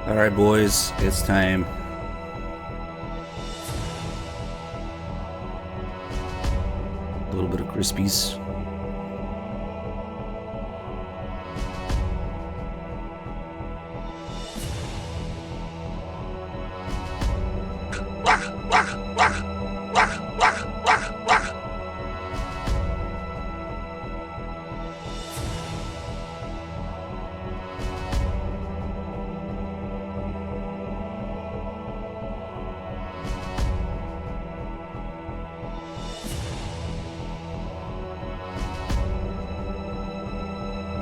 Alright, boys, it's time. A little bit of Crispies.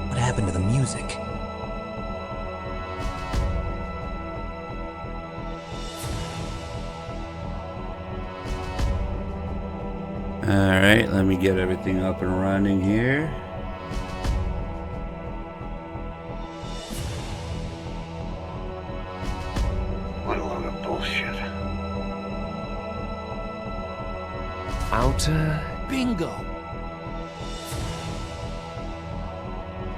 What happened to the music? Alright, let me get everything up and running here. What a load of bullshit. Outer Bingo!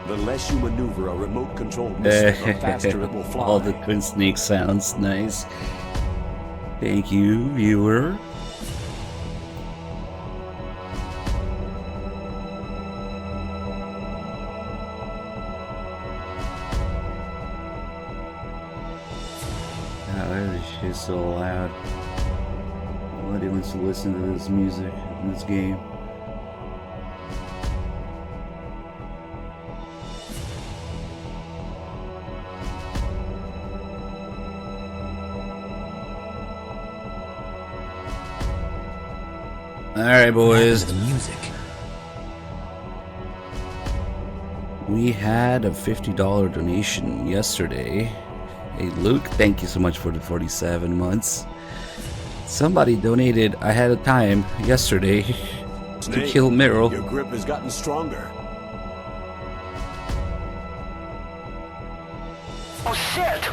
The less you maneuver a remote-controlled missile, the faster it will fly. All the Twin Snake sounds nice. Thank you, viewer. This shit's so loud. Nobody wants to listen to this music in this game. Alright, boys. The music. We had a $50 donation yesterday. Hey, Luke, thank you so much for the 47 months. Somebody donated ahead of time yesterday to Snake, kill Meryl. Your grip has gotten stronger. Oh shit!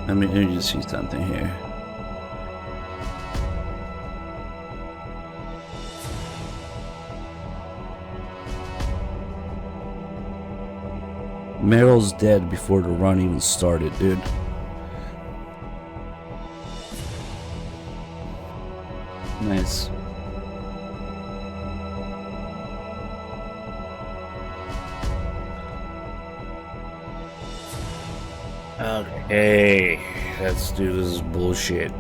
Let me just see something here. Meryl's dead before the run even started, dude. Nice. Okay, let's do this bullshit.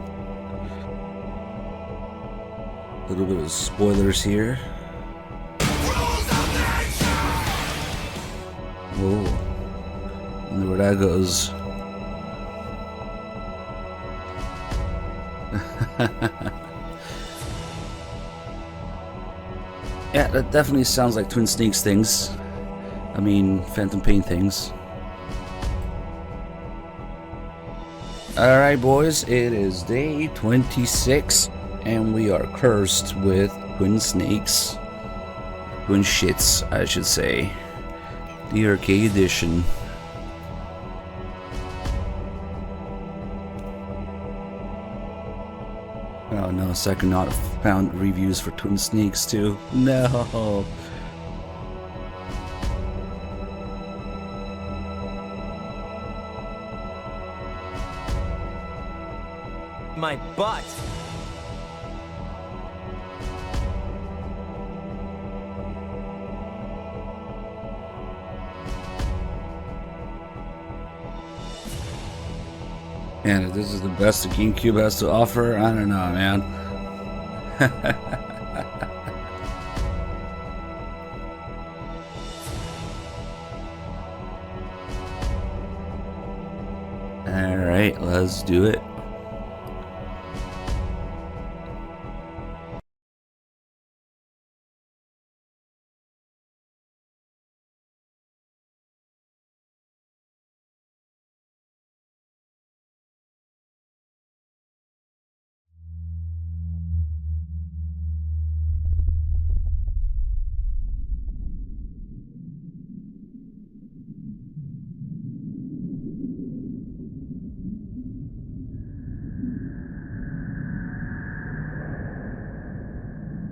A little bit of spoilers here. Whoa. Wonder where that goes. Yeah, that definitely sounds like Twin Snakes things. I mean, Phantom Pain things. Alright, boys, it is day 26, and we are cursed with Twin Snakes. Twin Shits, I should say. DRK edition. Oh no, Psychonaut found reviews for Twin Snakes too. No. My butt! Man, if this is the best the GameCube has to offer, I don't know, man. Alright, let's do it.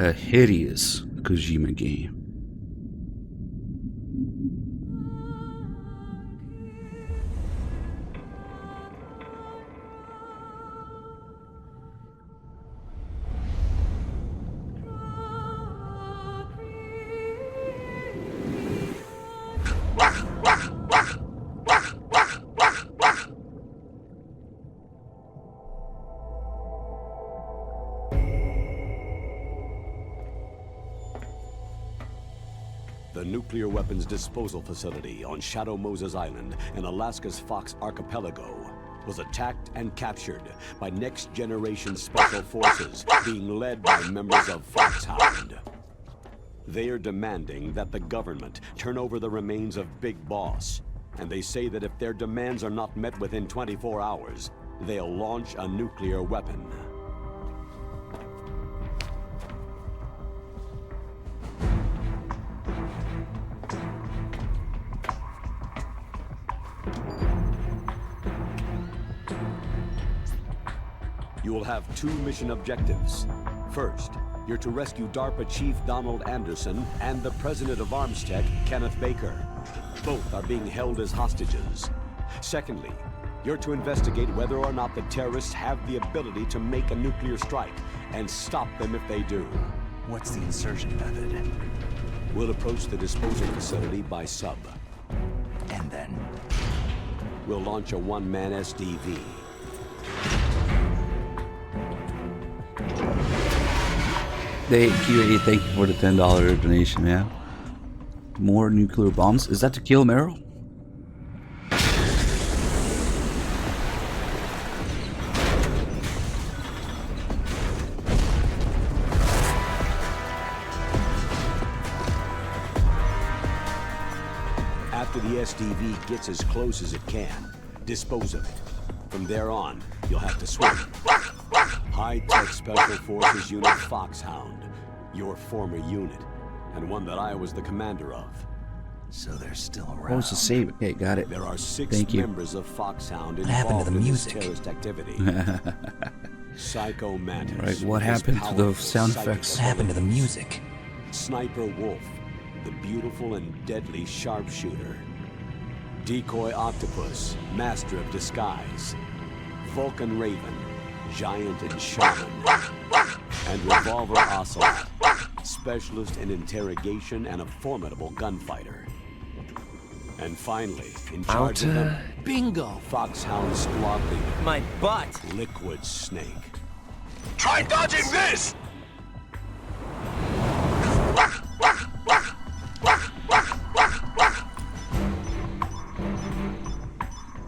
A hideous Kojima game. The nuclear weapons disposal facility on Shadow Moses Island in Alaska's Fox Archipelago was attacked and captured by next-generation special forces being led by members of Foxhound. They are demanding that the government turn over the remains of Big Boss, and they say that if their demands are not met within 24 hours, they'll launch a nuclear weapon. You will have two mission objectives. First, you're to rescue DARPA Chief Donald Anderson and the President of Armstech, Kenneth Baker. Both are being held as hostages. Secondly, you're to investigate whether or not the terrorists have the ability to make a nuclear strike and stop them if they do. What's the insertion method? We'll approach the disposal facility by sub. And then? We'll launch a one-man SDV. Hey, QA, thank you for the $10 donation, man. More nuclear bombs? Is that to kill Meryl? After the SDV gets as close as it can, dispose of it. From there on, you'll have to swim. High-tech Special Forces Unit Foxhound, your former unit, and one that I was the commander of. So they're still around. What was the save? Okay, got it. There are 6 Thank you. members of Foxhound What happened to involved the in music? this terrorist activity. Psycho Mantis. Right, what with his happened to the powerful sound psychic effects? What happened to the music? Sniper Wolf, the beautiful and deadly sharpshooter. Decoy Octopus, master of disguise. Vulcan Raven, giant and shaman. And Revolver Ocelot, specialist in interrogation and a formidable gunfighter. And finally, in charge of them, Bingo! Foxhound squad leader, My butt! Liquid Snake. Try dodging this!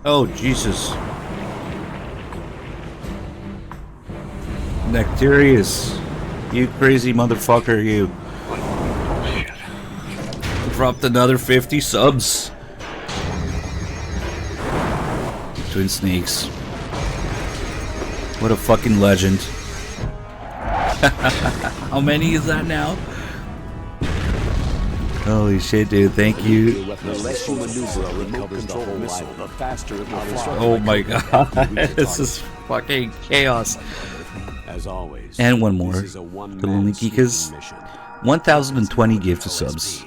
Oh, Jesus. Nectarius. You crazy motherfucker, you. Dropped another 50 subs. Twin Snakes. What a fucking legend. How many is that now? Holy shit, dude. Thank you. The less you maneuver a remote control missile, the faster it will fly. Oh my god. This is fucking chaos. As always. And one more. This is a The one-man Lonely Geekas. sneaking mission. 1,020 gifted subs.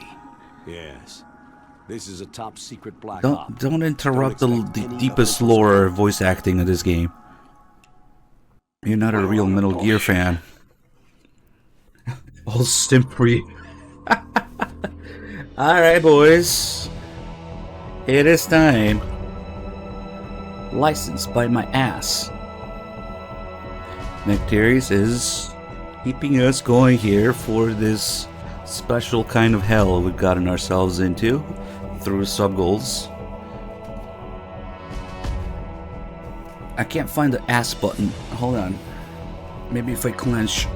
Yes. This is a top secret black Don't op. interrupt Don't the expect any deepest other lore voice acting of this game. You're not a real Metal Gear fan. All stimp for you. Alright, boys. It is time. Licensed by my ass. Nectarius is keeping us going here for this special kind of hell we've gotten ourselves into through sub goals. I can't find the ass button. Hold on. Maybe if I clench.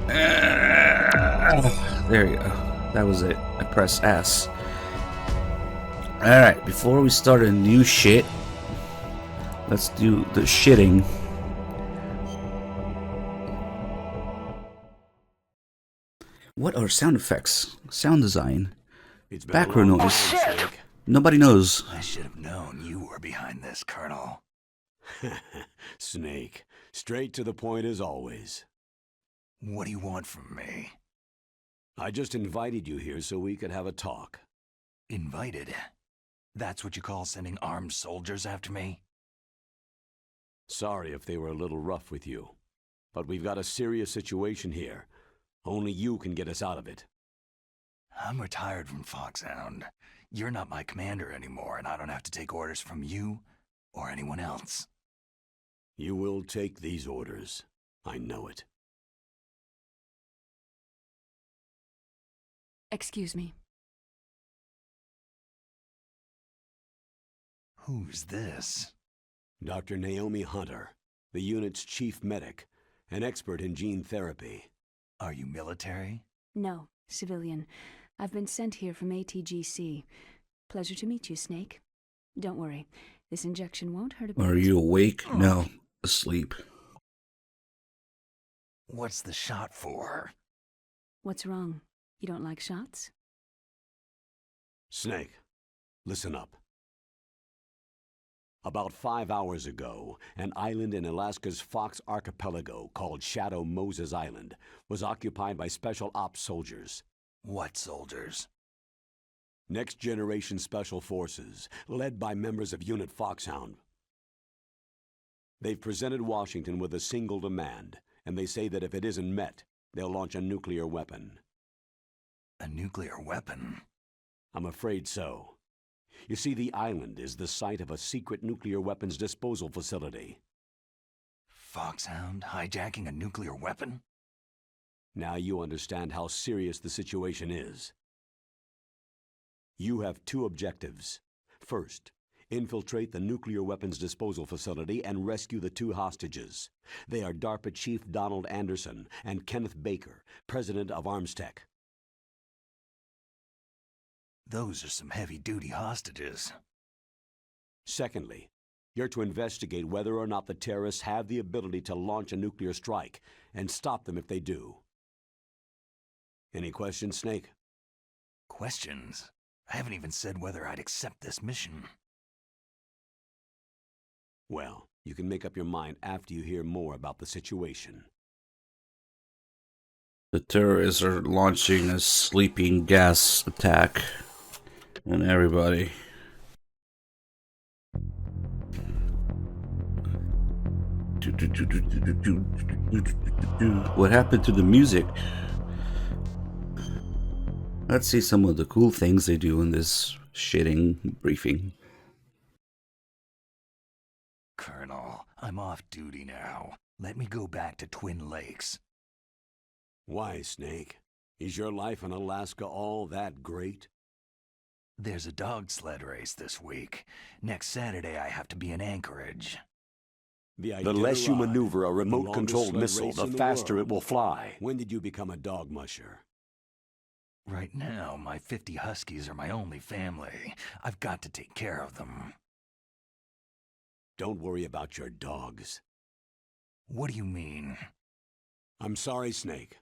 There you go. That was it. I press S. Alright, before we start a new shit, let's do the shitting. What are sound effects? Sound design? It's been a Background long noise. time, Snake. Nobody knows. I should have known you were behind this, Colonel. Snake. Straight to the point as always. What do you want from me? I just invited you here so we could have a talk. Invited? That's what you call sending armed soldiers after me? Sorry if they were a little rough with you, but we've got a serious situation here. Only you can get us out of it. I'm retired from Foxhound. You're not my commander anymore, and I don't have to take orders from you or anyone else. You will take these orders. I know it. Excuse me. Who's this? Dr. Naomi Hunter, the unit's chief medic, an expert in gene therapy. Are you military? No, civilian. I've been sent here from ATGC. Pleasure to meet you, Snake. Don't worry, this injection won't hurt a bit. Are you awake? No, asleep. What's the shot for? What's wrong? You don't like shots? Snake, listen up. About 5 hours ago, an island in Alaska's Fox Archipelago called Shadow Moses Island was occupied by Special Ops soldiers. What soldiers? Next Generation Special Forces, led by members of Unit Foxhound. They've presented Washington with a single demand, and they say that if it isn't met, they'll launch a nuclear weapon. A nuclear weapon? I'm afraid so. You see, the island is the site of a secret nuclear weapons disposal facility. Foxhound hijacking a nuclear weapon? Now you understand how serious the situation is. You have two objectives. First, infiltrate the nuclear weapons disposal facility and rescue the two hostages. They are DARPA Chief Donald Anderson and Kenneth Baker, President of Armstech. Those are some heavy-duty hostages. Secondly, you're to investigate whether or not the terrorists have the ability to launch a nuclear strike and stop them if they do. Any questions, Snake? Questions? I haven't even said whether I'd accept this mission. Well, you can make up your mind after you hear more about the situation. The terrorists are launching a sleeping gas attack on everybody. What happened to the music? Let's see some of the cool things they do in this shitting briefing. Colonel, I'm off duty now. Let me go back to Twin Lakes. Why, Snake? Is your life in Alaska all that great? There's a dog sled race this week. Next Saturday I have to be in Anchorage. The less you maneuver a remote-controlled missile, the faster it will fly. When did you become a dog musher? Right now, my 50 huskies are my only family. I've got to take care of them. Don't worry about your dogs. What do you mean? I'm sorry, Snake,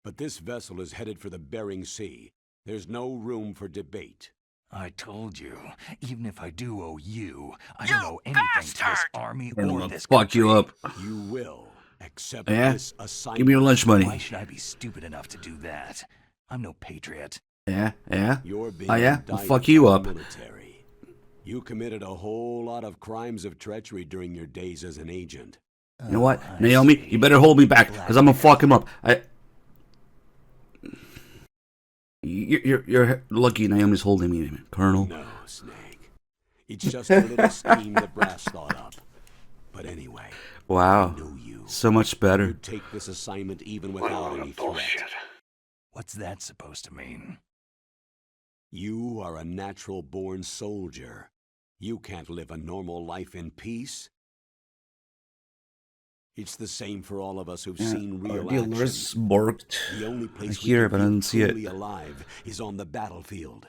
but this vessel is headed for the Bering Sea. There's no room for debate. I told you, even if I do owe you, I don't owe anything to this army or this Fuck country. you up. You will accept Yeah? this assignment. Give me your lunch money. Why should I be stupid enough to do that? I'm no patriot. Yeah? You're being Oh yeah? Well, indicted fuck you by up. the military. You committed a whole lot of crimes of treachery during your days as an agent. You know what? Naomi, you better hold me back, because I'm gonna fuck him up. You're lucky Naomi's holding me, Colonel. No, Snake. It's just a little scheme the brass thought up. But anyway, Wow. I knew you. So much better. You'd take this assignment even without any threat. What's that supposed to mean? You are a natural-born soldier. You can't live a normal life in peace. It's the same for all of us who've seen real The action. alert's barked. The only place I hear we it, but I can don't feel see it. truly alive is on the battlefield.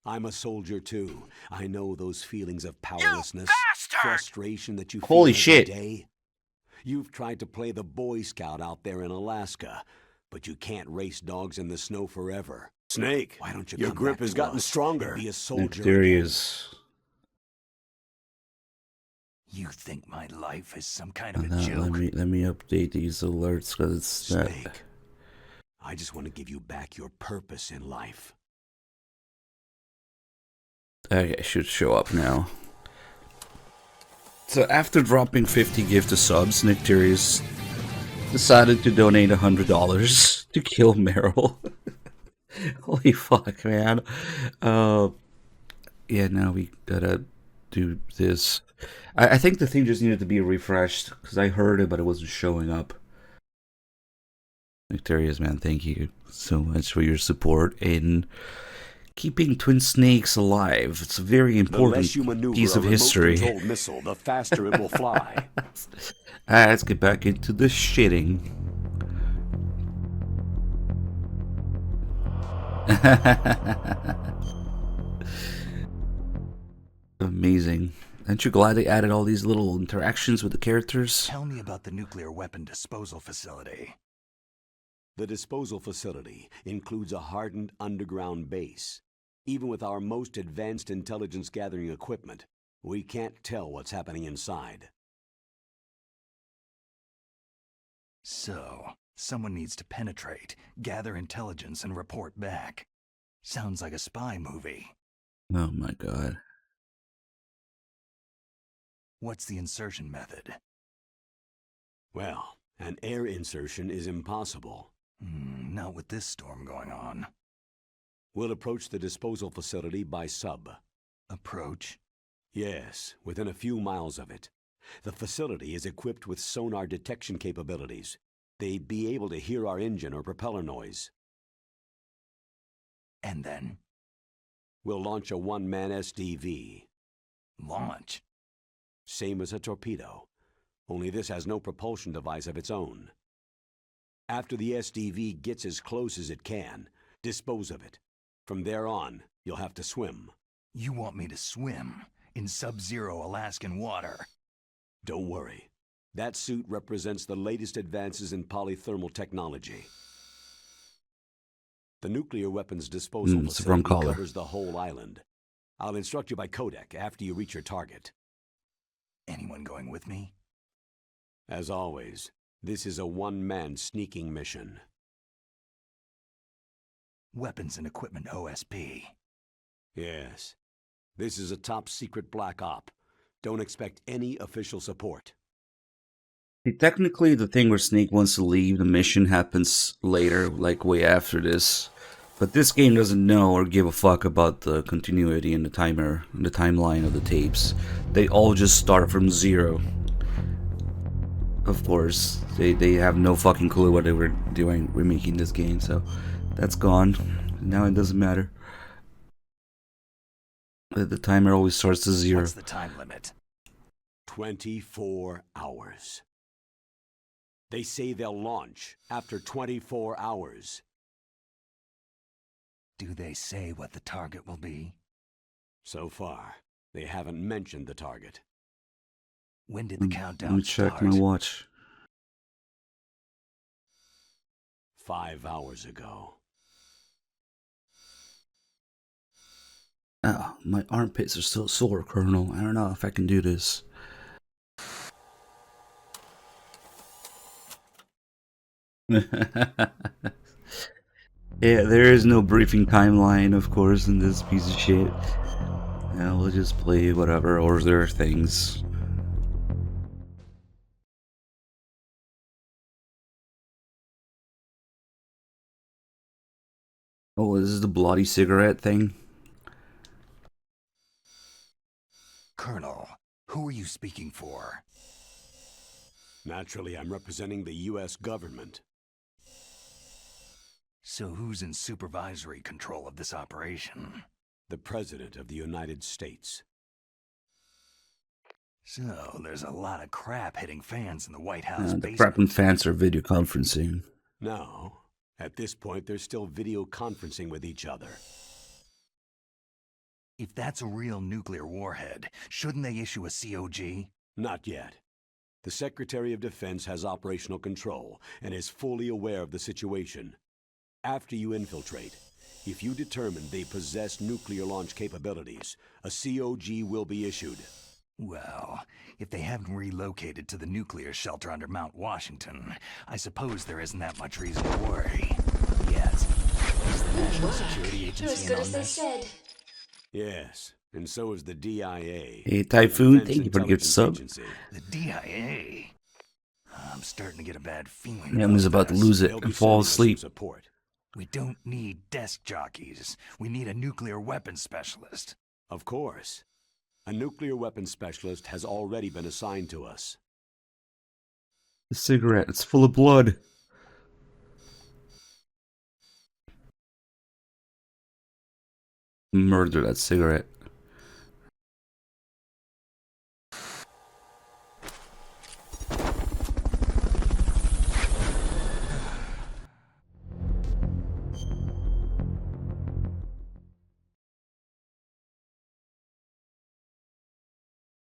I'm a soldier too. I know those feelings of powerlessness, frustration that you feel Holy every shit. day. You've tried to play the Boy Scout out there in Alaska, but you can't race dogs in the snow forever. Snake, why don't you Your come grip back has to gotten us stronger. and be a Next soldier theory again? is... You think my life is some kind of a let joke? me update these alerts, because it's not... Snake, I just want to give you back your purpose in life. Okay, should show up now. So after dropping 50 gifted subs, Nicterius decided to donate $100 to kill Meryl. Holy fuck, man. Yeah, now we gotta do this. I think the thing just needed to be refreshed, because I heard it, but it wasn't showing up. Nicterius, man, thank you so much for your support in keeping Twin Snakes alive. It's a very important piece of history. The missile, the faster it will fly. Let's get back into the shitting. Amazing. Aren't you glad they added all these little interactions with the characters? Tell me about the nuclear weapon disposal facility. The disposal facility includes a hardened underground base. Even with our most advanced intelligence gathering equipment, we can't tell what's happening inside. So, someone needs to penetrate, gather intelligence, and report back. Sounds like a spy movie. Oh my god. What's the insertion method? Well, an air insertion is impossible. Not with this storm going on. We'll approach the disposal facility by sub. Approach? Yes, within a few miles of it. The facility is equipped with sonar detection capabilities. They'd be able to hear our engine or propeller noise. And then? We'll launch a one-man SDV. Launch? Same as a torpedo, only this has no propulsion device of its own. After the SDV gets as close as it can, dispose of it. From there on, you'll have to swim. You want me to swim in sub-zero Alaskan water? Don't worry. That suit represents the latest advances in polythermal technology. The nuclear weapons disposal facility covers the whole island. I'll instruct you by codec after you reach your target. Anyone going with me? As always, this is a one-man sneaking mission. Weapons and equipment OSP. Yes. This is a top-secret black op. Don't expect any official support. See, technically, the thing where Snake wants to leave the mission happens later, like way after this. But this game doesn't know or give a fuck about the continuity and the timeline of the tapes. They all just start from zero. Of course, they have no fucking clue what they were doing remaking this game, so that's gone. Now it doesn't matter. The timer always starts to zero. What's the time limit? 24 hours. They say they'll launch after 24 hours. Do they say what the target will be? So far, they haven't mentioned the target. When did the countdown Let me check start? my watch. 5 hours ago. Oh, my armpits are still sore, Colonel. I don't know if I can do this. Yeah, there is no briefing timeline, of course, in this piece of shit. Yeah, we'll just play whatever order things. Oh, this is the bloody cigarette thing? Colonel, who are you speaking for? Naturally, I'm representing the U.S. government. So who's in supervisory control of this operation? The President of the United States. So there's a lot of crap hitting fans in the White House The basement. crap and fans are video conferencing. No. At this point, they're still video conferencing with each other. If that's a real nuclear warhead, shouldn't they issue a COG? Not yet. The Secretary of Defense has operational control and is fully aware of the situation. After you infiltrate, if you determine they possess nuclear launch capabilities, a COG will be issued. Well, if they haven't relocated to the nuclear shelter under Mount Washington, I suppose there isn't that much reason to worry. national security You're agency as in good on as they this? said. Yes, and so is the DIA. Hey, Typhoon, Defense thank you for the gift Intelligence sub. Agency. The DIA? I'm starting to get a bad feeling Yeah, I'm just about to lose it They'll be and fall sending us some asleep. support. We don't need desk jockeys. We need a nuclear weapons specialist. Of course. A nuclear weapons specialist has already been assigned to us. The cigarette, it's full of blood. Murder that cigarette.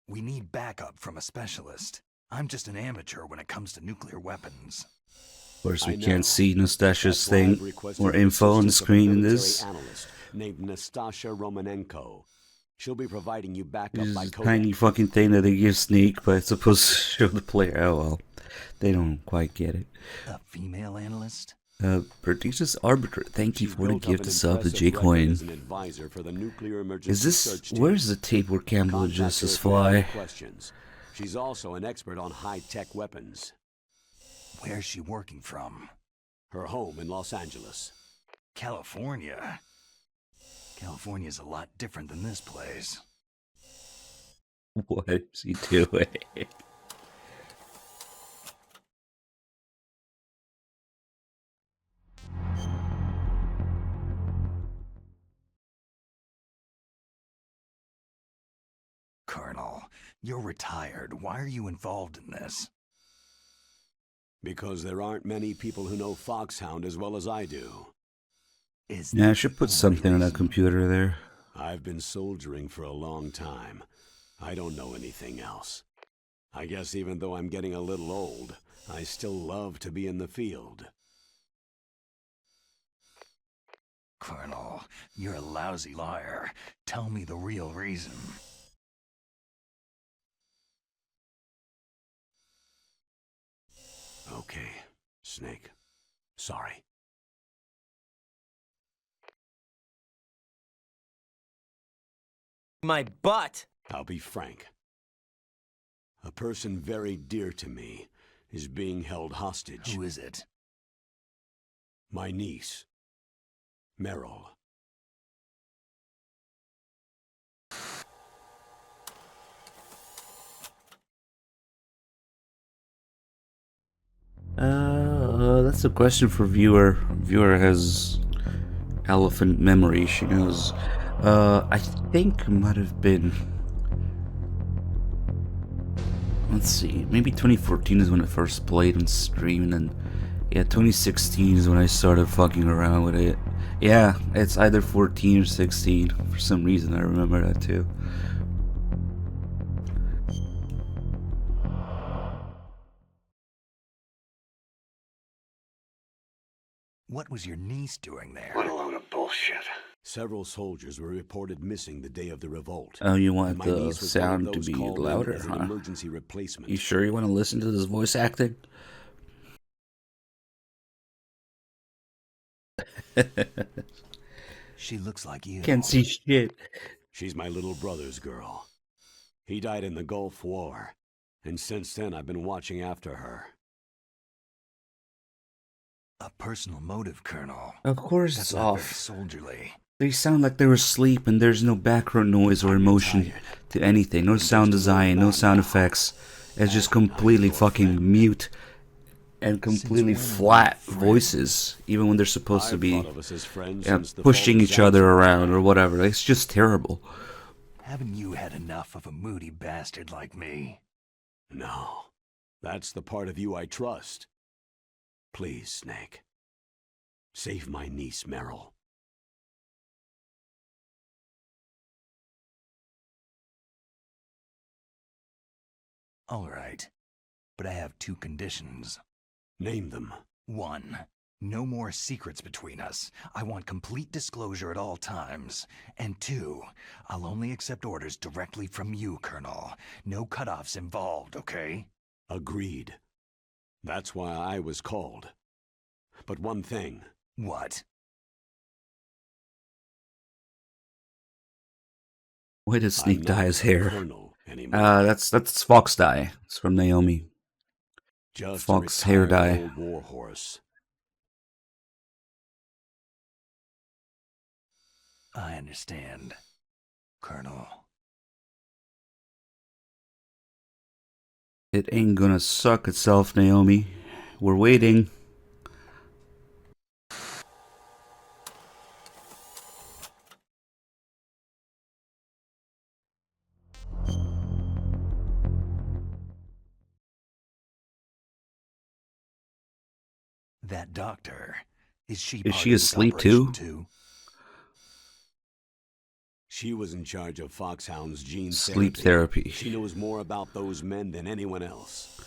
We need backup from a specialist. I'm just an amateur when it comes to nuclear weapons. Of course, we I know. can't see Nastasha's That's why I've thing requested or the info on the assistance of a screen in military this. analyst named Nastasha Romanenko. She'll be providing you backup This by is a codec. tiny fucking thing that they give Snake, but it's supposed to show the player. Oh well, they don't quite get it. A female analyst? Prodigious Arbiter, thank you She's for the built up gift an of sub to impressive J record Coin. as an advisor for the nuclear emergency Is this search team. where's the tape where Campbell Contact adjusts her his if you have any fly? questions. She's also an expert on high-tech weapons. Where's she working from? Her home in Los Angeles. California? California's a lot different than this place. What is he doing? Colonel, you're retired. Why are you involved in this? Because there aren't many people who know Foxhound as well as I do. Is Yeah, I that should the put only something on that reason? computer there. I've been soldiering for a long time. I don't know anything else. I guess even though I'm getting a little old, I still love to be in the field. Colonel, you're a lousy liar. Tell me the real reason. Okay, Snake. Sorry. My butt! I'll be frank. A person very dear to me is being held hostage. Who is it? My niece, Meryl. That's a question for viewer. Viewer has elephant memory. She knows. I think it might have been. Let's see. Maybe 2014 is when I first played and streamed, and yeah, 2016 is when I started fucking around with it. Yeah, it's either 14 or 16. For some reason, I remember that too. What was your niece doing there? What a load of bullshit. Several soldiers were reported missing the day of the revolt. Oh, you and want my the niece was one of sound to those be called in louder, as an huh? emergency replacement. You sure you want to listen to this voice acting? She looks like you. Can't see shit. She's my little brother's girl. He died in the Gulf War, and since then I've been watching after her. A personal motive, Colonel. Of course That's it's not very off. soldierly. They sound like they were asleep and there's no background noise or emotion to anything. No sound design, no sound effects. It's just completely fucking mute and completely flat voices, even when they're supposed to I've be thought of us as friends yeah, since the pushing fall of each other Zanzibar. around or whatever. It's just terrible. Haven't you had enough of a moody bastard like me? No, that's the part of you I trust. Please, Snake. Save my niece, Meryl. All right. But I have two conditions. Name them. 1. No more secrets between us. I want complete disclosure at all times. And 2. I'll only accept orders directly from you, Colonel. No cutoffs involved, okay? Agreed. That's why I was called. But one thing. What? Why did I'm Sneak not dye his a hair? colonel anymore. That's Fox dye. It's from Naomi. Just Fox a hair retired dye. old warhorse. I understand, Colonel. It ain't gonna suck itself, Naomi. We're waiting. That doctor, is she Is part she of this asleep operation too? She was in charge of Foxhound's gene Sleep therapy. She knows more about those men than anyone else.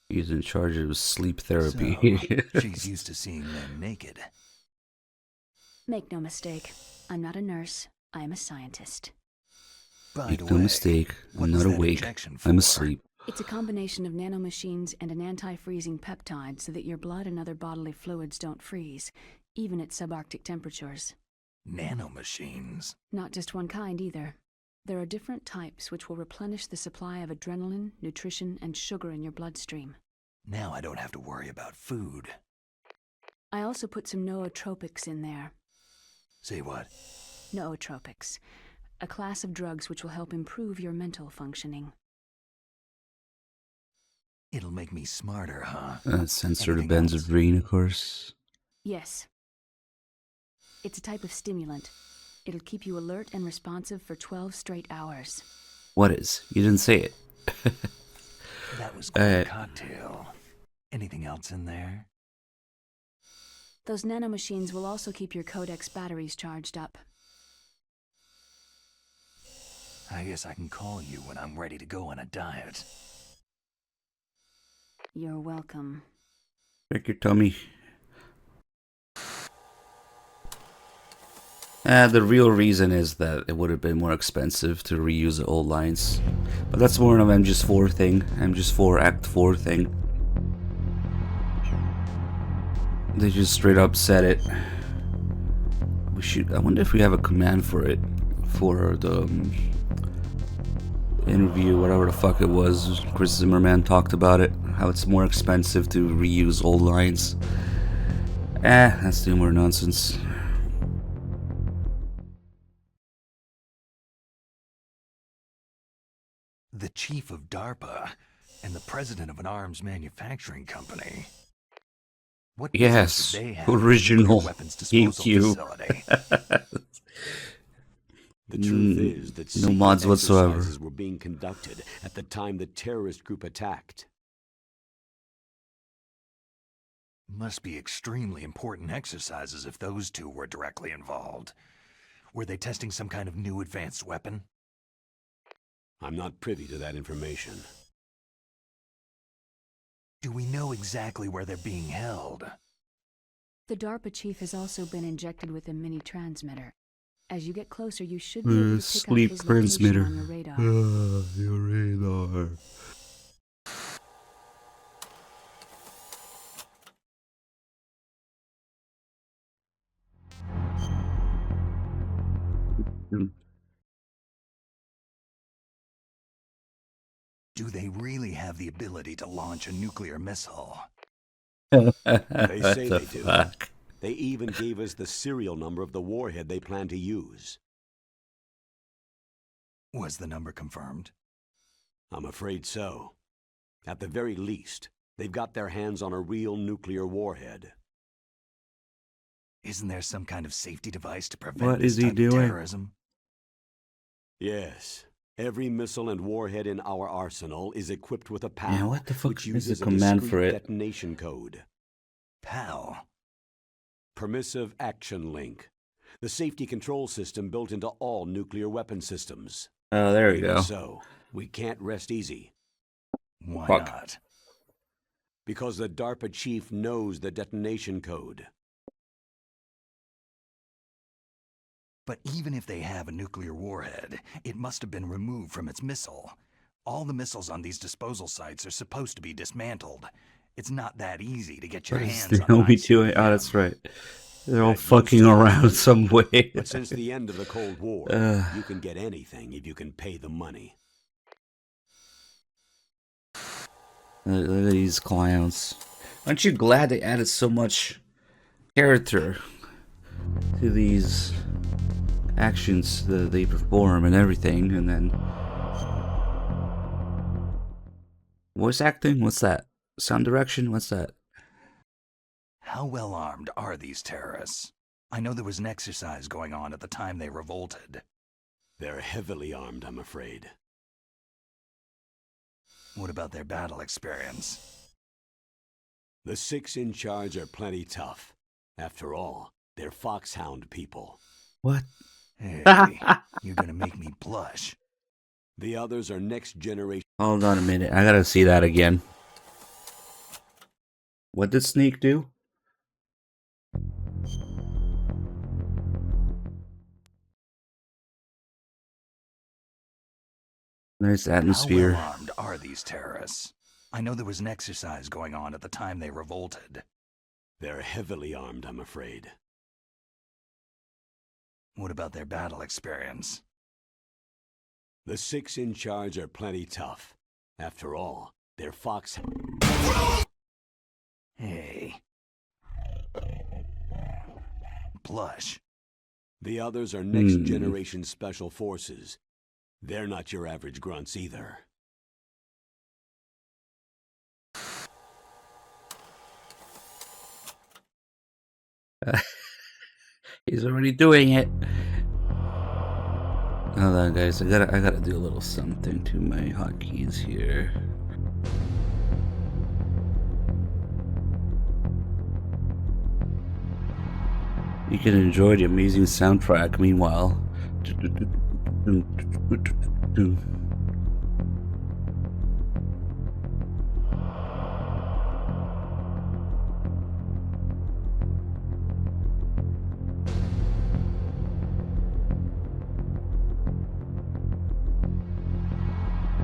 He's in charge of sleep So, therapy. she's used to seeing men naked. Make no mistake, I'm not a nurse, I am a scientist. By Make the no way, mistake, what I'm was not that awake. injection I'm for? asleep. It's a combination of nanomachines and an anti-freezing peptide so that your blood and other bodily fluids don't freeze, even at subarctic temperatures. Nanomachines. Not just one kind either. There are different types which will replenish the supply of adrenaline, nutrition, and sugar in your bloodstream. Now I don't have to worry about food. I also put some nootropics in there. Say what? Nootropics, a class of drugs which will help improve your mental functioning. It'll make me smarter, huh? Censored Anything else? benzoprine, of course. Yes. It's a type of stimulant. It'll keep you alert and responsive for 12 straight hours. What is? You didn't say it. That was quite a cocktail. Anything else in there? Those nanomachines will also keep your Codex batteries charged up. I guess I can call you when I'm ready to go on a diet. You're welcome. Check your tummy. The real reason is that it would have been more expensive to reuse the old lines. But that's more of an MGS4 thing. MGS4 Act 4 thing. They just straight up said it. We should. I wonder if we have a command for it. For the interview, whatever the fuck it was. Chris Zimmerman talked about it. How it's more expensive to reuse old lines. That's no more nonsense. The chief of DARPA and the president of an arms manufacturing company. What business Yes, did they have in a original nuclear weapons disposal EQ. facility? The truth is that no secret mods whatsoever. exercises were being conducted at the time the terrorist group attacked. Must be extremely important exercises if those two were directly involved. Were they testing some kind of new advanced weapon? I'm not privy to that information. Do we know exactly where they're being held? The DARPA chief has also been injected with a mini transmitter. As you get closer, you should be able to pick Sleep up his transmitter. location on your radar. Your radar. Do they really have the ability to launch a nuclear missile? They say What they the do. fuck? They even gave us the serial number of the warhead they plan to use. Was the number confirmed? I'm afraid so. At the very least, they've got their hands on a real nuclear warhead. Isn't there some kind of safety device to prevent What this is he type of doing? terrorism? Yes. Every missile and warhead in our arsenal is equipped with a PAL, Yeah, what the fuck which is uses the a command discrete for it? detonation code. PAL. Permissive Action Link. The safety control system built into all nuclear weapon systems. Oh, there we Even go. so, we can't rest easy. Why Fuck. not? Because the DARPA chief knows the detonation code. But even if they have a nuclear warhead, it must have been removed from its missile. All the missiles on these disposal sites are supposed to be dismantled. It's not that easy to get your What is hands on Naomi an doing? Oh, ICBM. that's right. They're all That used fucking to be around easy. some way. But since the end of the Cold War, you can get anything if you can pay the money. Look at these clowns. Aren't you glad they added so much character to these actions that they perform and everything? And then voice acting? What's that? Sound direction? What's that? How well armed are these terrorists? I know there was an exercise going on at the time they revolted. They're heavily armed, I'm afraid. What about their battle experience? The 6 in charge are plenty tough. After all, they're foxhound people. What? Hey, you're gonna make me blush. The others are next generation. Hold on a minute. I gotta see that again. What did Sneak do? Nice atmosphere. How well armed are these terrorists? I know there was an exercise going on at the time they revolted. They're heavily armed, I'm afraid. What about their battle experience? The 6 in charge are plenty tough. After all, they're foxhound. Hey. Blush. The others are next generation special forces. They're not your average grunts either. He's already doing it. Hold on, guys. I gotta do a little something to my hotkeys here. You can enjoy the amazing soundtrack. Meanwhile,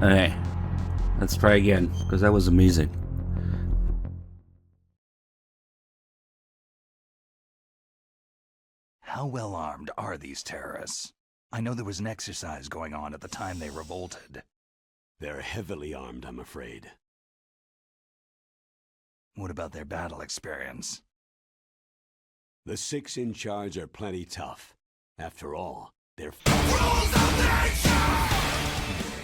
okay, let's try again because that was amazing. How well armed are these terrorists? I know there was an exercise going on at the time they revolted. They're heavily armed, I'm afraid. What about their battle experience? The 6 in charge are plenty tough. After all, they're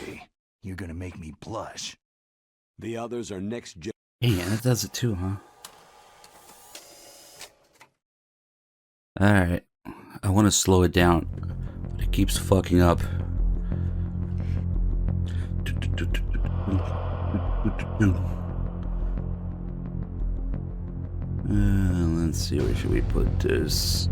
Hey, you're gonna make me blush. The others are next gen. Yeah, that does it too, huh? Alright. I want to slow it down, but it keeps fucking up. Let's see, where should we put this?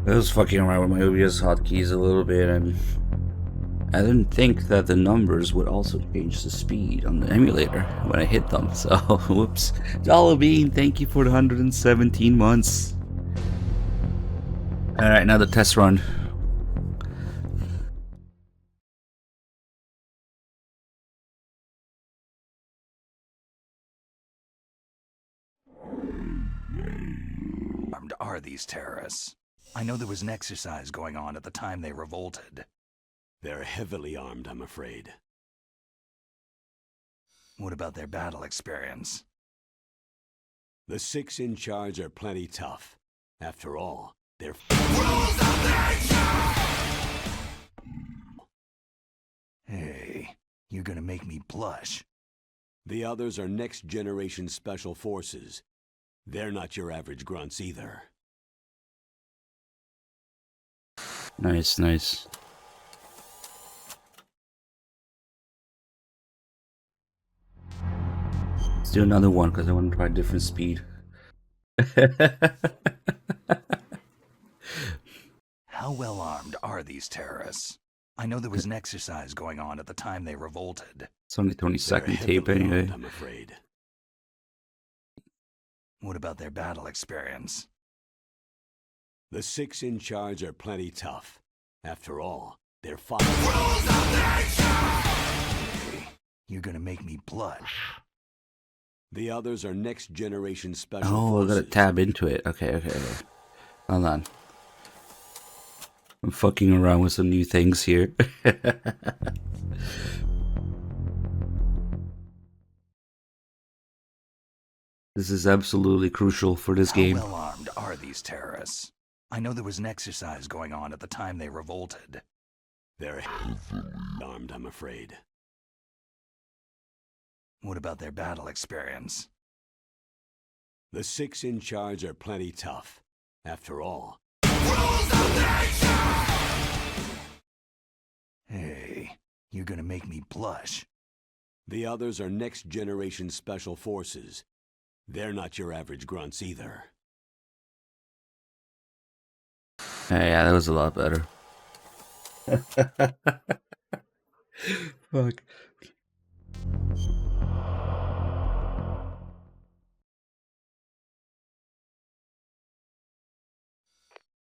I was fucking around with my OBS hotkeys a little bit, and I didn't think that the numbers would also change the speed on the emulator when I hit them, so whoops. Dollar Bean, thank you for the 117 months. Alright, now the test run. Armed are these terrorists? I know there was an exercise going on at the time they revolted. They're heavily armed, I'm afraid. What about their battle experience? The 6 in charge are plenty tough. After all, they're Hey, you're gonna make me blush. The others are next generation special forces. They're not your average grunts either. Nice, nice. Let's do another one because I want to try a different speed. How How well armed are these terrorists? I know there was an exercise going on at the time they revolted. It's only They're 22nd tape heavily anyway. armed, I'm afraid. What about their battle experience? The 6 in charge are plenty tough. After all, they're 5. Hey, you're gonna make me blush. The others are next generation special Oh, I forces. gotta tab into it. Okay. Hold on. I'm fucking around with some new things here. This is absolutely crucial for this game. How well armed are these terrorists? I know there was an exercise going on at the time they revolted. They're heavily armed, I'm afraid. What about their battle experience? The 6 in charge are plenty tough. After all, Hey, you're gonna make me blush. the others are next generation special forces. They're not your average grunts either. Yeah, that was a lot better. Fuck.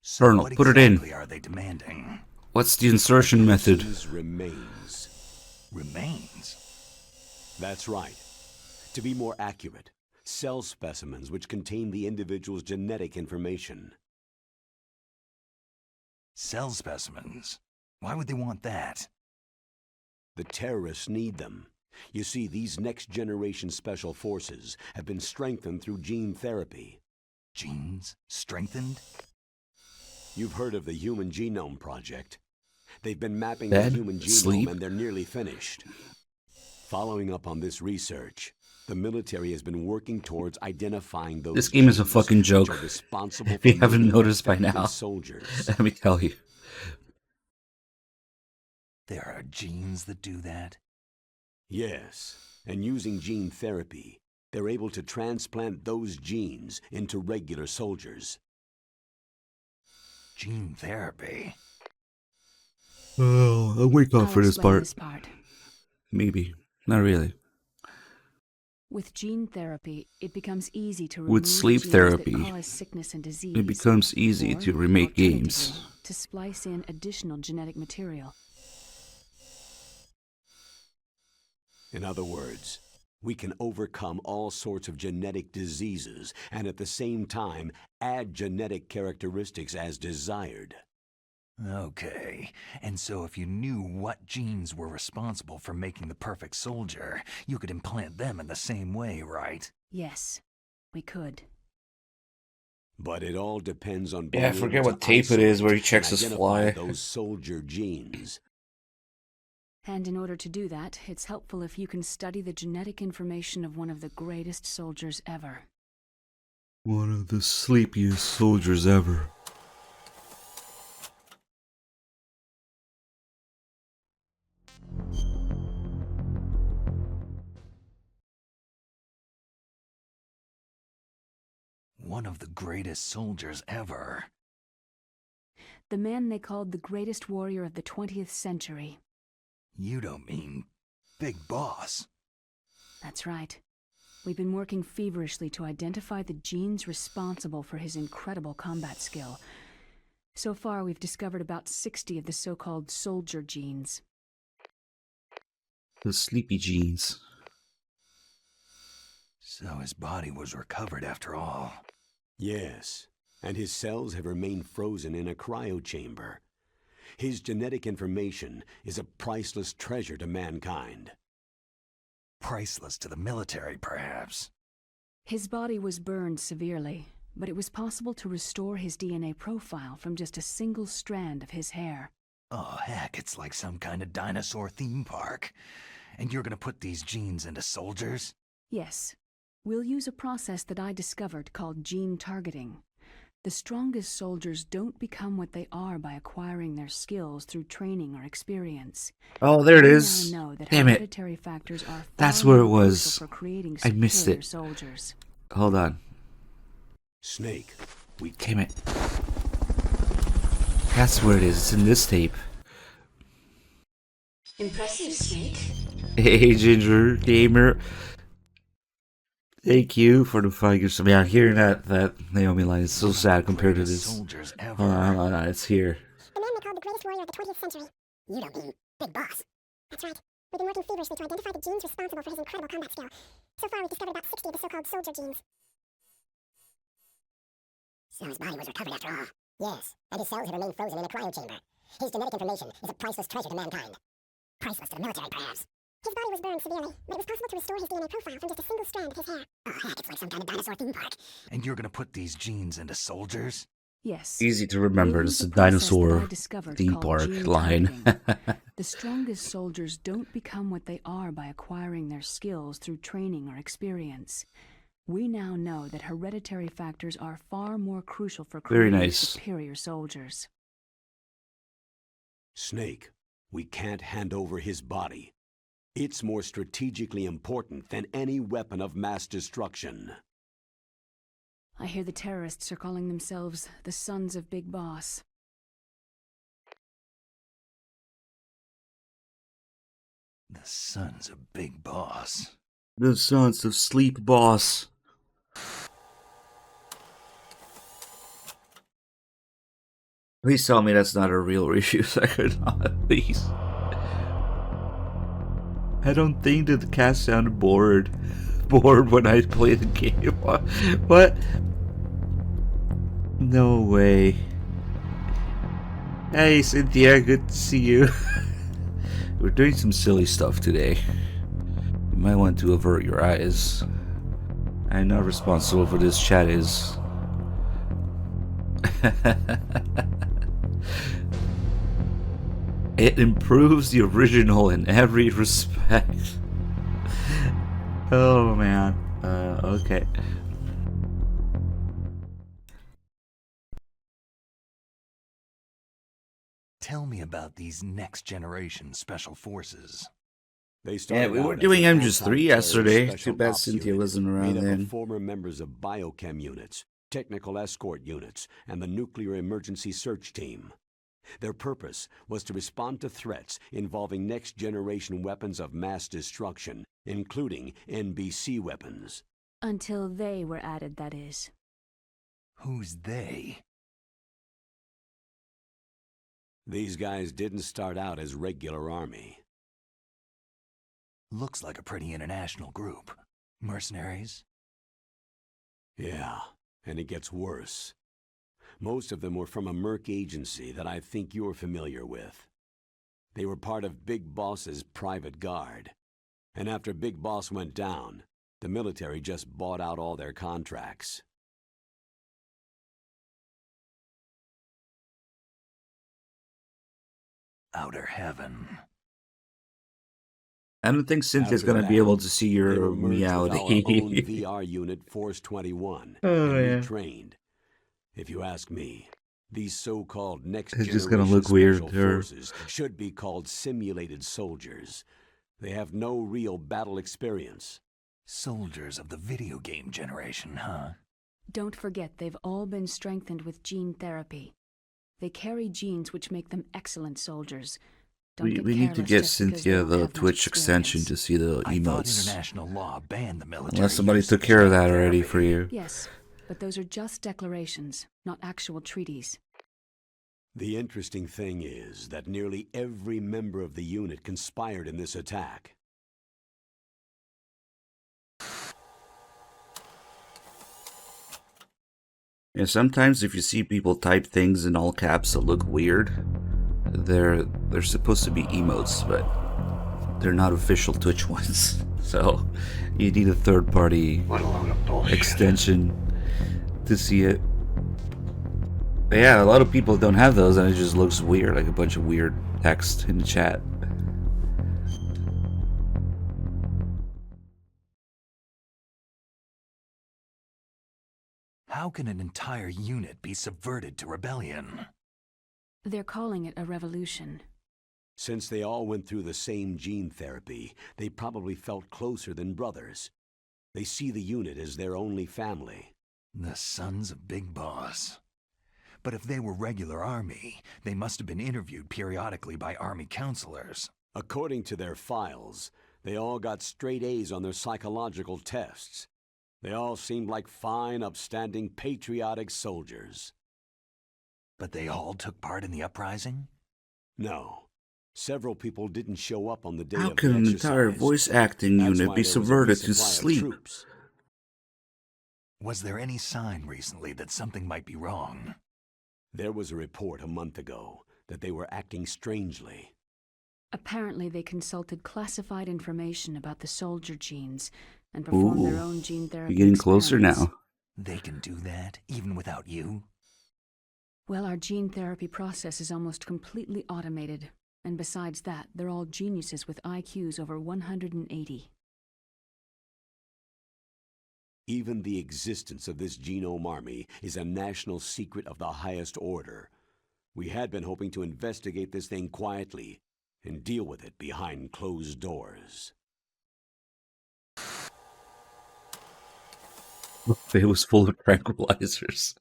So Colonel, what put it in. exactly are they demanding? What's the insertion method? Forces remains. Remains? That's right. To be more accurate, cell specimens which contain the individual's genetic information. Cell specimens? Why would they want that? The terrorists need them. You see, these next-generation special forces have been strengthened through gene therapy. Genes? Strengthened? You've heard of the Human Genome Project. They've been mapping Bed? the human genome Sleep? and they're nearly finished. Following up on this research, the military has been working towards identifying those This game is a genes fucking joke. which are responsible If you for haven't making noticed by effective now. soldiers. Let me tell you. There are genes that do that? Yes, and using gene therapy, they're able to transplant those genes into regular soldiers. Gene therapy? Oh, I'll wake up I'll for this explain part. this part. Maybe. Not really. With gene therapy, it becomes easy to With remove sleep genes therapy, that cause sickness and disease. It becomes easy or, to remake games. alternatively, to splice in additional genetic material. In other words, we can overcome all sorts of genetic diseases and at the same time add genetic characteristics as desired. Okay, and so if you knew what genes were responsible for making the perfect soldier, you could implant them in the same way, right? Yes, we could. But it all depends on Yeah, I being forget able what to tape it is isolate where he and checks his identify fly. those soldier genes. And in order to do that, it's helpful if you can study the genetic information of one of the greatest soldiers ever. One of the sleepiest soldiers ever. One of the greatest soldiers ever. The man they called the greatest warrior of the 20th century. You don't mean Big Boss? That's right. We've been working feverishly to identify the genes responsible for his incredible combat skill. So far, we've discovered about 60 of the so-called soldier genes. The sleepy genes. So his body was recovered after all. Yes, and his cells have remained frozen in a cryochamber. His genetic information is a priceless treasure to mankind. Priceless to the military, perhaps. His body was burned severely, but it was possible to restore his DNA profile from just a single strand of his hair. Oh, heck, it's like some kind of dinosaur theme park. And you're gonna put these genes into soldiers? Yes. We'll use a process that I discovered called gene targeting. The strongest soldiers don't become what they are by acquiring their skills through training or experience. Oh, there it We is. now know that Damn it. hereditary factors are That's far where it more was. crucial for creating I missed superior it. soldiers. Hold on. Snake, we Damn it. That's where it is. It's in this tape. Impressive, Snake. Hey, Ginger Gamer. Thank you for the figures. I mean, hearing that Naomi line is so sad compared to this. Soldiers ever. Hold on, it's here. The man they called the greatest warrior of the 20th century. You don't mean Big Boss. That's right. We've been working feverishly to identify the genes responsible for his incredible combat skill. So far, we've discovered about 60 of the so-called soldier genes. So his body was recovered after all. Yes, and his cells have remained frozen in a cryochamber. His genetic information is a priceless treasure to mankind. Priceless to the military, perhaps. His body was burned severely, but it was possible to restore his DNA profile from just a single strand of his hair. Oh heck, it's like some kind of dinosaur theme park. And you're gonna put these genes into soldiers? Yes. Easy to remember. We It's use a a process that dinosaur I discovered theme called park gene line. targeting. The strongest soldiers don't become what they are by acquiring their skills through training or experience. We now know that hereditary factors are far more crucial for Very creating nice. superior soldiers. Snake, we can't hand over his body. It's more strategically important than any weapon of mass destruction. I hear the terrorists are calling themselves the Sons of Big Boss. The Sons of Big Boss. The Sons of Sleep Boss. Please tell me that's not a real review second, please. I don't think that the cast sounded bored when I played the game. What? No way. Hey Cynthia, good to see you. We're doing some silly stuff today. You might want to avert your eyes. I'm not responsible for this, chat is. It improves the original in every respect. Oh man. Okay. Tell me about these next generation special forces. They Yeah, started we out were as doing an MGS 3 anti-terrorist yesterday. special Too bad ops Cynthia unit wasn't around made up then. of former members of biochem units, technical escort units, and the nuclear emergency search team. Their purpose was to respond to threats involving next-generation weapons of mass destruction, including NBC weapons. Until they were added, that is. Who's they? These guys didn't start out as regular army. Looks like a pretty international group. Mercenaries? Yeah, and it gets worse. Most of them were from a merc agency that I think you're familiar with. They were part of Big Boss's private guard. And after Big Boss went down, the military just bought out all their contracts. Outer heaven. I don't think Cynthia's After gonna be that, able to see They your were merged with our own meowdy. VR unit, Force 21, Oh, and yeah. retrained. If you ask me, these so-called next It's just generation gonna look weird, special or- forces should be called simulated soldiers. They have no real battle experience. Soldiers of the video game generation, huh? Don't forget, they've all been strengthened with gene therapy. They carry genes which make them excellent soldiers. Don't We get need to careless get just because they Cynthia don't the have much Twitch extension to experience. see the I thought emotes. international law banned the military. Unless somebody use took of care of gene that already therapy. for you. Yes, but those are just declarations, not actual treaties. The interesting thing is that nearly every member of the unit conspired in this attack. Yeah, sometimes if you see people type things in all caps that look weird, they're supposed to be emotes, but they're not official Twitch ones. So you need a third-party What a load of bullshit. extension to see it. But yeah, a lot of people don't have those, and it just looks weird, like a bunch of weird text in the chat. How can an entire unit be subverted to rebellion? They're calling it a revolution. Since they all went through the same gene therapy, they probably felt closer than brothers. They see the unit as their only family. The Sons of Big Boss. But if they were regular Army, they must have been interviewed periodically by Army counselors. According to their files, they all got straight A's on their psychological tests. They all seemed like fine, upstanding, patriotic soldiers. But they all took part in the uprising? No. Several people didn't show up on the day How of can the an exercise. entire voice acting That's unit why be there was a subverted to resupply of sleep? troops. Was there any sign recently that something might be wrong? There was a report a month ago that they were acting strangely. Apparently, they consulted classified information about the soldier genes and performed their own gene therapy You're getting closer experiments. now. They can do that, even without you? Well, our gene therapy process is almost completely automated. And besides that, they're all geniuses with IQs over 180. Even the existence of this genome army is a national secret of the highest order. We had been hoping to investigate this thing quietly and deal with it behind closed doors. It was full of tranquilizers.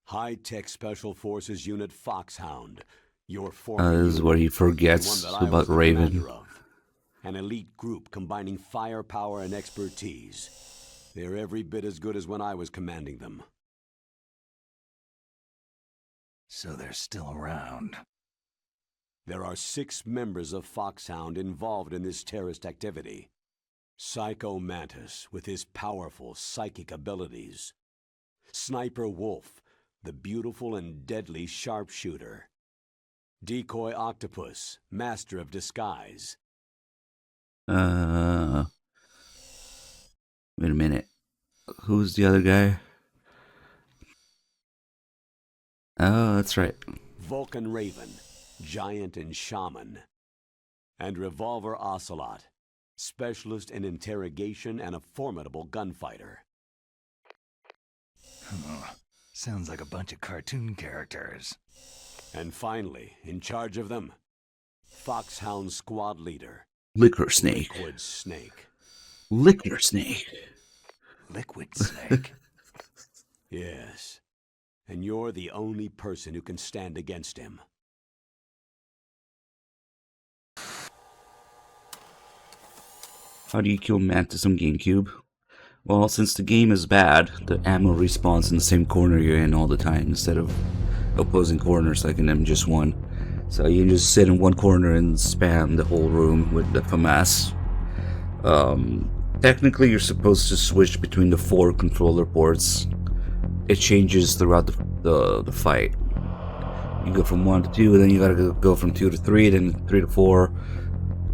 High-Tech Special Forces Unit Foxhound, your former This is unit, where he and one forgets that I about was the Raven. commander of. An elite group combining firepower and expertise. They're every bit as good as when I was commanding them. So they're still around. There are 6 members of Foxhound involved in this terrorist activity. Psycho Mantis, with his powerful psychic abilities. Sniper Wolf, the beautiful and deadly sharpshooter. Decoy Octopus, master of disguise. Wait a minute. Who's the other guy? Oh, that's right. Vulcan Raven, giant and shaman. And Revolver Ocelot, specialist in interrogation and a formidable gunfighter. Sounds like a bunch of cartoon characters. And finally, in charge of them, Foxhound Squad Leader, Liquor Snake. Liquid Snake. Liquor Snake. Liquid Snake. Yes. And you're the only person who can stand against him. How do you kill Mantis on GameCube? Well, since the game is bad, the ammo respawns in the same corner you're in all the time instead of opposing corners like in MGS1. So you can just sit in one corner and spam the whole room with the FAMAS. Technically, you're supposed to switch between the 4 controller ports. It changes throughout the fight. You go from 1 to 2, then you gotta go from 2 to 3, then 3 to 4.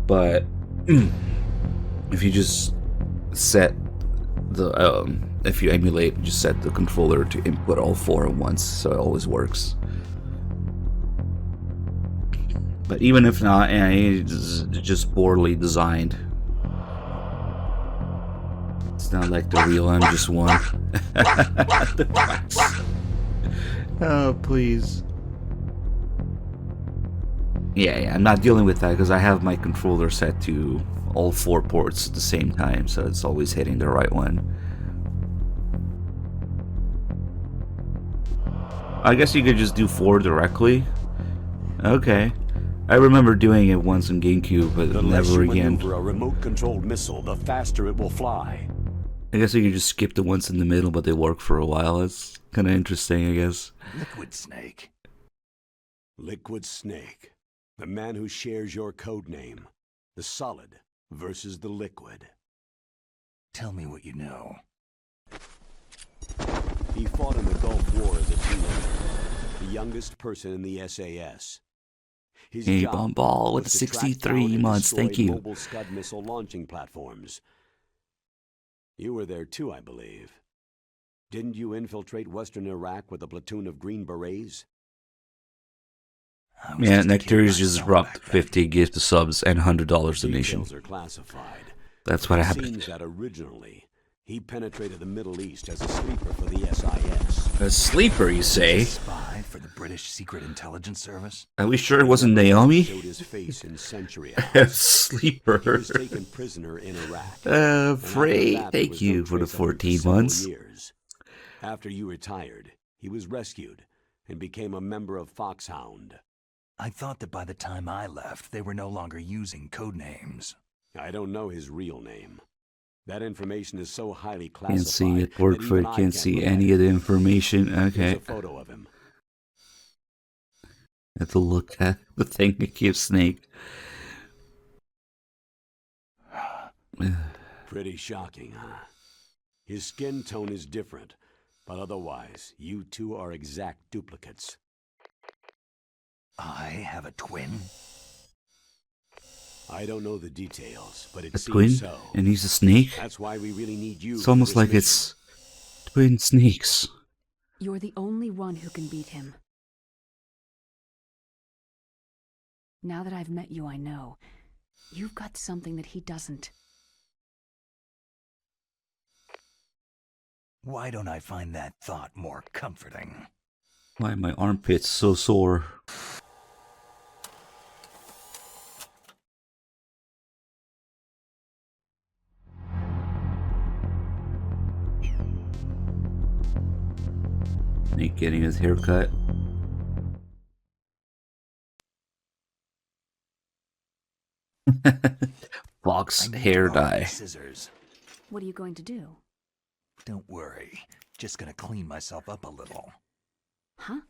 But if you just set the if you emulate, just set the controller to input all 4 at once, so it always works. But even if not, it's just poorly designed. It's not like the real MGS1. Oh, please. Yeah, I'm not dealing with that because I have my controller set to all 4 ports at the same time, so it's always hitting the right one. I guess you could just do 4 directly. Okay. I remember doing it once in GameCube, but The less never you again. maneuver a remote-controlled missile, the faster it will fly. I guess you could just skip the ones in the middle, but they work for a while. It's kind of interesting, I guess. Liquid Snake. Liquid Snake, the man who shares your code name. The solid versus the liquid. Tell me what you know. He fought in the Gulf War as a teenager, the youngest person in the SAS. His Hey, job Bomball with was to track 63 down and months, destroy thank you. Mobile Scud missile launching platforms. You were there too, I believe. Didn't you infiltrate Western Iraq with a platoon of Green Berets? I was Yeah, just a kid Nectarius just myself dropped back then. 50 gift subs and $100 donation. Details are classified. That's what It happened. seems that originally He penetrated the Middle East as a sleeper for the SIS. A sleeper, you say? Spy for the British Secret Intelligence Service? Are we sure it wasn't Naomi? Showed his face in Century A House. sleeper. He was taken prisoner in Iraq. Frey, And after that, there thank was you no for the trace of him 14 several months. years. After you retired, he was rescued and became a member of Foxhound. I thought that by the time I left, they were no longer using code names. I don't know his real name. That information is so highly classified. Can't see it work that for even it. I Can't see look any at of the it. information. Here's Okay. a photo of him. I have to look at the thing that gives Snake. Pretty shocking, huh? His skin tone is different, but otherwise, you two are exact duplicates. I have a twin? I don't know the details, but it A seems twin? so. And he's a snake? That's why we really need you. It's for almost this like mission. it's twin snakes. You're the only one who can beat him. Now that I've met you, I know. You've got something that he doesn't. Why don't I find that thought more comforting? Why are my armpits so sore? Snake getting his hair cut. Fox I need hair to borrow dye. these scissors. What are you going to do? Don't worry. Just gonna clean myself up a little. Huh?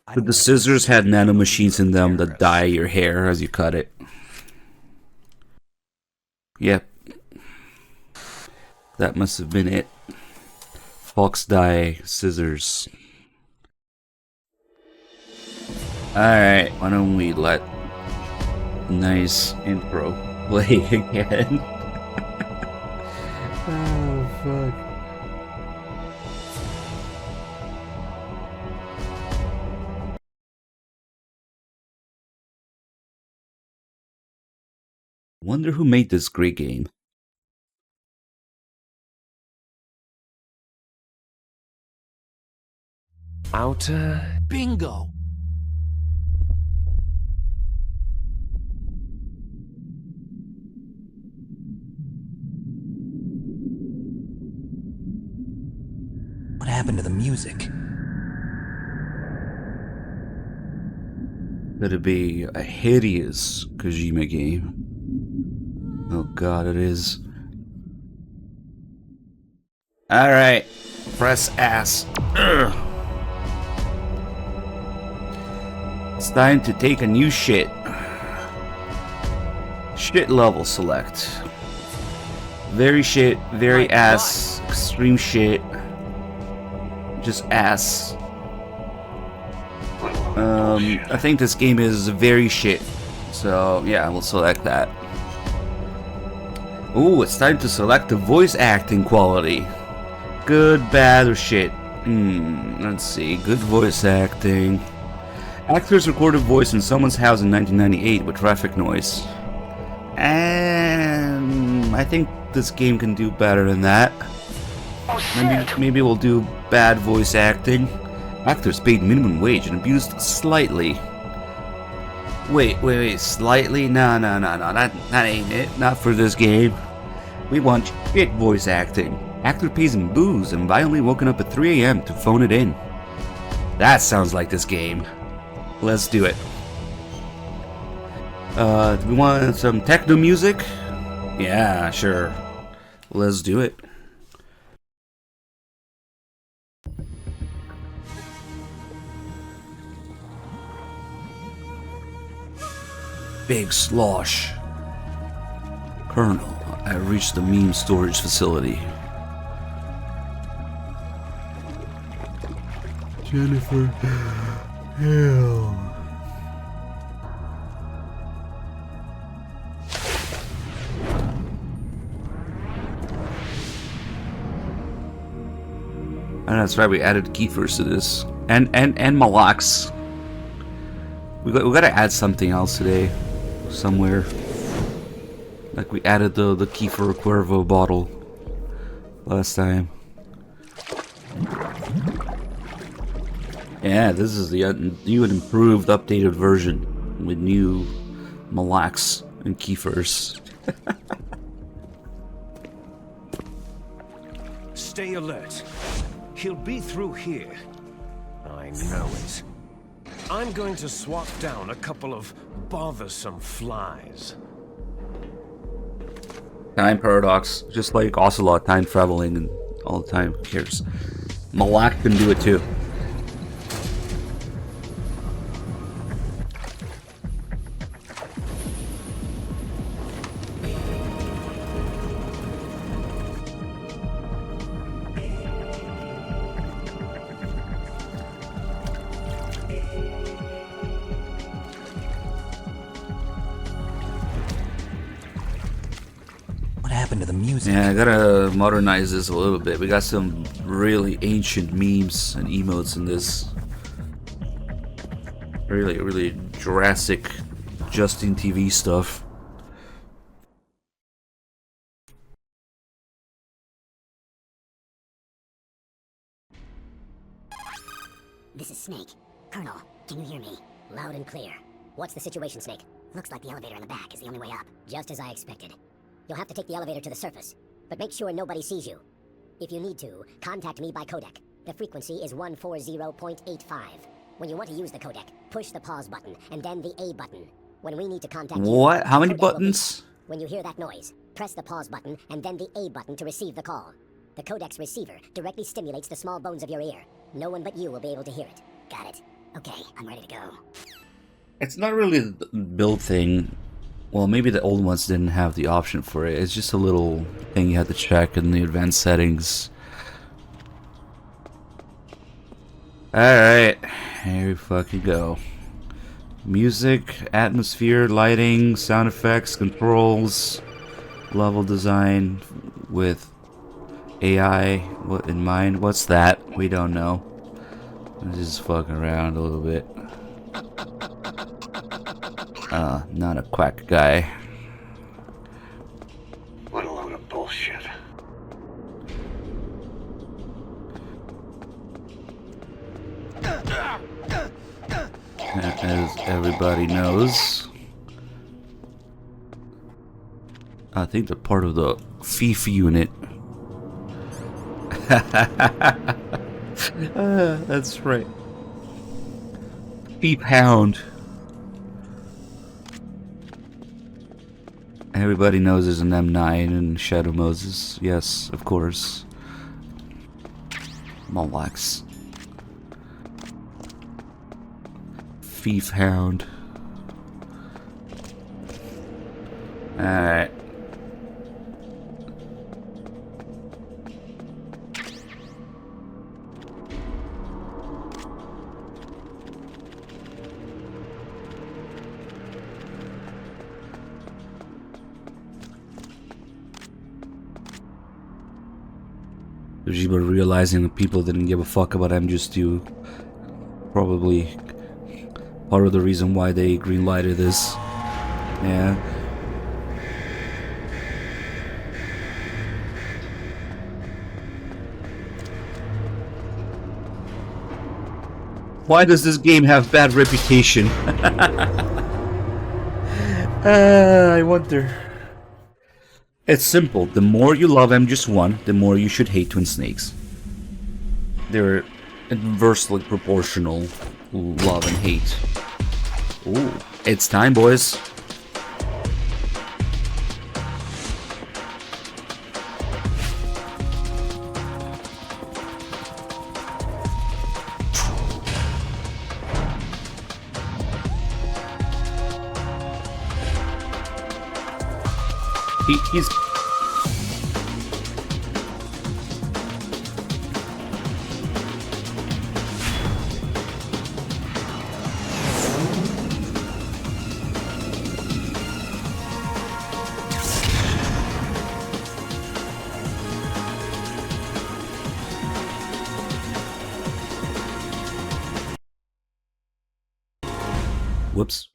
I But don't the wanna scissors had put nanomachines in them that Paris. dye your hair as you cut it. Yep. That must have been it. Fox dye scissors. Alright, why don't we let nice intro play again? Oh, fuck. Wonder who made this great game. Outer bingo. What happened to the music? That'd be a hideous Kojima game. Oh god, it is. Alright, press ass. Ugh. It's time to take a new shit. Shit level select. Very shit, very ass, extreme shit. Just ass. I think this game is very shit. So, yeah, we'll select that. Ooh, it's time to select the voice acting quality. Good, bad, or shit. Let's see. Good voice acting. Actors recorded voice in someone's house in 1998 with traffic noise. And I think this game can do better than that. Maybe we'll do bad voice acting. Actors paid minimum wage and abused slightly. Wait, slightly? No, that ain't it. Not for this game. We want shit voice acting. Actor pays in booze and violently woken up at 3 AM to phone it in. That sounds like this game. Let's do it. Do we want some techno music? Yeah, sure. Let's do it. Big slosh. Colonel, I reached the meme storage facility. Jennifer. Hell. And that's right, we added Kiefers to this. And Malaks. We gotta add something else today. Somewhere. Like we added the Kiefer Cuervo bottle. last time. Yeah, this is the new and improved, updated version with new Malaks and Kiefers. Stay alert. He'll be through here. I know it. I'm going to swat down a couple of bothersome flies. Time paradox, just like Ocelot, time traveling and all the time. Who cares? Malak can do it too. What happened to the music? Yeah, I gotta modernize this a little bit. We got some really ancient memes and emotes in this. Really Jurassic Justin TV stuff. This is Snake. Colonel, can you hear me? Loud and clear. What's the situation, Snake? Looks like the elevator in the back is the only way up. Just as I expected. You'll have to take the elevator to the surface, but make sure nobody sees you. If you need to, contact me by codec. The frequency is 140.85. When you want to use the codec, push the pause button and then the A button. When we need to contact you... What? How many the codec will beep. buttons? When you hear that noise, press the pause button and then the A button to receive the call. The codec's receiver directly stimulates the small bones of your ear. No one but you will be able to hear it. Got it. Okay, I'm ready to go. It's not really the build thing. Well, maybe the old ones didn't have the option for it. It's just a little thing you have to check in the advanced settings. Alright, here we fucking go. Music, atmosphere, lighting, sound effects, controls, level design with AI in mind. What's that? We don't know. I'm just fucking around a little bit. Not a quack guy. What a load of bullshit. As everybody knows, I think they're part of the FIF unit. That's right. FIF Hound. Everybody knows there's an M9 and Shadow Moses. Yes, of course. Molax. FIF Hound. Alright. But realizing that people didn't give a fuck about MGS 2. Probably part of the reason why they greenlighted this. Yeah. Why does this game have bad reputation? I wonder. It's simple. The more you love MGS 1, the more you should hate Twin Snakes. They're inversely proportional, love and hate. Ooh, it's time, boys. He's... Whoops.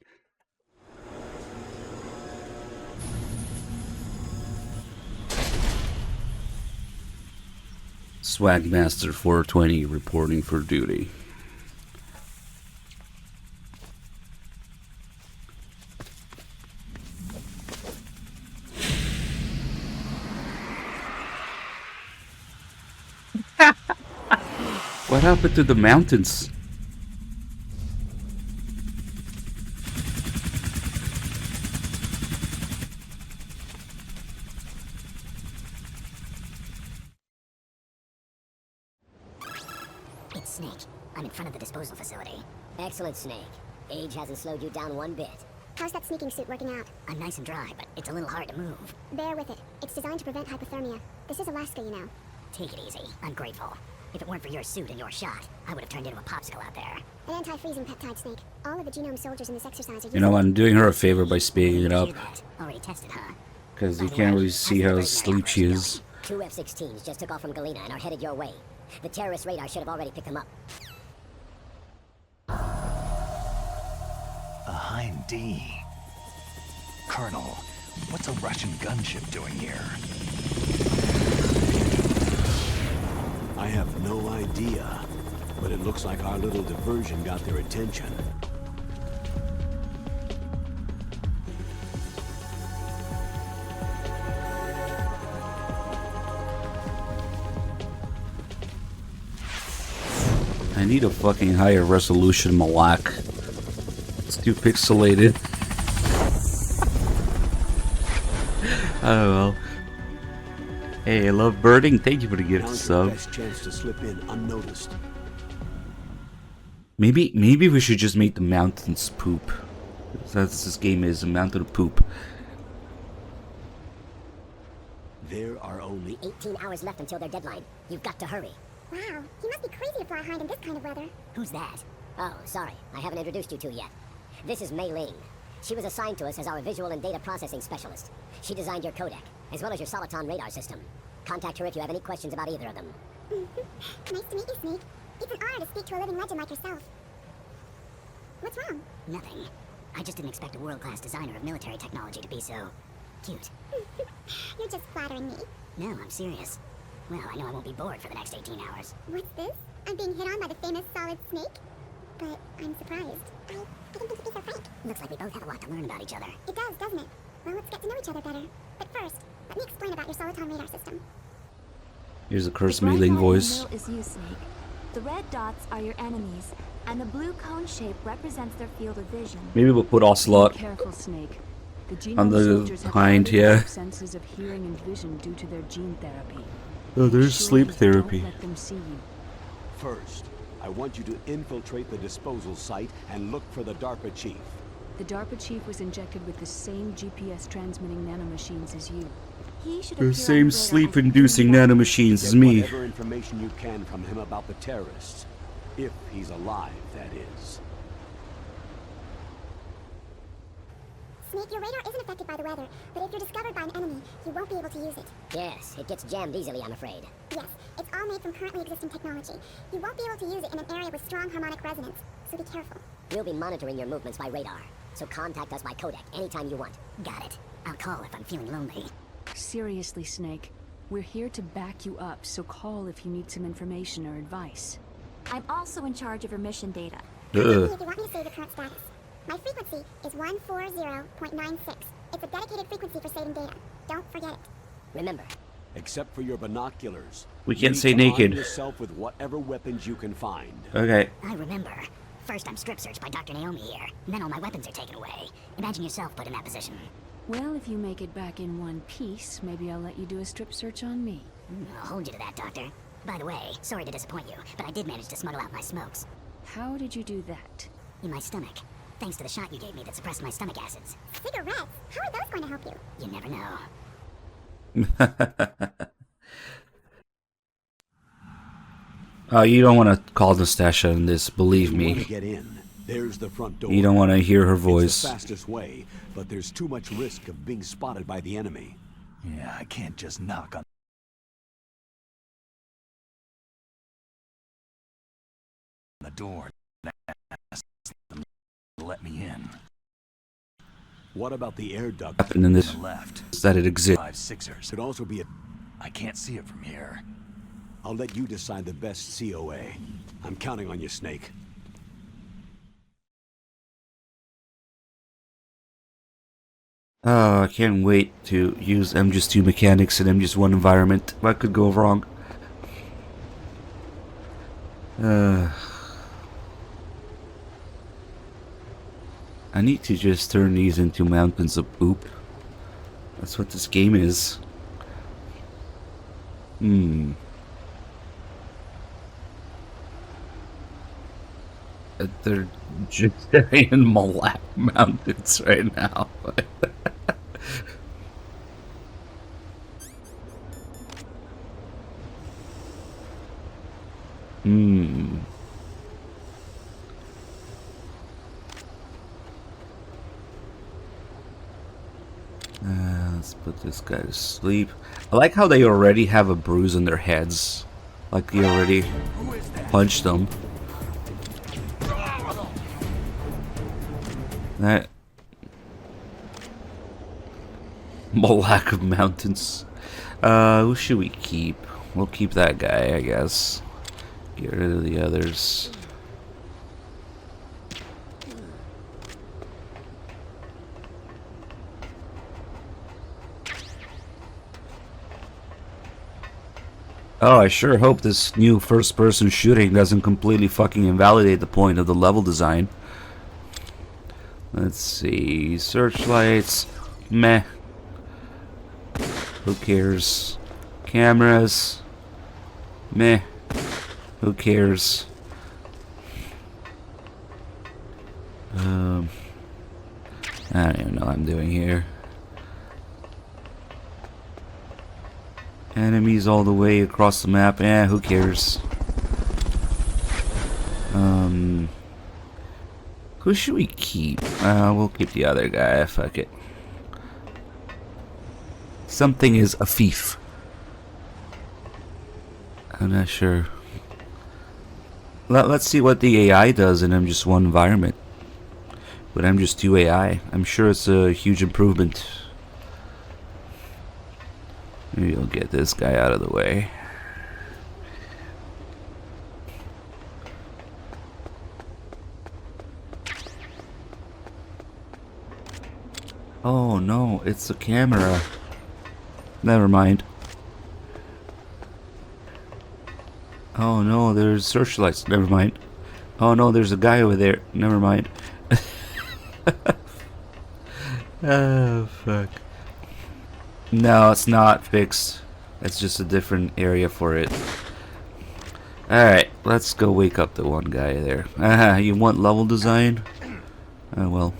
Swagmaster 420 reporting for duty. What happened to the mountains? It's Snake. I'm in front of the disposal facility. Excellent, Snake. Age hasn't slowed you down one bit. How's that sneaking suit working out? I'm nice and dry, but it's a little hard to move. Bear with it. It's designed to prevent hypothermia. This is Alaska, you know. Take it easy. I'm grateful. If it weren't for your suit and your shot, I would have turned into a popsicle out there. An anti-freezing peptide, Snake. All of the genome soldiers in this exercise are You know, I'm doing her a favor by speeding it up. Already tested, huh? Because you can't really see how asleep she is. 2 F-16s just took off from Galena and are headed your way. The terrorist radar should have already picked them up. A Hind D. Colonel, what's a Russian gunship doing here? I have no idea, but it looks like our little diversion got their attention. I need a fucking higher resolution Malak. It's too pixelated. I don't know. Hey, I love birding. Thank you for the gift Now's sub. your best chance to slip in unnoticed. Maybe we should just make the mountains poop. That's this game is, a mountain of poop. There are only 18 hours left until their deadline. You've got to hurry. Wow, he must be crazy to fly Hind in this kind of weather. Who's that? Oh, sorry, I haven't introduced you to yet. This is Mei Ling. She was assigned to us as our visual and data processing specialist. She designed your codec, as well as your Subathon radar system. Contact her if you have any questions about either of them. Nice to meet you, Snake. It's an honor to speak to a living legend like yourself. What's wrong? Nothing. I just didn't expect a world-class designer of military technology to be so cute. You're just flattering me. No, I'm serious. Well, I know I won't be bored for the next 18 hours. What's this? I'm being hit on by the famous Solid Snake? But I'm surprised. I didn't think you'd be so frank. Looks like we both have a lot to learn about each other. It does, doesn't it? Well, let's get to know each other better. But first, let me explain about your Subathon radar system. Here's a Curse The Mei bright Ling line in the voice. middle is you, Snake. The red dots are your enemies, and the blue cone shape represents their field of vision. Maybe we'll put Ocelot. Be careful, Snake. The On genome the soldiers have hind, highly yeah. developed senses of hearing and vision due to their gene therapy. Oh, there's Surely sleep therapy. Don't let them see you. first. I want you to infiltrate the disposal site and look for the DARPA chief. The DARPA chief was injected with the same GPS transmitting nanomachines as you. He should The appear same on radar as sleep-inducing a human. nanomachines as Get me. whatever information you can from him about the terrorists. If he's alive, that is. Snake, your radar isn't affected by the weather, but if you're discovered by an enemy, you won't be able to use it. Yes, it gets jammed easily, I'm afraid. Yes, it's all made from currently existing technology. You won't be able to use it in an area with strong harmonic resonance, so be careful. We'll be monitoring your movements by radar, so contact us by codec anytime you want. Got it. I'll call if I'm feeling lonely. Seriously, Snake. We're here to back you up, so call if you need some information or advice. I'm also in charge of your mission data. Contact me Ugh. if you want me to save your current status. My frequency is 140.96. It's a dedicated frequency for saving data. Don't forget it. Remember, Except for your binoculars. We You can't need stay to naked. arm yourself with whatever weapons you can find. Okay. I remember. First I'm strip searched by Dr. Naomi here, and then all my weapons are taken away. Imagine yourself put in that position. Well, if you make it back in one piece, maybe I'll let you do a strip search on me. I'll hold you to that, Doctor. By the way, sorry to disappoint you, but I did manage to smuggle out my smokes. How did you do that? In my stomach. Thanks to the shot you gave me that suppressed my stomach acids. Cigarettes? How are those going to help you? You never know. Oh, you don't want to call Nastasha on this, believe If you want me. to get in, there's the front door. You don't want to hear her It's voice. the fastest way, but there's too much risk of being spotted by the enemy. Yeah, I can't just knock on the door and ask them to let me in. What about the air duct? Happened in this On the left, that it exists. 5 Sixers. Could also be a... I can't see it from here. I'll let you decide the best COA. I'm counting on you, Snake. Oh, I can't wait to use MGS2 mechanics in MGS1 environment. What could go wrong? I need to just turn these into mountains of poop. That's what this game is. They're just in Malak Mountains right now. Let's put this guy to sleep. I like how they already have a bruise on their heads. Like he already punched them. That Malak of Mountains. Who should we keep? We'll keep that guy, I guess. Get rid of the others. Oh, I sure hope this new first-person shooting doesn't completely fucking invalidate the point of the level design. Let's see. Searchlights. Meh. Who cares? Cameras. Meh. Who cares? I don't even know what I'm doing here. Enemies all the way across the map. Eh, who cares? Who should we keep? We'll keep the other guy. Fuck it. Something is a thief. I'm not sure. Let's see what the AI does in MGS1 environment. But MGS2 AI. I'm sure it's a huge improvement. Maybe I'll get this guy out of the way. Oh no, it's a camera. Never mind. Oh no, there's searchlights. Never mind. Oh no, there's a guy over there. Never mind. Oh fuck. No, it's not fixed. It's just a different area for it. Alright, let's go wake up the one guy there. You want level design? Oh well.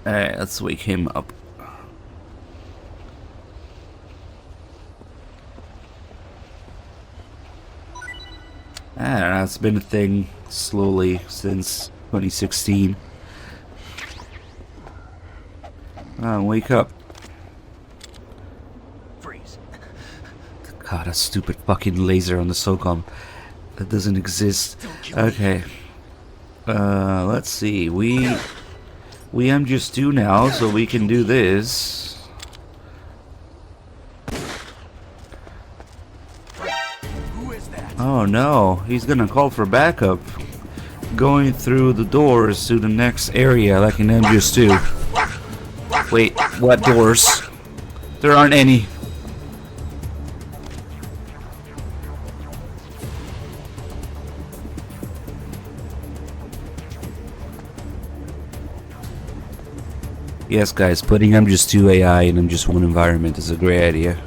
Alright, let's wake him up. I don't know, it's been a thing slowly since 2016. Wake up. Freeze. God, a stupid fucking laser on the SOCOM. That doesn't exist. Okay. Let's see. We MGS2 now, so we can do this. Oh no, he's gonna call for backup. Going through the doors to the next area like in MGS2. Wait, what doors? There aren't any. Yes guys, putting MGS2 AI in MGS1 environment is a great idea.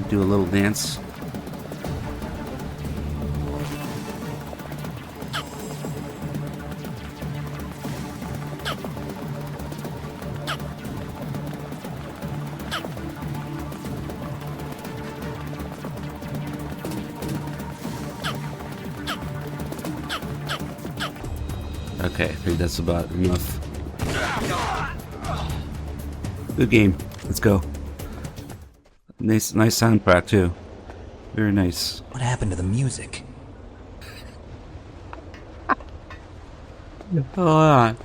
Do a little dance. Okay, I think that's about enough. Good game. Let's go. Nice soundtrack too. Very nice. What happened to the music? Hold on.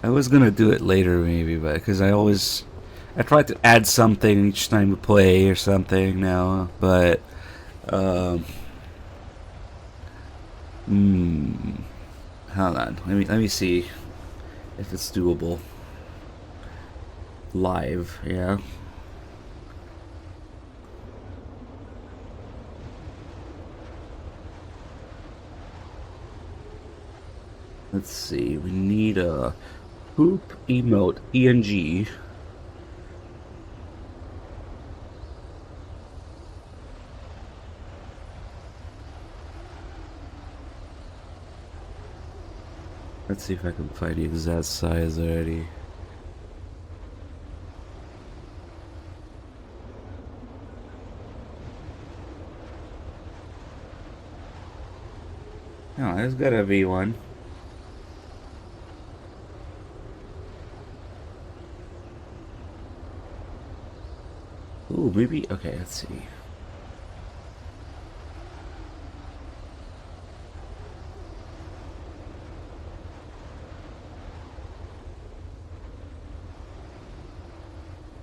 I was gonna do it later maybe, but because I try to add something each time we play or something now, but hold on. Let me see if it's doable. Live, yeah. Let's see. We need a poop emote PNG. Let's see if I can find the exact size already. No, there's gotta be one. Ooh, maybe. Okay, let's see.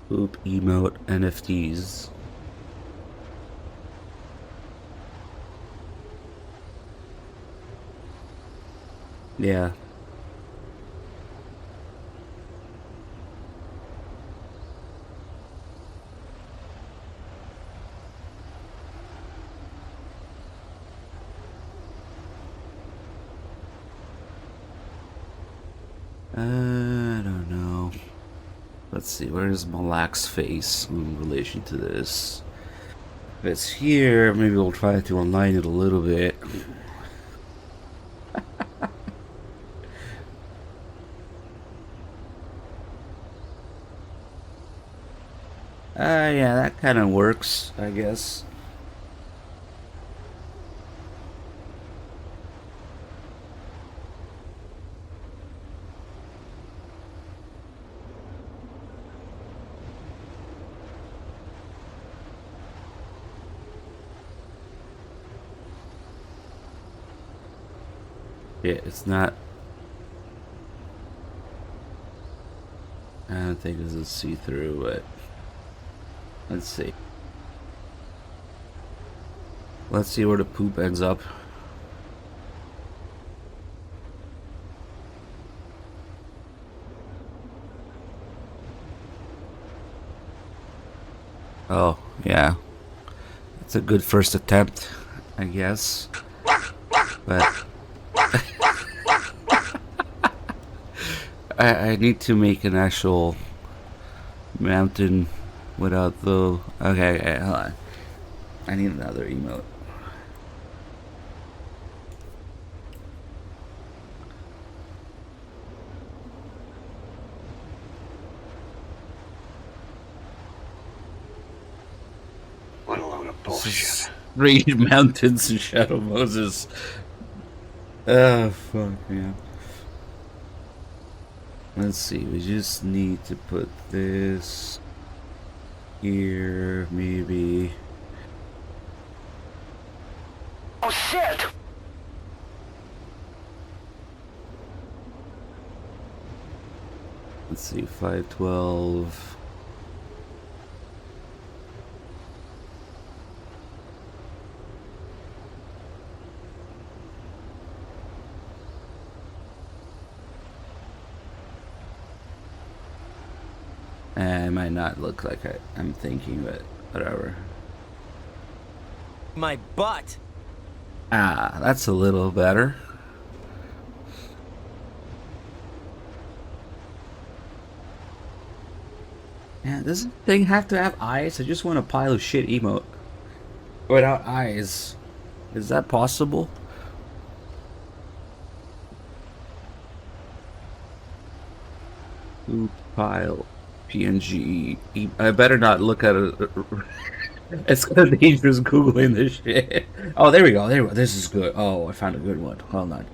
Poop emote NFTs. Yeah. I don't know. Let's see, where's Malak's face in relation to this? If it's here, maybe we'll try to align it a little bit. Yeah, that kind of works, I guess. Yeah, it's not. I don't think this is see-through, but let's see. Let's see where the poop ends up. Oh, yeah. It's a good first attempt, I guess. But I need to make an actual mountain without the... Okay, hold on. I need another emote. What a load of bullshit. Three mountains in Shadow Moses. Oh, fuck, yeah. Let's see, we just need to put this here, maybe. Oh shit! Let's see, 512. It might not look like I'm thinking, but whatever. My butt. Ah, that's a little better. Yeah, does this thing have to have eyes? I just want a pile of shit emote without eyes. Is that possible? Ooh, pile. PNG. I better not look at it. It's kind of dangerous Googling this shit. Oh, there we go. There we go. This is good. Oh, I found a good one. Hold on.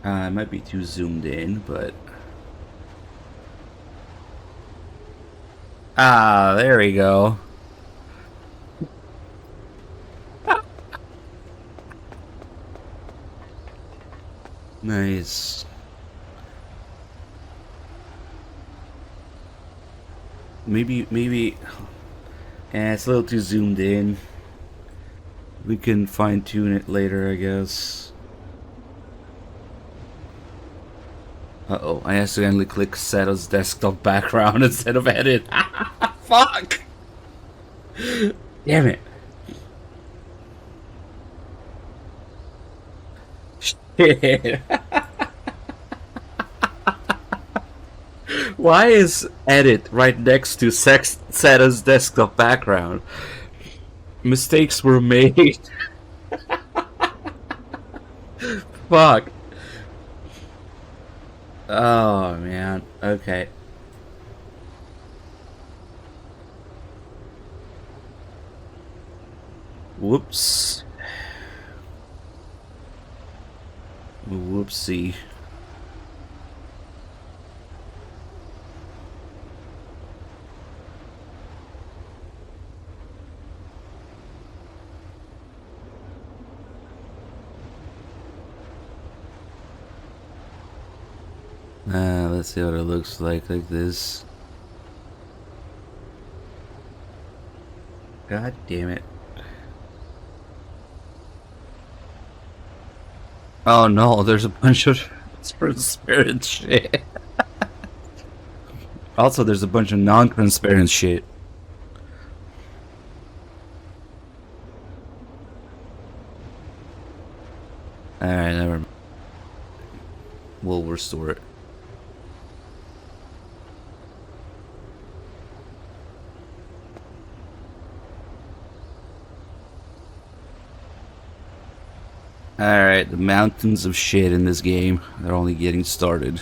It might be too zoomed in, but... Ah, there we go. Nice. Maybe... Eh, it's a little too zoomed in. We can fine-tune it later, I guess. Uh-oh, I accidentally clicked set as desktop background instead of edit. Fuck! Damn it. Shit. Why is edit right next to set as desktop background? Mistakes were made. Fuck. Oh man. Okay. Whoops. Whoopsie. Let's see what it looks like this. God damn it. Oh no, there's a bunch of transparent shit. Also, there's a bunch of non-transparent shit. Alright, never mind. We'll restore it. Alright, the mountains of shit in this game are only getting started.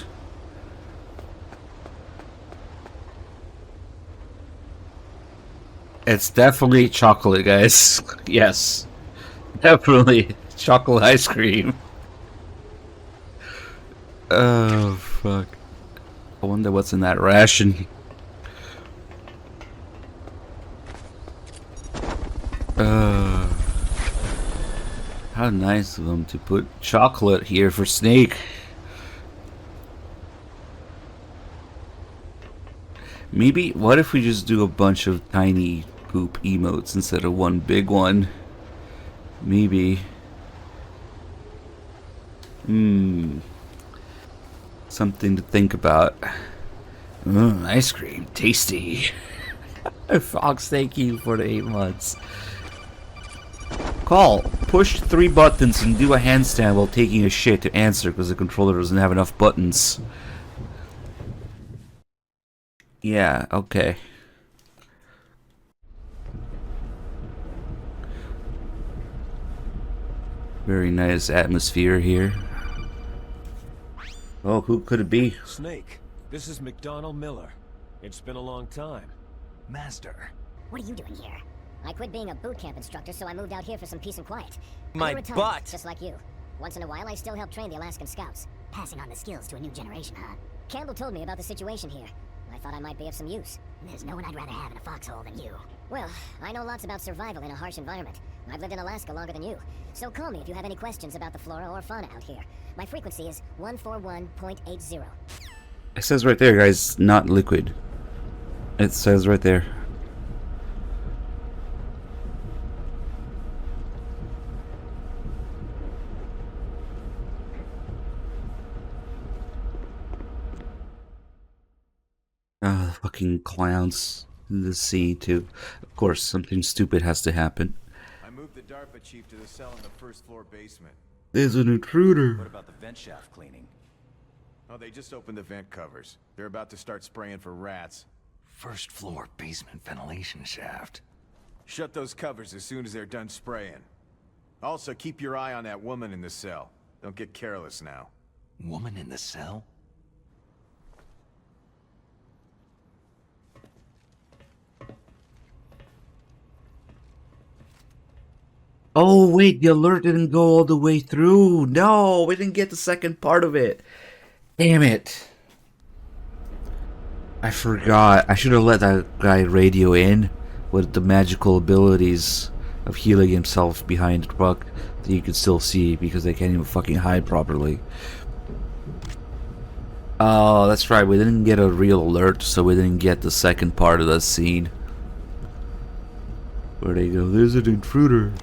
It's definitely chocolate, guys. Yes. Definitely chocolate ice cream. Oh, fuck. I wonder what's in that ration. How nice of them to put chocolate here for Snake. Maybe, what if we just do a bunch of tiny poop emotes instead of one big one? Maybe. Something to think about. Ice cream, tasty. Fox, thank you for the 8 months. Call. Push 3 buttons and do a handstand while taking a shit to answer because the controller doesn't have enough buttons. Yeah, okay. Very nice atmosphere here. Oh, who could it be? Snake, this is McDonald Miller. It's been a long time. Master. What are you doing here? I quit being a boot camp instructor, so I moved out here for some peace and quiet. My I'm a retiree, butt! just like you. Once in a while, I still help train the Alaskan Scouts. Passing on the skills to a new generation, huh? Campbell told me about the situation here. I thought I might be of some use. There's no one I'd rather have in a foxhole than you. Well, I know lots about survival in a harsh environment. I've lived in Alaska longer than you. So call me if you have any questions about the flora or fauna out here. My frequency is 141.80. It says right there, guys, not liquid. It says right there. Ah, the fucking clowns in the sea, too. Of course, something stupid has to happen. I moved the DARPA chief to the cell in the first floor basement. There's an intruder. What about the vent shaft cleaning? Oh, they just opened the vent covers. They're about to start spraying for rats. First floor basement ventilation shaft. Shut those covers as soon as they're done spraying. Also, keep your eye on that woman in the cell. Don't get careless now. Woman in the cell? Oh, wait, the alert didn't go all the way through. No, we didn't get the second part of it. Damn it. I forgot. I should have let that guy radio in with the magical abilities of healing himself behind the truck that you could still see because they can't even fucking hide properly. Oh, that's right. We didn't get a real alert, so we didn't get the second part of the scene. Where they go, there's an intruder.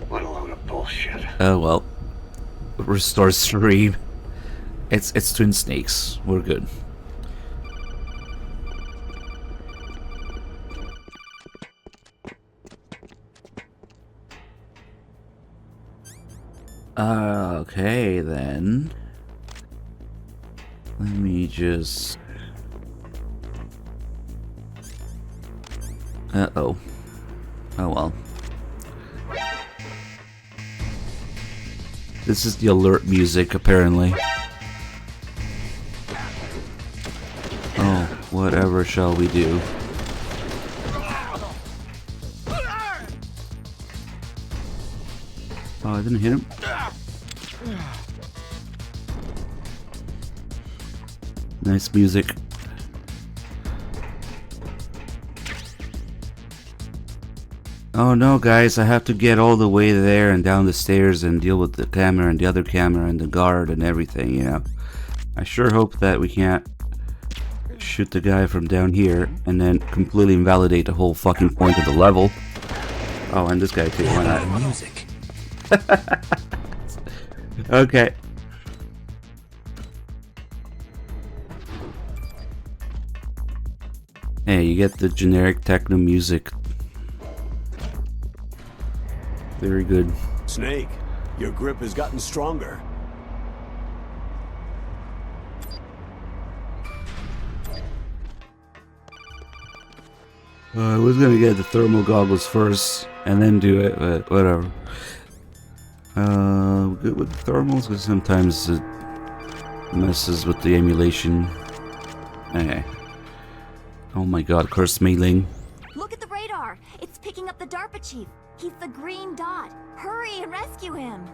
What a load of bullshit. Oh well. Restore stream. It's twin snakes. We're good. Okay then. Let me just... Uh-oh. Oh well. This is the alert music, apparently. Oh, whatever shall we do? Oh, I didn't hit him? Nice music. Oh no, guys, I have to get all the way there and down the stairs and deal with the camera and the other camera and the guard and everything, you know. I sure hope that we can't shoot the guy from down here and then completely invalidate the whole fucking point of the level. Oh, and this guy too, why not? Music. Okay. Hey, you get the generic techno music. Very good. Snake, your grip has gotten stronger. I was gonna get the thermal goggles first and then do it, but whatever. Good with the thermals because sometimes it messes with the emulation. Okay. Oh my god, cursed mailing. Look at the radar. It's picking up the DARPA chief. He's the green dot. Hurry and rescue him.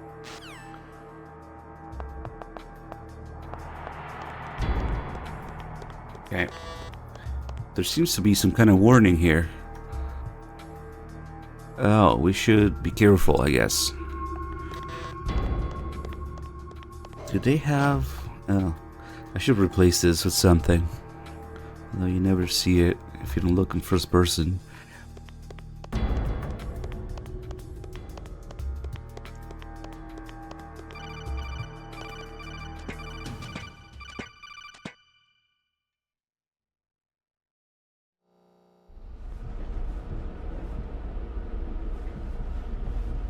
Okay. There seems to be some kind of warning here. Oh, we should be careful, I guess. Do they have... Oh, I should replace this with something. Although you never see it if you don't look in first person.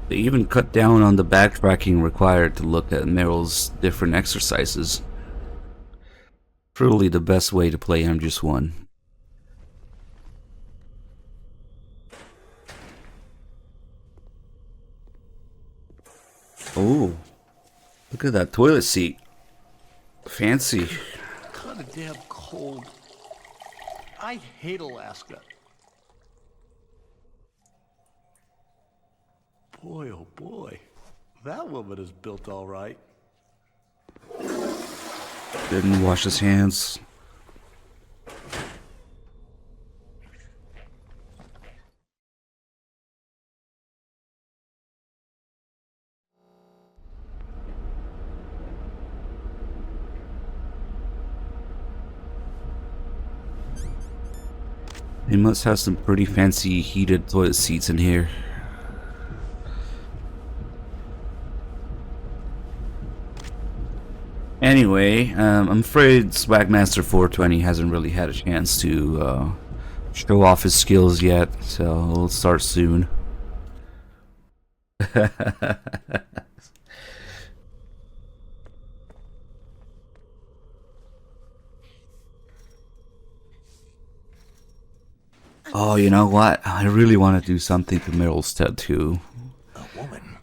They even cut down on the backtracking required to look at Meryl's different exercises. Truly the best way to play MGS1. Oh, look at that toilet seat. Fancy. Kind of damn cold. I hate Alaska. Boy, oh boy. That woman is built all right. Didn't wash his hands. They must have some pretty fancy heated toilet seats in here. Anyway, I'm afraid Swagmaster 420 hasn't really had a chance to show off his skills yet, so we'll start soon. Oh, you know what? I really want to do something to Meryl's tattoo. A woman.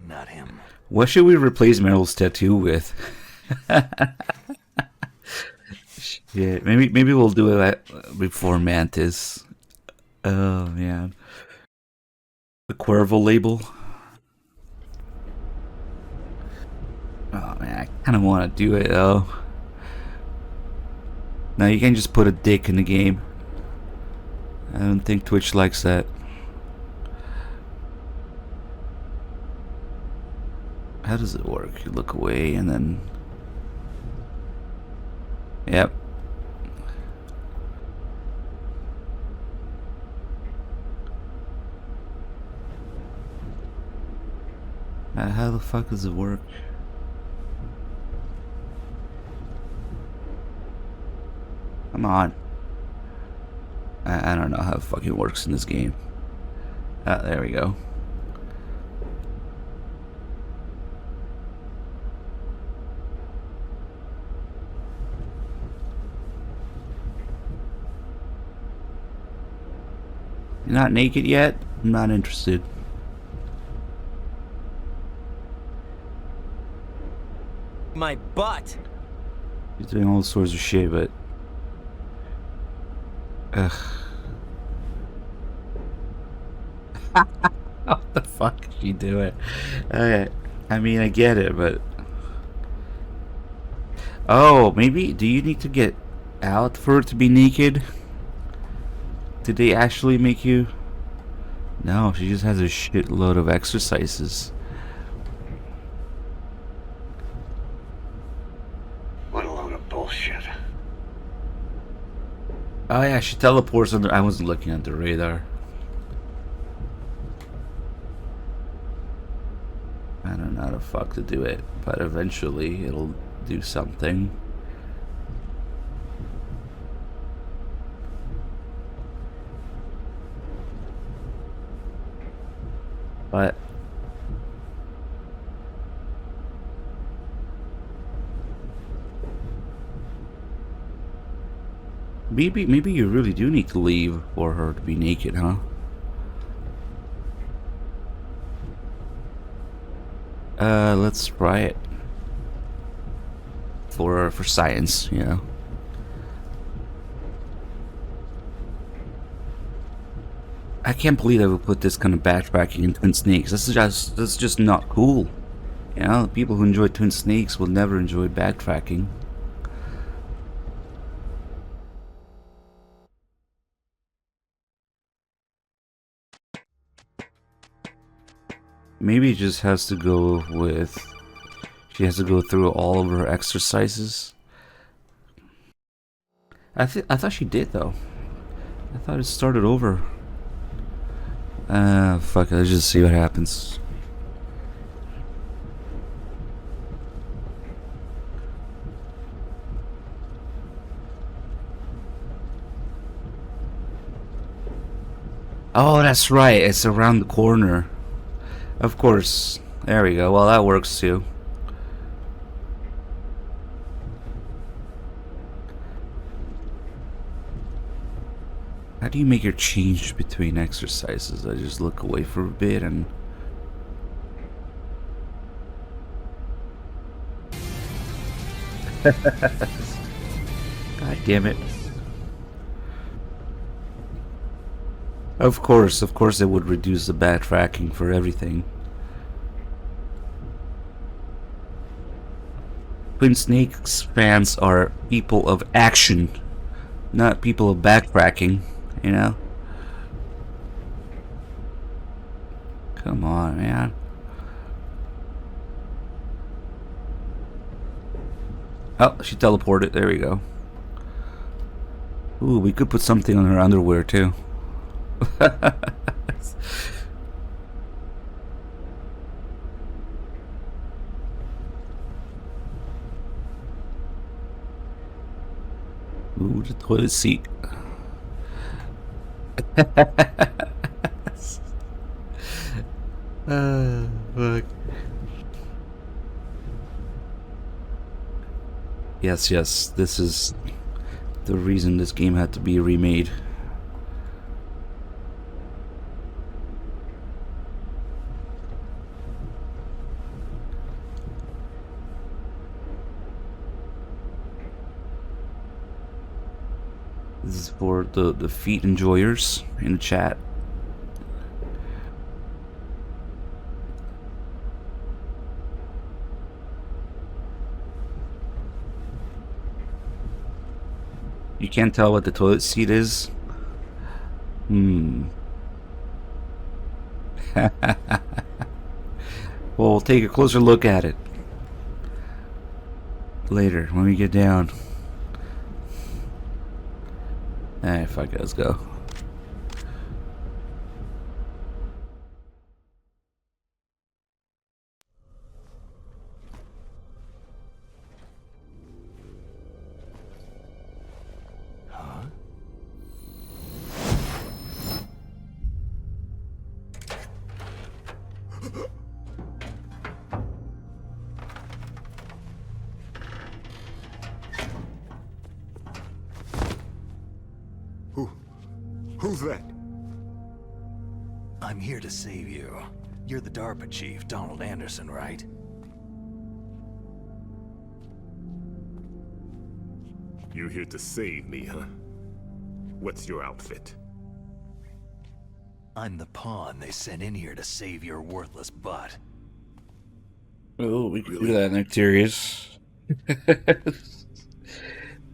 Not him. What should we replace Meryl's tattoo with? Shit, maybe we'll do it before Mantis. Oh man. The Cuervo label. Oh man, I kind of want to do it though. Now you can just put a dick in the game. I don't think Twitch likes that. How does it work? You look away and then... Yep. How the fuck does it work? Come on. I don't know how it fucking works in this game. There we go. You're not naked yet? I'm not interested. My butt. He's doing all sorts of shit, but... Ugh. What the fuck is she doing? I mean, I get it, but... Oh, maybe... Do you need to get out for her to be naked? Did they actually make you... No, she just has a shitload of exercises. What a load of bullshit. Oh yeah, she teleports under... I wasn't looking at the radar. I don't know how the fuck to do it, but eventually it'll do something. But... Maybe you really do need to leave for her to be naked, huh? Let's try it. For science, you know. I can't believe I would put this kind of backtracking in Twin Snakes. That's just not cool. You know, people who enjoy Twin Snakes will never enjoy backtracking. Maybe it just has to go with... She has to go through all of her exercises. I thought she did though. I thought it started over. Fuck it, let's just see what happens. Oh, that's right, it's around the corner. Of course. There we go. Well, that works too. How do you make your change between exercises? I just look away for a bit and... God damn it. Of course it would reduce the backtracking for everything. Twin Snakes fans are people of action, not people of backtracking, you know? Come on, man. Oh, she teleported. There we go. Ooh, we could put something on her underwear, too. Ooh, the toilet seat. Fuck. Yes, this is the reason this game had to be remade. This is for the feet enjoyers in the chat. You can't tell what the toilet seat is? Well, we'll take a closer look at it later when we get down. Alright, fuck it, let's go. Who's that? I'm here to save you. You're the DARPA chief, Donald Anderson, right? You're here to save me, huh? What's your outfit? I'm the pawn they sent in here to save your worthless butt. Oh, we can do that next series.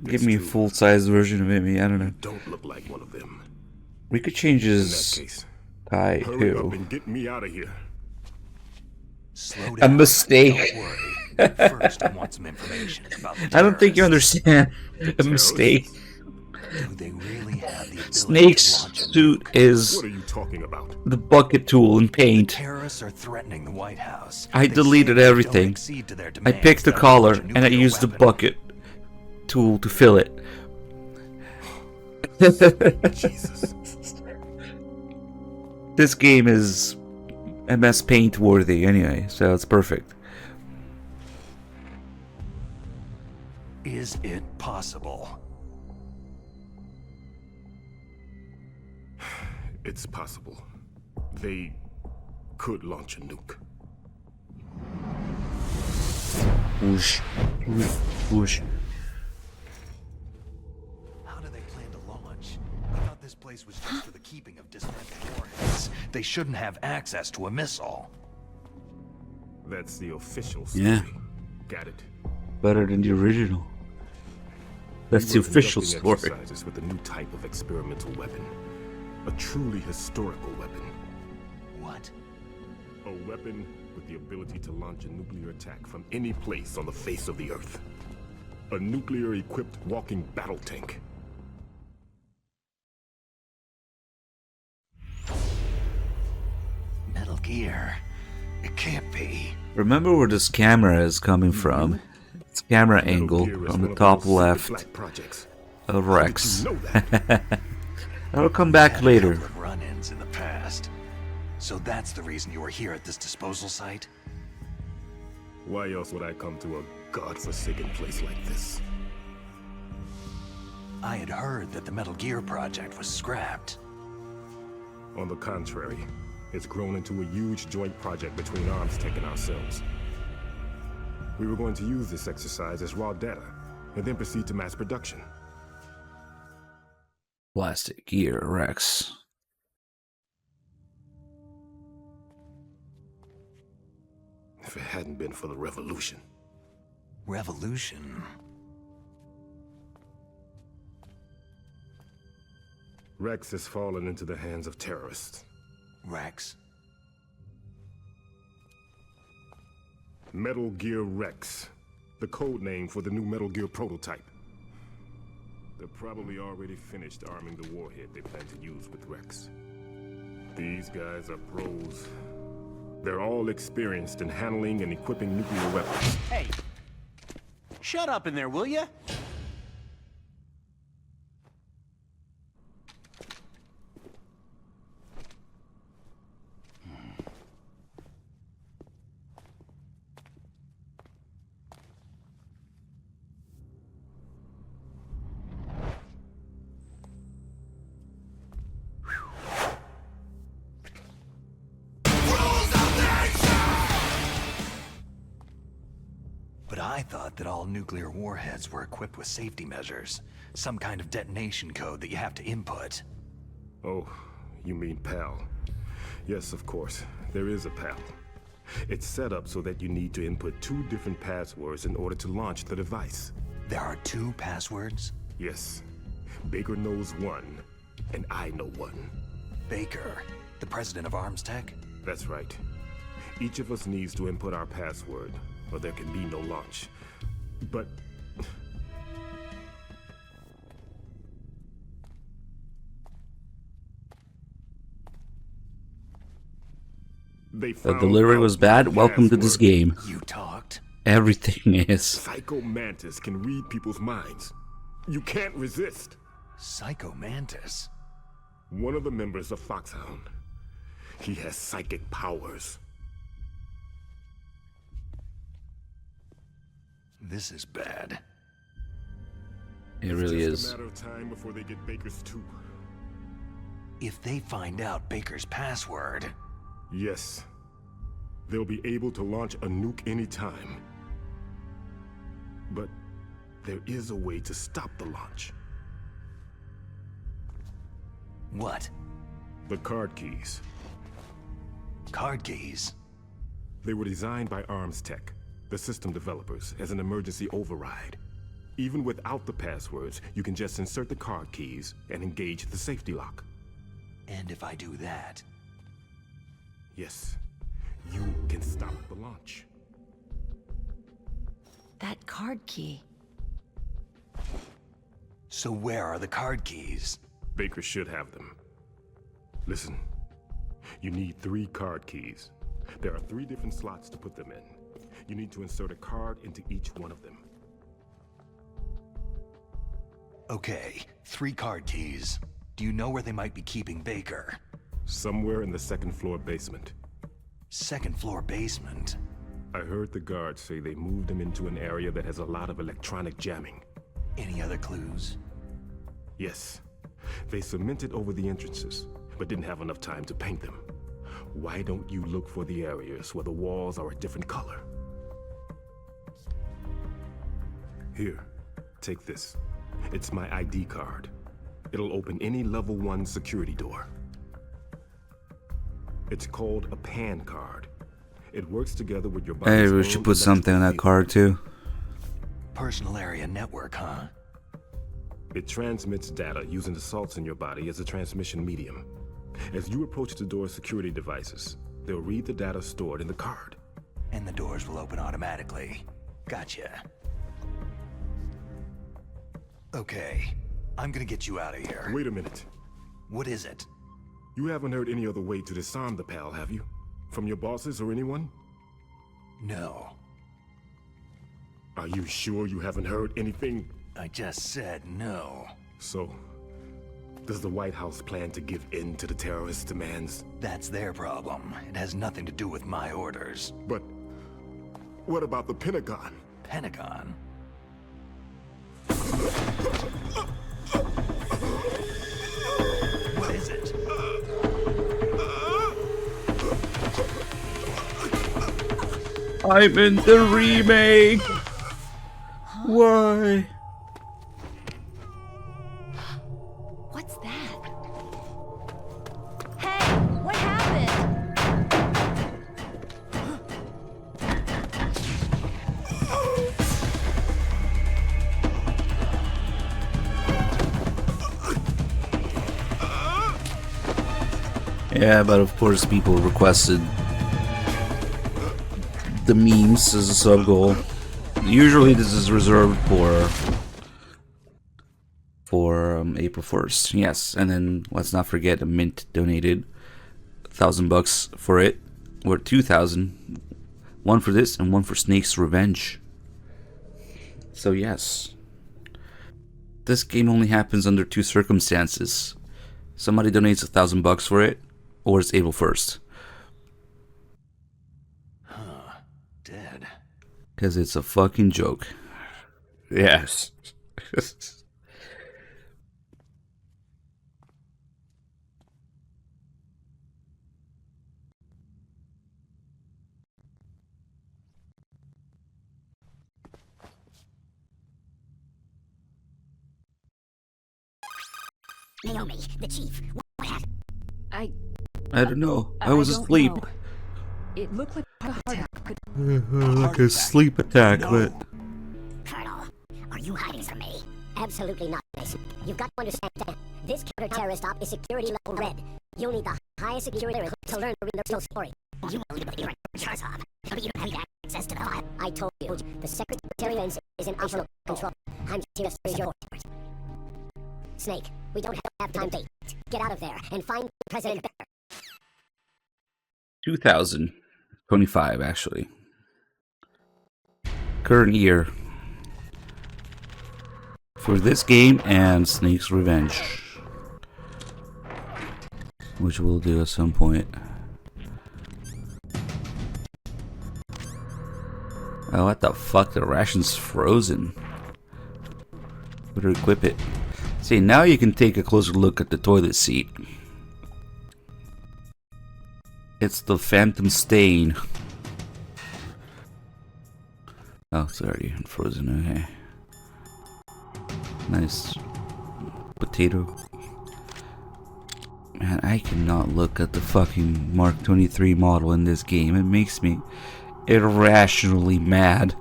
Give me a full-size version of him. I don't know. Don't look like one of them. We could change In his that case, tie hurry up too. and get me out of here. Slow A down. mistake. Don't worry. First, I want some information about the I don't think you terrorists. understand. A mistake. Do they really have the ability Snake's to launch a suit nuke? is What are you talking about? the bucket tool in paint. Terrorists are threatening the White House. I They deleted say if they everything. don't accede to their I demands, picked the they'll collar launch a and I nuclear used the weapon. bucket tool to fill it. Jesus. This game is MS Paint worthy anyway, so it's perfect. Is it possible? It's possible. They could launch a nuke. Whoosh, whoosh, whoosh. How do they plan to launch? I thought this place was just for the keeping of dismantled warheads. They shouldn't have access to a missile. That's the official story. Yeah. Got it. Better than the original. That's the We were official conducting story. exercises with a new type of experimental weapon. A truly historical weapon. What? A weapon with the ability to launch a nuclear attack from any place on the face of the Earth. A nuclear-equipped walking battle tank. Metal Gear. It can't be. Remember where this camera is coming from. It's camera angle Gear is on one the of top those secret left black projects. of How Rex. did you know that? I'll come back Had a later. couple of run-ins in the past. So that's the reason you were here at this disposal site? Why else would I come to a godforsaken place like this? I had heard that the Metal Gear project was scrapped. On the contrary, it's grown into a huge joint project between Armstech and ourselves. We were going to use this exercise as raw data, and then proceed to mass production. Plastic Gear Rex. If it hadn't been for the revolution. Revolution? Rex has fallen into the hands of terrorists. Rex? Metal Gear Rex, the code name for the new Metal Gear prototype. They're probably already finished arming the warhead they plan to use with Rex. These guys are pros. They're all experienced in handling and equipping nuclear weapons. Hey, shut up in there, will ya? But I thought that all nuclear warheads were equipped with safety measures. Some kind of detonation code that you have to input. Oh, you mean PAL. Yes, of course, there is a PAL. It's set up so that you need to input 2 different passwords in order to launch the device. There are 2 passwords? Yes. Baker knows one, and I know one. Baker, the president of Arms Tech? That's right. Each of us needs to input our password, or there can be no launch. But... they The found delivery out was bad. my Welcome to this password. game. You talked? Everything is. Psycho Mantis can read people's minds. You can't resist. Psycho Mantis? One of the members of Foxhound. He has psychic powers. This is bad. It really It's is. just a matter of time before they get Baker's too. If they find out Baker's password... Yes. They'll be able to launch a nuke anytime. But there is a way to stop the launch. What? The card keys. Card keys? They were designed by Arms Tech, the system developers, as an emergency override. Even without the passwords, you can just insert the card keys and engage the safety lock. And if I do that... Yes, you can stop the launch. That card key. So where are the card keys? Baker should have them. Listen, you need 3 card keys. There are 3 different slots to put them in. You need to insert a card into each one of them. Okay, 3 card keys. Do you know where they might be keeping Baker? Somewhere in the 2nd floor basement. 2nd floor basement? I heard the guards say they moved him into an area that has a lot of electronic jamming. Any other clues? Yes. They cemented over the entrances, but didn't have enough time to paint them. Why don't you look for the areas where the walls are a different color? Here, take this. It's my ID card. It'll open any level 1 security door. It's called a PAN card. It works together with your body's Hey, we own should put something on that electrical card too. Personal area network, huh? It transmits data using the salts in your body as a transmission medium. As you approach the door's security devices, they'll read the data stored in the card. And the doors will open automatically. Gotcha. Okay, I'm gonna get you out of here. Wait a minute. What is it? You haven't heard any other way to disarm the PAL, have you? From your bosses or anyone? No. Are you sure you haven't heard anything? I just said no. So, does the White House plan to give in to the terrorists' demands? That's their problem. It has nothing to do with my orders. But what about the Pentagon? Pentagon? What is it? I'm in the remake. Why? What's that? Hey, what happened? Yeah, but of course people requested the memes as a sub goal. Usually this is reserved for April 1st. Yes, and then let's not forget a Mint donated $1,000 for it, or 2,000. One for this and one for Snake's Revenge. So yes, this game only happens under 2 circumstances: somebody donates $1,000 for it, or it's April 1st. Dead. Because it's a fucking joke. Yes. Naomi, the chief. What happened? I don't know. I was don't asleep. know. It looked like a heart attack, but Like a sleep attack, but Colonel, are you hiding from me? Absolutely not. Nice. You've got to understand that this counter-terrorist op is security level red. You'll need the highest security clearance to learn the real story. You will need your job, but you don't have access to the file. I told you, the Secretary is in operational control. I'm serious for your report. Snake, we don't have time to wait. Get out of there and find President Bear. 2025, actually. Current year. For this game and Snake's Revenge. Which we'll do at some point. Oh, what the fuck? The ration's frozen. Better equip it. See, now you can take a closer look at the toilet seat. It's the Phantom Stain. Oh, it's already frozen. Okay. Nice potato. Man, I cannot look at the fucking Mark 23 model in this game. It makes me irrationally mad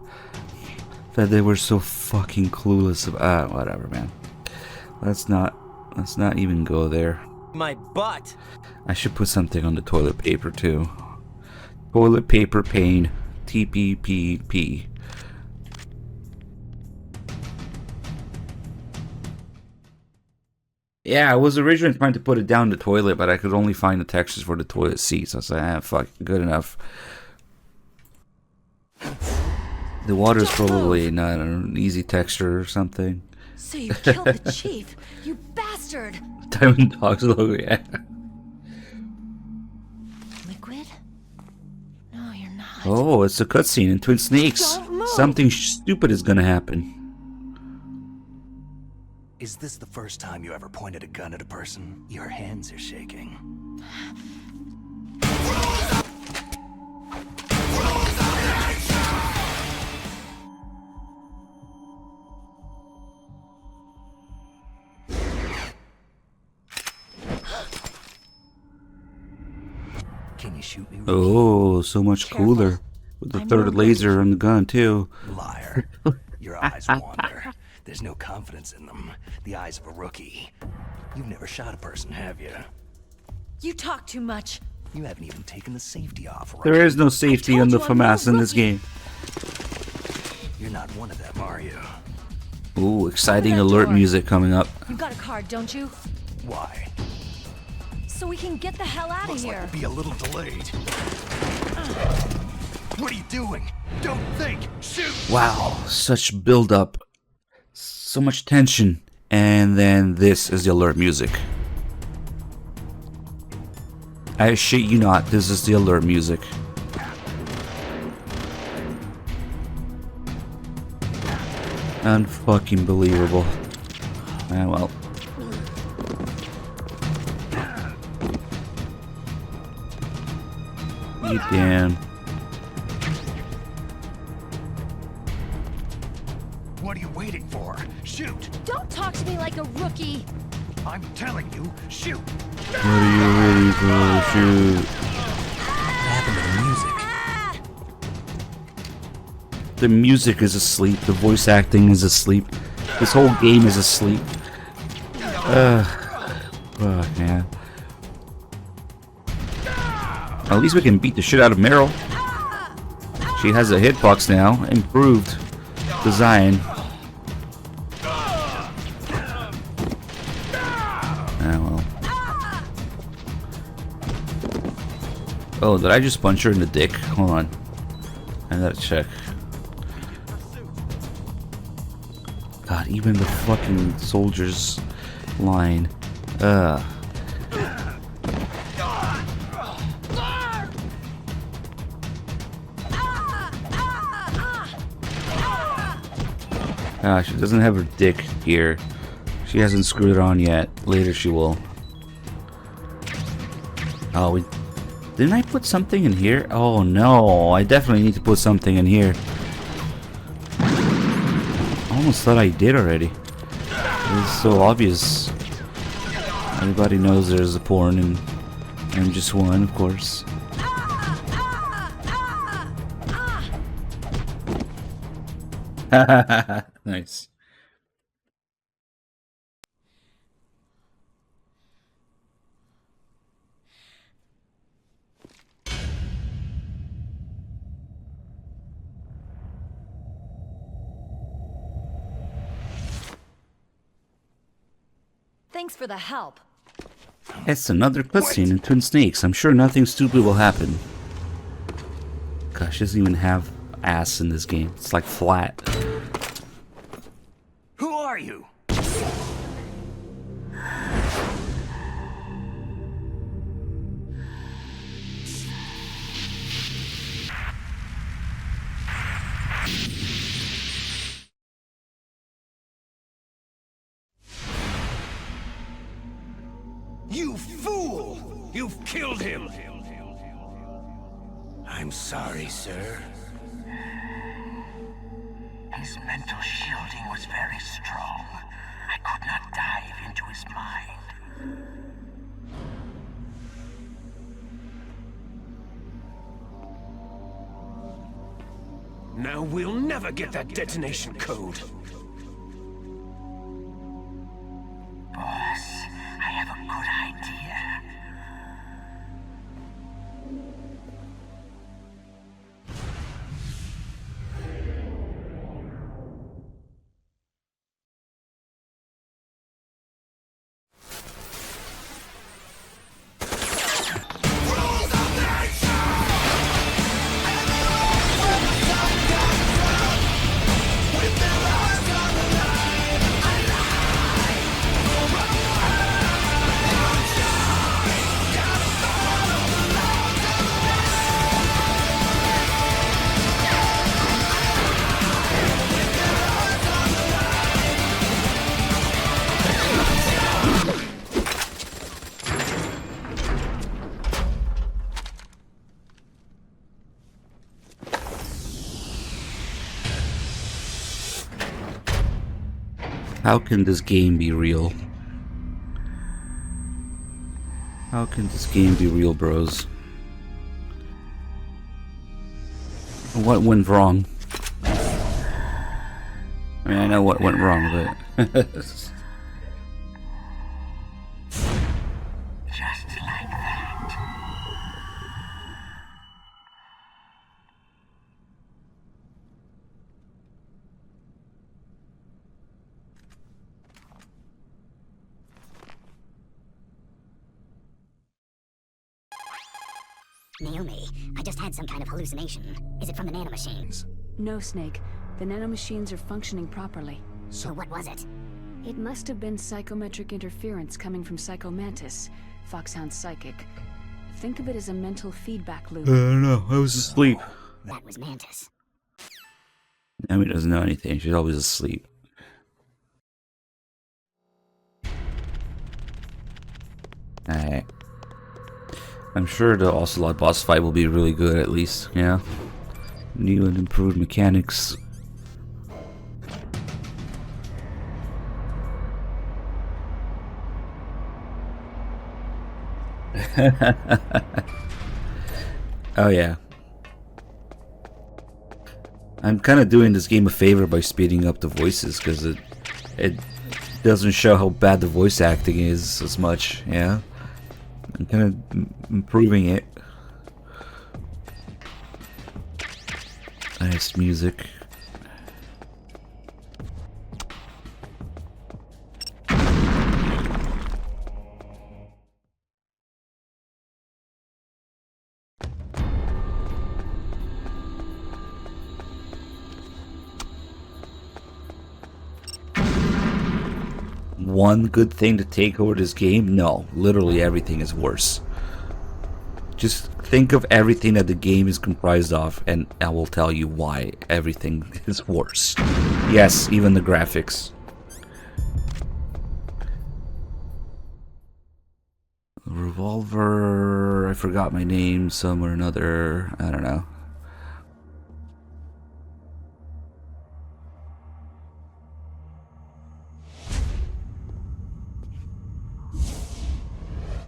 that they were so fucking clueless about whatever, man. Let's not even go there. My butt. I should put something on the toilet paper too. Toilet paper pain. TPPP. Yeah, I was originally trying to put it down the toilet, but I could only find the textures for the toilet seat. So I was like, fuck, good enough. The water is probably not an easy texture or something. So you killed the chief, you bastard! Diamond Dog's logo, yeah. Liquid? No, you're not. Oh, it's a cutscene in Twin Snakes. Don't move. Something stupid is gonna happen. Is this the first time you ever pointed a gun at a person? Your hands are shaking. Can you shoot me? Oh, so much cooler. With the third laser on the gun, too. Liar. Your eyes wander. There's no confidence in them. The eyes of a rookie. You've never shot a person, have you? You talk too much. You haven't even taken the safety off, right? There is no safety on the FAMAS in this game. You're not one of them, are you? Ooh, exciting alert music coming up. You got a card, don't you? Why? So we can get the hell out of here. Like we'll be a little delayed. What are you doing? Don't think. Shoot. Wow, such build up. So much tension. And then this is the alert music. I shit you not, this is the alert music. Unfucking believable. Ah, well. You damn. What are you waiting for? Shoot! Don't talk to me like a rookie. I'm telling you, shoot! What are you ready for? Shoot. What happened to the music? The music is asleep. The voice acting is asleep. This whole game is asleep. Fuck, man. At least we can beat the shit out of Meryl. She has a hitbox now. Improved design. Ah, well. Oh, did I just punch her in the dick? Hold on. I gotta check. God, even the fucking soldiers line. She doesn't have her dick here. She hasn't screwed it on yet. Later she will. Oh, didn't I put something in here? Oh no, I definitely need to put something in here. I almost thought I did already. It's so obvious. Everybody knows there's a porn in MGS1, of course. Nice. Thanks for the help. It's another cutscene in Twin Snakes. I'm sure nothing stupid will happen. Gosh, doesn't even have ass in this game. It's like flat. Who are you? You fool! You've killed him! I'm sorry, sir. His mental shielding was very strong. I could not dive into his mind. Now we'll never get that detonation code. Boss, I have a good idea. How can this game be real? How can this game be real, bros? What went wrong? I mean, I know what went wrong, but... Just like that. Naomi, I just had some kind of hallucination. Is it from the nanomachines? No, Snake. The nanomachines are functioning properly. So what was it? It must have been psychometric interference coming from Psycho Mantis, Foxhound's psychic. Think of it as a mental feedback loop. I don't know. I was asleep. That was Mantis. Naomi doesn't know anything. She's always asleep. Alright. I'm sure the Ocelot boss fight will be really good, at least. Yeah. New and improved mechanics. Oh yeah. I'm kind of doing this game a favor by speeding up the voices, because it doesn't show how bad the voice acting is as much. Yeah. I'm kind of improving it. Nice music. One good thing to take over this game? No, literally everything is worse. Just think of everything that the game is comprised of, and I will tell you why everything is worse. Yes, even the graphics. Revolver... I forgot my name, some or another. I don't know.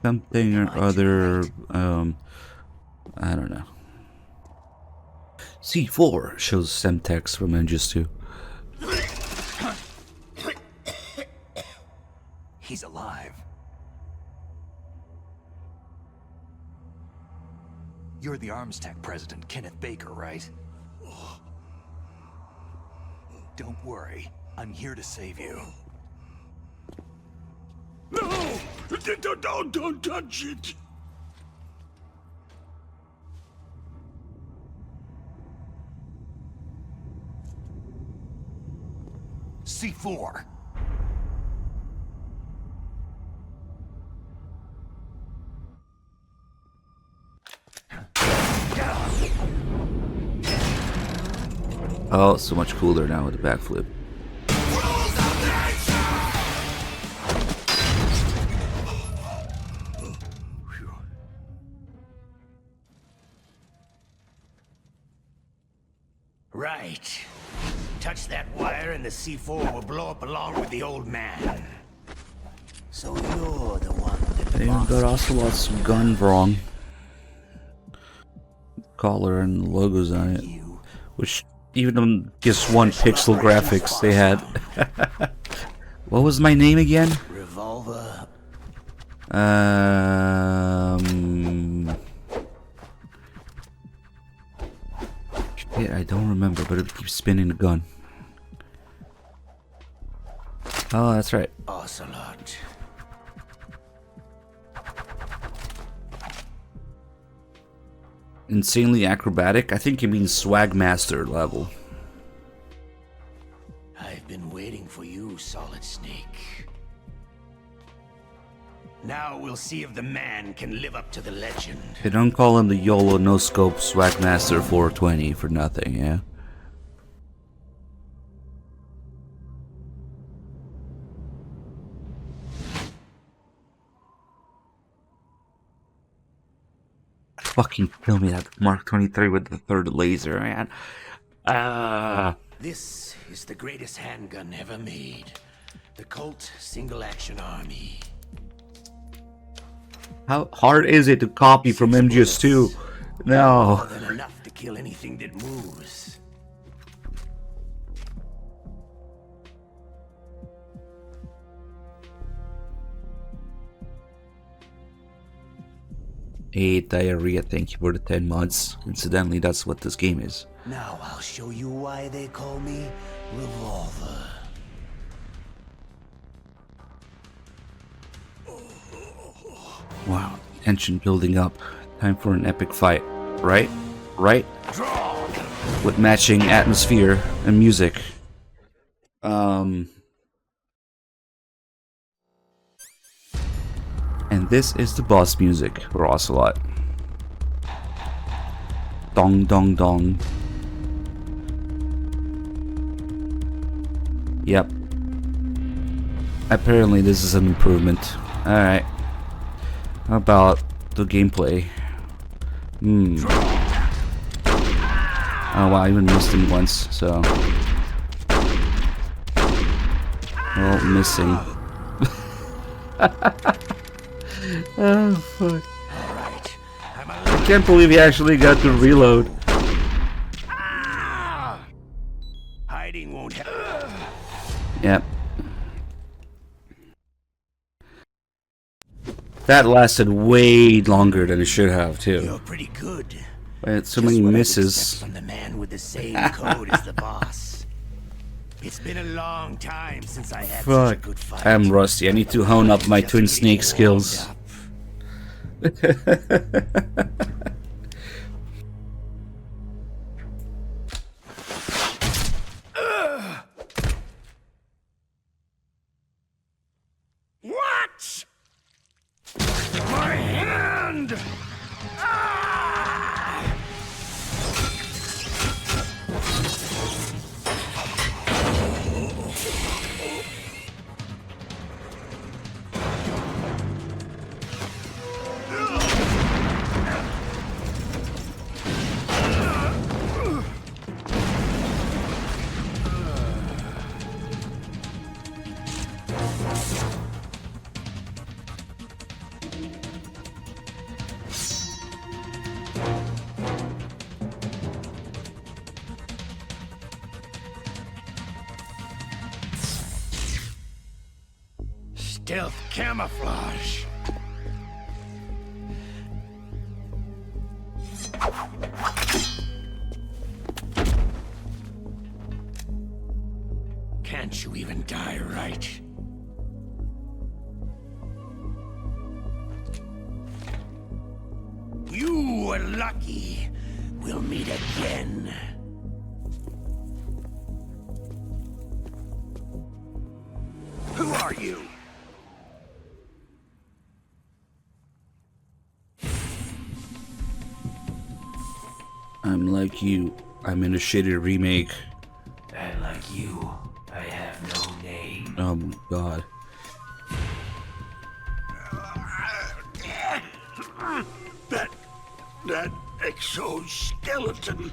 Something or other, I don't know. C4 shows Semtex from MGS 2. He's alive. You're the Arms Tech president, Kenneth Baker, right? Don't worry. I'm here to save you. Don't touch it. C4. Oh, so much cooler now with the backflip. Right. Touch that wire and the C4 will blow up along with the old man. So you're the one that the They boss... got Ocelot's gun wrong. Collar and logos on it. Which, even on just one pixel graphics they had. What was my name again? Revolver. Shit, I don't remember, but it keeps spinning the gun. Oh, that's right. Ocelot. Insanely acrobatic? I think it means swag master level. I've been waiting for you, Solid Snake. Now we'll see if the man can live up to the legend. They don't call him the YOLO no scope swag master 420 for nothing, yeah? Fucking kill me that Mark 23 with the third laser, man. This is the greatest handgun ever made. The Colt Single Action Army. How hard is it to copy from MGS 2? No. More than enough to kill anything that moves. Hey, diarrhea, thank you for the 10 months. Incidentally, that's what this game is. Now I'll show you why they call me Revolver. Wow, tension building up. Time for an epic fight. Right? Right? With matching atmosphere and music. And this is the boss music for Ocelot. Dong dong dong. Yep. Apparently this is an improvement. Alright. How about the gameplay? Oh wow, I even missed him once, so... Well, missing. Oh, fuck. I can't believe he actually got to reload. Hiding won't help. Yep. That lasted way longer than it should have, too. You're pretty good. I had so many misses. From the man with the same code as the boss. It's been a long time since I had such a good fight. I'm rusty. I need to hone up my twin snake skills. What? My hand! Stealth camouflage. Can't you even die right? who are lucky will meet again. Who are you? I'm like you. I'm in a shitty remake. And like you, I have no name. Oh my god. That exoskeleton.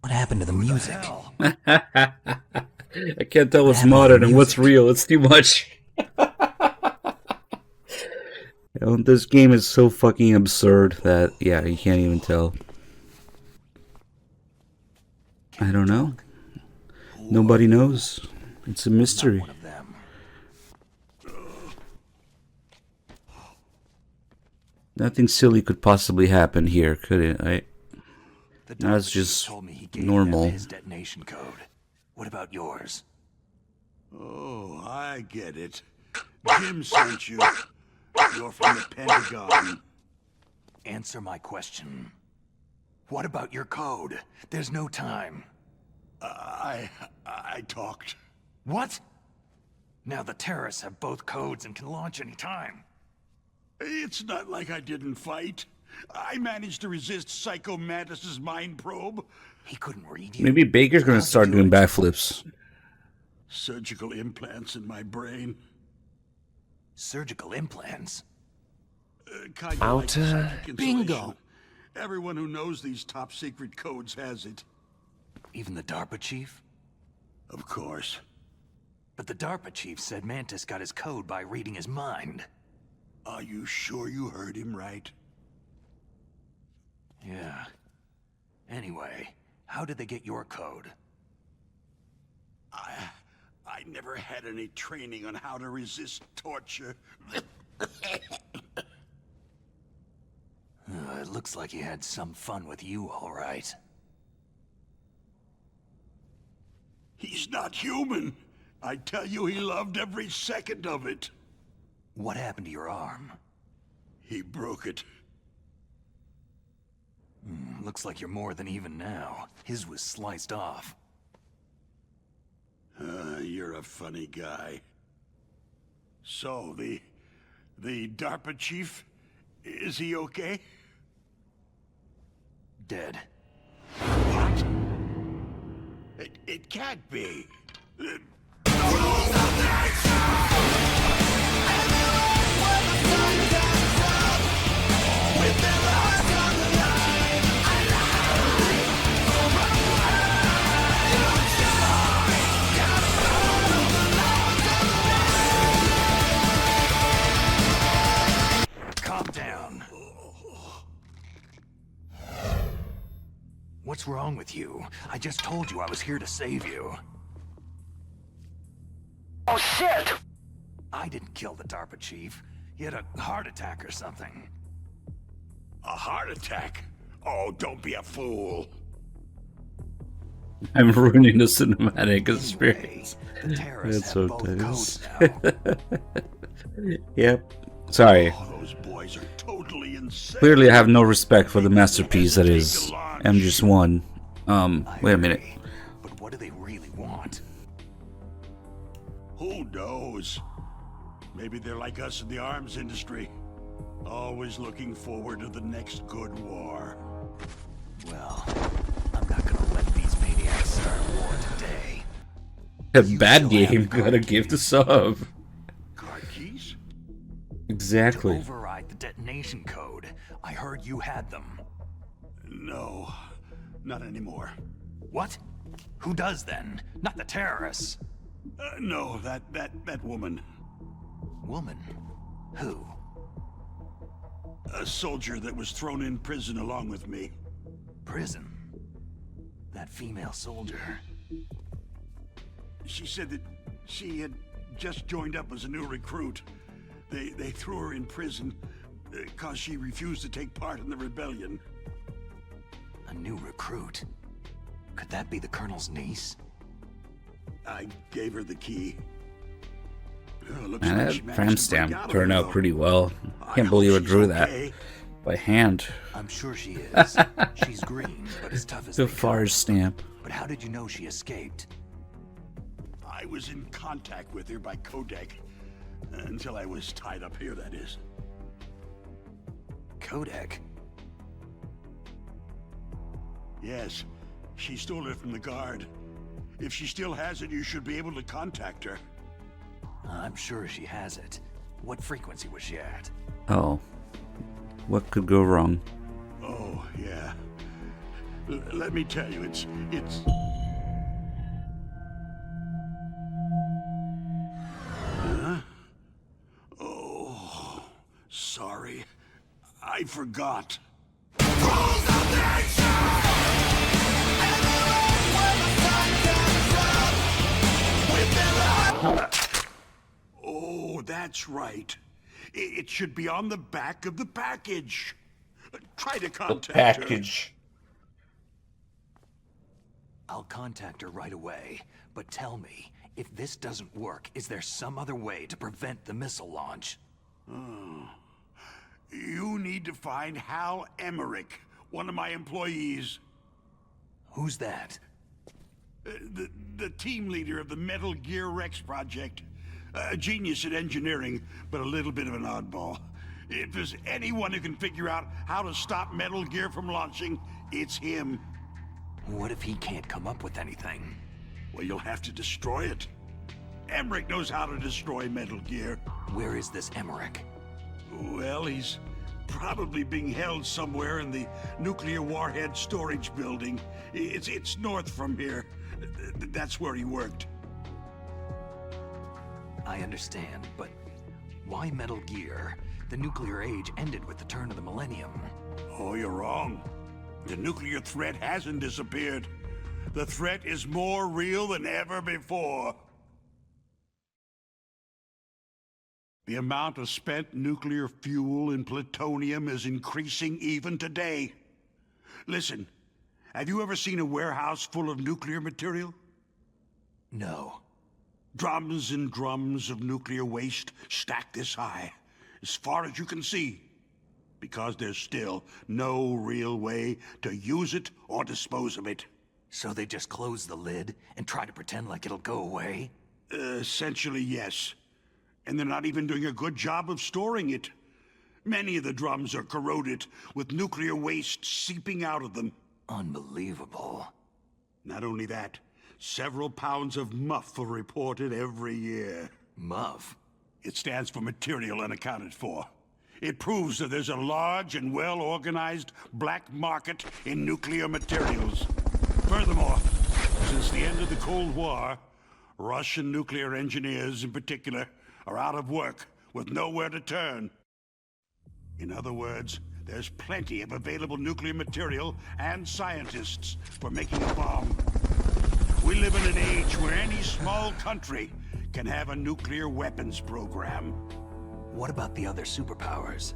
What happened to the music? I can't tell what's modern and what's real. It's too much. This game is so fucking absurd that, yeah, you can't even tell. I don't know. Nobody knows. It's a mystery. Nothing silly could possibly happen here, could it? That's just normal. His detonation code. What about yours? Oh, I get it. Jim sent you. You're from the Pentagon. Answer my question. What about your code? There's no time. I talked. What? Now the terrorists have both codes and can launch any time. It's not like I didn't fight. I managed to resist Psycho Mantis's mind probe. He couldn't read you. Maybe Baker's gonna start doing backflips. Surgical implants in my brain. Surgical implants? Kind of Outer like psychic bingo. insulation. Everyone who knows these top secret codes has it. Even the DARPA chief? Of course. But the DARPA chief said Mantis got his code by reading his mind. Are you sure you heard him right? Yeah. Anyway, how did they get your code? I never had any training on how to resist torture. It looks like he had some fun with you, all right. He's not human. I tell you, he loved every second of it. What happened to your arm? He broke it. Looks like you're more than even now. His was sliced off. You're a funny guy. So, the DARPA chief, is he okay? Dead. What? It can't be. What's wrong with you? I just told you I was here to save you. Oh shit! I didn't kill the DARPA chief. He had a heart attack or something. A heart attack? Oh, don't be a fool. I'm ruining the cinematic experience. The terrorists That's have so both nice. codes now. Yep. Sorry. Oh, those boys are totally insane. Clearly, I have no respect for the masterpiece that is MGS 1. Wait a minute. But what do they really want? Who knows? Maybe they're like us in the arms industry. Always looking forward to the next good war. Well, I'm not gonna let these maniacs start war today. A bad game, gotta give the sub. Card keys? Exactly. To override the detonation code. I heard you had them. No, not anymore. What? Who does then? Not the terrorists. No, that woman. Woman? Who? A soldier that was thrown in prison along with me. Prison? That female soldier. She said that she had just joined up as a new recruit. They threw her in prison because she refused to take part in the rebellion. A new recruit? Could that be the Colonel's niece? I gave her the key. Man, that frame stamp turned out pretty well. I can't believe I drew that by hand. I'm sure she is. She's green, but as tough as The they Farge come. stamp. But how did you know she escaped? I was in contact with her by codec. Until I was tied up here, that is. Codec? Yes. She stole it from the guard. If she still has it, you should be able to contact her. I'm sure she has it. What frequency was she at? Oh. What could go wrong? Oh, yeah. Let me tell you, it's... Huh? Oh, sorry. I forgot. Oh, that's right. It should be on the back of the package. Try to contact her. I'll contact her right away. But tell me, if this doesn't work, is there some other way to prevent the missile launch? Oh. You need to find Hal Emmerich, one of my employees. Who's that? The team leader of the Metal Gear Rex project. A genius at engineering, but a little bit of an oddball. If there's anyone who can figure out how to stop Metal Gear from launching, it's him. What if he can't come up with anything? Well, you'll have to destroy it. Emmerich knows how to destroy Metal Gear. Where is this Emmerich? Well, he's probably being held somewhere in the nuclear warhead storage building. It's north from here. That's where he worked. I understand, but why Metal Gear? The nuclear age ended with the turn of the millennium. Oh, you're wrong. The nuclear threat hasn't disappeared. The threat is more real than ever before. The amount of spent nuclear fuel and plutonium is increasing even today. Listen, have you ever seen a warehouse full of nuclear material? No. Drums and drums of nuclear waste stacked this high, as far as you can see, because there's still no real way to use it or dispose of it. So they just close the lid and try to pretend like it'll go away? Essentially, yes. And they're not even doing a good job of storing it. Many of the drums are corroded, with nuclear waste seeping out of them. Unbelievable. Not only that, several pounds of MUF are reported every year. MUF? It stands for Material Unaccounted For. It proves that there's a large and well-organized black market in nuclear materials. Furthermore, since the end of the Cold War, Russian nuclear engineers in particular are out of work with nowhere to turn. In other words, There's plenty of available nuclear material and scientists for making a bomb. We live in an age where any small country can have a nuclear weapons program. What about the other superpowers?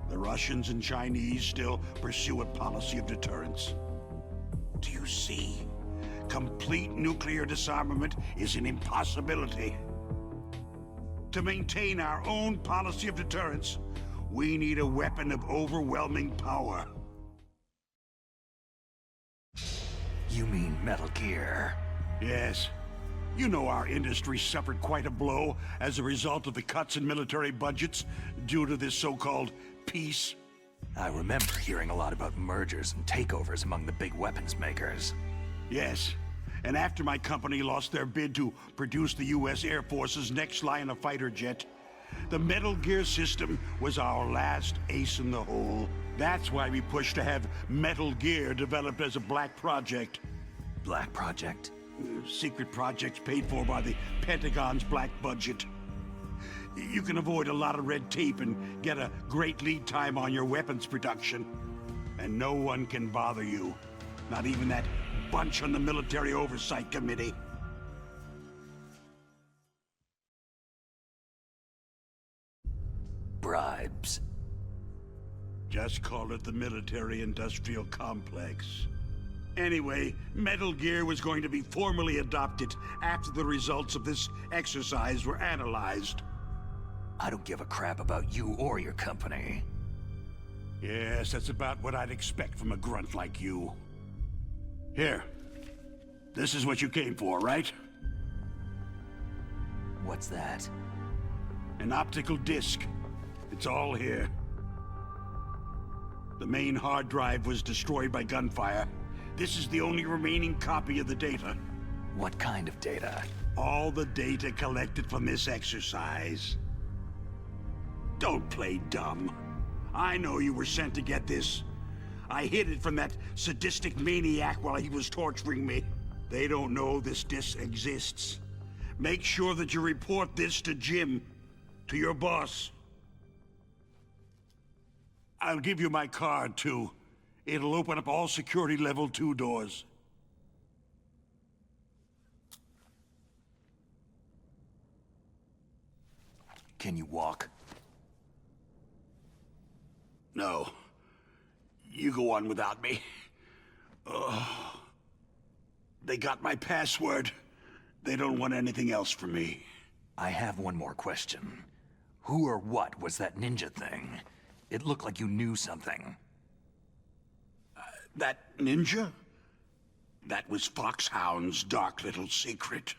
The Russians and Chinese still pursue a policy of deterrence. Do you see? Complete nuclear disarmament is an impossibility. To maintain our own policy of deterrence, we need a weapon of overwhelming power. You mean Metal Gear? Yes. You know our industry suffered quite a blow as a result of the cuts in military budgets due to this so-called peace. I remember hearing a lot about mergers and takeovers among the big weapons makers. Yes. And after my company lost their bid to produce the U.S. Air Force's next line of fighter jet, the Metal Gear system was our last ace in the hole. That's why we pushed to have Metal Gear developed as a black project. Black project? Secret projects paid for by the Pentagon's black budget. You can avoid a lot of red tape and get a great lead time on your weapons production. And no one can bother you. Not even that bunch on the Military Oversight Committee. Bribes. Just call it the military-industrial complex. Anyway, Metal Gear was going to be formally adopted after the results of this exercise were analyzed. I don't give a crap about you or your company. Yes, that's about what I'd expect from a grunt like you. Here. This is what you came for, right? What's that? An optical disc. It's all here. The main hard drive was destroyed by gunfire. This is the only remaining copy of the data. What kind of data? All the data collected from this exercise. Don't play dumb. I know you were sent to get this. I hid it from that sadistic maniac while he was torturing me. They don't know this disc exists. Make sure that you report this to Jim, to your boss. I'll give you my card, too. It'll open up all security level 2 doors. Can you walk? No. You go on without me. They got my password. They don't want anything else from me. I have one more question. Who or what was that ninja thing? It looked like you knew something. That ninja? That was Foxhound's dark little secret.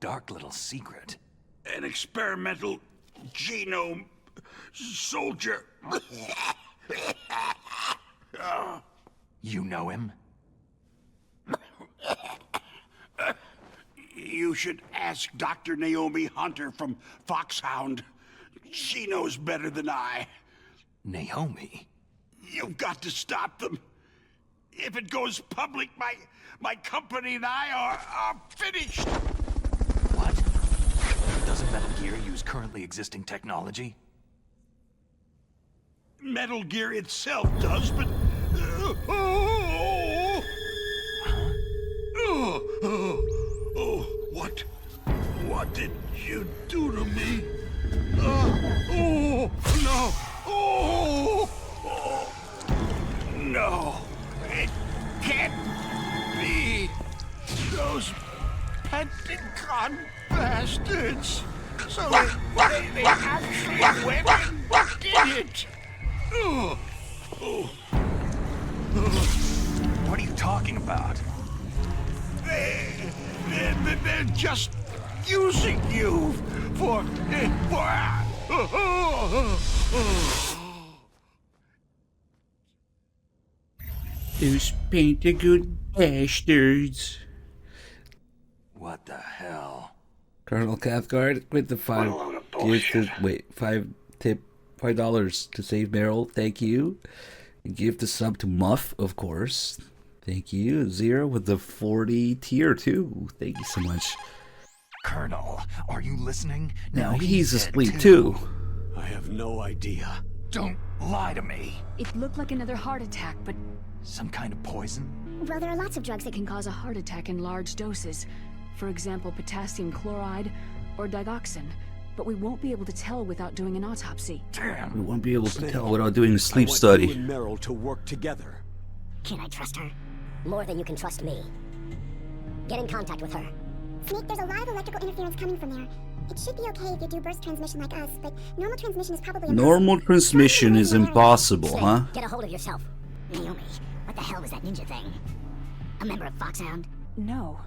Dark little secret? An experimental genome soldier. You know him? You should ask Dr. Naomi Hunter from Foxhound. She knows better than I. Naomi? You've got to stop them. If it goes public, my company and I are finished. What? Doesn't Metal Gear use currently existing technology? Metal Gear itself does, but... What did you do to me? No. It can't be. Those Pentagon bastards. So they actually went and did it. What are you talking about? They're just using you for Those Pentagon bastards. What the hell? Colonel Cathcart with the $5 to save Meryl. Thank you. And give the sub to Muff, of course. Thank you. Zero with the 40 tier 2. Thank you so much. Colonel, are you listening? Now he's asleep too. I have no idea. Don't lie to me. It looked like another heart attack, but... Some kind of poison? Well, there are lots of drugs that can cause a heart attack in large doses. For example, potassium chloride or digoxin. But we won't be able to tell without doing an autopsy. Damn. We won't be able to tell without doing a sleep I want study. you and Meryl to work together. Can I trust her? More than you can trust me. Get in contact with her. Snake, there's a lot of electrical interference coming from there. It should be okay if you do burst transmission like us, but normal transmission is probably impossible. Normal transmission is impossible, Snake, huh? get a hold of yourself. Naomi, what the hell was that ninja thing? A member of Foxhound? No.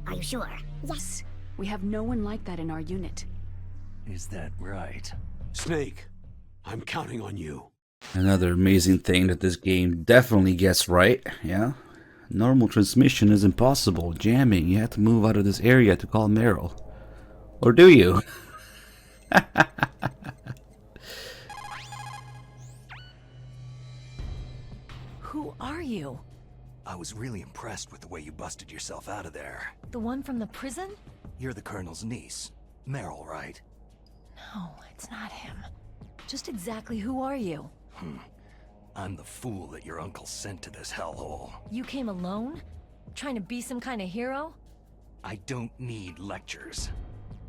Are you sure? Yes. We have no one like that in our unit. Is that right? Snake, I'm counting on you. Another amazing thing that this game definitely gets right, yeah? Normal transmission is impossible. Jamming, you have to move out of this area to call Meryl. Or do you? Who are you? I was really impressed with the way you busted yourself out of there. The one from the prison? You're the Colonel's niece. Meryl, right? No, it's not him. Just exactly who are you? I'm the fool that your uncle sent to this hellhole. You came alone? Trying to be some kind of hero? I don't need lectures.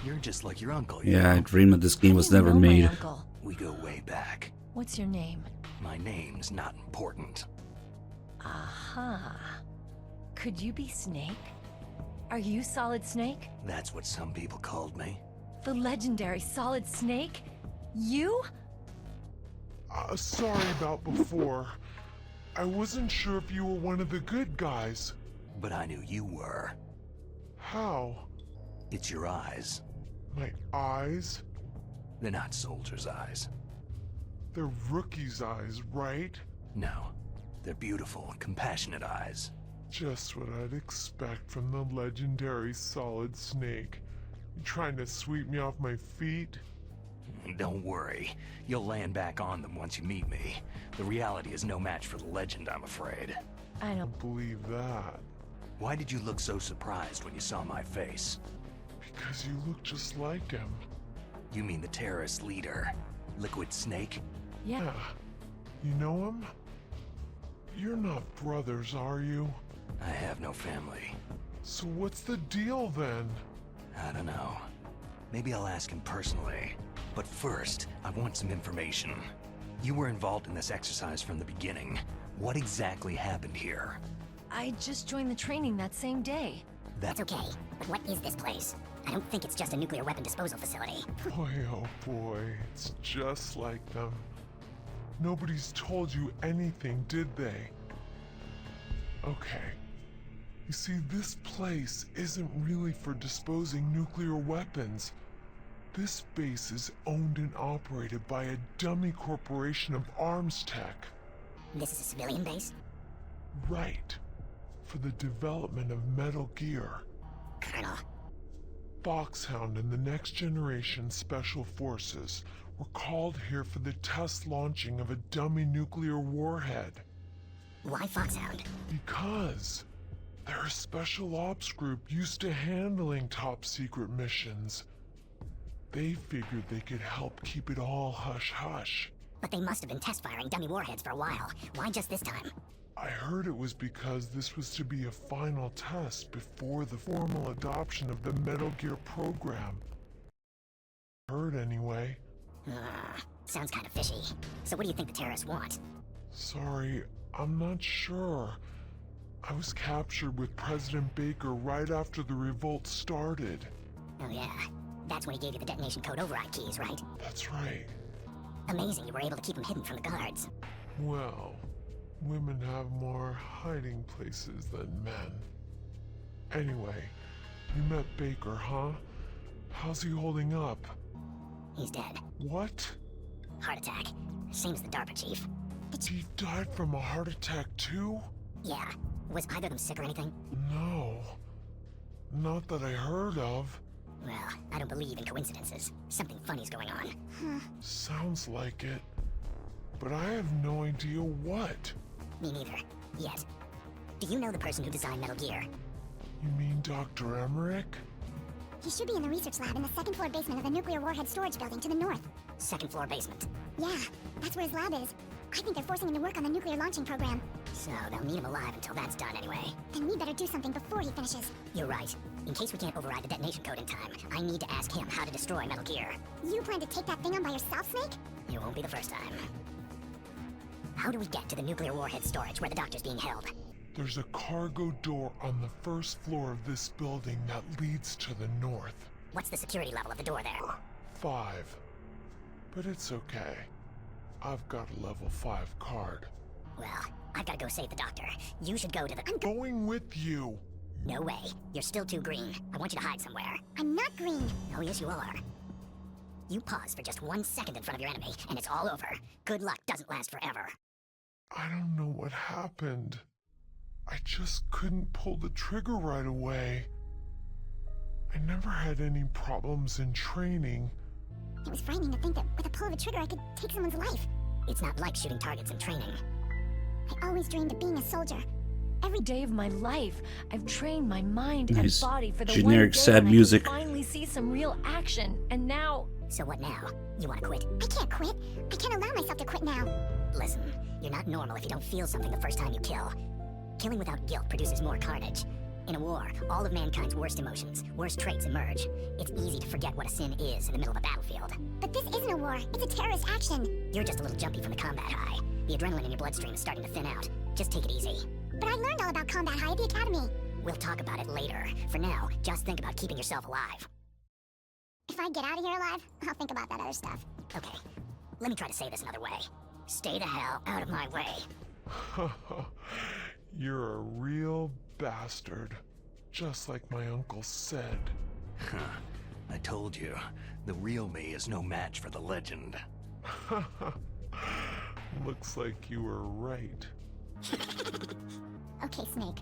You're just like your uncle, you Yeah, I know? dreamed that this game was I don't never know my made. uncle. We go way back. What's your name? My name's not important. Aha. Could you be Snake? Are you Solid Snake? That's what some people called me. The legendary Solid Snake? You? Sorry about before. I wasn't sure if you were one of the good guys. But I knew you were. How? It's your eyes. My eyes? They're not soldiers' eyes. They're rookie's eyes, right? No. They're beautiful, compassionate eyes. Just what I'd expect from the legendary Solid Snake. You trying to sweep me off my feet? Don't worry. You'll land back on them once you meet me. The reality is no match for the legend, I'm afraid. I don't believe that. Why did you look so surprised when you saw my face? Because you look just like him. You mean the terrorist leader, Liquid Snake? Yeah. You know him? You're not brothers, are you? I have no family. So what's the deal then? I don't know. Maybe I'll ask him personally. But first, I want some information. You were involved in this exercise from the beginning. What exactly happened here? I just joined the training that same day. That's okay. But what is this place? I don't think it's just a nuclear weapon disposal facility. Boy, oh boy, it's just like them. Nobody's told you anything, did they? Okay. You see, this place isn't really for disposing nuclear weapons. This base is owned and operated by a dummy corporation of arms tech. This is a civilian base? Right. For the development of Metal Gear. Colonel. Foxhound and the next generation special forces were called here for the test launching of a dummy nuclear warhead. Why Foxhound? Because they're a special ops group used to handling top secret missions. They figured they could help keep it all hush-hush. But they must have been test firing dummy warheads for a while. Why just this time? I heard it was because this was to be a final test before the formal adoption of the Metal Gear program. Heard anyway. Sounds kind of fishy. So what do you think the terrorists want? Sorry, I'm not sure. I was captured with President Baker right after the revolt started. Oh yeah. That's when he gave you the detonation code override keys, right? That's right. Amazing you were able to keep him hidden from the guards. Well, women have more hiding places than men. Anyway, you met Baker, huh? How's he holding up? He's dead. What? Heart attack. Same as the DARPA chief. The chief died from a heart attack too? Yeah. Was either of them sick or anything? No. Not that I heard of. Well, I don't believe in coincidences. Something funny's going on. Sounds like it. But I have no idea what. Me neither. Yet. Do you know the person who designed Metal Gear? You mean Dr. Emmerich? He should be in the research lab in the second floor basement of the nuclear warhead storage building to the north. Second floor basement. Yeah, that's where his lab is. I think they're forcing him to work on the nuclear launching program. So they'll need him alive until that's done anyway. Then we better do something before he finishes. You're right. In case we can't override the detonation code in time, I need to ask him how to destroy Metal Gear. You plan to take that thing on by yourself, Snake? It won't be the first time. How do we get to the nuclear warhead storage where the doctor's being held? There's a cargo door on the first floor of this building that leads to the north. What's the security level of the door there? 5. But it's okay. I've got a level 5 card. Well, I've got to go save the doctor. You should go to the... I'm going with you. No way. You're still too green. I want you to hide somewhere. I'm not green. Oh, yes, you are. You pause for just 1 second in front of your enemy, and it's all over. Good luck doesn't last forever. I don't know what happened. I just couldn't pull the trigger right away. I never had any problems in training. It was frightening to think that with a pull of a trigger I could take someone's life. It's not like shooting targets in training. I always dreamed of being a soldier. Every day of my life, I've trained my mind Nice. and body for the Generic one day sad when I music. can finally see some real action. And now... So what now? You want to quit? I can't quit. I can't allow myself to quit now. Listen, you're not normal if you don't feel something the first time you kill. Killing without guilt produces more carnage. In a war, all of mankind's worst emotions, worst traits emerge. It's easy to forget what a sin is in the middle of a battlefield. But this isn't a war. It's a terrorist action. You're just a little jumpy from the combat high. The adrenaline in your bloodstream is starting to thin out. Just take it easy. But I learned all about combat high at the academy. We'll talk about it later. For now, just think about keeping yourself alive. If I get out of here alive, I'll think about that other stuff. Okay, let me try to say this another way. Stay the hell out of my way. You're a real bastard. Just like my uncle said. Huh. I told you, the real me is no match for the legend. Looks like you were right. Okay, Snake.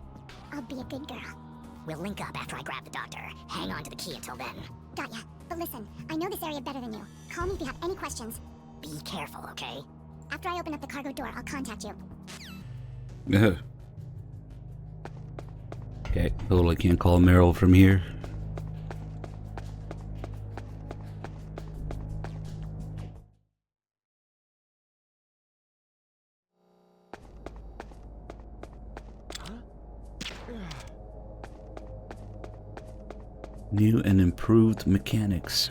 I'll be a good girl. We'll link up after I grab the doctor. Hang on to the key until then. Got ya. But listen, I know this area better than you. Call me if you have any questions. Be careful, okay? After I open up the cargo door, I'll contact you. Okay, well, I can't call Meryl from here. New and improved mechanics.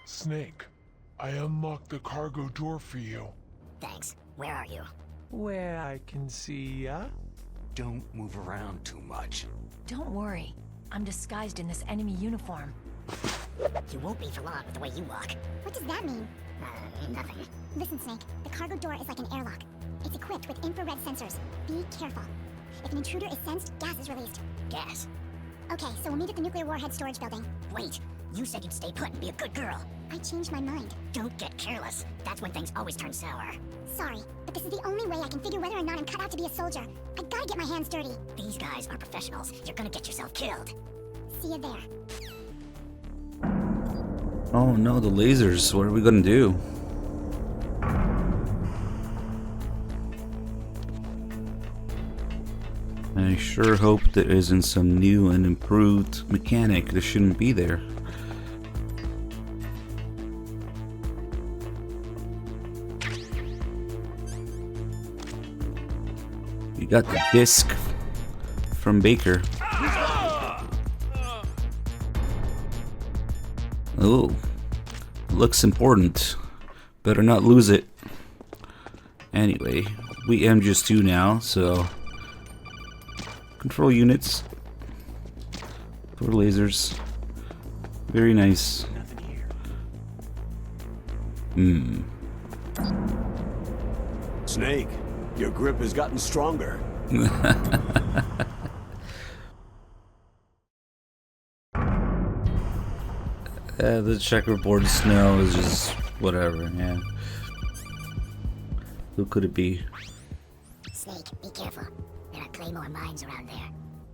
Snake, I unlocked the cargo door for you. Thanks. Where are you? Where I can see ya. Don't move around too much. Don't worry. I'm disguised in this enemy uniform. You won't be for long with the way you walk. What does that mean? Nothing. Listen, Snake. The cargo door is like an airlock. It's equipped with infrared sensors. Be careful. If an intruder is sensed, gas is released. Gas? Okay, so we'll meet at the nuclear warhead storage building. Wait. You said you'd stay put and be a good girl. I changed my mind. Don't get careless. That's when things always turn sour. Sorry, but this is the only way I can figure whether or not I'm cut out to be a soldier. I gotta get my hands dirty. These guys are professionals. You're gonna get yourself killed. See you there. Oh no, the lasers. What are we gonna do? I sure hope there isn't some new and improved mechanic that shouldn't be there. You got the disc from Baker. Oh, looks important. Better not lose it. Anyway, we MGS 2 now, so control units for lasers. Very nice. Snake, your grip has gotten stronger. The checkerboard snow is just whatever, yeah. Who could it be? Snake, be careful. There are Claymore mines around there.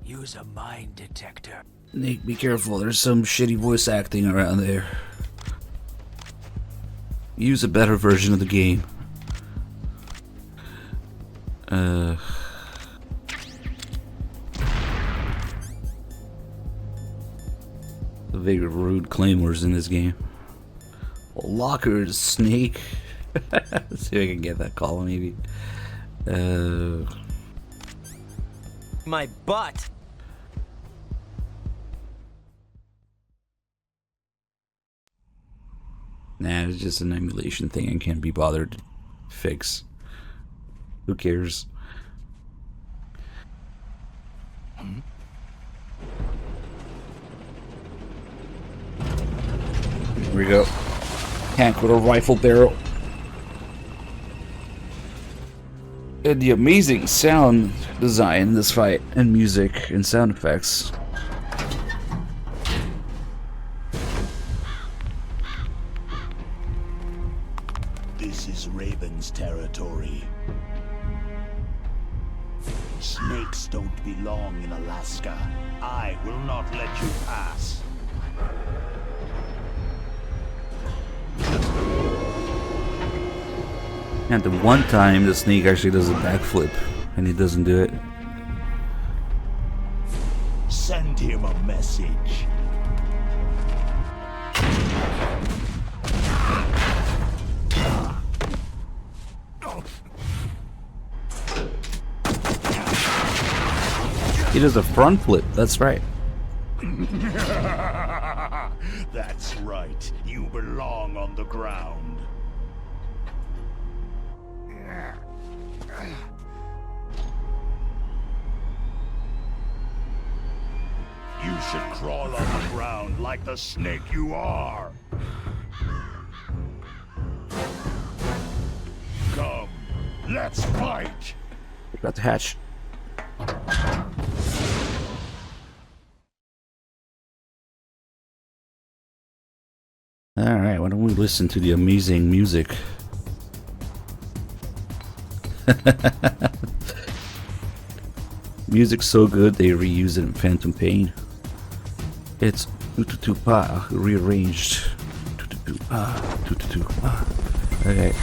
Use a mine detector. Nick, be careful. There's some shitty voice acting around there. Use a better version of the game. The very rude claymores in this game. Lockers, Snake. Let's see if I can get that call, maybe. My butt. Nah, it's just an emulation thing and can't be bothered to fix. Who cares? Here we go. Tank with a rifle barrel. And the amazing sound design in this fight, and music and sound effects. This is Raven's territory. Snakes don't belong in Alaska. I will not let you pass. And the one time the snake actually does a backflip, and he doesn't do it. Send him a message. He does a front flip, that's right. That's right. You belong on the ground. You should crawl on the ground like the snake you are. Come, let's fight. Got the hatch. Alright, why don't we listen to the amazing music? Music's so good they reuse it in Phantom Pain. It's tututupa rearranged. Tututupa. Okay.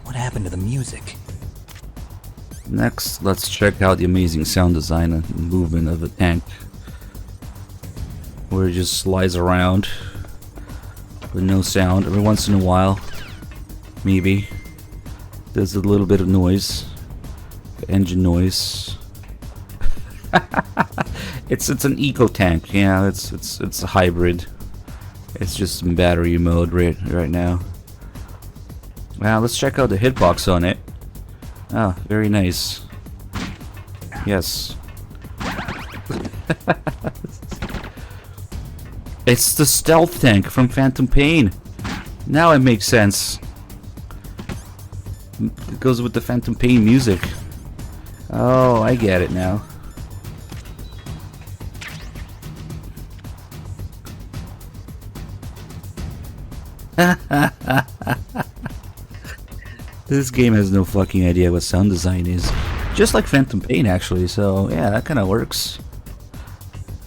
What happened to the music? Next, let's check out the amazing sound design and movement of the tank, where it just slides around with no sound. Every once in a while, maybe there's a little bit of noise, engine noise. it's an eco tank, yeah. It's a hybrid. It's just in battery mode right now. Well, let's check out the hitbox on it. Oh, very nice. Yes. It's the stealth tank from Phantom Pain. Now it makes sense. It goes with the Phantom Pain music. Oh, I get it now. This game has no fucking idea what sound design is. Just like Phantom Pain, actually, so yeah, that kind of works.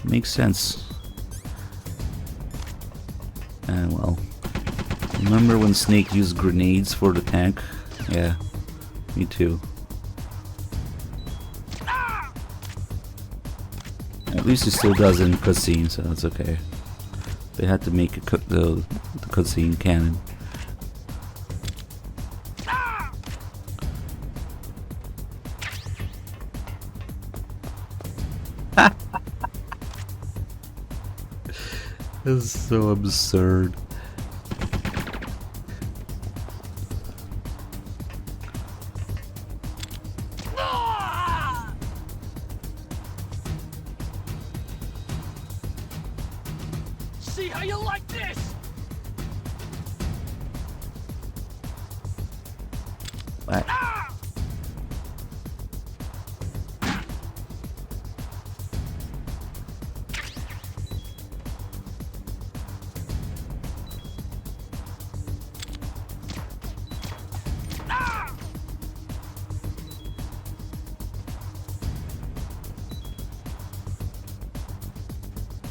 Makes sense. And well, remember when Snake used grenades for the tank? Yeah, me too. At least he still does in cutscene, so that's okay. They had to make it the cutscene canon. This is so absurd. See how you like this? What?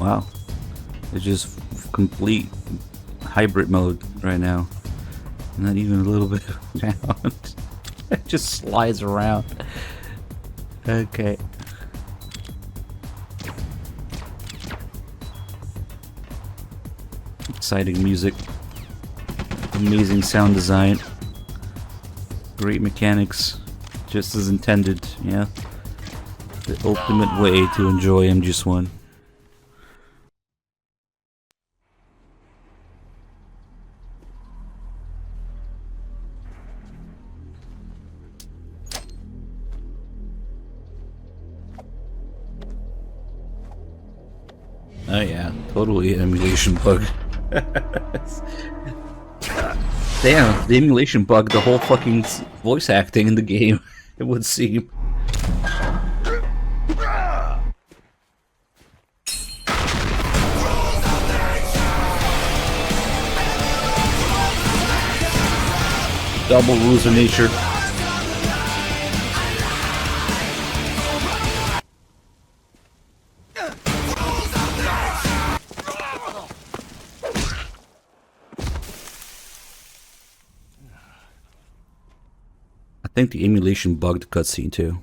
Wow. It's just complete hybrid mode right now. Not even a little bit down. It just slides around. Okay. Exciting music. Amazing sound design. Great mechanics. Just as intended, yeah. The ultimate way to enjoy MGS1. Oh yeah, totally an emulation bug. Damn, the emulation bug, the whole fucking voice acting in the game, it would seem. Double rules of nature. I think the emulation bugged the cutscene too.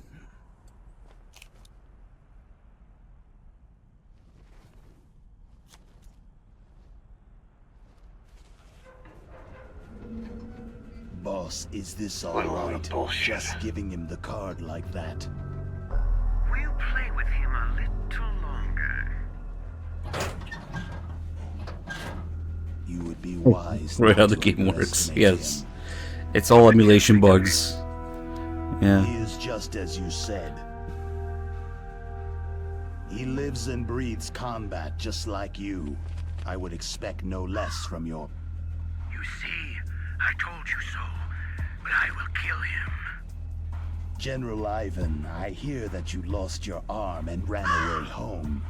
Boss, is this all right? Just giving him the card like that. We'll play with him a little longer. You would be wise. Right how the game works, yes. It's all emulation bugs. Yeah. He is just as you said. He lives and breathes combat just like you. I would expect no less from your... You see, I told you so, but I will kill him. General Ivan, I hear that you lost your arm and ran away home.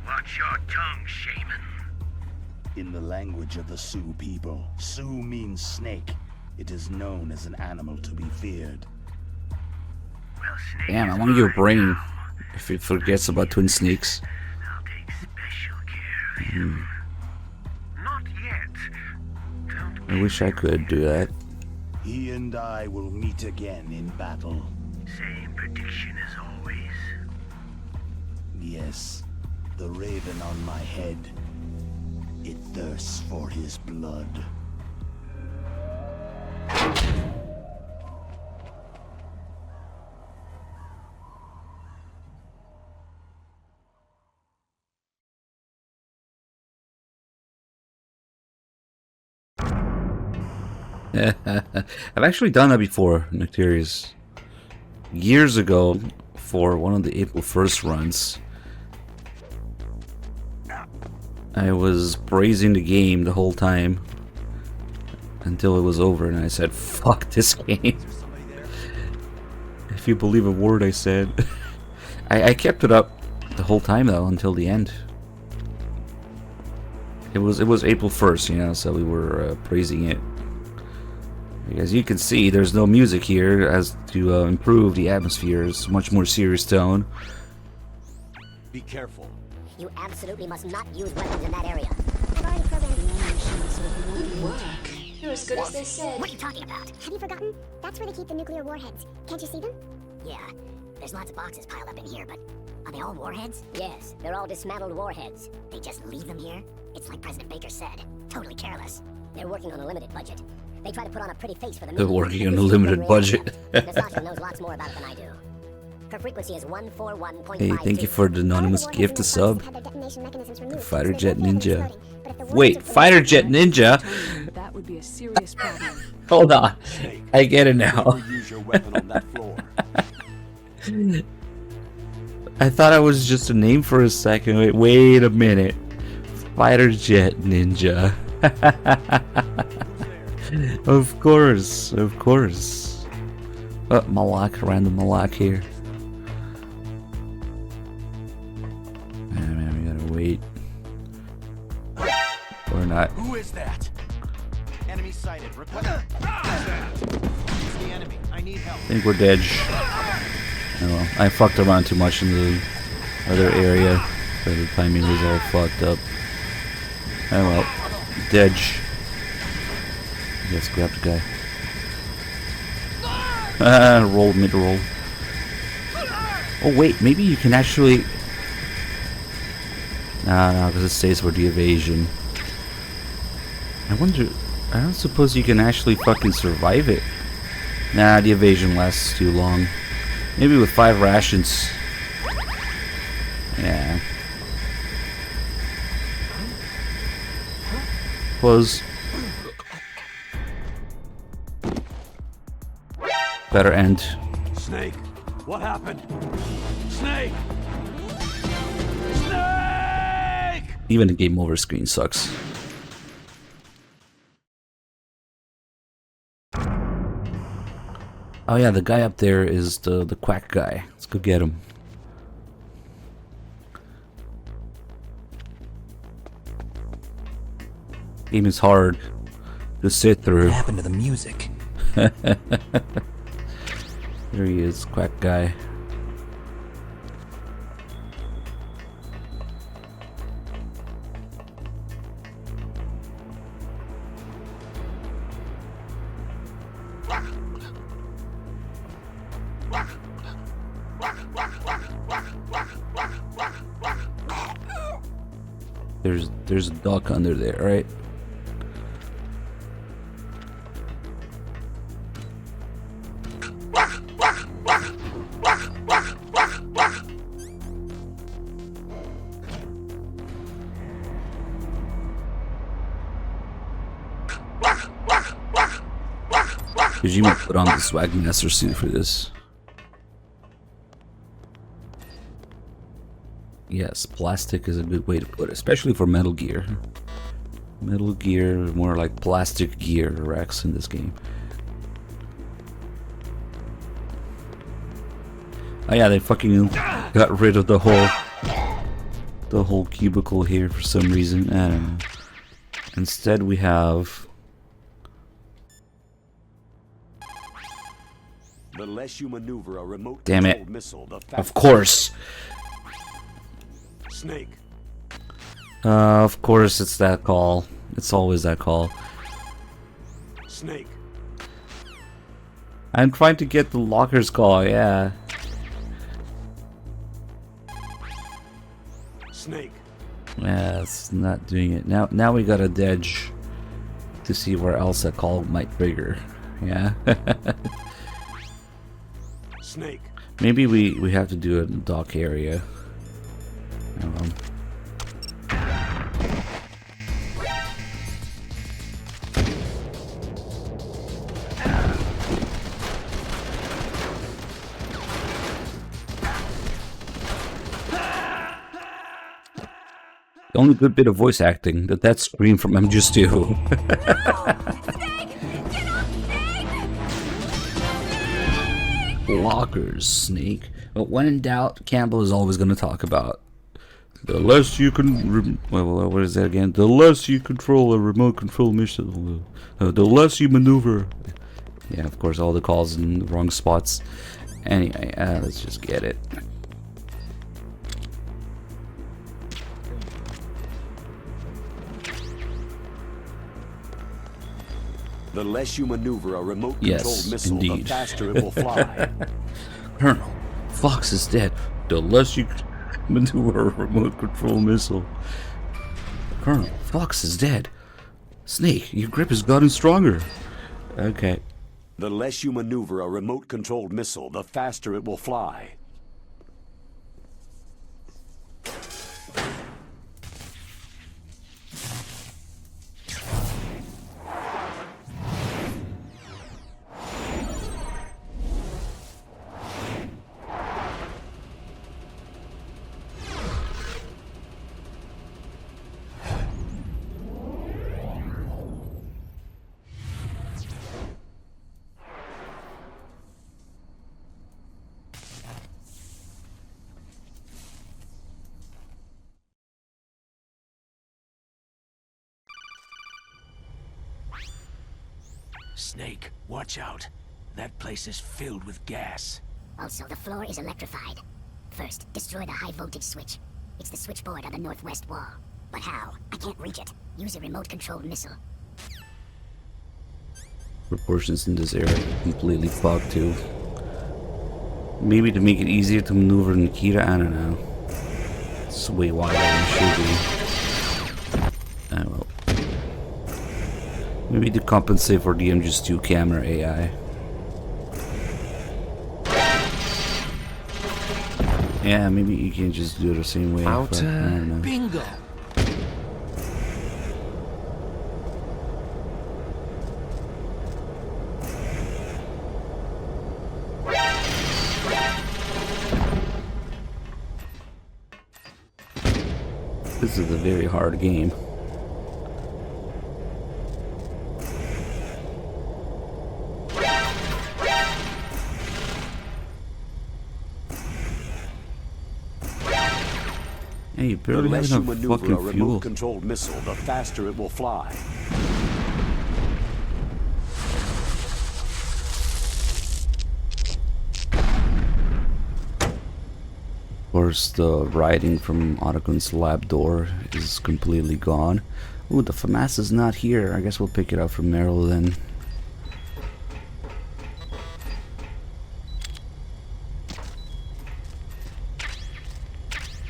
Watch your tongue, shaman. In the language of the Sioux people, Sioux means snake. It is known as an animal to be feared. Well, snake Damn, I want your brain if it forgets about twin snakes. I'll take special care of him. Not yet. I wish I could do that. He and I will meet again in battle. Same prediction as always. Yes, the raven on my head. It thirsts for his blood. I've actually done that before, Nectarius. Years ago, for one of the April 1st runs, I was praising the game the whole time until it was over, and I said, fuck this game. If you believe a word I said. I kept it up the whole time, though, until the end. It was April 1st, you know, so we were praising it. As you can see, there's no music here as to improve the atmosphere. It's much more serious tone. Be careful. You absolutely must not use weapons in that area. I've already programmed the ammunition so it won't work. You're as good as they said. What are you talking about? Have you forgotten? That's where they keep the nuclear warheads. Can't you see them? Yeah. There's lots of boxes piled up in here, but are they all warheads? Yes, they're all dismantled warheads. They just leave them here? It's like President Baker said. Totally careless. They're working on a limited budget. They try to put on a pretty face for the They're working on a limited budget. The sergeant knows lots more about it than I do. Her frequency is 141.52. Hey, thank you for the anonymous gift to sub. Fighter Jet Ninja. Wait, Fighter Jet Ninja? That would be a serious problem. Hold on. I get it now. I thought I was just a name for a second. Wait a minute. Fighter Jet Ninja. Of course, of course. Oh, Malak, random Malak here. Man, we gotta wait. Or not. Who is that? Enemy sighted. Request. It's the enemy. I need help. I think we're dead. Oh well, I fucked around too much in the other area. But the timing was all fucked up. Oh well. Dedge. Let's grab the guy. Roll, mid-roll. Oh wait, maybe you can actually... No, because it stays for the evasion. I wonder... I don't suppose you can actually fucking survive it. Nah, the evasion lasts too long. Maybe with 5 rations. Yeah. Close. Better end. Snake, what happened? Snake! Snake! Even the game over screen sucks. Oh yeah, the guy up there is the quack guy. Let's go get him. Game is hard to sit through. What happened to the music? There he is, quack guy. There's a duck under there, right? Kojima put on the swag master suit for this. Yes, plastic is a good way to put it, especially for Metal Gear. Metal Gear, more like plastic gear Rex in this game. Oh yeah, they fucking got rid of the whole cubicle here for some reason. I don't know. Instead we have... The less you maneuver a remote Damn it. missile, the Of course. Snake. Of course it's that call. It's always that call. Snake. I'm trying to get the locker's call, yeah. Snake. Yeah, it's not doing it. Now we got a dedge to see where else that call might trigger. Yeah. Snake. Maybe we have to do it in the dock area. The only good bit of voice acting, that scream from MGS 2. Lockers, Snake. But when in doubt, Campbell is always going to talk about the less you can... what is that again? The less you control a remote control mission, the less you maneuver. Yeah, of course, all the calls in the wrong spots. Anyway, let's just get it. The less you maneuver a remote-controlled missile, indeed. the faster it will fly. Colonel, Fox is dead. The less you maneuver a remote control missile. Colonel, Fox is dead. Snake, your grip has gotten stronger. Okay. The less you maneuver a remote-controlled missile, the faster it will fly. Snake, watch out. That place is filled with gas. Also, the floor is electrified. First, destroy the high voltage switch. It's the switchboard on the northwest wall. But how? I can't reach it. Use a remote-controlled missile. Proportions in this area are completely fucked too. Maybe to make it easier to maneuver Nikita, I don't know. It's way wider than it should be. Oh well. Maybe to compensate for the MGS2 camera AI. Yeah, maybe you can just do it the same way. But, I don't know. Bingo. This is a very hard game. Hey, you barely have enough fucking fuel. Remote-controlled missile, the faster it will fly. Of course, the writing from Otacon's lab door is completely gone. Ooh, the FAMAS is not here. I guess we'll pick it up from Meryl then.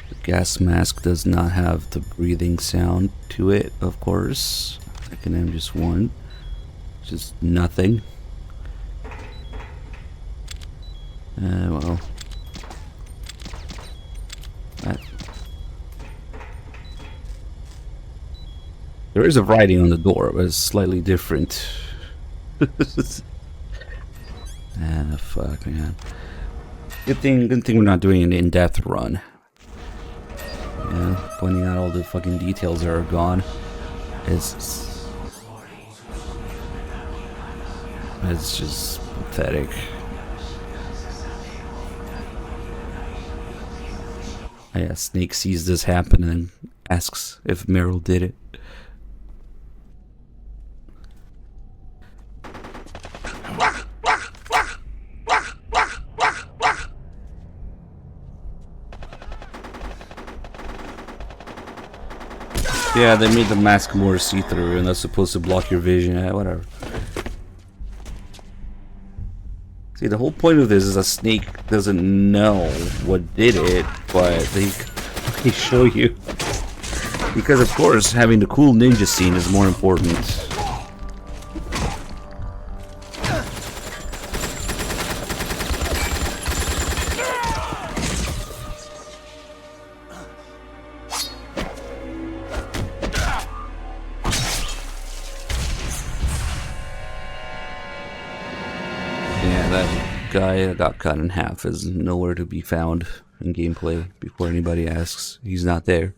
The gas mask does not have the breathing sound to it, of course. Like an MGS1. Just nothing. Well. There is a writing on the door, but it's slightly different. Ah, fuck, man. Good thing we're not doing an in-depth run. Yeah, pointing out all the fucking details that are gone. It's just pathetic. Yeah, Snake sees this happen and asks if Meryl did it. Yeah, they made the mask more see-through and that's supposed to block your vision. Yeah, whatever. See, the whole point of this is that Snake doesn't know what did it, but they show you. Because of course, having the cool ninja scene is more important. Guy that got cut in half is nowhere to be found in gameplay before anybody asks. He's not there.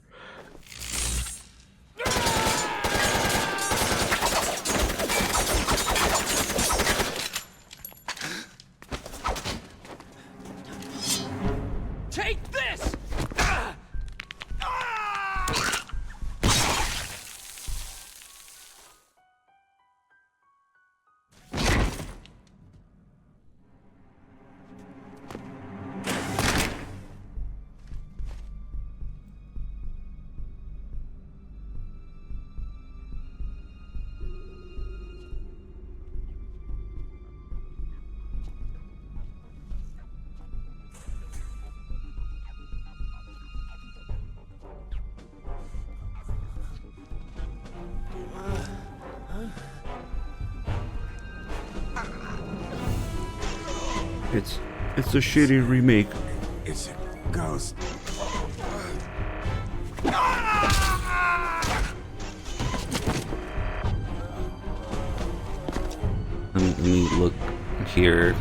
Take this! It's a shitty remake. It's a ghost. Let me look here.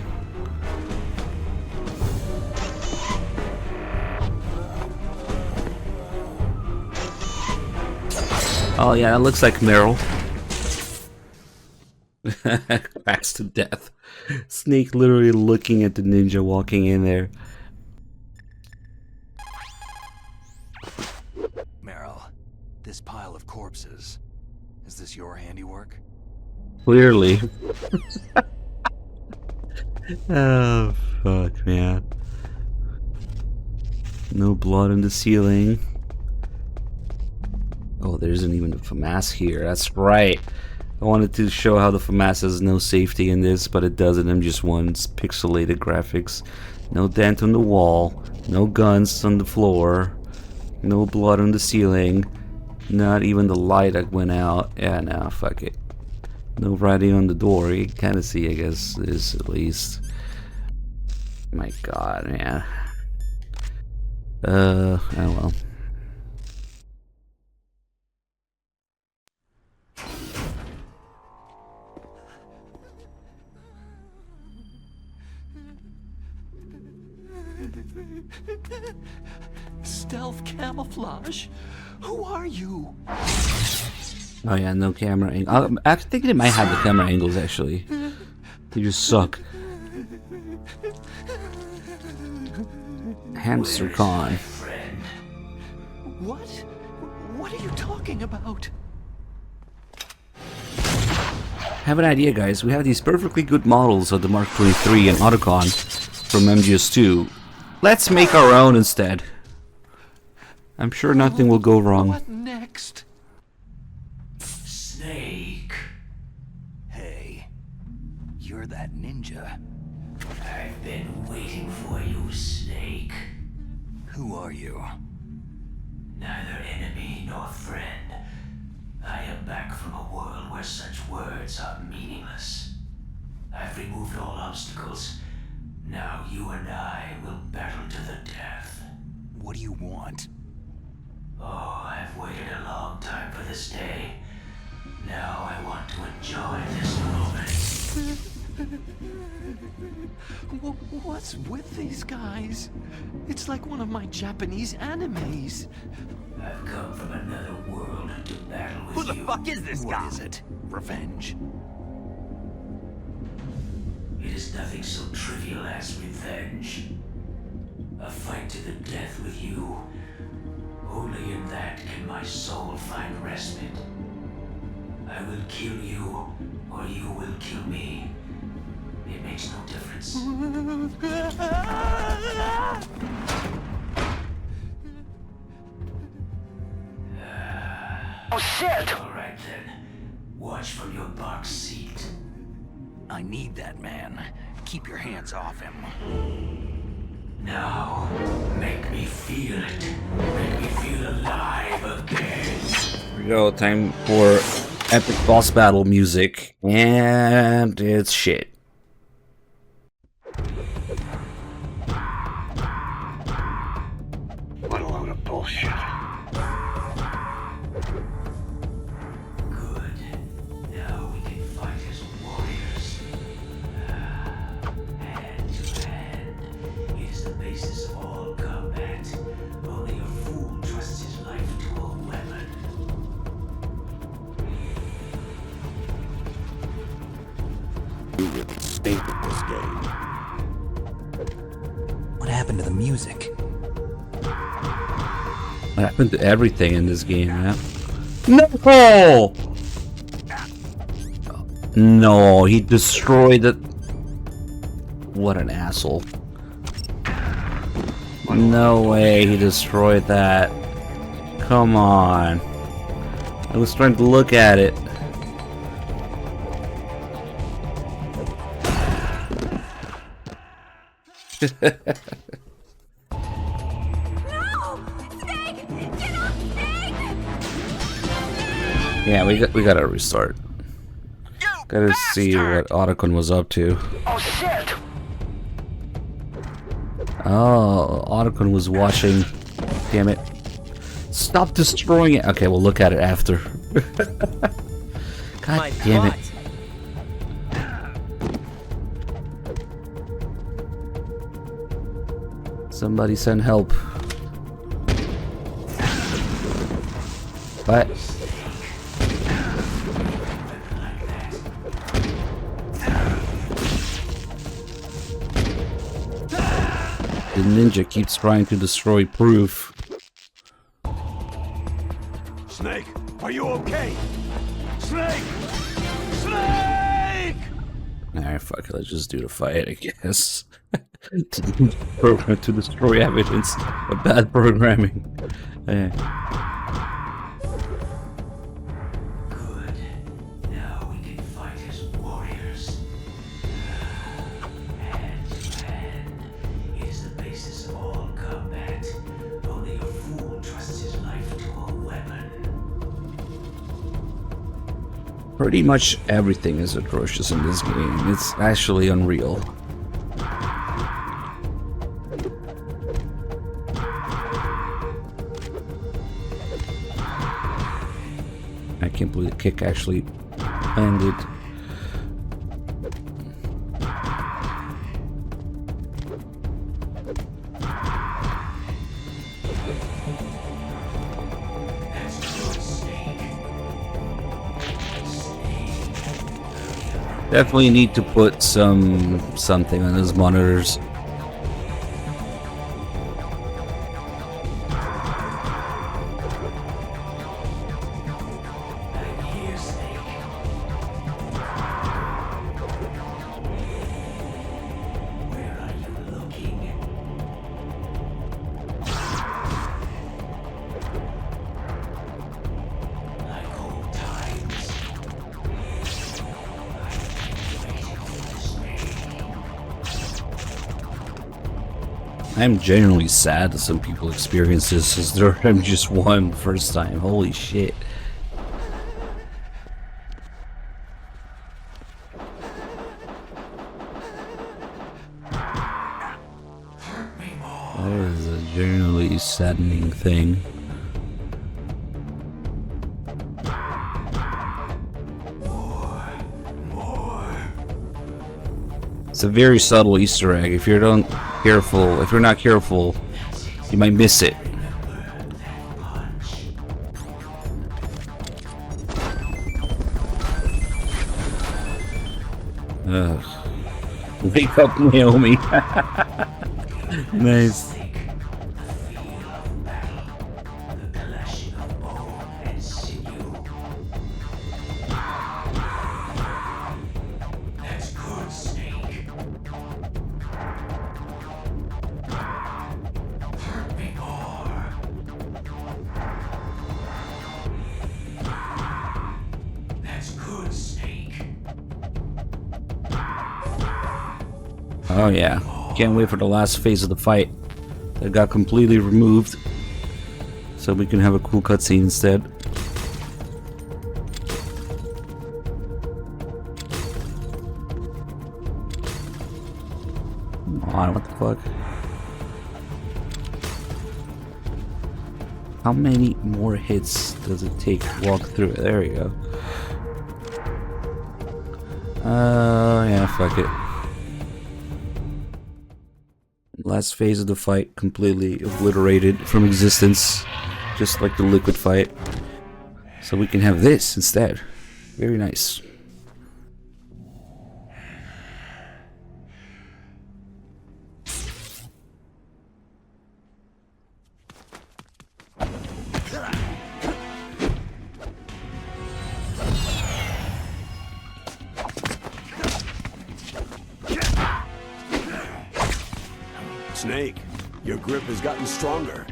Oh yeah, that looks like Meryl. Cracks to death. Snake literally looking at the ninja walking in there. Meryl, this pile of corpses, is this your handiwork? Clearly. Oh, fuck, man. No blood on the ceiling. Oh, there isn't even a FAMAS here. That's right. I wanted to show how the FAMAS has no safety in this, but it does in MGS1's pixelated graphics. No dent on the wall, no guns on the floor, no blood on the ceiling, not even the light that went out. Yeah, nah, fuck it. No writing on the door. You can kind of see, I guess, this at least. My god, man. Oh well. Stealth camouflage? Who are you? Oh yeah, no camera angle. I think it might have the camera angles actually. They just suck. Hamster Con. What? What are you talking about? Have an idea, guys. We have these perfectly good models of the Mark 23 and Otacon from MGS2. Let's make our own instead. I'm sure nothing will go wrong. What next? Snake. Hey, you're that ninja. I've been waiting for you, Snake. Who are you? Neither enemy nor friend. I am back from a world where such words are meaningless. I've removed all obstacles. Now you and I will battle to the death. What do you want? Oh, I've waited a long time for this day. Now I want to enjoy this moment. What's with these guys? It's like one of my Japanese animes. I've come from another world to battle with Who the you. fuck is this guy? What is it? Revenge? It is nothing so trivial as revenge. A fight to the death with you. Only in that can my soul find respite. I will kill you, or you will kill me. It makes no difference. Oh shit! Alright then. Watch from your box seat. I need that man. Keep your hands off him. Now, make me feel it. Make me feel alive again. Here we go, time for epic boss battle music. And it's shit. What a load of bullshit. Now we can fight as warriors. Hand to hand. It is the basis of all combat. Only a fool trusts his life to a weapon. You really stink at this game. What happened to the music? What happened to everything in this game, man? No! No, he destroyed it. What an asshole. No way he destroyed that. Come on. I was trying to look at it. Yeah, we gotta restart. Gotta see what Otacon was up to. Oh shit! Oh, Otacon was watching. Damn it. Stop destroying it. Okay, we'll look at it after. God damn it. Somebody send help. What? The ninja keeps trying to destroy proof. Snake, are you okay? Snake! Snake! Alright, fuck it, let's just do the fight, I guess. Program to destroy evidence of bad programming. Pretty much everything is atrocious in this game. It's actually unreal. I can't believe the kick actually landed. Definitely need to put something on those monitors. I'm genuinely sad that some people experience this as their MGS1 first time. Holy shit. That is a genuinely saddening thing. It's a very subtle Easter egg. If you're not careful, you might miss it. Ugh. Wake up, Naomi. Nice. Oh yeah, can't wait for the last phase of the fight that got completely removed so we can have a cool cutscene instead. Come on, what the fuck? How many more hits does it take to walk through it? There we go. Yeah, fuck it. Last phase of the fight completely obliterated from existence, just like the liquid fight. So we can have this instead. Very nice. Snake, your grip has gotten stronger.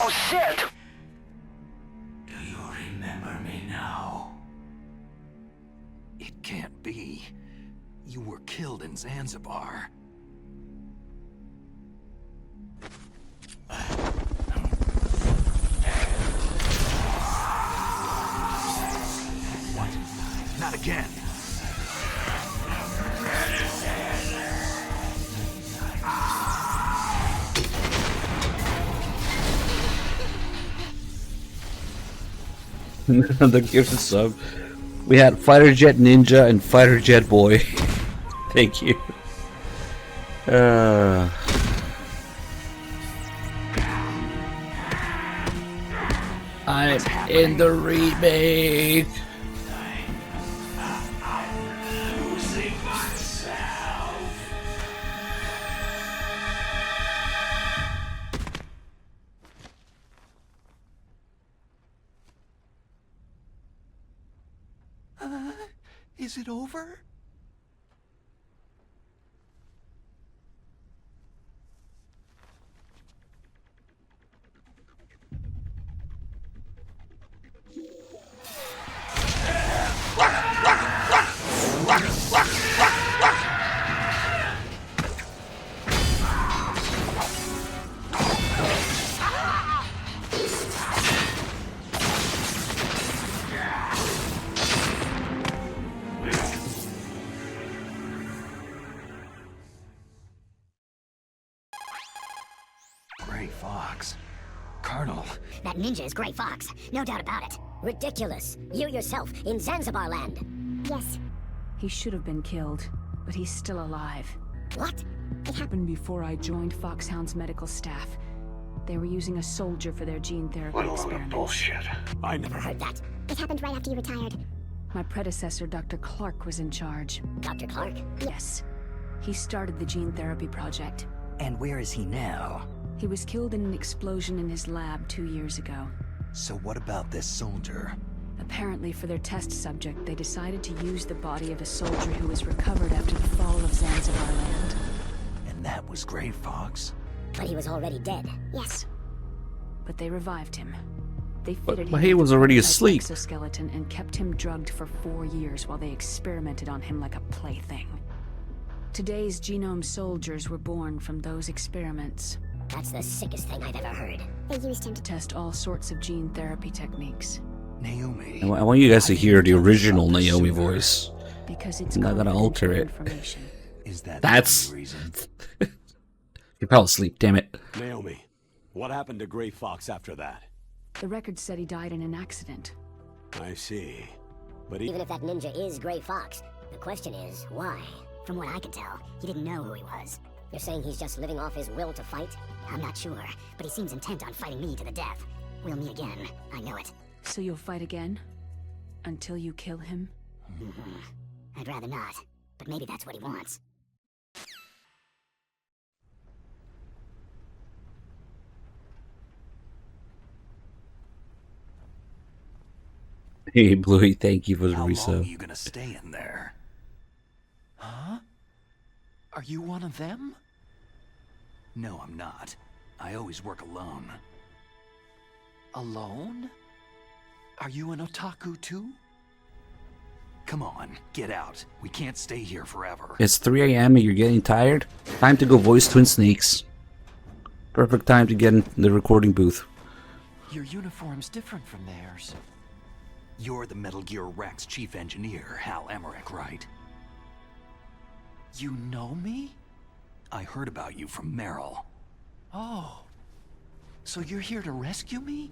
Oh shit! Do you remember me now? It can't be. You were killed in Zanzibar. What? Not again. The gift of sub. We had Fighter Jet Ninja and Fighter Jet Boy. Thank you. I'm in the remake. Losing myself. Is it over? Gray Fox. Colonel. That ninja is Gray Fox, no doubt about it. Ridiculous. You yourself, in Zanzibar land. Yes. He should have been killed, but he's still alive. What? It happened before I joined Foxhound's medical staff. They were using a soldier for their gene therapy experiments. Bullshit. I never heard that. It happened right after you retired. My predecessor, Dr. Clark, was in charge. Dr. Clark? Yes. He started the gene therapy project. And where is he now? He was killed in an explosion in his lab 2 years ago. So what about this soldier? Apparently, for their test subject, they decided to use the body of a soldier who was recovered after the fall of Zanzibar land. And that was Gray Fox? But he was already dead. Yes. But they revived him. They But fitted he was already with a asleep. exoskeleton and kept him drugged for 4 years while they experimented on him like a plaything. Today's genome soldiers were born from those experiments. That's the sickest thing I've ever heard. They used him to test all sorts of gene therapy techniques. Naomi. I want you guys to hear the original Naomi voice. Because it's I'm not gonna alter it. information. Is that That's. the only reason? You're probably asleep, damn it. Naomi, what happened to Gray Fox after that? The record said he died in an accident. I see. But Even if that ninja is Gray Fox, the question is, why? From what I can tell, he didn't know who he was. You're saying he's just living off his will to fight? I'm not sure, but he seems intent on fighting me to the death. We'll meet again, I know it. So you'll fight again? Until you kill him? I'd rather not, but maybe that's what he wants. Hey, Bluey, thank you for the How long are resub. you gonna stay in there? Huh? Are you one of them? No, I'm not. I always work alone. Alone? Are you an otaku too? Come on, get out. We can't stay here forever. It's 3 a.m. and you're getting tired? Time to go voice Twin Snakes. Perfect time to get in the recording booth. Your uniform's different from theirs. You're the Metal Gear Rex chief engineer, Hal Emmerich, right? You know me? I heard about you from Meryl. Oh. So you're here to rescue me?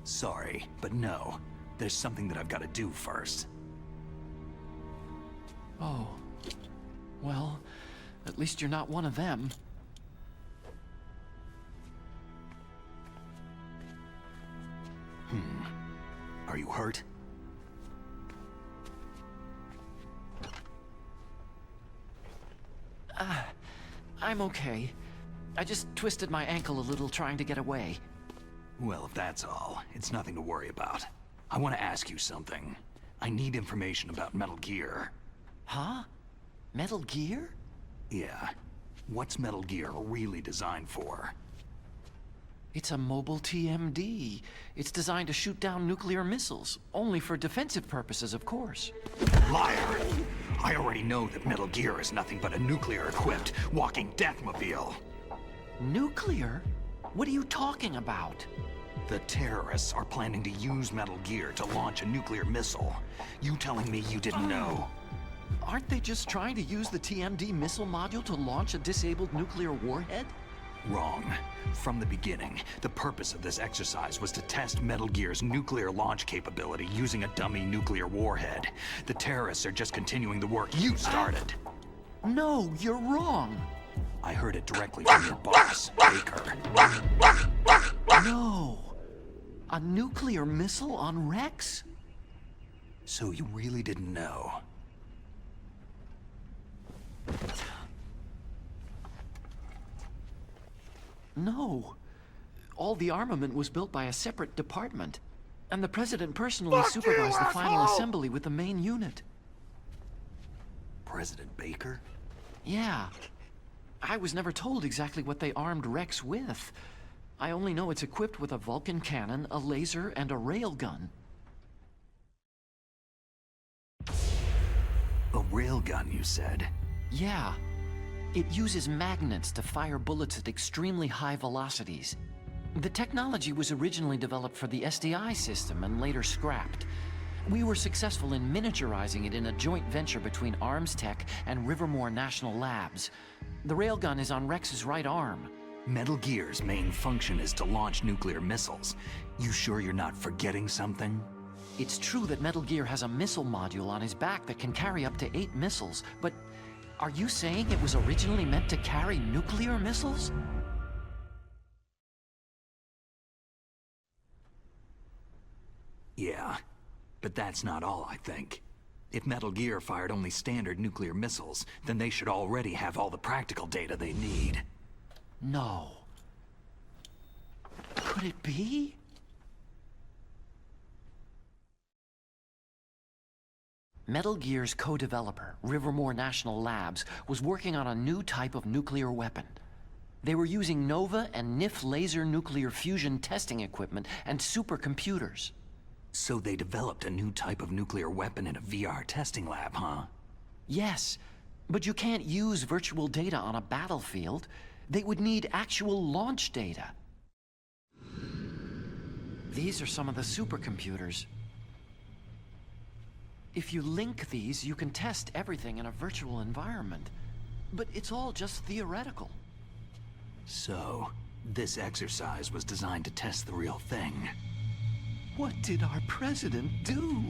Sorry, but no. There's something that I've got to do first. Oh. Well, at least you're not one of them. Are you hurt? I'm okay. I just twisted my ankle a little trying to get away. Well, if that's all, it's nothing to worry about. I want to ask you something. I need information about Metal Gear. Huh? Metal Gear? Yeah. What's Metal Gear really designed for? It's a mobile TMD. It's designed to shoot down nuclear missiles. Only for defensive purposes, of course. Liar! I already know that Metal Gear is nothing but a nuclear-equipped walking deathmobile. Nuclear? What are you talking about? The terrorists are planning to use Metal Gear to launch a nuclear missile. You telling me you didn't know? Aren't they just trying to use the TMD missile module to launch a disabled nuclear warhead? Wrong. From the beginning, the purpose of this exercise was to test Metal Gear's nuclear launch capability using a dummy nuclear warhead. The terrorists are just continuing the work you started. No, you're wrong. I heard it directly from your boss, Baker. No. A nuclear missile on Rex? So you really didn't know? No. All the armament was built by a separate department. And the President personally supervised the final assembly with the main unit. President Baker? Yeah. I was never told exactly what they armed Rex with. I only know it's equipped with a Vulcan cannon, a laser, and a railgun. railgun, you said? Yeah. It uses magnets to fire bullets at extremely high velocities. The technology was originally developed for the SDI system and later scrapped. We were successful in miniaturizing it in a joint venture between Arms Tech and Rivermore National Labs. The railgun is on Rex's right arm. Metal Gear's main function is to launch nuclear missiles. You sure you're not forgetting something? It's true that Metal Gear has a missile module on his back that can carry up to 8 missiles, but are you saying it was originally meant to carry nuclear missiles? Yeah, but that's not all, I think. If Metal Gear fired only standard nuclear missiles, then they should already have all the practical data they need. No. Could it be? Metal Gear's co-developer, Rivermore National Labs, was working on a new type of nuclear weapon. They were using NOVA and NIF laser nuclear fusion testing equipment and supercomputers. So they developed a new type of nuclear weapon in a VR testing lab, huh? Yes, but you can't use virtual data on a battlefield. They would need actual launch data. These are some of the supercomputers. If you link these, you can test everything in a virtual environment. But it's all just theoretical. So, this exercise was designed to test the real thing. What did our president do?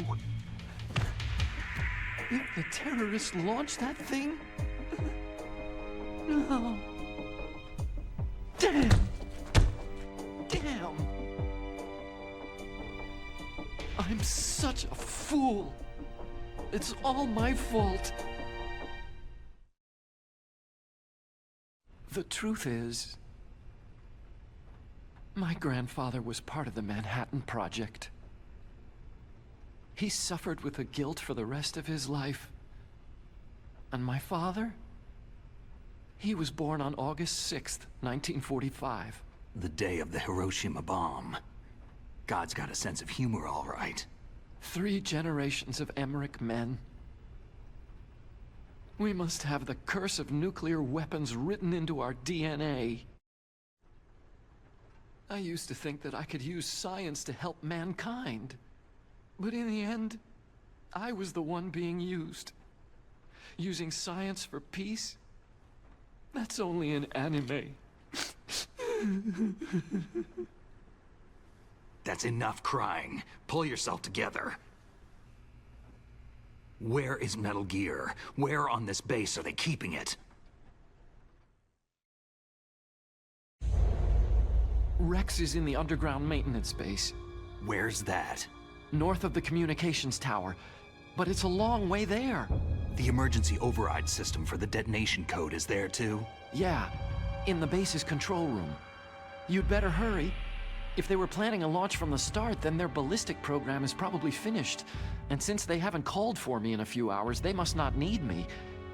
If the terrorists launched that thing? No. Damn! Damn! I'm such a fool! It's all my fault. The truth is, my grandfather was part of the Manhattan Project. He suffered with the guilt for the rest of his life. And my father? He was born on August 6th, 1945. The day of the Hiroshima bomb. God's got a sense of humor, all right. 3 generations of Emmerich men. We must have the curse of nuclear weapons written into our DNA. I used to think that I could use science to help mankind. But in the end, I was the one being used. Using science for peace? That's only in anime. That's enough crying. Pull yourself together. Where is Metal Gear? Where on this base are they keeping it? Rex is in the underground maintenance base. Where's that? North of the communications tower. But it's a long way there. The emergency override system for the detonation code is there too? Yeah, in the base's control room. You'd better hurry. If they were planning a launch from the start, then their ballistic program is probably finished. And since they haven't called for me in a few hours, they must not need me.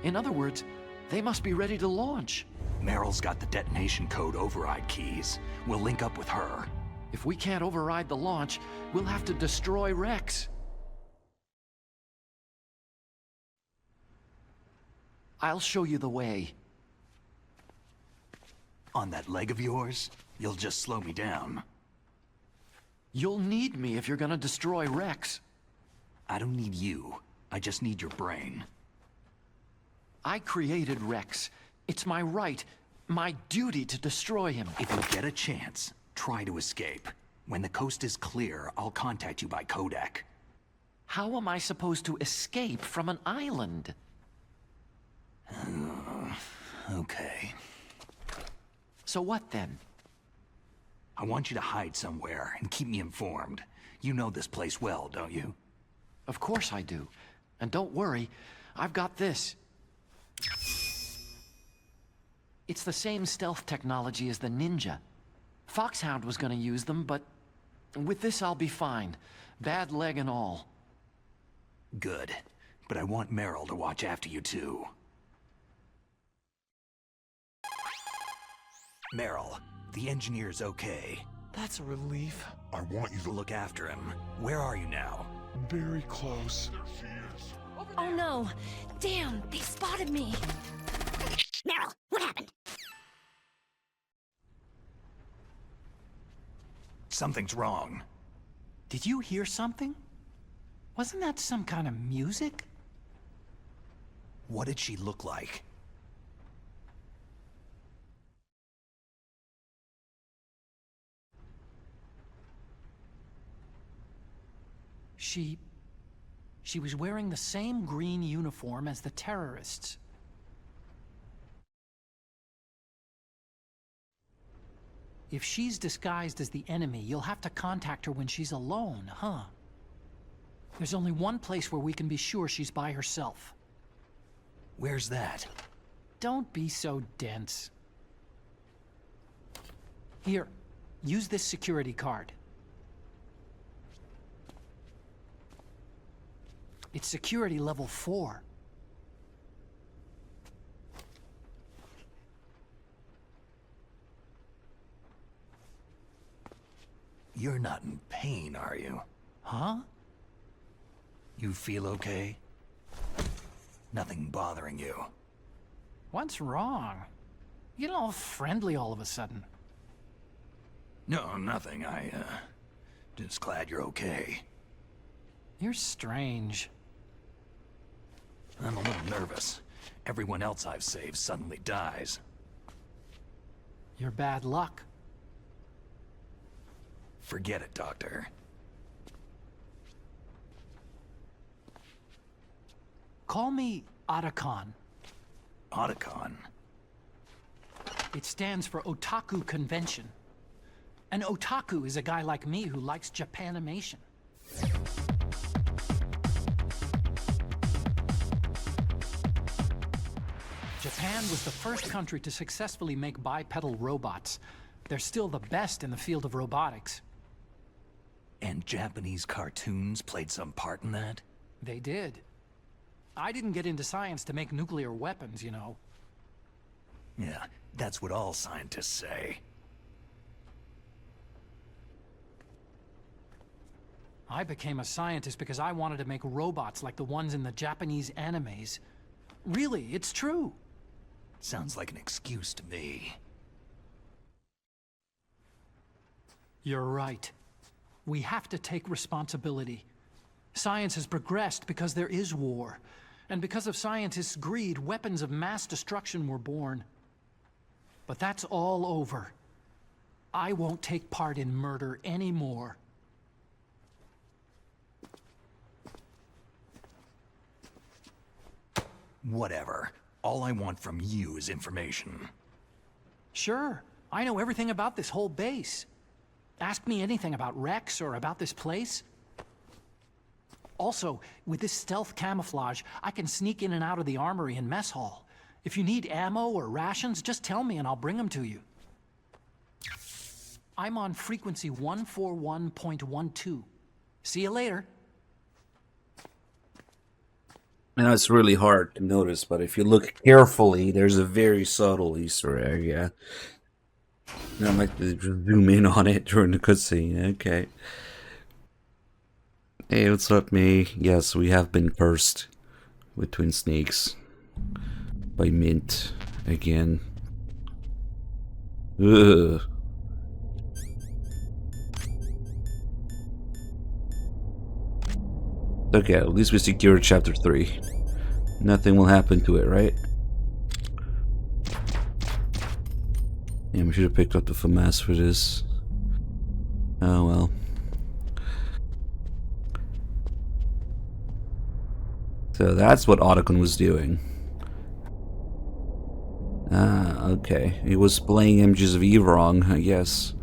In other words, they must be ready to launch. Meryl's got the detonation code override keys. We'll link up with her. If we can't override the launch, we'll have to destroy Rex. I'll show you the way. On that leg of yours, you'll just slow me down. You'll need me if you're gonna destroy Rex. I don't need you. I just need your brain. I created Rex. It's my right, my duty to destroy him. If you get a chance, try to escape. When the coast is clear, I'll contact you by codec. How am I supposed to escape from an island? Okay. So what then? I want you to hide somewhere and keep me informed. You know this place well, don't you? Of course I do. And don't worry, I've got this. It's the same stealth technology as the Ninja. Foxhound was gonna use them, but with this I'll be fine. Bad leg and all. Good. But I want Meryl to watch after you too. Meryl, the engineer's okay. That's a relief. I want you to look after him. Where are you now? Very close. There she is. Oh no! Damn, they spotted me! Meryl, what happened? Something's wrong. Did you hear something? Wasn't that some kind of music? What did she look like? She was wearing the same green uniform as the terrorists. If she's disguised as the enemy, you'll have to contact her when she's alone, huh? There's only one place where we can be sure she's by herself. Where's that? Don't be so dense. Here, use this security card. It's security level 4. You're not in pain, are you? Huh? You feel okay? Nothing bothering you? What's wrong? You get all friendly all of a sudden. No, nothing. Just glad you're okay. You're strange. I'm a little nervous. Everyone else I've saved suddenly dies. You're bad luck. Forget it, Doctor. Call me Otacon. Otacon? It stands for Otaku Convention. An otaku is a guy like me who likes Japanimation. Japan was the first country to successfully make bipedal robots. They're still the best in the field of robotics. And Japanese cartoons played some part in that? They did. I didn't get into science to make nuclear weapons, you know. Yeah, that's what all scientists say. I became a scientist because I wanted to make robots like the ones in the Japanese animes. Really, it's true. Sounds like an excuse to me. You're right. We have to take responsibility. Science has progressed because there is war. And because of scientists' greed, weapons of mass destruction were born. But that's all over. I won't take part in murder anymore. Whatever. All I want from you is information. Sure. I know everything about this whole base. Ask me anything about Rex or about this place. Also, with this stealth camouflage, I can sneak in and out of the armory and mess hall. If you need ammo or rations, just tell me and I'll bring them to you. I'm on frequency 141.12. See you later. I know it's really hard to notice, but if you look carefully, there's a very subtle Easter egg, yeah. I might just zoom in on it during the cutscene, okay. Hey, what's up, May? Yes, we have been cursed with twin snakes by Mint again. Ugh. Okay, at least we secured chapter 3. Nothing will happen to it, right? Yeah, we should have picked up the FAMAS for this. Oh well. So that's what Otacon was doing. Ah, okay. He was playing MGS V wrong, I guess.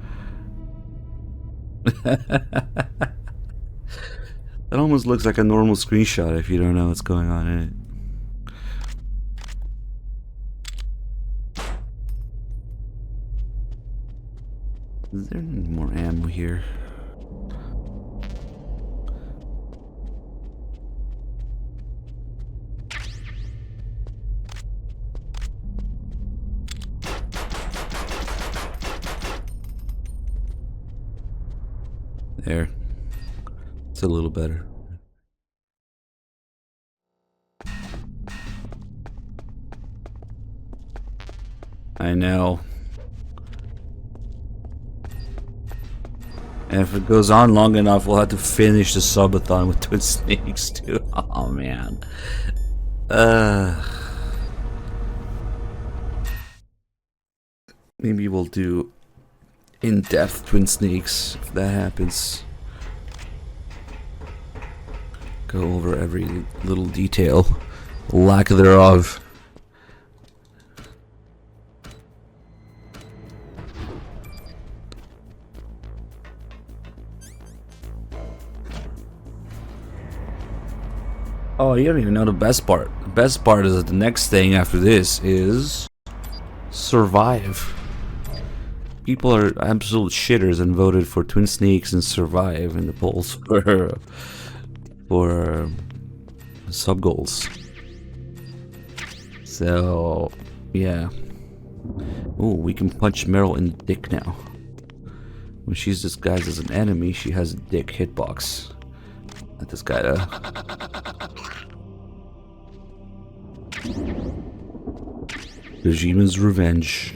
It almost looks like a normal screenshot if you don't know what's going on in it. Is there any more ammo here? There. It's a little better. I know. And if it goes on long enough, we'll have to finish the subathon with Twin Snakes too. Oh man. Maybe we'll do in-depth Twin Snakes if that happens. Go over every little detail, lack thereof. Oh, you don't even know the best part. The best part is that the next thing after this is Survive. People are absolute shitters and voted for Twin Snakes and Survive in the polls for sub goals. So yeah. Ooh, we can punch Meryl in the dick now. When she's disguised as an enemy, she has a dick hitbox. Let this guy Kojima's Revenge.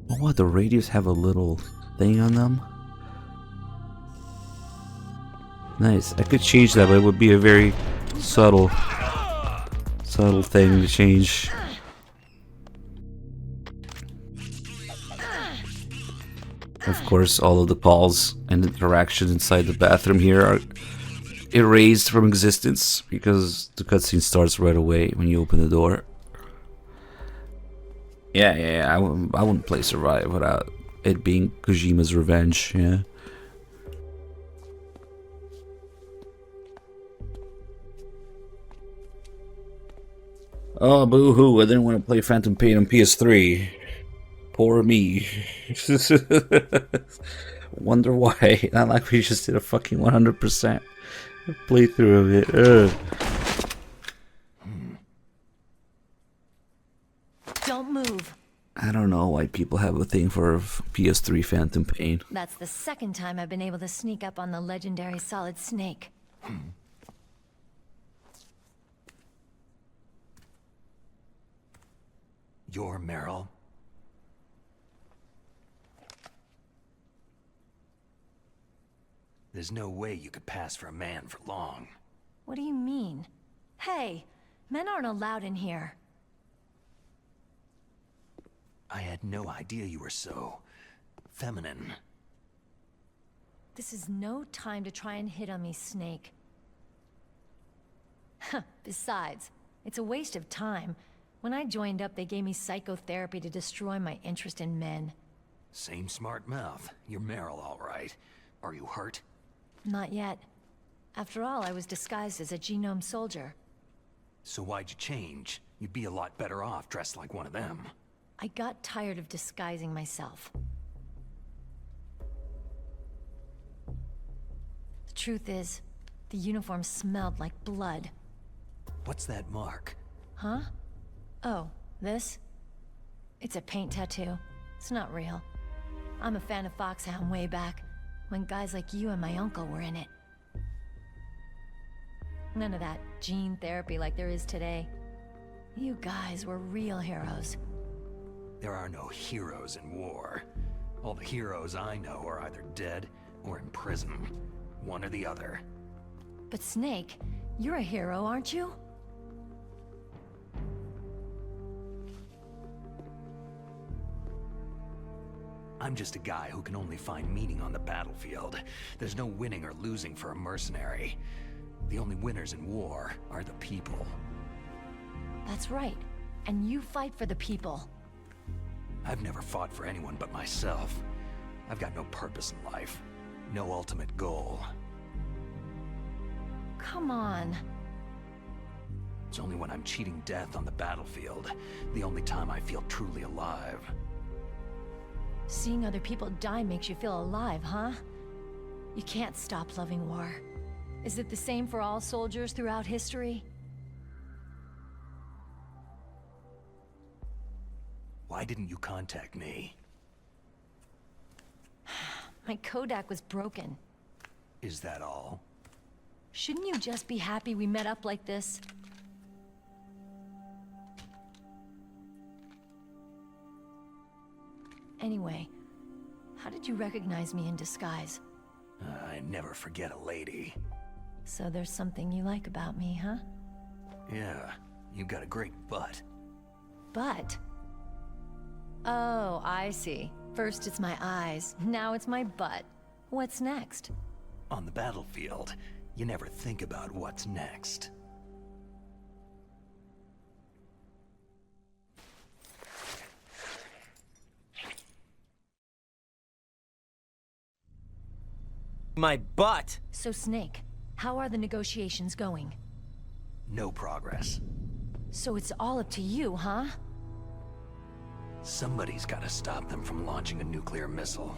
Oh, what? The radios have a little thing on them? Nice. I could change that, but it would be a very subtle thing to change. Of course, all of the calls and interactions inside the bathroom here are erased from existence because the cutscene starts right away when you open the door. Yeah, I wouldn't play Survive without it being Kojima's Revenge, yeah. Oh, boo-hoo, I didn't want to play Phantom Pain on PS3. Poor me. Wonder why. Not like we just did a fucking 100% playthrough of it. Don't move. I don't know why people have a thing for PS3 Phantom Pain. That's the second time I've been able to sneak up on the legendary Solid Snake. You're Meryl? There's no way you could pass for a man for long. What do you mean? Hey, men aren't allowed in here. I had no idea you were so feminine. This is no time to try and hit on me, Snake. Besides, it's a waste of time. When I joined up, they gave me psychotherapy to destroy my interest in men. Same smart mouth. You're Meryl, all right. Are you hurt? Not yet. After all, I was disguised as a genome soldier. So why'd you change? You'd be a lot better off dressed like one of them. I got tired of disguising myself. The truth is, the uniform smelled like blood. What's that mark? Huh? Oh, this? It's a paint tattoo. It's not real. I'm a fan of Foxhound way back, when guys like you and my uncle were in it. None of that gene therapy like there is today. You guys were real heroes. There are no heroes in war. All the heroes I know are either dead or in prison. One or the other. But Snake, you're a hero, aren't you? I'm just a guy who can only find meaning on the battlefield. There's no winning or losing for a mercenary. The only winners in war are the people. That's right. And you fight for the people. I've never fought for anyone but myself. I've got no purpose in life. No ultimate goal. Come on. It's only when I'm cheating death on the battlefield, the only time I feel truly alive. Seeing other people die makes you feel alive, huh? You can't stop loving war. Is it the same for all soldiers throughout history? Why didn't you contact me? My Kodak was broken. Is that all? Shouldn't you just be happy we met up like this? Anyway, how did you recognize me in disguise? I never forget a lady. So there's something you like about me, huh? Yeah, you got a great butt. Butt? Oh, I see. First it's my eyes, now it's my butt. What's next? On the battlefield, you never think about what's next. My butt! So Snake, how are the negotiations going? No progress. So it's all up to you, huh? Somebody's gotta stop them from launching a nuclear missile.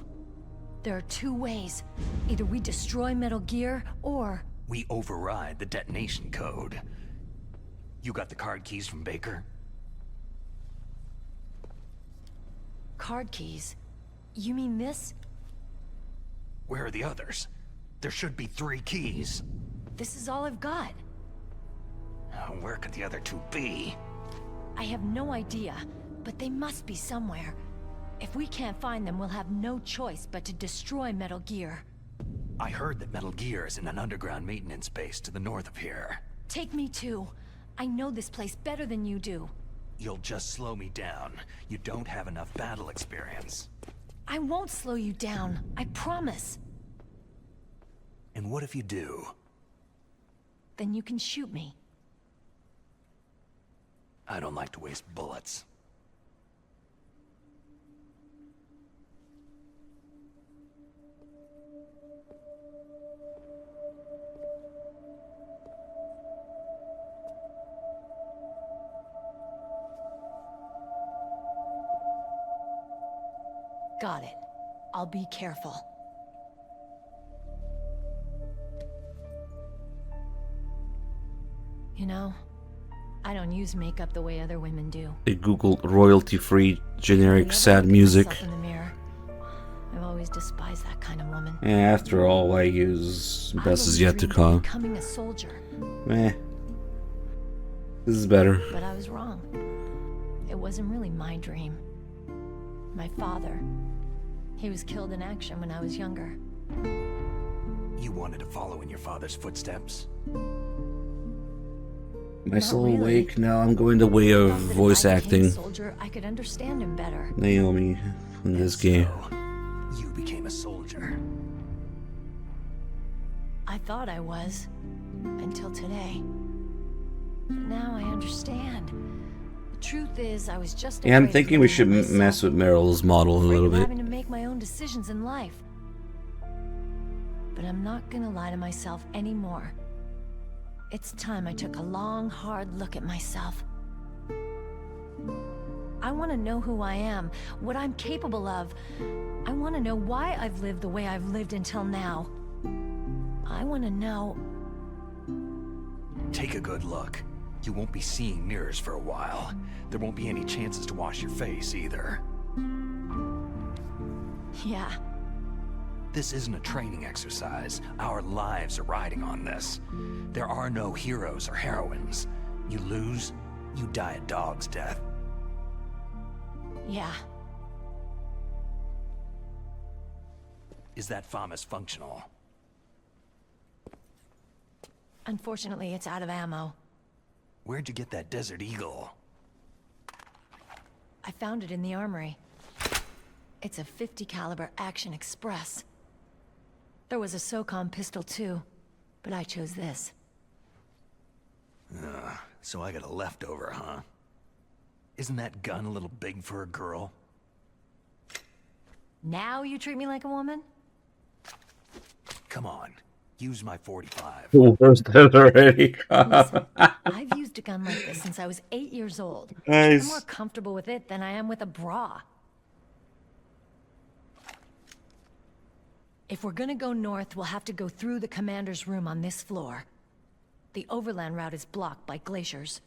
There are two ways. Either we destroy Metal Gear, or... We override the detonation code. You got the card keys from Baker? Card keys? You mean this? Where are the others? There should be 3 keys. This is all I've got. Where could the other 2 be? I have no idea, but they must be somewhere. If we can't find them, we'll have no choice but to destroy Metal Gear. I heard that Metal Gear is in an underground maintenance base to the north of here. Take me too. I know this place better than you do. You'll just slow me down. You don't have enough battle experience. I won't slow you down, I promise. And what if you do? Then you can shoot me. I don't like to waste bullets. Got it. I'll be careful. You know, I don't use makeup the way other women do. They googled royalty-free generic sad music. Myself in the mirror. I've always despised that kind of woman. After all, why use best is yet to come. Becoming a soldier. Meh. This is better. But I was wrong. It wasn't really my dream. My father. He was killed in action when I was younger. You wanted to follow in your father's footsteps? Am I still awake? No, I'm going the way of voice acting. Soldier, I could understand him better. Naomi in this game. You became a soldier. I thought I was. Until today. But now I understand. The truth is, I was just Yeah, I'm thinking we should mess with Meryl's model a little bit. Having to make my own decisions in life. But I'm not gonna lie to myself anymore. It's time I took a long, hard look at myself. I want to know who I am, what I'm capable of. I want to know why I've lived the way I've lived until now. I want to know... Take a good look. You won't be seeing mirrors for a while. There won't be any chances to wash your face either. Yeah. This isn't a training exercise. Our lives are riding on this. There are no heroes or heroines. You lose, you die a dog's death. Yeah. Is that FAMAS functional? Unfortunately, it's out of ammo. Where'd you get that Desert Eagle? I found it in the armory. It's a .50 caliber Action Express. There was a SOCOM pistol too, but I chose this. So I got a leftover, huh? Isn't that gun a little big for a girl? Now you treat me like a woman? Come on, use my 45. Oh, there's that already. Listen, I've used a gun like this since I was 8 years old. Nice. I'm more comfortable with it than I am with a bra. If we're gonna go north, we'll have to go through the commander's room on this floor. The overland route is blocked by glaciers.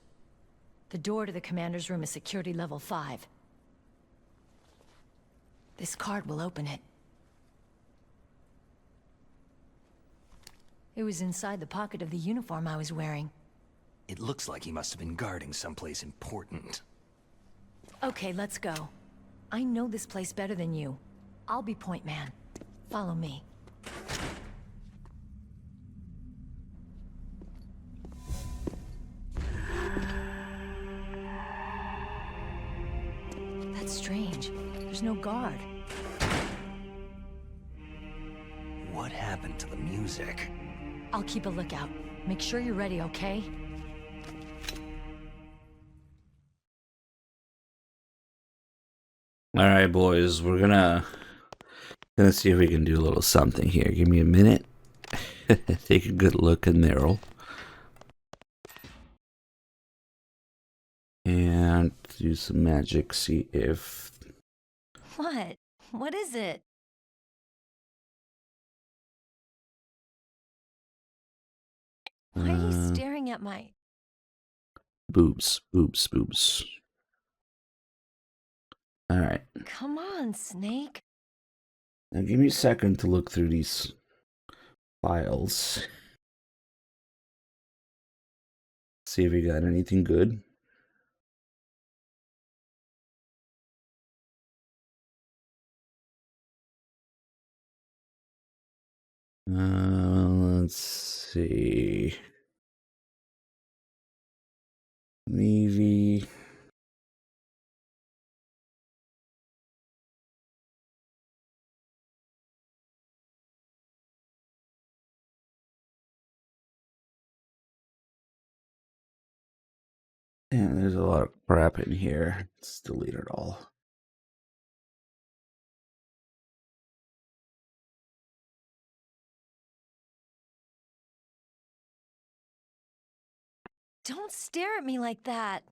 The door to the commander's room is security level 5. This card will open it. It was inside the pocket of the uniform I was wearing. It looks like he must have been guarding someplace important. Okay, let's go. I know this place better than you. I'll be point man. Follow me. That's strange. There's no guard. What happened to the music? I'll keep a lookout. Make sure you're ready, okay? All right, boys, we're gonna see if we can do a little something here. Give me a minute. Take a good look at Meryl. And do some magic, see if... What? What is it? Why are you staring at my... Boobs, boobs, boobs. Alright. Come on, Snake. Now give me a second to look through these files. See if we got anything good. Let's see. Navy. Yeah, there's a lot of crap in here. Let's delete it all. Don't stare at me like that.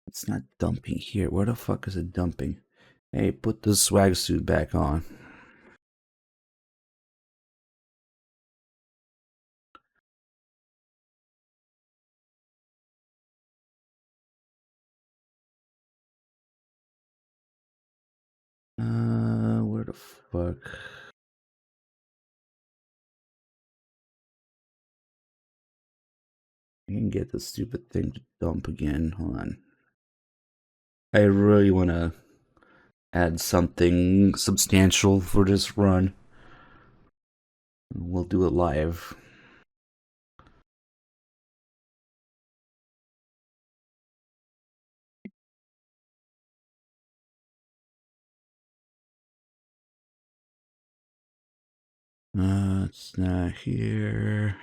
It's not dumping here. Where the fuck is it dumping? Hey, put the swag suit back on. Where the fuck? I can get the stupid thing to dump again. Hold on. I really want to add something substantial for this run. We'll do it live. It's not here.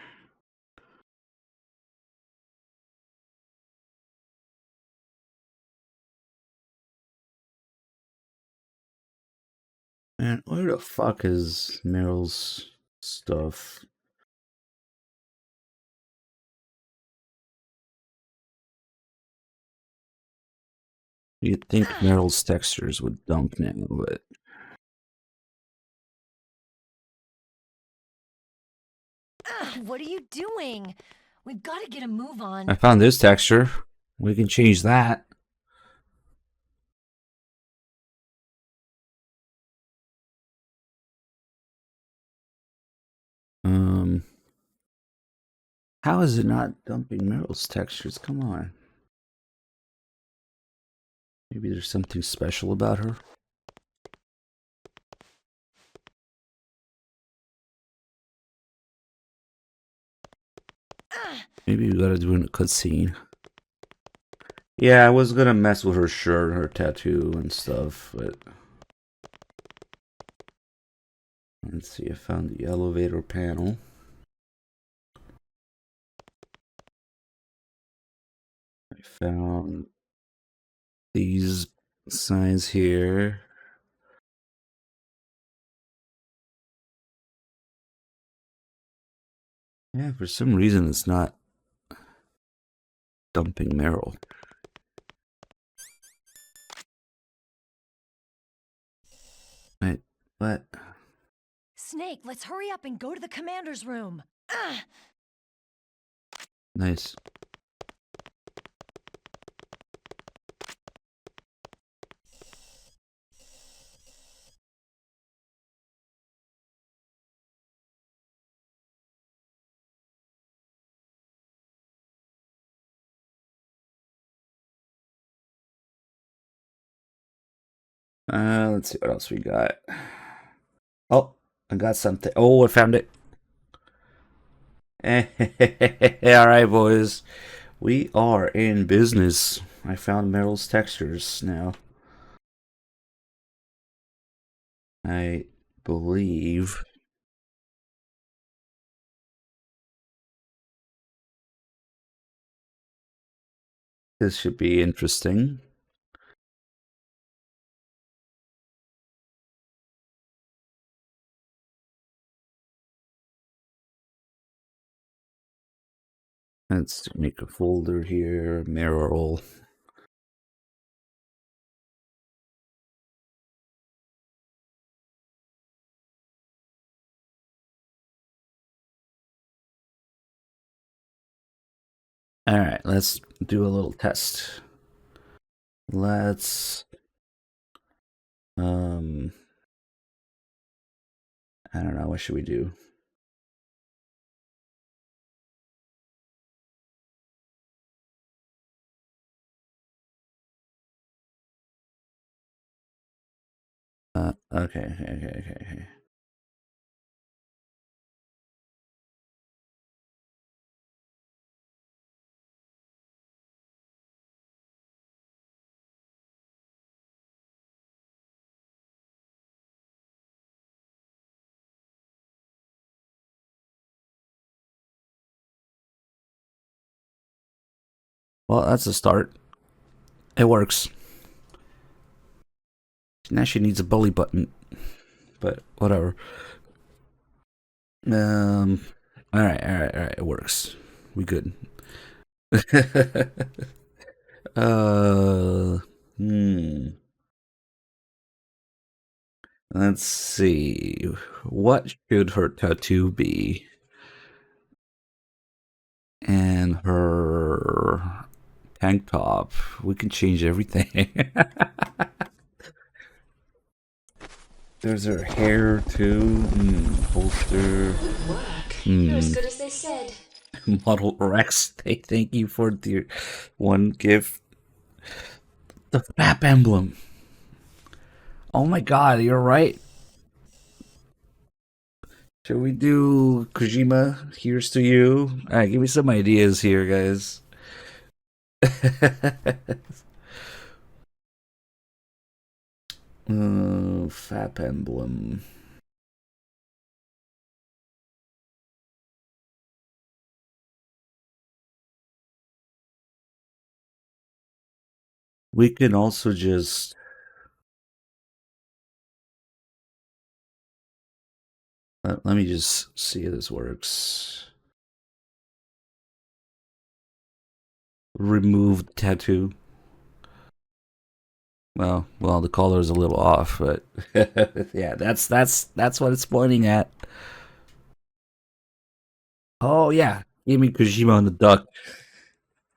Man, where the fuck is Meryl's stuff? You'd think Meryl's textures would dump now, but... What are you doing? We've got to get a move on. I found this texture. We can change that. How is it not dumping Meryl's textures? Come on. Maybe there's something special about her. Maybe we gotta do a cutscene. Yeah, I was gonna mess with her shirt, her tattoo and stuff, but... Let's see, I found the elevator panel. I found these signs here. Yeah, for some reason it's not dumping Meryl. Wait, what? Snake, let's hurry up and go to the commander's room. Nice. Let's see what else we got. Oh, I got something. Oh, I found it. All right, boys. We are in business. I found Meryl's textures now. I believe this should be interesting. Let's make a folder here. Meryl. All right, let's do a little test. Let's I don't know, what should we do? Okay. Well, that's a start. It works. Now she needs a bully button, but whatever. All right. It works. We good. Hmm. Let's see. What should her tattoo be? And her tank top. We can change everything. There's her hair too. Holster. You're as good as they said. Model Rex. Thank you for the one gift. The FAP emblem. Oh my god, you're right. Should we do Kojima? Here's to you. Alright, give me some ideas here, guys. FAP emblem. We can also just let me just see if this works. Remove tattoo. Well, the color is a little off, but yeah, that's what it's pointing at. Oh yeah, give me Kojima on the duck.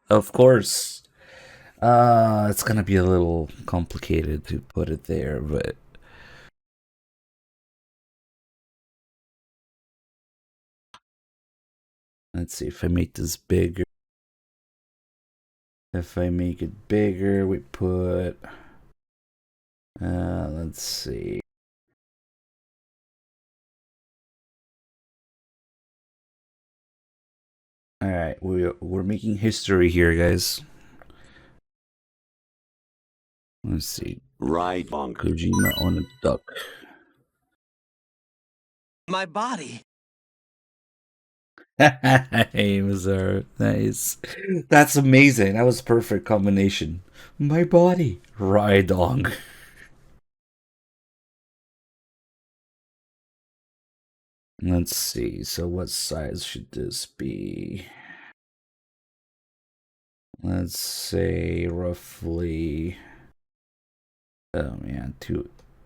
Of course. It's gonna be a little complicated to put it there, but let's see if I make this bigger. If I make it bigger, we put let's see. All right, we're making history here, guys. Let's see. Right, bonk. Kojima on a duck. My body. Hey, Mazar. Nice. That's amazing. That was perfect combination. My body. Rydong. Let's see. So what size should this be? Let's say roughly. Oh man,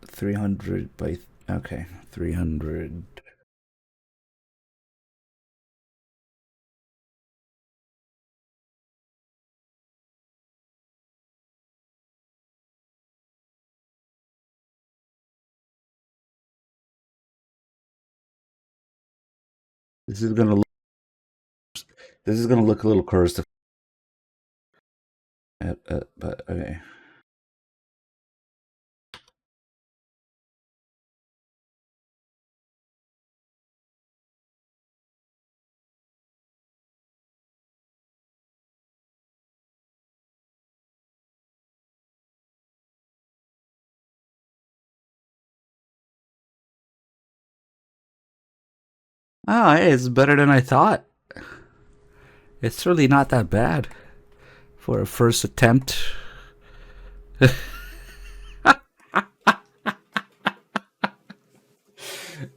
300 by. Okay, 300. This is gonna look. This is gonna look a little cursed. But okay. Oh, hey, it's better than I thought. It's really not that bad for a first attempt.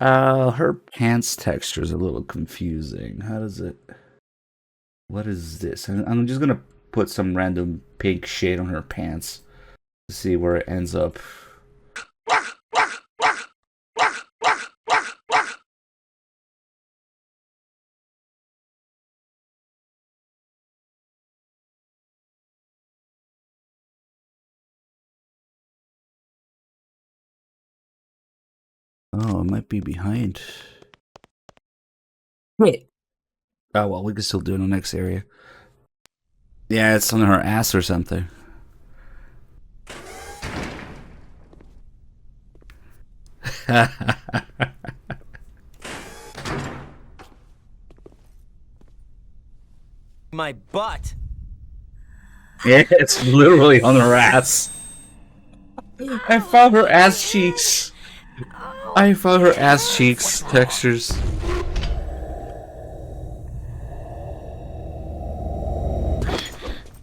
Her pants texture is a little confusing. How does it... What is this? I'm just gonna put some random pink shade on her pants to see where it ends up. Oh, it might be behind. Wait. Oh, well, we can still do it in the next area. Yeah, it's on her ass or something. My butt. Yeah, it's literally on her ass. I found her ass cheeks. I found her ass cheeks textures.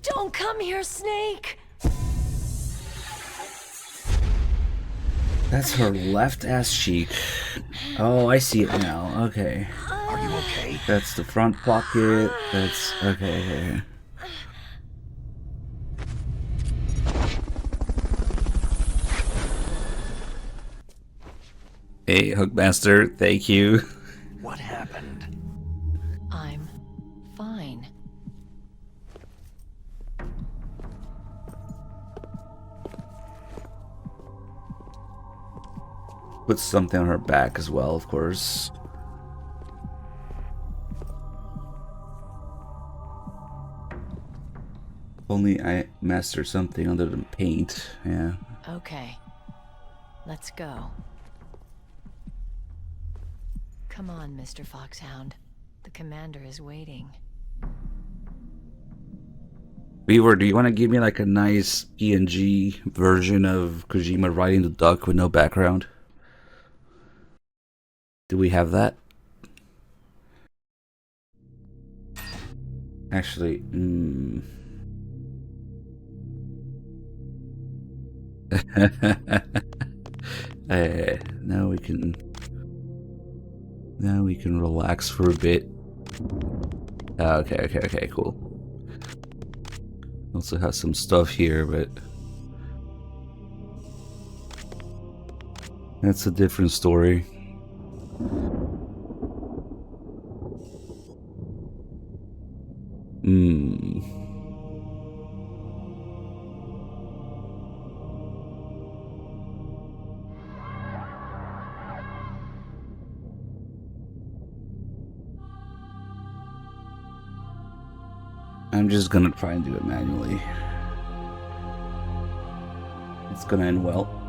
Don't come here, Snake! That's her left ass cheek. Oh, I see it now. Okay. Are you okay? That's the front pocket. That's... Okay. Hey, Hookmaster, thank you. What happened? I'm fine. Put something on her back as well, of course. Only I master something other than paint, yeah. Okay. Let's go. Come on, Mr. Foxhound. The commander is waiting. Beaver, do you want to give me like a nice PNG version of Kojima riding the duck with no background? Do we have that? Actually, now we can... Now we can relax for a bit. Okay, cool. Also have some stuff here, but... That's a different story. I'm just gonna try and do it manually. It's gonna end well.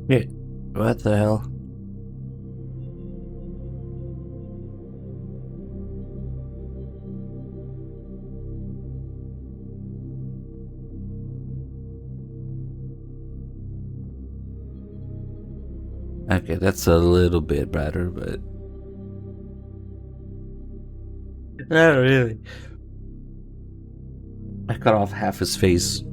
Wait, what the hell? Okay, that's a little bit better, but... Not really. I cut off half his face.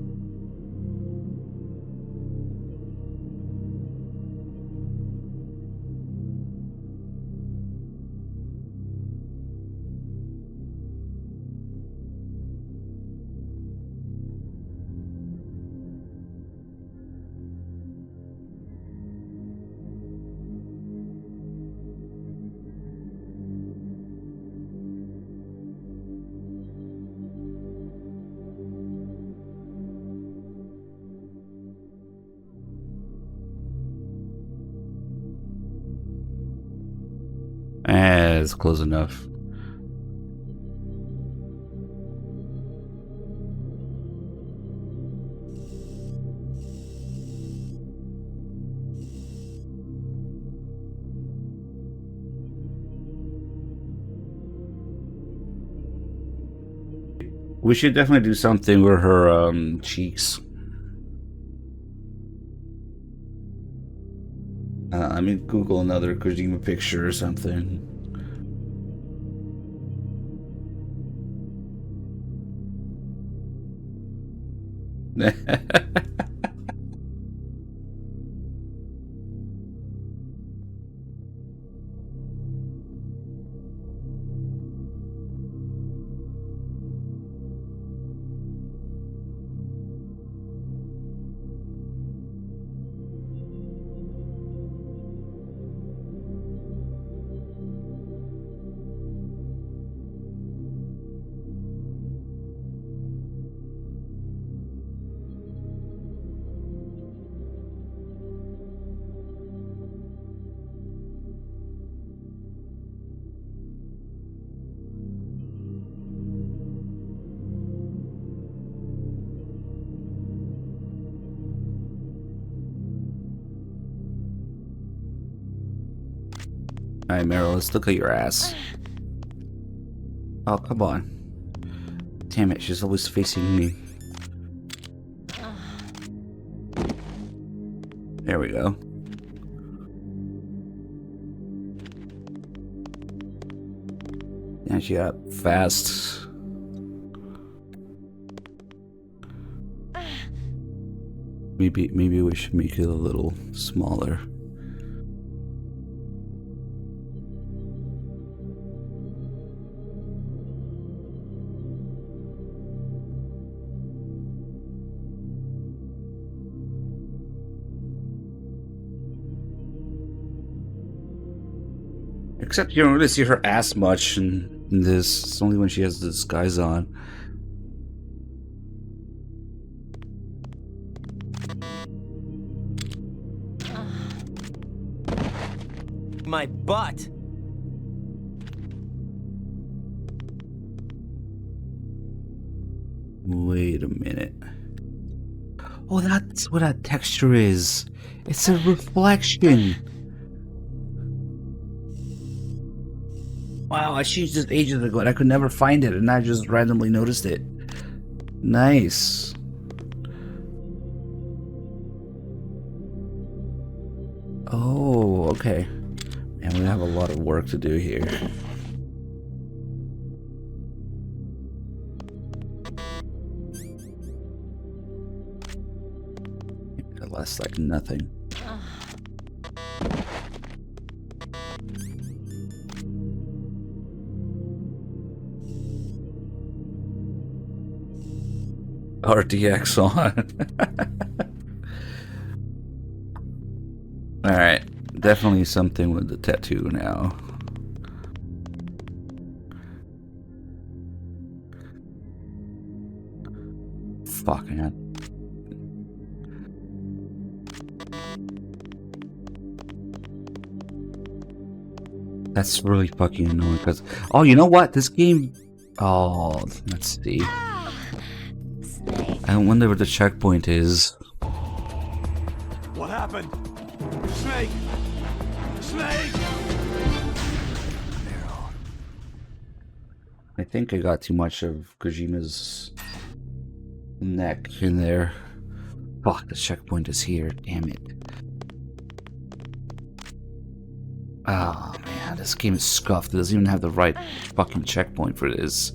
It's close enough. We should definitely do something with her cheeks. I mean, Google another Kojima picture or something. Alright, Meryl, let's look at your ass. Oh, come on. Damn it, she's always facing me. There we go. And she got fast. Maybe we should make it a little smaller. Except you don't really see her ass much in this. It's only when she has the disguise on. My butt. Wait a minute. Oh, that's what that texture is. It's a reflection. Wow, I changed this ages ago and I could never find it, and I just randomly noticed it. Nice. Oh, okay. Man, we have a lot of work to do here. That lasts like nothing. RDX on. Alright, definitely something with the tattoo now. Fuck, man. That's really fucking annoying because... Oh, you know what? This game... Oh, let's see. I wonder what the checkpoint is. What happened? Snake! Snake! I think I got too much of Kojima's neck in there. Fuck, the checkpoint is here. Damn it. Oh man, this game is scuffed. It doesn't even have the right fucking checkpoint for this.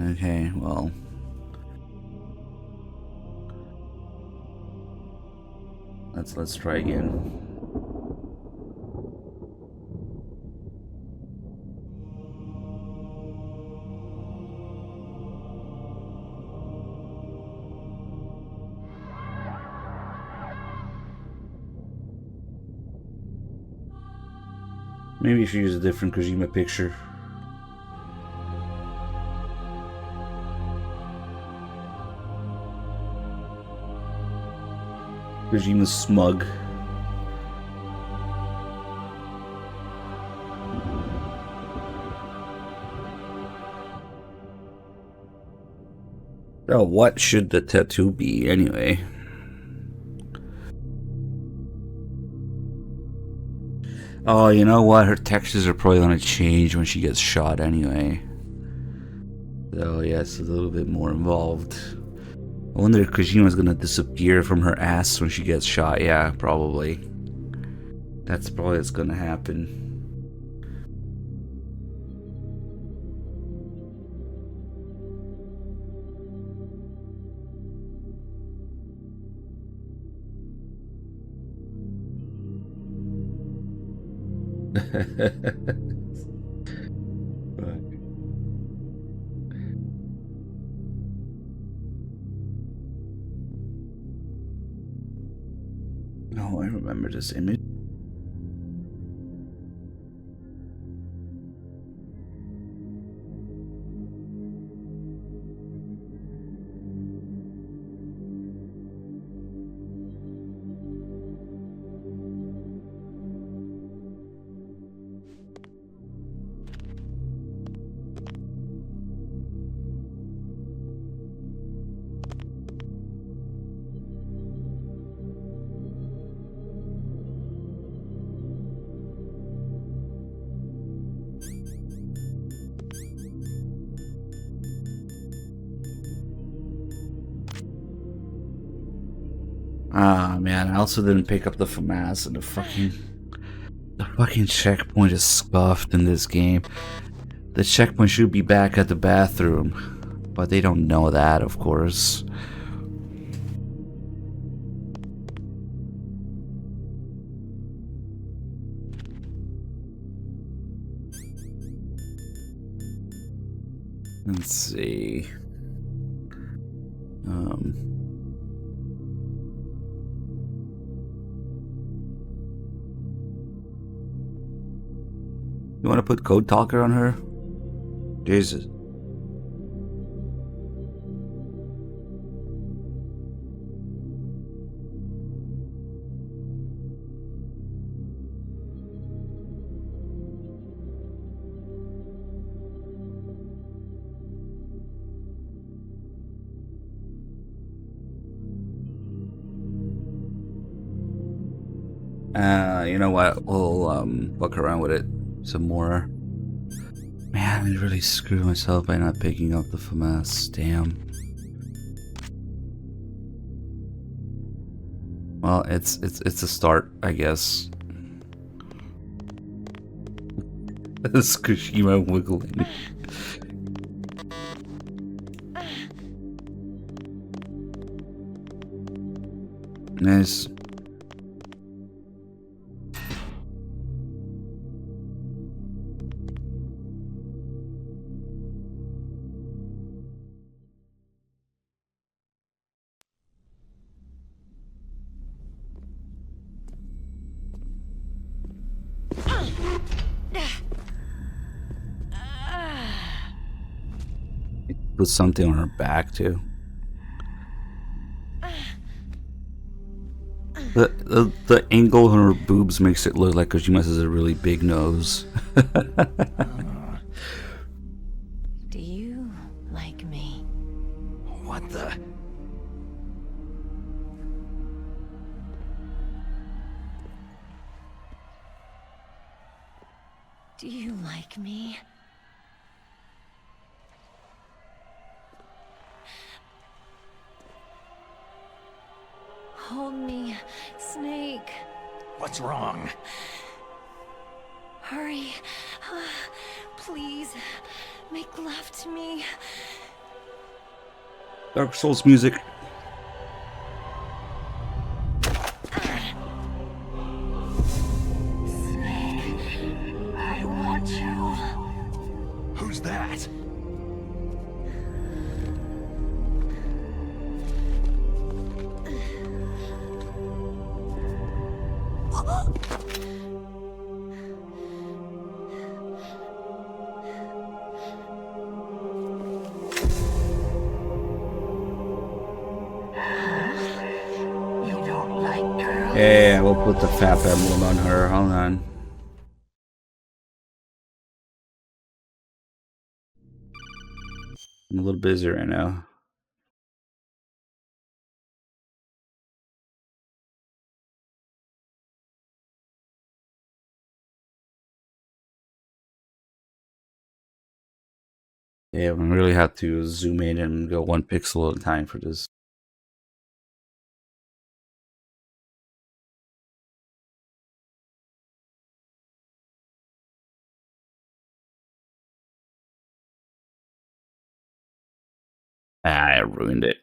Okay, well. Let's try again. Maybe you should use a different Kojima picture. Kojima's smug. Oh, what should the tattoo be anyway? Oh, you know what? Her textures are probably gonna change when she gets shot anyway. So yeah, it's a little bit more involved. I wonder if Kojima's gonna disappear from her ass when she gets shot. Yeah, probably. That's probably what's gonna happen. Oh, I remember this image. Ah, man, I also didn't pick up the FAMAS, and the fucking checkpoint is scuffed in this game. The checkpoint should be back at the bathroom, but they don't know that, of course. Let's see. You want to put Code Talker on her? Jesus. You know what? We'll fuck around with it some more. Man, I really screwed myself by not picking up the FAMAS. Damn. Well, it's a start, I guess. This Kushima wiggling. Nice. Put something on her back too. The angle on her boobs makes it look like Kojima has a really big nose. Do you like me? What the? Do you like me? Hold me, Snake. What's wrong? Hurry. Please, make love to me. Dark Souls music. Snake, I want you. Who's that? Yeah, we'll put the FAP emblem on her. Hold on. I'm a little busy right now. Yeah, we really have to zoom in and go 1 pixel at a time for this. I ruined it.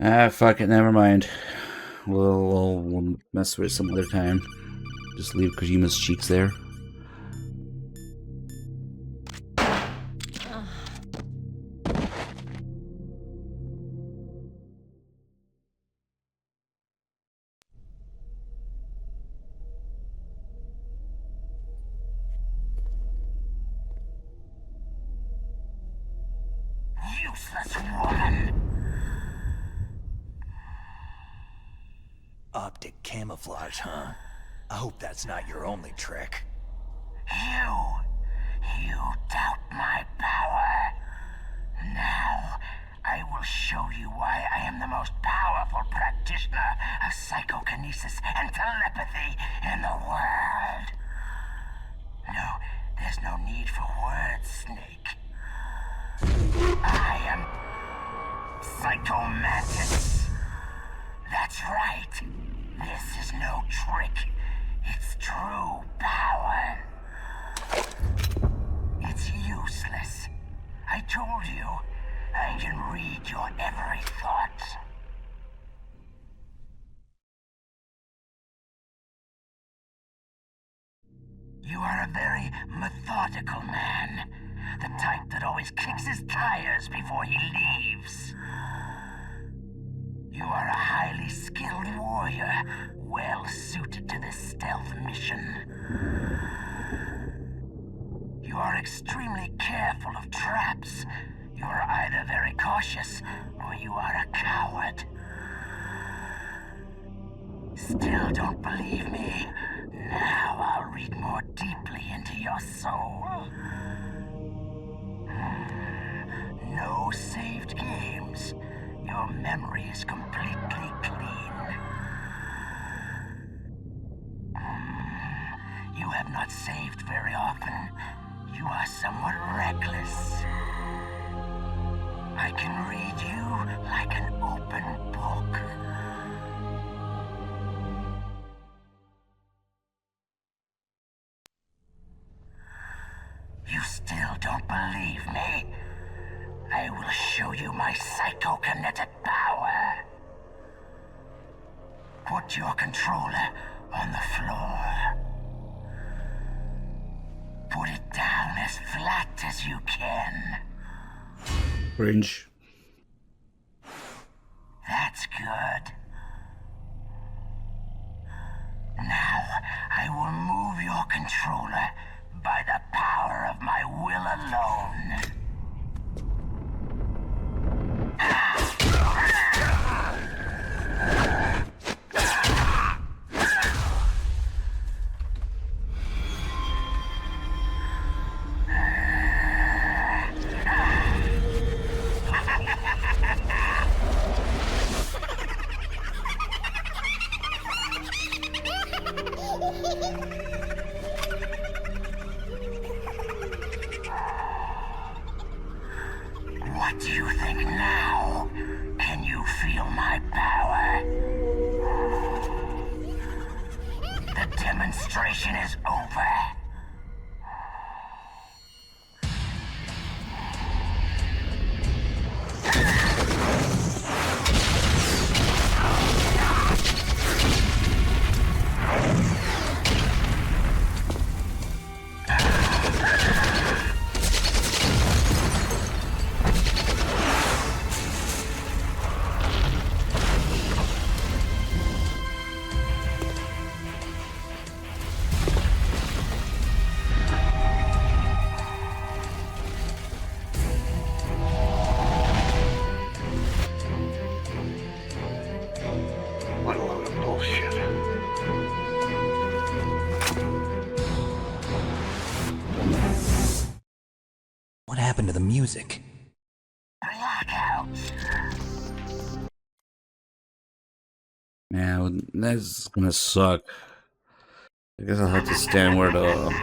Ah, fuck it, never mind. We'll mess with it some other time. Just leave Kojima's cheeks there. Useless woman! Optic camouflage, huh? I hope that's not your only trick. You doubt my power. Now, I will show you why I am the most powerful practitioner of psychokinesis and telepathy in the world. No, there's no need for words, Snake. I am Psychomantis. That's right. This is no trick. It's true power. It's useless. I told you, I can read your every thought. You are a very methodical man. The type that always kicks his tires before he leaves. You are a highly skilled warrior, well suited to this stealth mission. You are extremely careful of traps. You are either very cautious, or you are a coward. Still don't believe me? Now I'll read more deeply into your soul. No saved games. Your memory is completely clean. You have not saved very often. You are somewhat reckless. I can read you like an open book. You still don't believe me? I will show you my psychokinetic power. Put your controller on the floor. Put it down as flat as you can. Cringe. That's good. Now, I will move your controller by the power of my will alone. What do you think now? Can you feel my power? The demonstration is over. What a load of bullshit. What happened to the music? Man, that's gonna suck. I guess I'll have to stand where the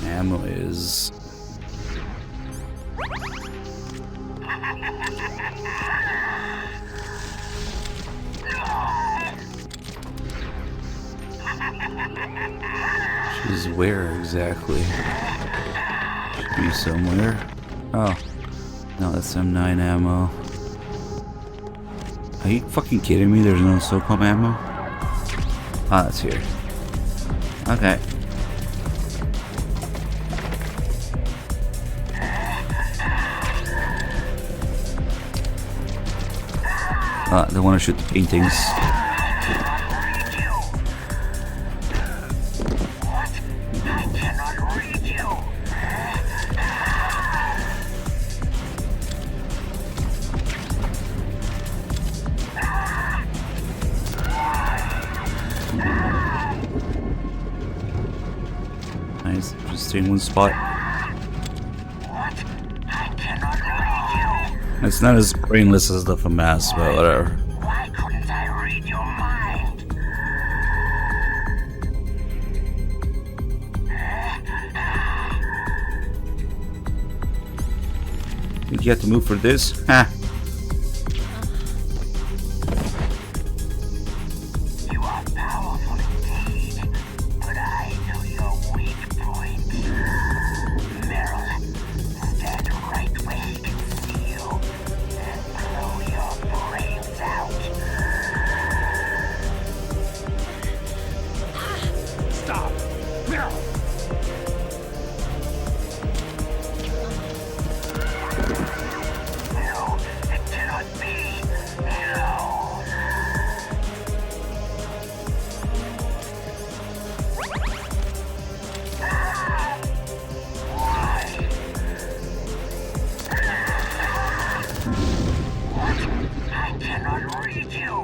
ammo is. She's where exactly? Should be somewhere. Oh. No, that's M9 ammo. Are you fucking kidding me? There's no SOCOM ammo? Ah, that's here. Okay. They want to shoot the paintings. Nice, just stay in one spot. It's not as brainless as the FAMAS, but whatever. Why couldn't I read your mind? Think you have to move for this? Ha! You are powerful indeed, but I know your weak point. Meryl, stand right where he can see you and blow your brains out. Stop! Meryl! No, it cannot be. No. I cannot read you.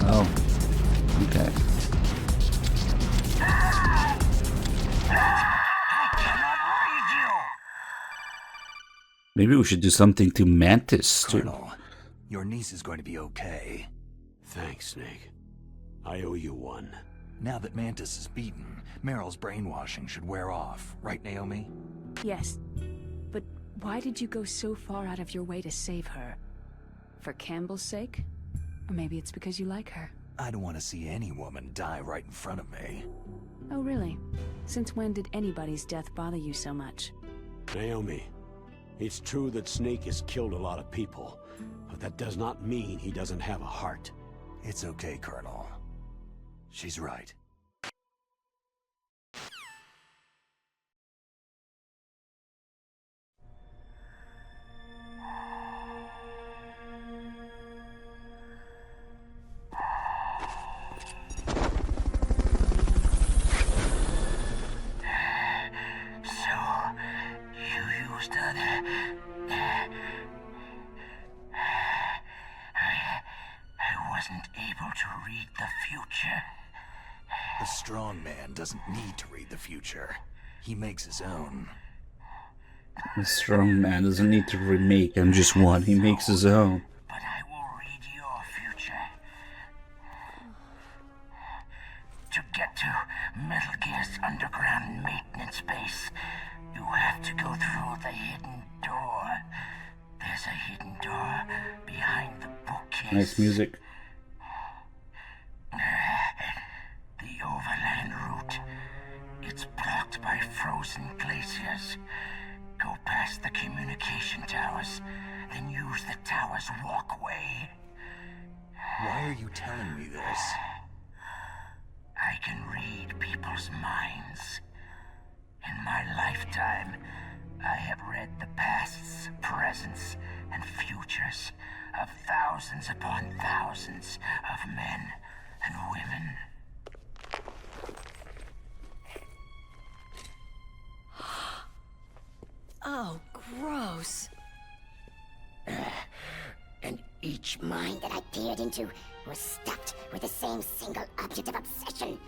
Oh. Okay. Maybe we should do something to Mantis too. Colonel, your niece is going to be okay. Thanks, Snake. I owe you one. Now that Mantis is beaten, Meryl's brainwashing should wear off, right, Naomi? Yes. But why did you go so far out of your way to save her? For Campbell's sake? Or maybe it's because you like her. I don't want to see any woman die right in front of me. Oh, really? Since when did anybody's death bother you so much? Naomi, it's true that Snake has killed a lot of people, but that does not mean he doesn't have a heart. It's okay, Colonel. She's right. I wasn't able to read the future. A strong man doesn't need to read the future. He makes his own. A strong man doesn't need to remake MGS1, he makes his own. But I will read your future. To get to Metal Gear's underground maintenance base, you have to go through the hidden door. There's a hidden door behind the bookcase. Nice music. The overland route. It's blocked by frozen glaciers. Go past the communication towers, then use the tower's walkway. Why are you telling me this? I can read people's minds. In my lifetime, I have read the pasts, presents, and future creatures of thousands upon thousands of men and women. Oh, gross. And each mind that I peered into was stuffed with the same single object of obsession.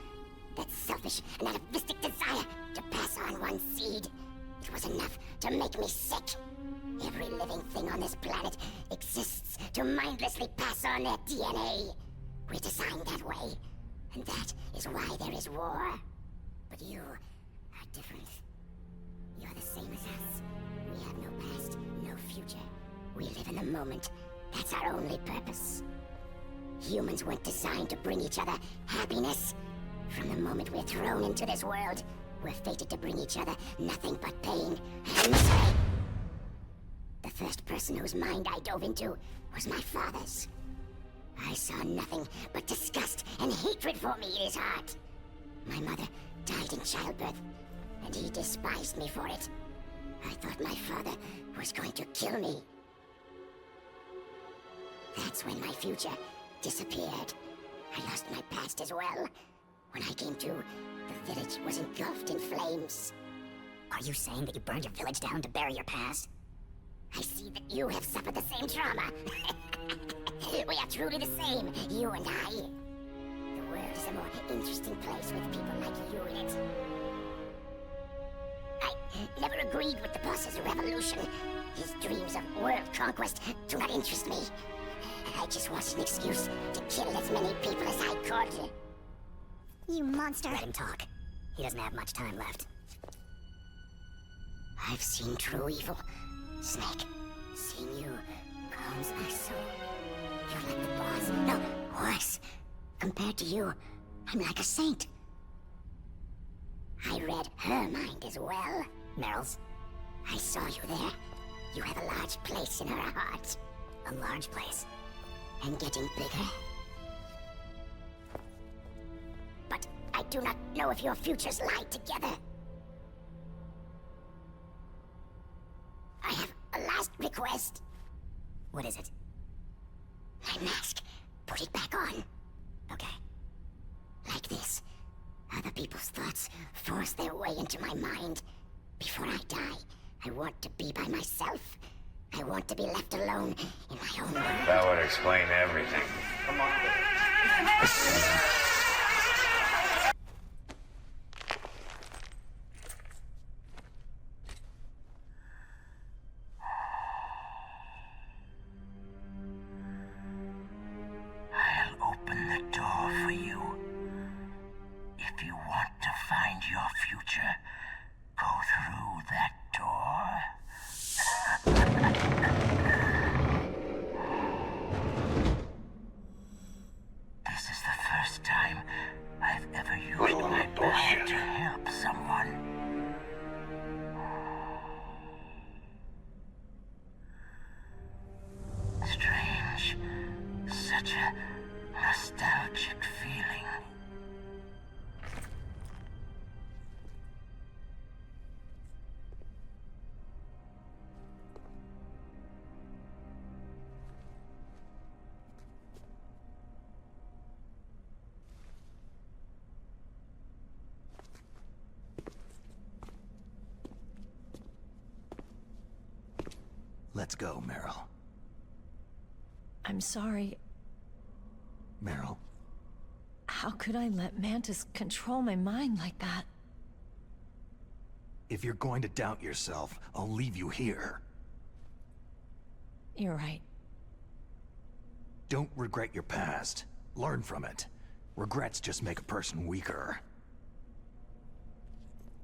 That selfish and atavistic desire to pass on one seed. It was enough to make me sick. Every living thing on this planet exists to mindlessly pass on their DNA. We're designed that way, and that is why there is war. But you are different. You're the same as us. We have no past, no future. We live in the moment. That's our only purpose. Humans weren't designed to bring each other happiness. From the moment we're thrown into this world, we're fated to bring each other nothing but pain and misery. The first person whose mind I dove into was my father's. I saw nothing but disgust and hatred for me in his heart. My mother died in childbirth, and he despised me for it. I thought my father was going to kill me. That's when my future disappeared. I lost my past as well. When I came to, the village was engulfed in flames. Are you saying that you burned your village down to bury your past? I see that you have suffered the same trauma. We are truly the same, you and I. The world is a more interesting place with people like you in it. I never agreed with the boss's revolution. His dreams of world conquest do not interest me. I just wanted an excuse to kill as many people as I could. You monster. Let him talk. He doesn't have much time left. I've seen true evil. Snake, seeing you calms my soul. You're like the boss. No, worse. Compared to you, I'm like a saint. I read her mind as well. Meryl's. I saw you there. You have a large place in her heart. A large place? And getting bigger. But I do not know if your futures lie together. I have a last request. What is it? My mask. Put it back on. Okay. Like this. Other people's thoughts force their way into my mind. Before I die, I want to be by myself. I want to be left alone in my own world. That would explain everything. Come on. I'll open the door for you. If you want to find your future, go through that door. This is the first time I've ever used my power to help someone. Strange. Such a nostalgic feeling. Let's go, Meryl. I'm sorry. Meryl, How could I let Mantis control my mind like that? if you're going to doubt yourself, I'll leave you here. You're right. Don't regret your past. Learn from it. Regrets just make a person weaker.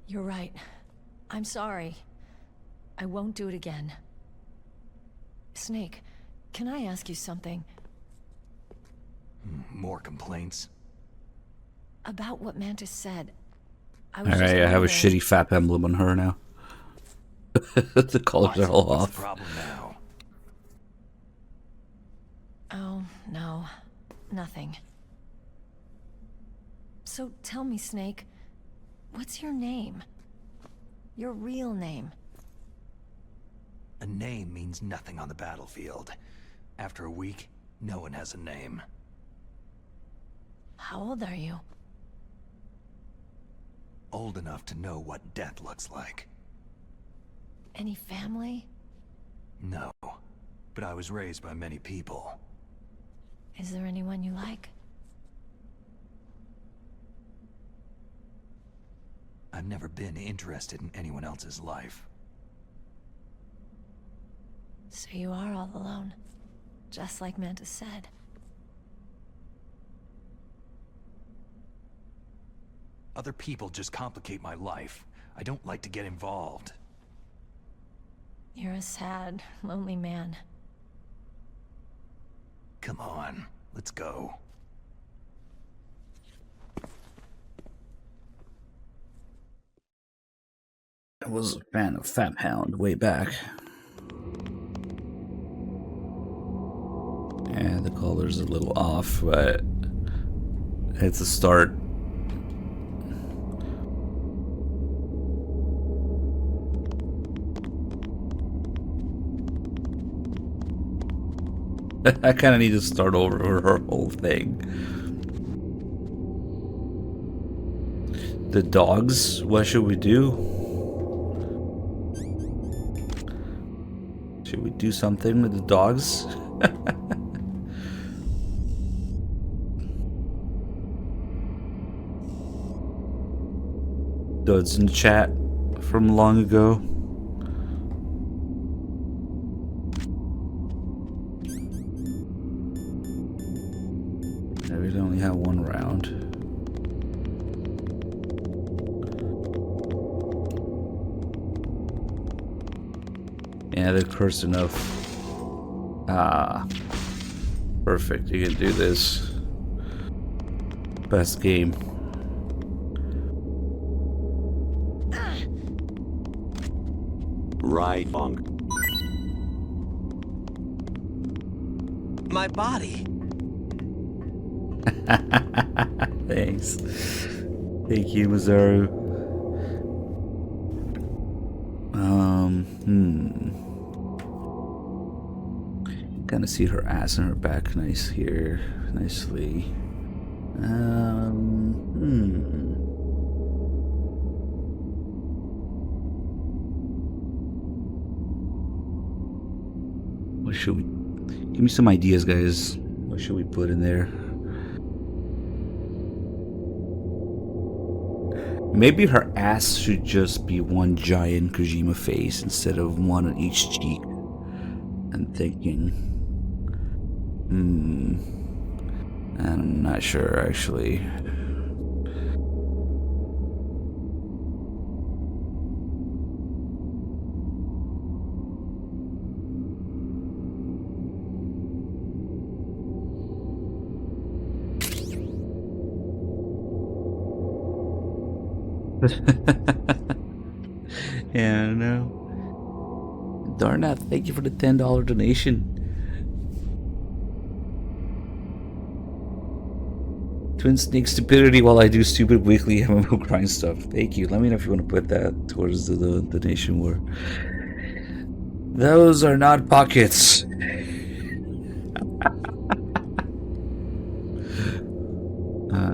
You're right. I'm sorry. I won't do it again. Snake, can I ask you something? More complaints? About what Mantis said. Alright, I have a shitty FAP emblem on her now. The colors are all What's off. the problem now? Oh, no. Nothing. So tell me, Snake, what's your name? Your real name? A name means nothing on the battlefield. After a week, no one has a name. How old are you? Old enough to know what death looks like. Any family? No, but I was raised by many people. Is there anyone you like? I've never been interested in anyone else's life. So you are all alone, just like Mantis said. Other people just complicate my life. I don't like to get involved. You're a sad, lonely man. Come on, let's go. I was a fan of Fat Pound way back. Yeah, the color's a little off, but it's a start. I kind of need to start over her whole thing. The dogs, what should we do? Should we do something with the dogs? Duds in the chat from long ago. I really only have one round. Yeah, they're close enough. Ah. Perfect, you can do this. Best game. Right, Funk. My body. Thanks. Thank you, Mazaru. Kind of see her ass and her back nice here, nicely. What should we? Give me some ideas, guys. What should we put in there? Maybe her ass should just be one giant Kojima face instead of one on each cheek. I'm thinking. I'm not sure actually. Yeah, I know. Darna, thank you for the $10 donation. Twin Snake stupidity while I do stupid weekly MMO grind stuff. Thank you. Let me know if you want to put that towards the donation war. Those are not pockets. Oh,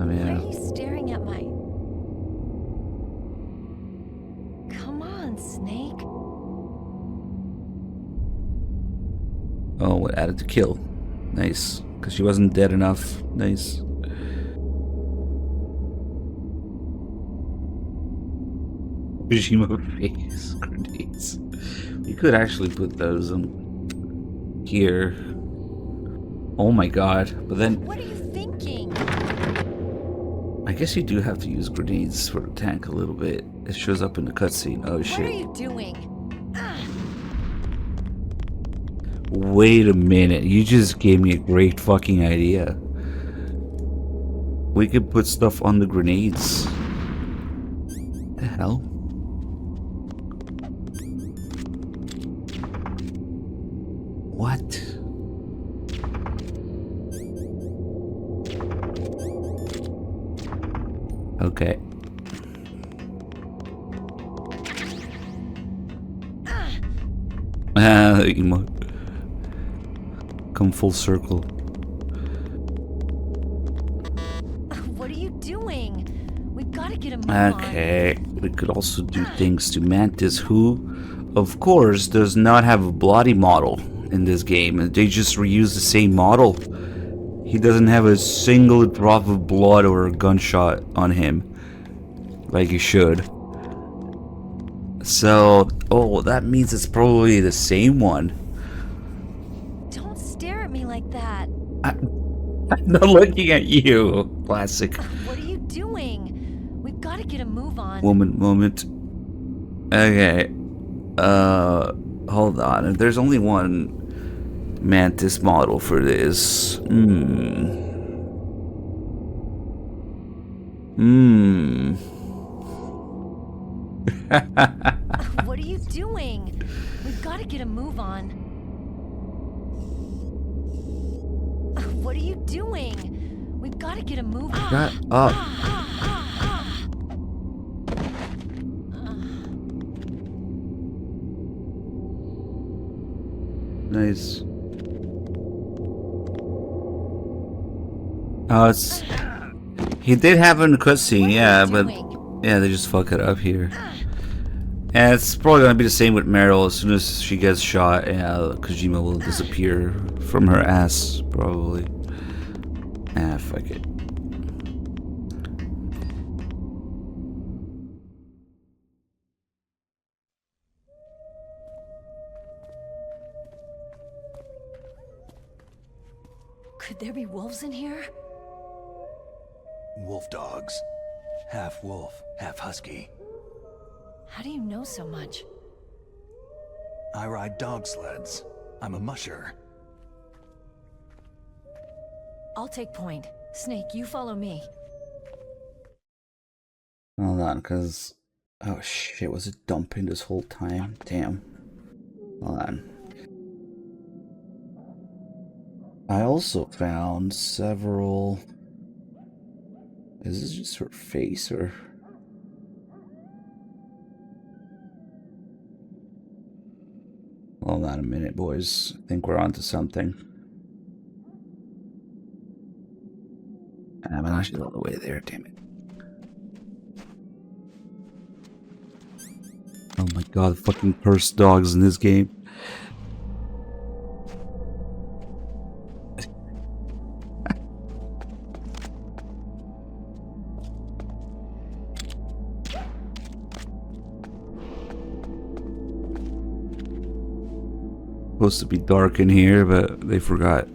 man. Why are you staring at my... Come on, Snake. Oh, what added to kill? Nice. Because she wasn't dead enough. Nice. Kojima face grenades. You could actually put those here. Oh my god. But then... What are you thinking? I guess you do have to use grenades for the tank a little bit. It shows up in the cutscene. Oh shit. What are you doing? Wait a minute. You just gave me a great fucking idea. We could put stuff on the grenades. The hell? What? Okay. come full circle. What are you doing? We've got to get a move on. Okay, we could also do things to Mantis, who, of course, does not have a bloody model in this game. They just reuse the same model. He doesn't have a single drop of blood or a gunshot on him, like he should. So, oh, that means it's probably the same one. Don't stare at me like that. I'm not looking at you, classic. What are you doing? We've got to get a move on. Moment. Okay. Hold on. There's only one Mantis model for this. What are you doing? We've got to get a move on. What are you doing? We've got to get a move on. Shut up. Nice. Oh, it's... He did have a cutscene, yeah, but... Yeah, they just fuck it up here. And it's probably gonna be the same with Meryl. As soon as she gets shot, yeah, Kojima will disappear from her ass, probably. Ah, fuck it. Could there be wolves in here? Wolf dogs. Half wolf, half husky. How do you know so much? I ride dog sleds. I'm a musher. I'll take point. Snake, you follow me. Hold on, cause... Oh shit, was it dumping this whole time? Damn. Hold on. I also found several... Is this just her face, or... Hold on a minute, boys. I think we're onto something. I'm actually all the way there, damn it. Oh my god, fucking cursed dogs in this game. Supposed to be dark in here, but they forgot.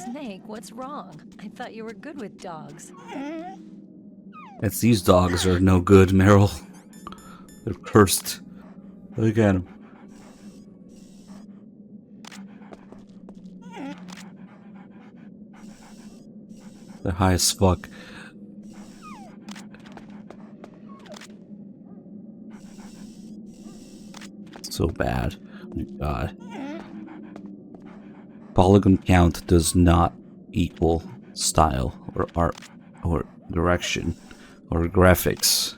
Snake, what's wrong? I thought you were good with dogs. It's these dogs are no good, Meryl. They're cursed. Look at them. They're high as fuck. So bad. Oh my god. Polygon count does not equal style or art or direction or graphics.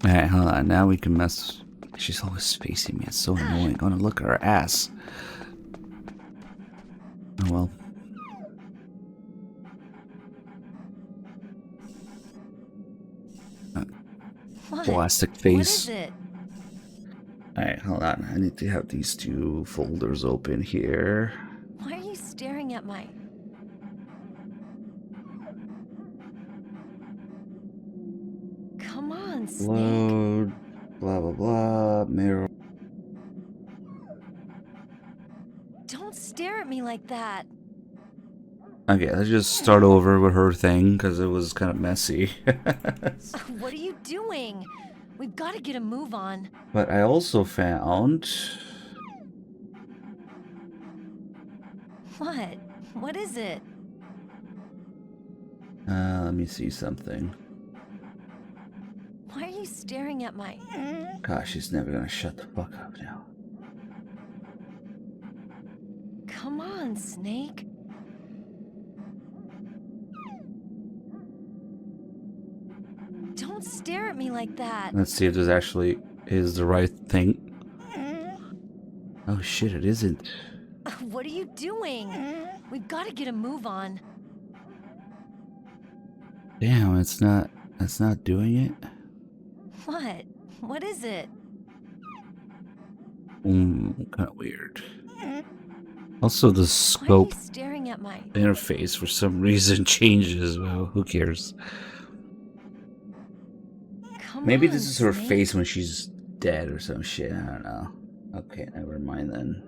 Alright, hold on. Now we can mess. She's always facing me. It's so annoying. I want to look at her ass. Oh well. Plastic face. What is it? Alright, hold on. I need to have these two folders open here. Why are you staring at my... Come on, Snake. Load. Blah blah blah. Mirror. Don't stare at me like that. Okay, let's just start over with her thing because it was kind of messy. What are you doing? We've got to get a move on. But I also found... What? What is it? let me see something. Why are you staring at my... Gosh, she's never gonna shut the fuck up now. Come on, Snake. Don't stare at me like that. Let's see if this actually is the right thing. Oh shit, it isn't. What are you doing? We've got to get a move on. Damn, it's not doing it. What? What is it? Kind of weird. Also, the scope Staring at my... interface for some reason changes. Well, who cares? Maybe this is her face when she's dead or some shit. I don't know. Okay, never mind then.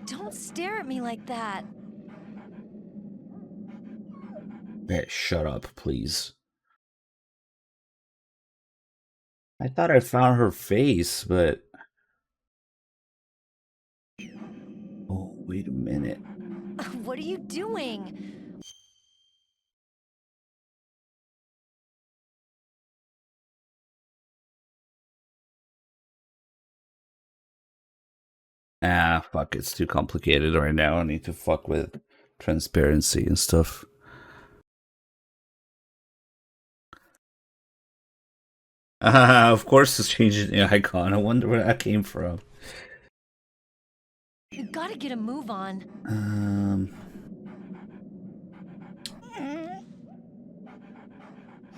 Don't stare at me like that. Hey, shut up, please. I thought I found her face, but... Oh, wait a minute. What are you doing? Ah, fuck, it's too complicated right now. I need to fuck with transparency and stuff. Of course it's changing the icon. I wonder where that came from. You gotta get a move on.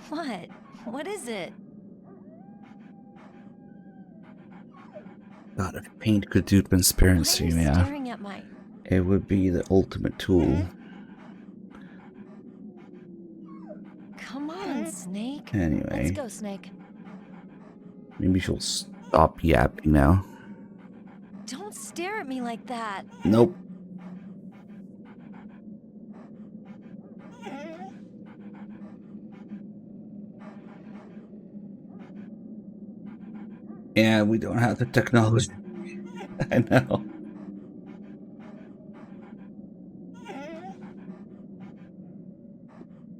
What? What is it? God, if paint could do transparency, yeah. Staring at my... It would be the ultimate tool. Come on, Snake. Anyway. Let's go, Snake. Maybe she'll stop yapping now. Don't stare at me like that. Nope. Yeah, we don't have the technology. I know.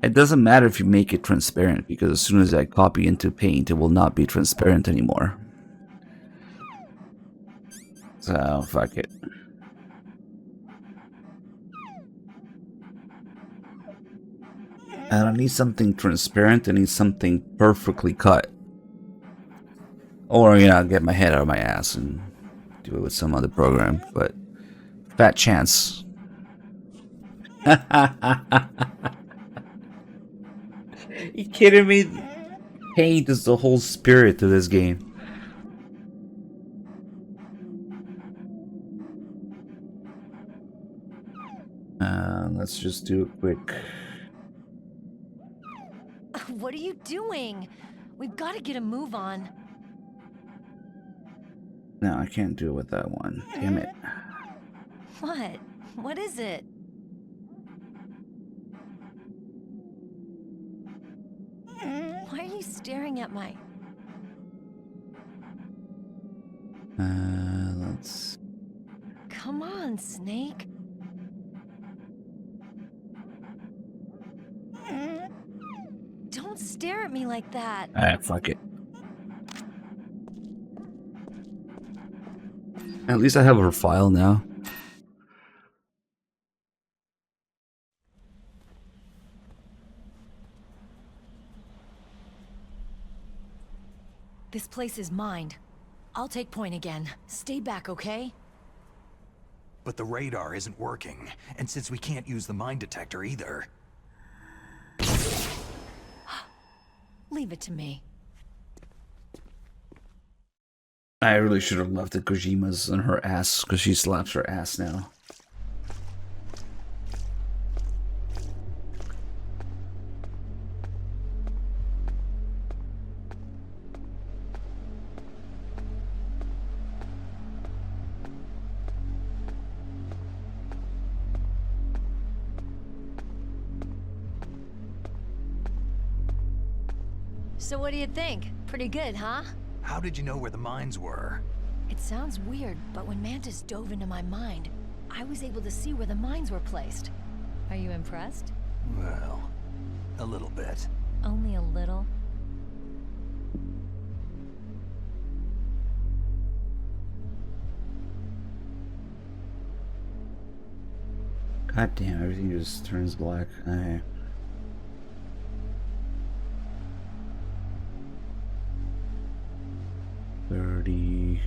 It doesn't matter if you make it transparent, because as soon as I copy into Paint, it will not be transparent anymore. So, fuck it. I don't need something transparent, I need something perfectly cut. Or, you know, get my head out of my ass and do it with some other program, but fat chance. You kidding me? Paint is the whole spirit to this game. Let's just do a quick... What are you doing? We've got to get a move on. No, I can't do it with that one. Damn it. What? What is it? Why are you staring at my... Let's... Come on, Snake. Don't stare at me like that. Alright, fuck it. At least I have her file now. This place is mined. I'll take point again. Stay back, okay? But the radar isn't working, and since we can't use the mine detector either... Leave it to me. I really should have left the Kojimas on her ass, because she slaps her ass now. So what do you think? Pretty good, huh? How did you know where the mines were? It sounds weird, but when Mantis dove into my mind, I was able to see where the mines were placed. Are you impressed? Well, a little bit. Only a little? God damn, everything just turns black. Okay. $30.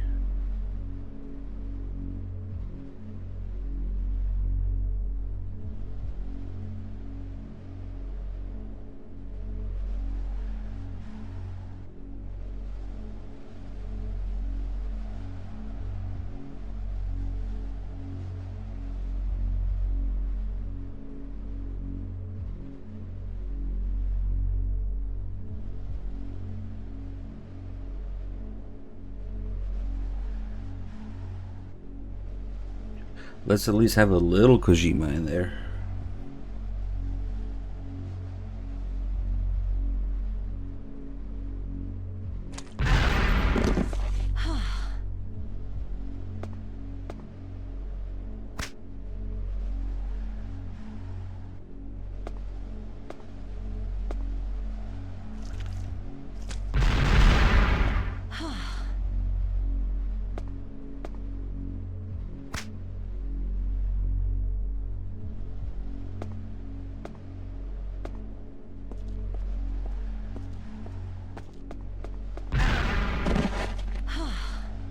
Let's at least have a little Kojima in there.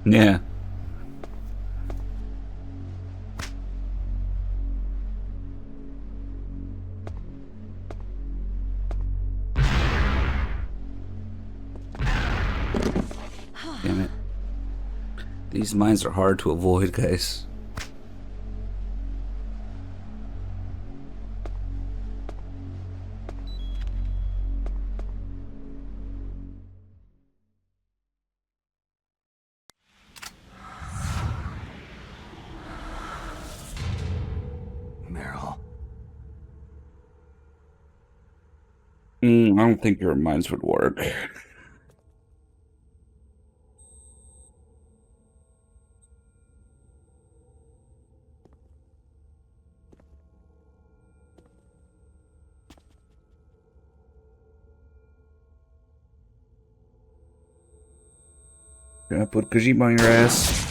Yeah. Damn it. These mines are hard to avoid, guys. Meryl. I don't think your mines would work. Gonna put Kojima on your ass.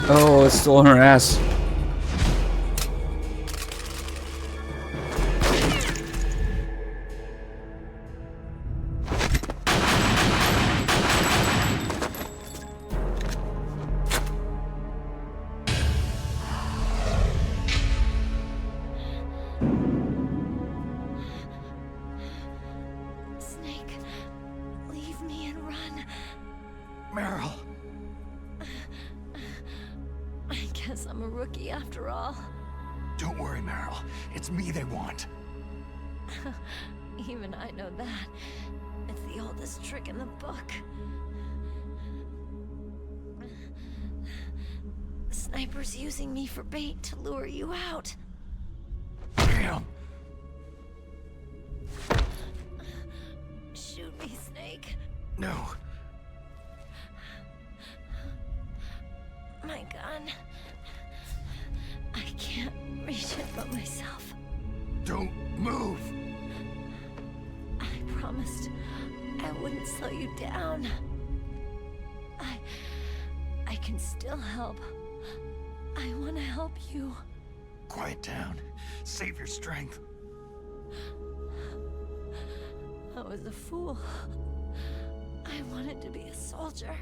Oh, it's still on her ass. Snake, leave me and run. Meryl. I guess I'm a rookie after all. Don't worry, Meryl. It's me they want. Even I know that. It's the oldest trick in the book. The sniper's using me for bait to lure you out. Damn. Shoot me, Snake. No. My gun. I can't reach it by myself. Don't move. I promised I wouldn't slow you down. I can still help. I want to help you. Quiet down. Save your strength. I was a fool. I wanted to be a soldier.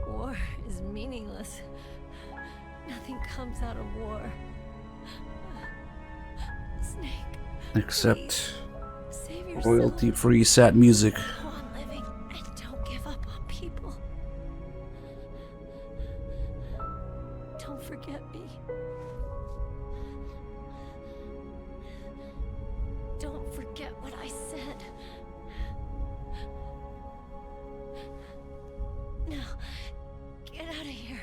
War is meaningless. Nothing comes out of war. Snake. Except save yourself. royalty-free sad music. Go on living and don't give up on people. Don't forget me. Don't forget what I said. Now, get out of here.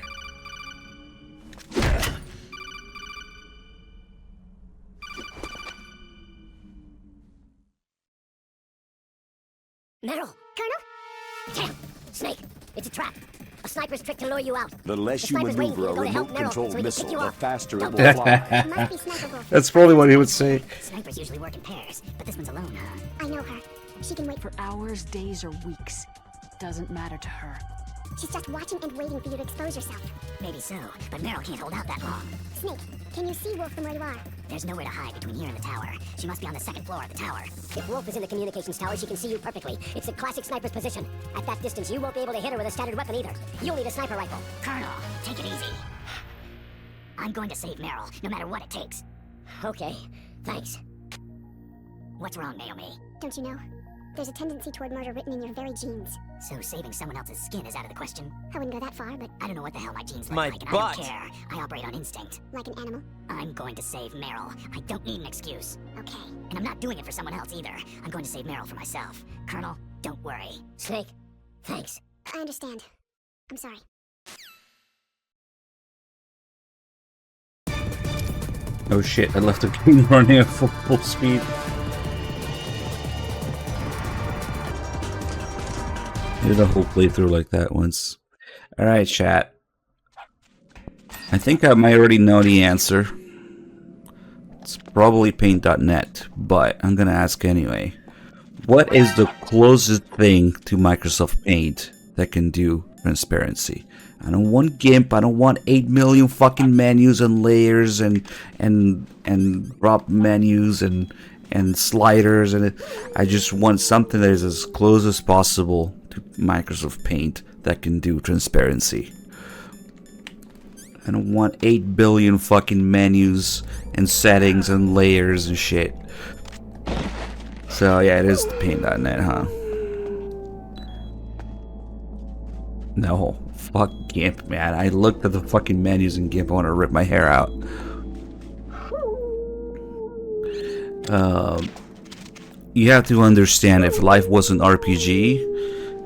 Meryl! Colonel? Damn! Snake! It's a trap! A sniper's trick to lure you out. The less you sniper's waiting for maneuver a you to go to help Meryl remote-controlled so he can pick missile, you the up. faster it Don't will fly. It must be Sniper Wolf. That's probably what he would say. Snipers usually work in pairs, but this one's alone, huh? I know her. She can wait For hours, days, or weeks. Doesn't matter to her. She's just watching and waiting for you to expose yourself. Maybe so, but Meryl can't hold out that long. Snake, can you see Wolf from where you are? There's nowhere to hide between here and the tower. She must be on the second floor of the tower. If Wolf is in the communications tower, she can see you perfectly. It's a classic sniper's position. At that distance, you won't be able to hit her with a standard weapon either. You'll need a sniper rifle. Colonel, take it easy. I'm going to save Meryl, no matter what it takes. Okay, thanks. What's wrong, Naomi? Don't you know? There's a tendency toward murder written in your very genes. So saving someone else's skin is out of the question? I wouldn't go that far, but I don't know what the hell my genes look My like, and butt. I don't care. I operate on instinct. Like an animal? I'm going to save Meryl. I don't need an excuse. Okay. And I'm not doing it for someone else either. I'm going to save Meryl for myself. Colonel, don't worry. Snake, thanks. I understand. I'm sorry. Oh shit, I left the game running at full speed. Did a whole playthrough like that once. Alright, chat. I think I might already know the answer. It's probably paint.net, but I'm gonna ask anyway. What is the closest thing to Microsoft Paint that can do transparency? I don't want GIMP, I don't want 8 million fucking menus and layers and drop menus and sliders, and I just want something that is as close as possible to Microsoft Paint that can do transparency. I don't want 8 billion fucking menus and settings and layers and shit. So yeah, it is the paint.net, huh? No, fuck GIMP, man. I looked at the fucking menus in GIMP, I want to rip my hair out. You have to understand, if life was an RPG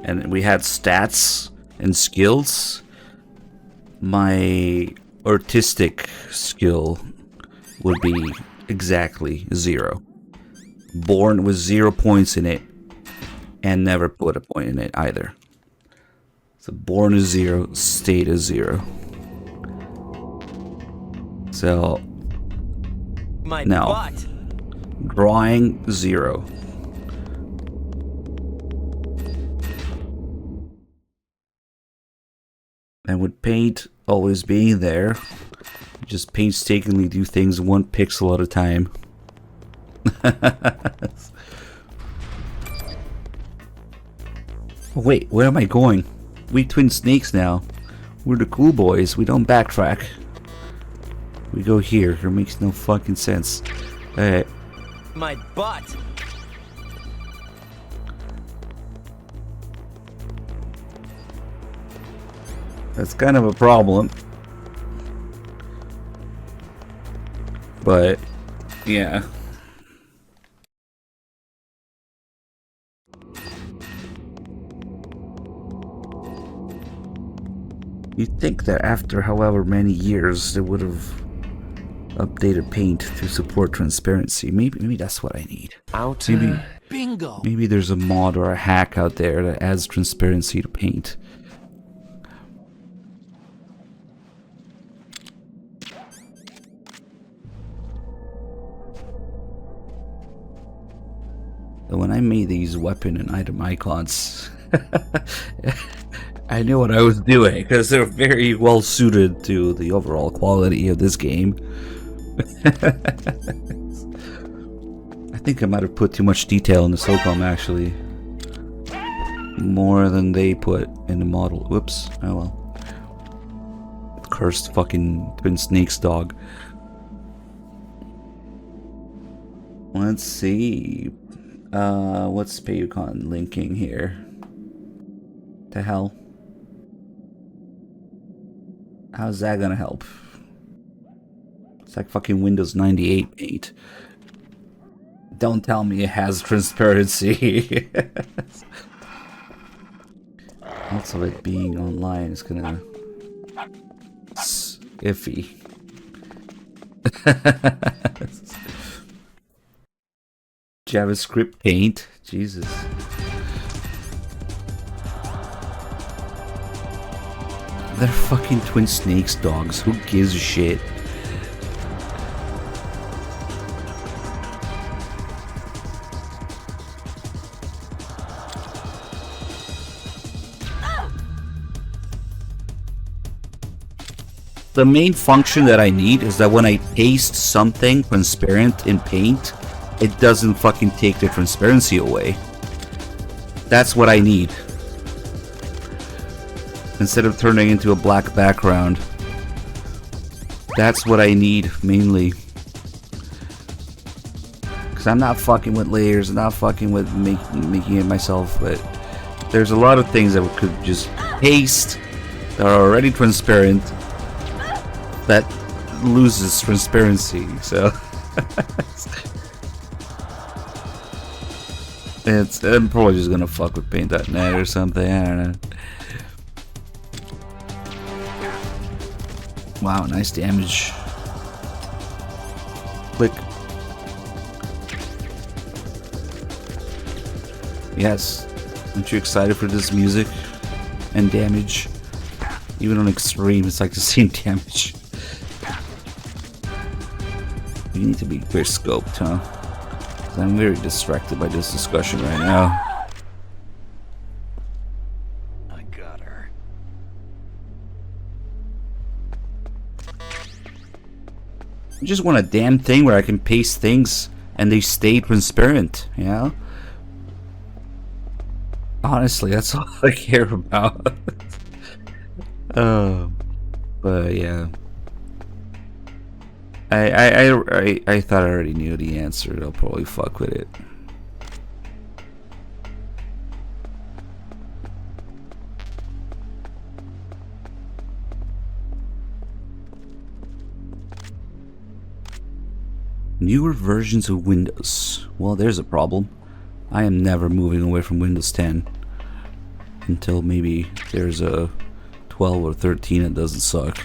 and we had stats and skills, my artistic skill would be exactly 0. Born with 0 points in it and never put a point in it either. So born is 0, state is 0. So My no. butt. Drawing 0. And with paint always being there, just painstakingly do things 1 pixel at a time. Oh, wait, where am I going? We twin snakes now. We're the cool boys. We don't backtrack. We go here. It makes no fucking sense. Alright. My butt. That's kind of a problem. But, yeah. You'd think that after however many years they would have updated Paint to support transparency. Maybe that's what I need. Bingo. Maybe there's a mod or a hack out there that adds transparency to Paint. When I made these weapon and item icons, I knew what I was doing because they're very well suited to the overall quality of this game. I think I might have put too much detail in the SOCOM actually. More than they put in the model. Whoops. Oh well. Cursed fucking twin snakes dog. Let's see. What's Payucon linking here? The hell? How's that gonna help? It's like fucking Windows 98 Paint. Don't tell me it has transparency. Lots of it being online is gonna... It's iffy. JavaScript Paint? Jesus. They're fucking twin snakes, dogs. Who gives a shit? The main function that I need is that when I paste something transparent in paint, it doesn't fucking take the transparency away. That's what I need. Instead of turning into a black background. That's what I need, mainly. Because I'm not fucking with layers, I'm not fucking with making it myself, but there's a lot of things that we could just paste that are already transparent that loses transparency, so I'm probably just gonna fuck with paint.net or something, I don't know. Wow, nice damage. Click. Yes. Aren't you excited for this music and damage? Even on extreme, it's like the same damage. You need to be clear scoped, huh? 'Cause I'm very distracted by this discussion right now. I got her. I just want a damn thing where I can paste things and they stay transparent, you know? Honestly, that's all I care about. But yeah. I thought I already knew the answer. I'll probably fuck with it. Newer versions of Windows. Well, there's a problem. I am never moving away from Windows 10 until maybe there's a 12 or 13 that doesn't suck.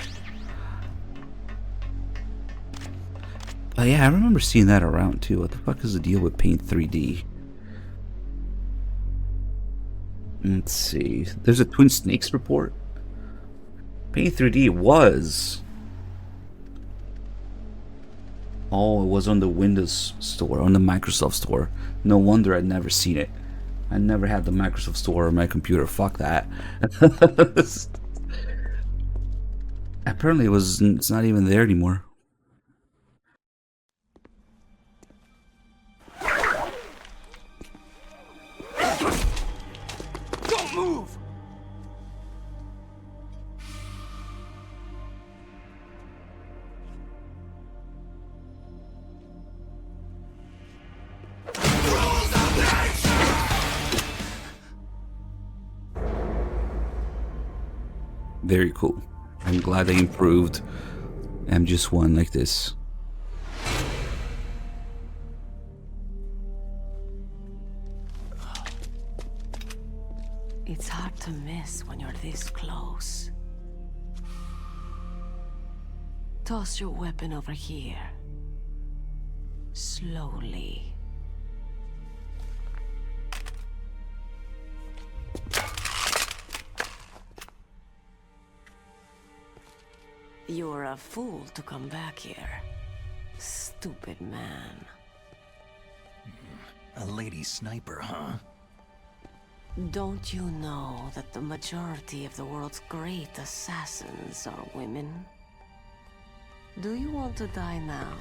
Oh yeah, I remember seeing that around too. What the fuck is the deal with Paint 3D? Let's see. There's a Twin Snakes report. Paint 3D was... Oh, it was on the Windows store, on the Microsoft store. No wonder I'd never seen it. I never had the Microsoft store on my computer. Fuck that. Apparently it's not even there anymore. Don't move! Very cool. I'm glad they improved MGS1 like this. It's hard to miss when you're this close. Toss your weapon over here. Slowly. You're a fool to come back here. Stupid man. A lady sniper, huh? Don't you know that the majority of the world's great assassins are women? Do you want to die now?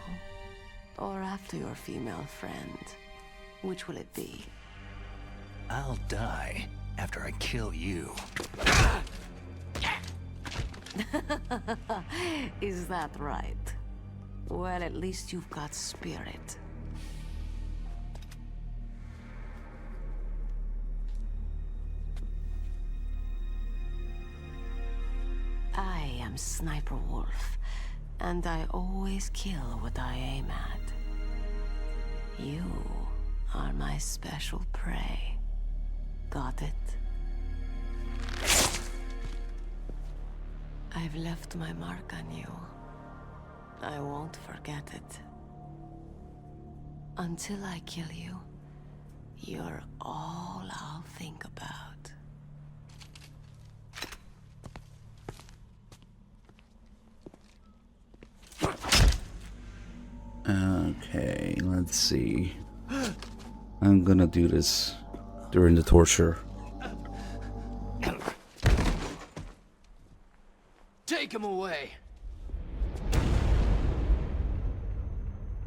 Or after your female friend? Which will it be? I'll die after I kill you. Is that right? Well, at least you've got spirit. I am Sniper Wolf, and I always kill what I aim at. You are my special prey. Got it? I've left my mark on you. I won't forget it. Until I kill you, you're all I'll think about. Okay, let's see. I'm gonna do this during the torture. Take him away.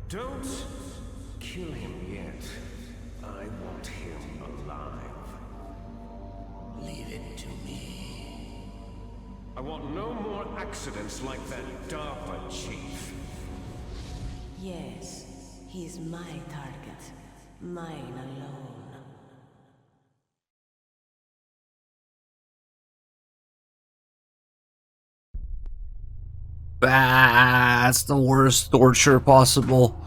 Don't kill him yet. I want him alive. Leave it to me. I want no more accidents like that DARPA chief. Yes, he's my target. Mine alone. That's the worst torture possible.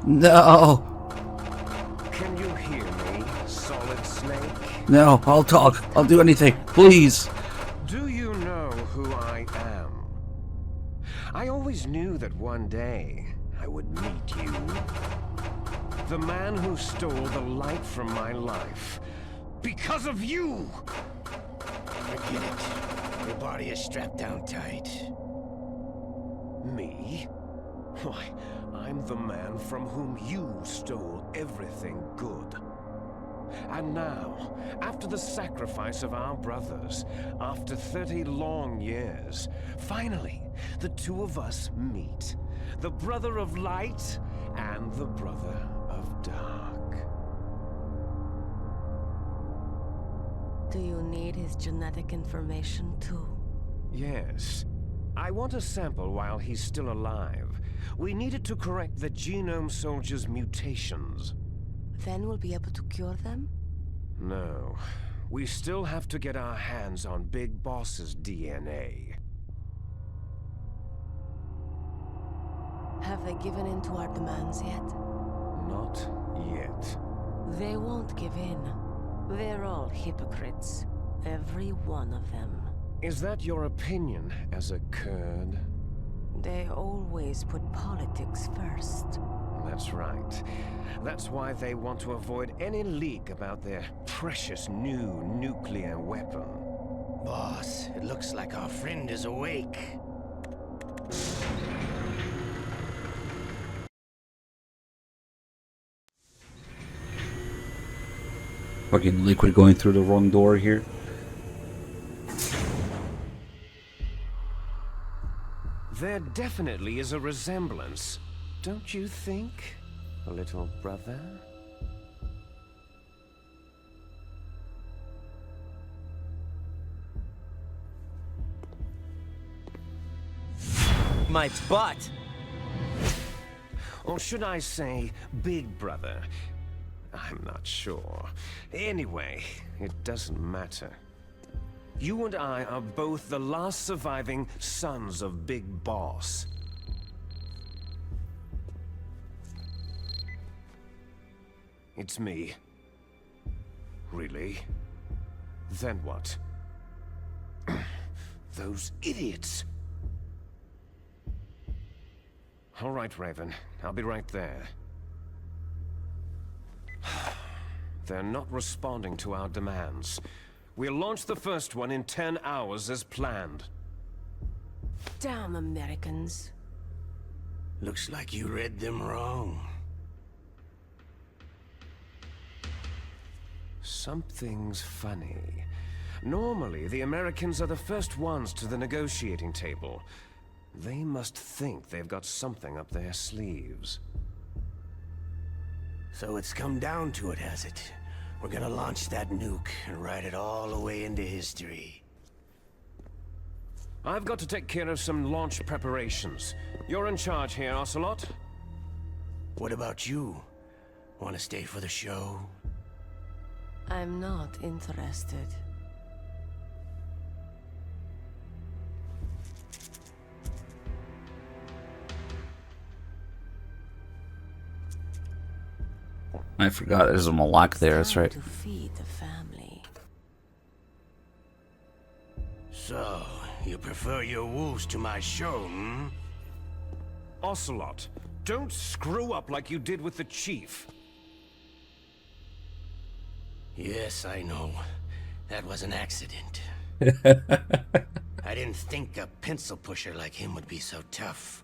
No. Can you hear me, Solid Snake? No, I'll talk. I'll do anything. Please. Do you know who I am? I always knew that one day I would meet you. The man who stole the light from my life. Because of you! Forget it. Your body is strapped down tight. Me? Why, I'm the man from whom you stole everything good. And now, after the sacrifice of our brothers, after 30 long years, finally, the two of us meet. The brother of light and the brother of dark. Do you need his genetic information too? Yes. I want a sample while he's still alive. We need it to correct the Genome Soldier's mutations. Then we'll be able to cure them? No. We still have to get our hands on Big Boss's DNA. Have they given in to our demands yet? Not yet. They won't give in. They're all hypocrites. Every one of them. Is that your opinion as a Kurd? They always put politics first. That's right. That's why they want to avoid any leak about their precious new nuclear weapon. Boss, it looks like our friend is awake. Fucking Liquid going through the wrong door here. There definitely is a resemblance, don't you think, little brother? My butt! Or should I say, big brother? I'm not sure. Anyway, it doesn't matter. You and I are both the last surviving sons of Big Boss. It's me. Really? Then what? Those idiots! All right, Raven. I'll be right there. They're not responding to our demands. We'll launch the first one in 10 hours as planned. Damn Americans. Looks like you read them wrong. Something's funny. Normally, the Americans are the first ones to the negotiating table. They must think they've got something up their sleeves. So it's come down to it, has it? We're gonna launch that nuke and write it all the way into history. I've got to take care of some launch preparations. You're in charge here, Ocelot. What about you? Want to stay for the show? I'm not interested. I forgot there's a Malak there, that's right. To feed the family. So, you prefer your wolves to my show, hmm? Ocelot, don't screw up like you did with the chief. Yes, I know. That was an accident. I didn't think a pencil pusher like him would be so tough.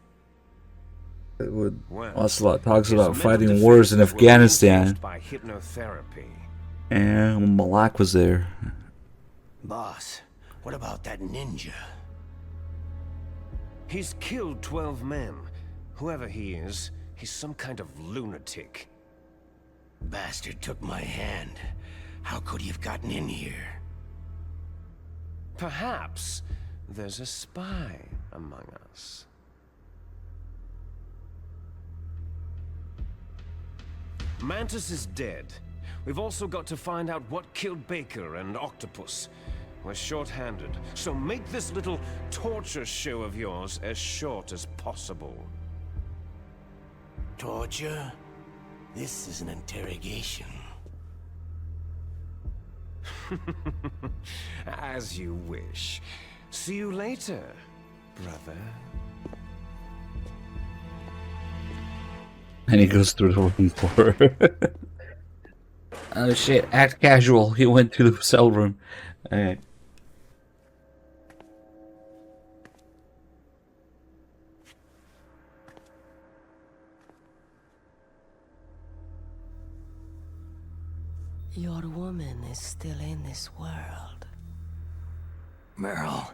Ocelot talks about fighting wars in Afghanistan. By hypnotherapy. And Malak was there. Boss, what about that ninja? He's killed 12 men. Whoever he is, he's some kind of lunatic. Bastard took my hand. How could he have gotten in here? Perhaps there's a spy among us. Mantis is dead. We've also got to find out what killed Baker and Octopus. We're short-handed, so make this little torture show of yours as short as possible. Torture? This is an interrogation. As you wish. See you later, brother. And he goes through the room for her. Oh shit, act casual. He went to the cell room. Alright. Your woman is still in this world. Meryl.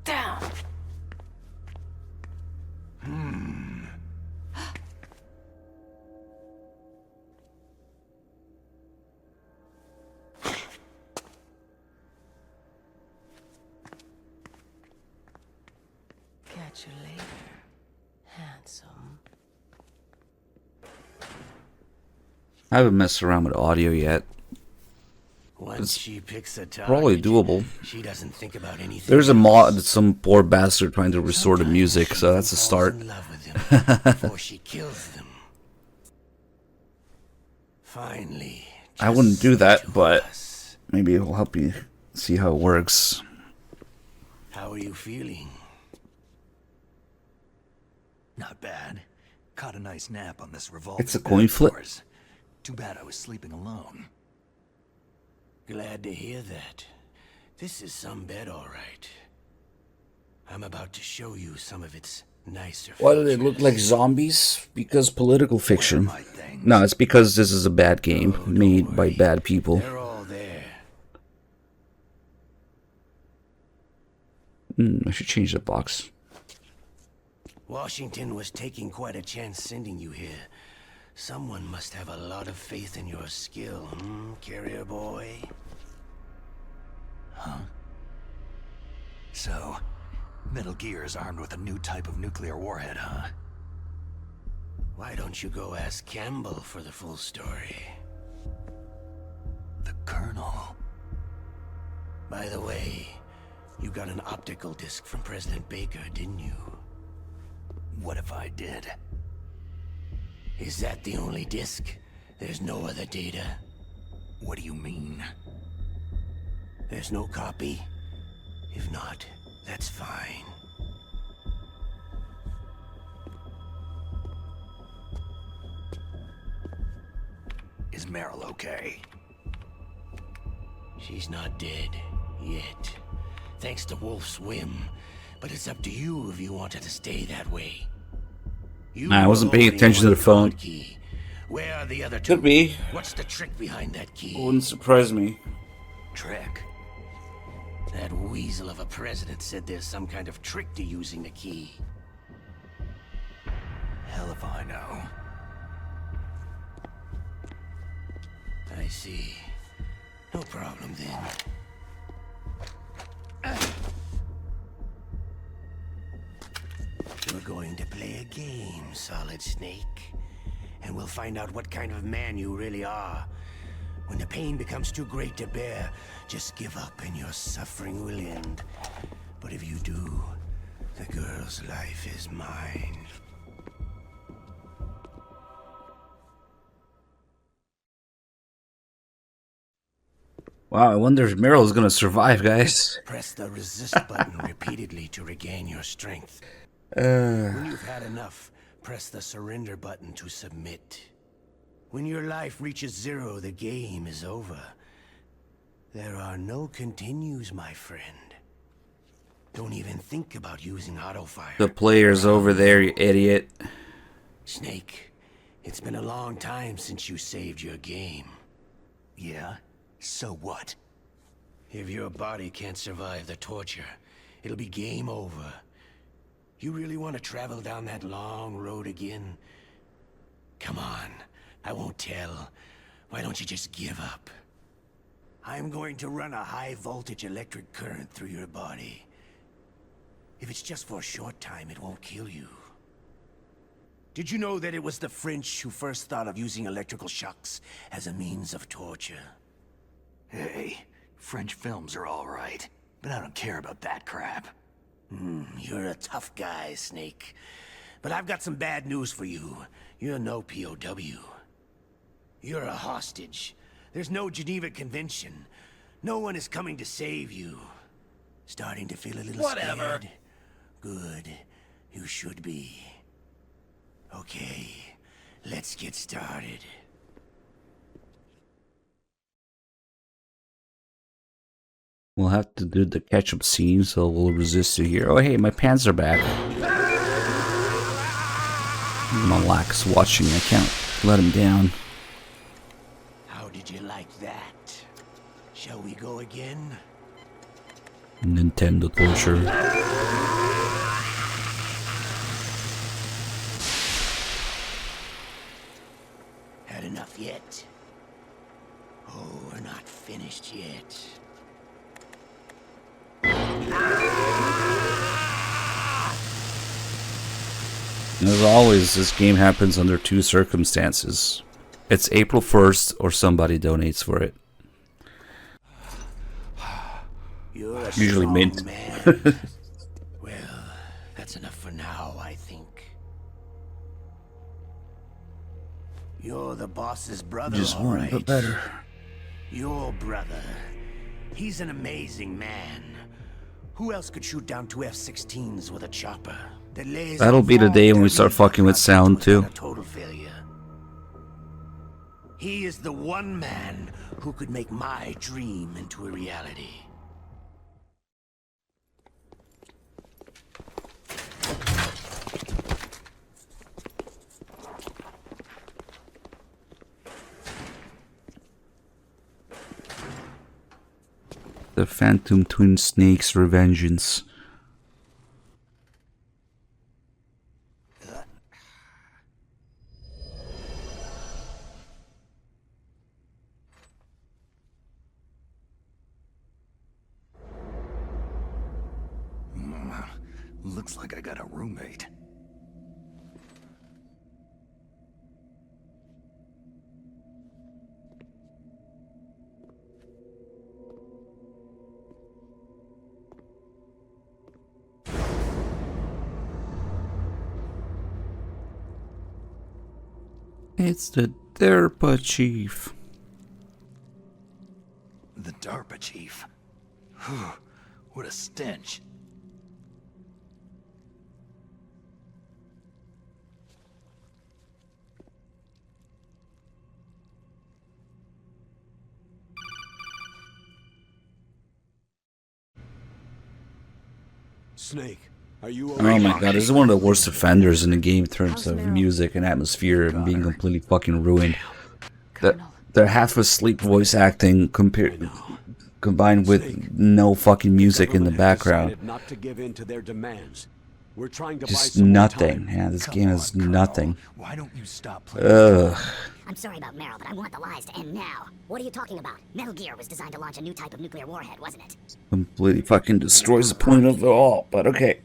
Down! Catch you later, handsome. I haven't messed around with audio yet. Once It's she picks a target, probably doable. she doesn't think about anything. There's a mod, some poor bastard trying to restore the music, so that's a start. Before she kills them. Finally. I wouldn't do that, but maybe it'll help you see how it works. How are you feeling? Not bad. Caught a nice nap on this revolving It's a bed coin of flip. yours. Too bad I was sleeping alone. Glad to hear that. This is some bed, all right. I'm about to show you some of its nicer Why do they look like zombies? Because political fiction. No, it's because this is a bad game made by bad people. They're all there. I should change the box. Washington was taking quite a chance sending you here. Someone must have a lot of faith in your skill, carrier boy? Huh? So, Metal Gear is armed with a new type of nuclear warhead, huh? Why don't you go ask Campbell for the full story? The Colonel. By the way, you got an optical disc from President Baker, didn't you? What if I did? Is that the only disc? There's no other data? What do you mean? There's no copy? If not, that's fine. Is Meryl okay? She's not dead. Yet. Thanks to Wolf's whim. But it's up to you if you want her to stay that way. I wasn't paying attention to the phone. Where are the other two? Could be. What's the trick behind that key? Wouldn't surprise me. Trick? That weasel of a president said there's some kind of trick to using the key. Hell if I know. I see. No problem then. We're going to play a game, Solid Snake. And we'll find out what kind of man you really are. When the pain becomes too great to bear, just give up and your suffering will end. But if you do, the girl's life is mine. Wow, I wonder if Meryl's gonna survive, guys. Press the resist button repeatedly to regain your strength. When you've had enough, Press the surrender button to submit. When your life reaches 0, the game is over. There are no continues, my friend. Don't even think about using autofire. The player's over there, you idiot. Snake, it's been a long time since you saved your game. Yeah? So what? If your body can't survive the torture, it'll be game over. You really want to travel down that long road again? Come on, I won't tell. Why don't you just give up? I'm going to run a high-voltage electric current through your body. If it's just for a short time, it won't kill you. Did you know that it was the French who first thought of using electrical shocks as a means of torture? Hey, French films are all right, but I don't care about that crap. You're a tough guy, Snake. But I've got some bad news for you. You're no POW. You're a hostage. There's no Geneva Convention. No one is coming to save you. Starting to feel a little scared? Good. You should be. Okay, let's get started. We'll have to do the catch-up scene, so we'll resist it here. Oh, hey, my pants are back. Malak's watching. I can't let him down. How did you like that? Shall we go again? Nintendo torture. Had enough yet? Oh, we're not finished yet. As always, this game happens under two circumstances. It's April 1st or somebody donates for it. You're a Usually strong mint. man. Well, that's enough for now, I think. You're the boss's brother, Just all one, right. but better. Your brother. He's an amazing man. Who else could shoot down two F-16s with a chopper? that lays That'll on be the form day when we to start lead fucking with sound too. a total failure. He is the one man who could make my dream into a reality. The Phantom Twin Snakes Revengeance. Looks like I got a roommate. It's the DRK chief. The DARPA chief. Whew, what a stench. Snake, are you Oh my god, this is one of the worst offenders in the game in terms of music and atmosphere and being completely fucking ruined. They're half asleep voice acting combined with no fucking music in the background. Not to give in to their demands. We're trying to Just buy some more nothing. time. Yeah, this game has nothing. Why don't you stop playing? Ugh. I'm sorry about Meryl, but I want the lies to end now. What are you talking about? Metal Gear was designed to launch a new type of nuclear warhead, wasn't it? Completely fucking destroys the point of it all, but okay.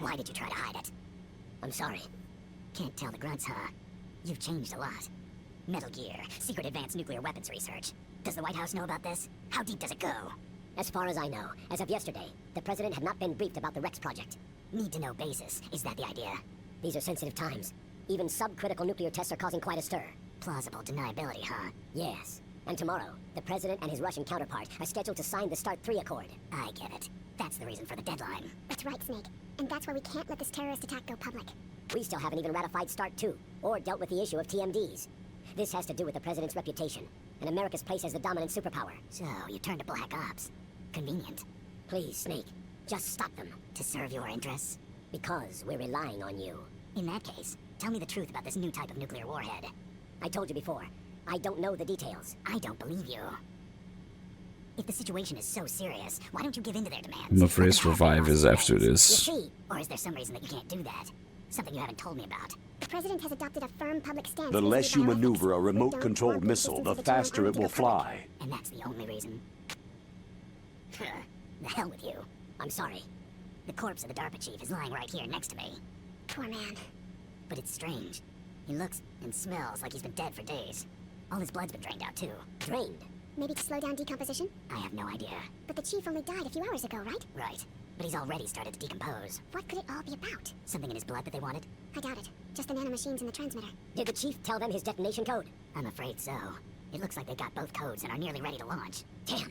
Why did you try to hide it? I'm sorry. Can't tell the grunts, huh? You've changed a lot. Metal Gear, secret advanced nuclear weapons research. Does the White House know about this? How deep does it go? As far as I know, as of yesterday, the President had not been briefed about the Rex project. Need-to-know basis, is that the idea? These are sensitive times. Even subcritical nuclear tests are causing quite a stir. Plausible deniability, huh? Yes. And tomorrow, the President and his Russian counterpart are scheduled to sign the START 3 Accord. I get it. That's the reason for the deadline. That's right, Snake. And that's why we can't let this terrorist attack go public. We still haven't even ratified START 2, or dealt with the issue of TMDs. This has to do with the President's reputation, and America's place as the dominant superpower. So, you turn to Black Ops. Convenient. Please, Snake, just stop them. To serve your interests? Because we're relying on you. In that case, tell me the truth about this new type of nuclear warhead. I told you before, I don't know the details. I don't believe you. If the situation is so serious, why don't you give in to their demands? I'm afraid Survive is after this. You see? Or is there some reason that you can't do that? Something you haven't told me about. The President has adopted a firm public stance. The less you maneuver a remote-controlled missile, the faster it will fly. And that's the only reason. The hell with you. I'm sorry. The corpse of the DARPA chief is lying right here next to me. Poor man. But it's strange. He looks and smells like he's been dead for days. All his blood's been drained out, too. Drained? Maybe to slow down decomposition? I have no idea. But the chief only died a few hours ago, right? Right. But he's already started to decompose. What could it all be about? Something in his blood that they wanted? I doubt it. Just the nanomachines in the transmitter. Did the chief tell them his detonation code? I'm afraid so. It looks like they got both codes and are nearly ready to launch. Damn!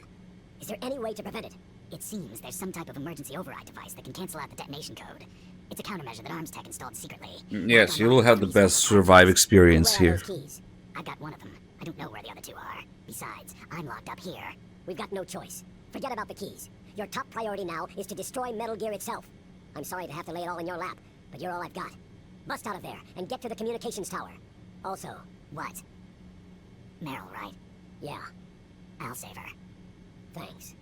Is there any way to prevent it? It seems there's some type of emergency override device that can cancel out the detonation code. It's a countermeasure that Arms Tech installed secretly. Yes, you will have the best Survive experience Where are here. those keys? I've got one of them. I don't know where the other two are. Besides, I'm locked up here. We've got no choice. Forget about the keys. Your top priority now is to destroy Metal Gear itself. I'm sorry to have to lay it all in your lap, but you're all I've got. Bust out of there and get to the communications tower. Also, what? Meryl, right? Yeah. I'll save her. Thanks.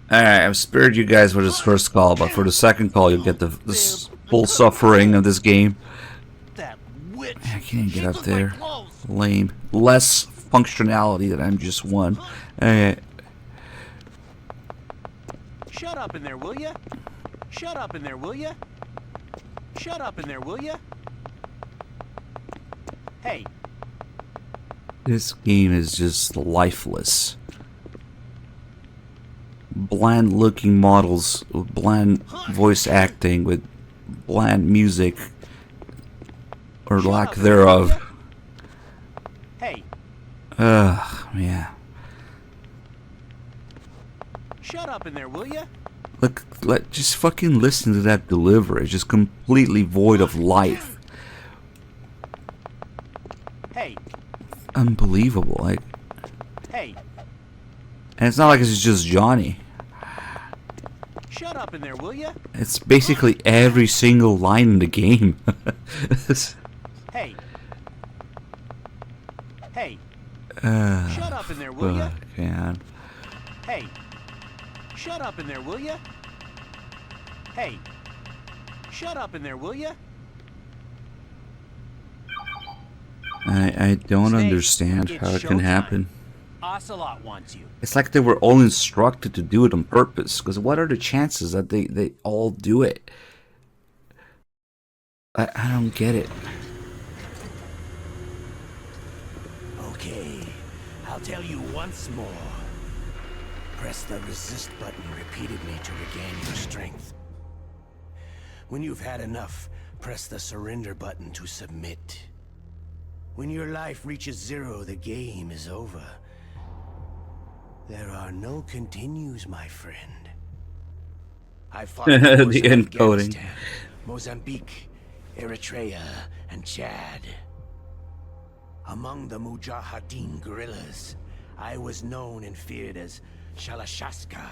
Alright, I've spared you guys for this first call, but for the second call you'll get the full suffering of this game. I can't even get up there. Lame. Less functionality than MGS1. Alright. Shut up in there, will ya? Shut up in there, will ya? Shut up in there, will ya? Hey. This game is just lifeless. Bland looking models with bland voice acting, with bland music or lack thereof. Hey. Ugh, man. Shut up in there, will ya? Look, just fucking listen to that delivery. It's just completely void of life. Hey. Unbelievable. Like. Hey. And it's not like it's just Johnny. Shut up in there, will ya? It's basically every single line in the game. Hey. Hey. Shut up in there, will ya? Man. Hey. Shut up in there, will ya? Hey. Shut up in there, will ya? I don't Snake, understand it's how it can showtime. happen. Ocelot wants you. It's like they were all instructed to do it on purpose. Because what are the chances that they all do it? I don't get it. Okay, I'll tell you once more. Press the resist button repeatedly to regain your strength. When you've had enough, press the surrender button to submit. When your life reaches 0, the game is over. There are no continues, my friend. I fought The wars in encoding. Afghanistan, Mozambique, Eritrea, and Chad. Among the Mujahideen guerrillas, I was known and feared as Shalashaska.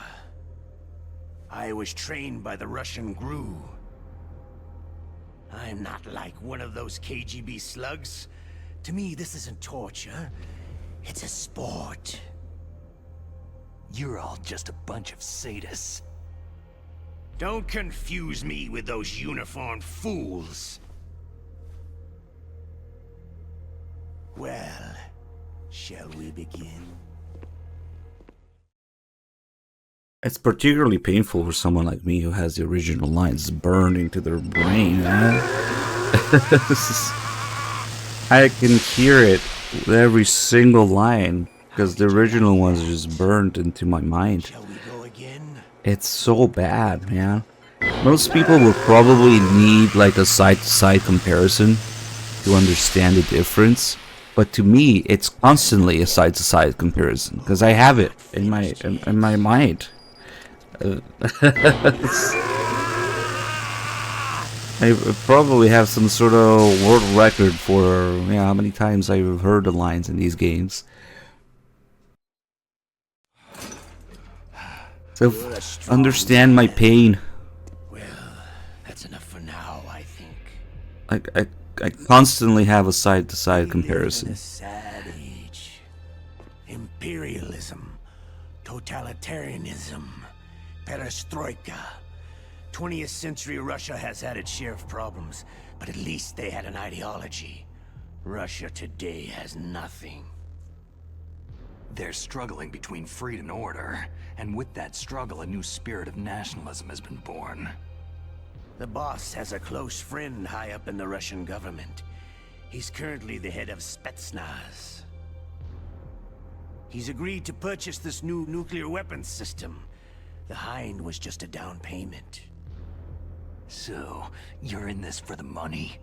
I was trained by the Russian GRU. I'm not like one of those KGB slugs. To me, this isn't torture. It's a sport. You're all just a bunch of sadists. Don't confuse me with those uniformed fools. Well, shall we begin? It's particularly painful for someone like me who has the original lines burned into their brain. I can hear it with every single line because the original ones are just burned into my mind. It's so bad, man. Most people will probably need like a side-to-side comparison to understand the difference. But to me, it's constantly a side-to-side comparison because I have it in my mind. I probably have some sort of world record for how many times I've heard the lines in these games. So understand my pain. Well, that's enough for now, I think. I constantly have a side-to-side comparison. In a sad age. Imperialism, totalitarianism, perestroika. 20th century Russia has had its share of problems, but at least they had an ideology. Russia today has nothing. They're struggling between freedom and order, and with that struggle, a new spirit of nationalism has been born. The boss has a close friend high up in the Russian government. He's currently the head of Spetsnaz. He's agreed to purchase this new nuclear weapons system. The Hind was just a down payment. So, you're in this for the money?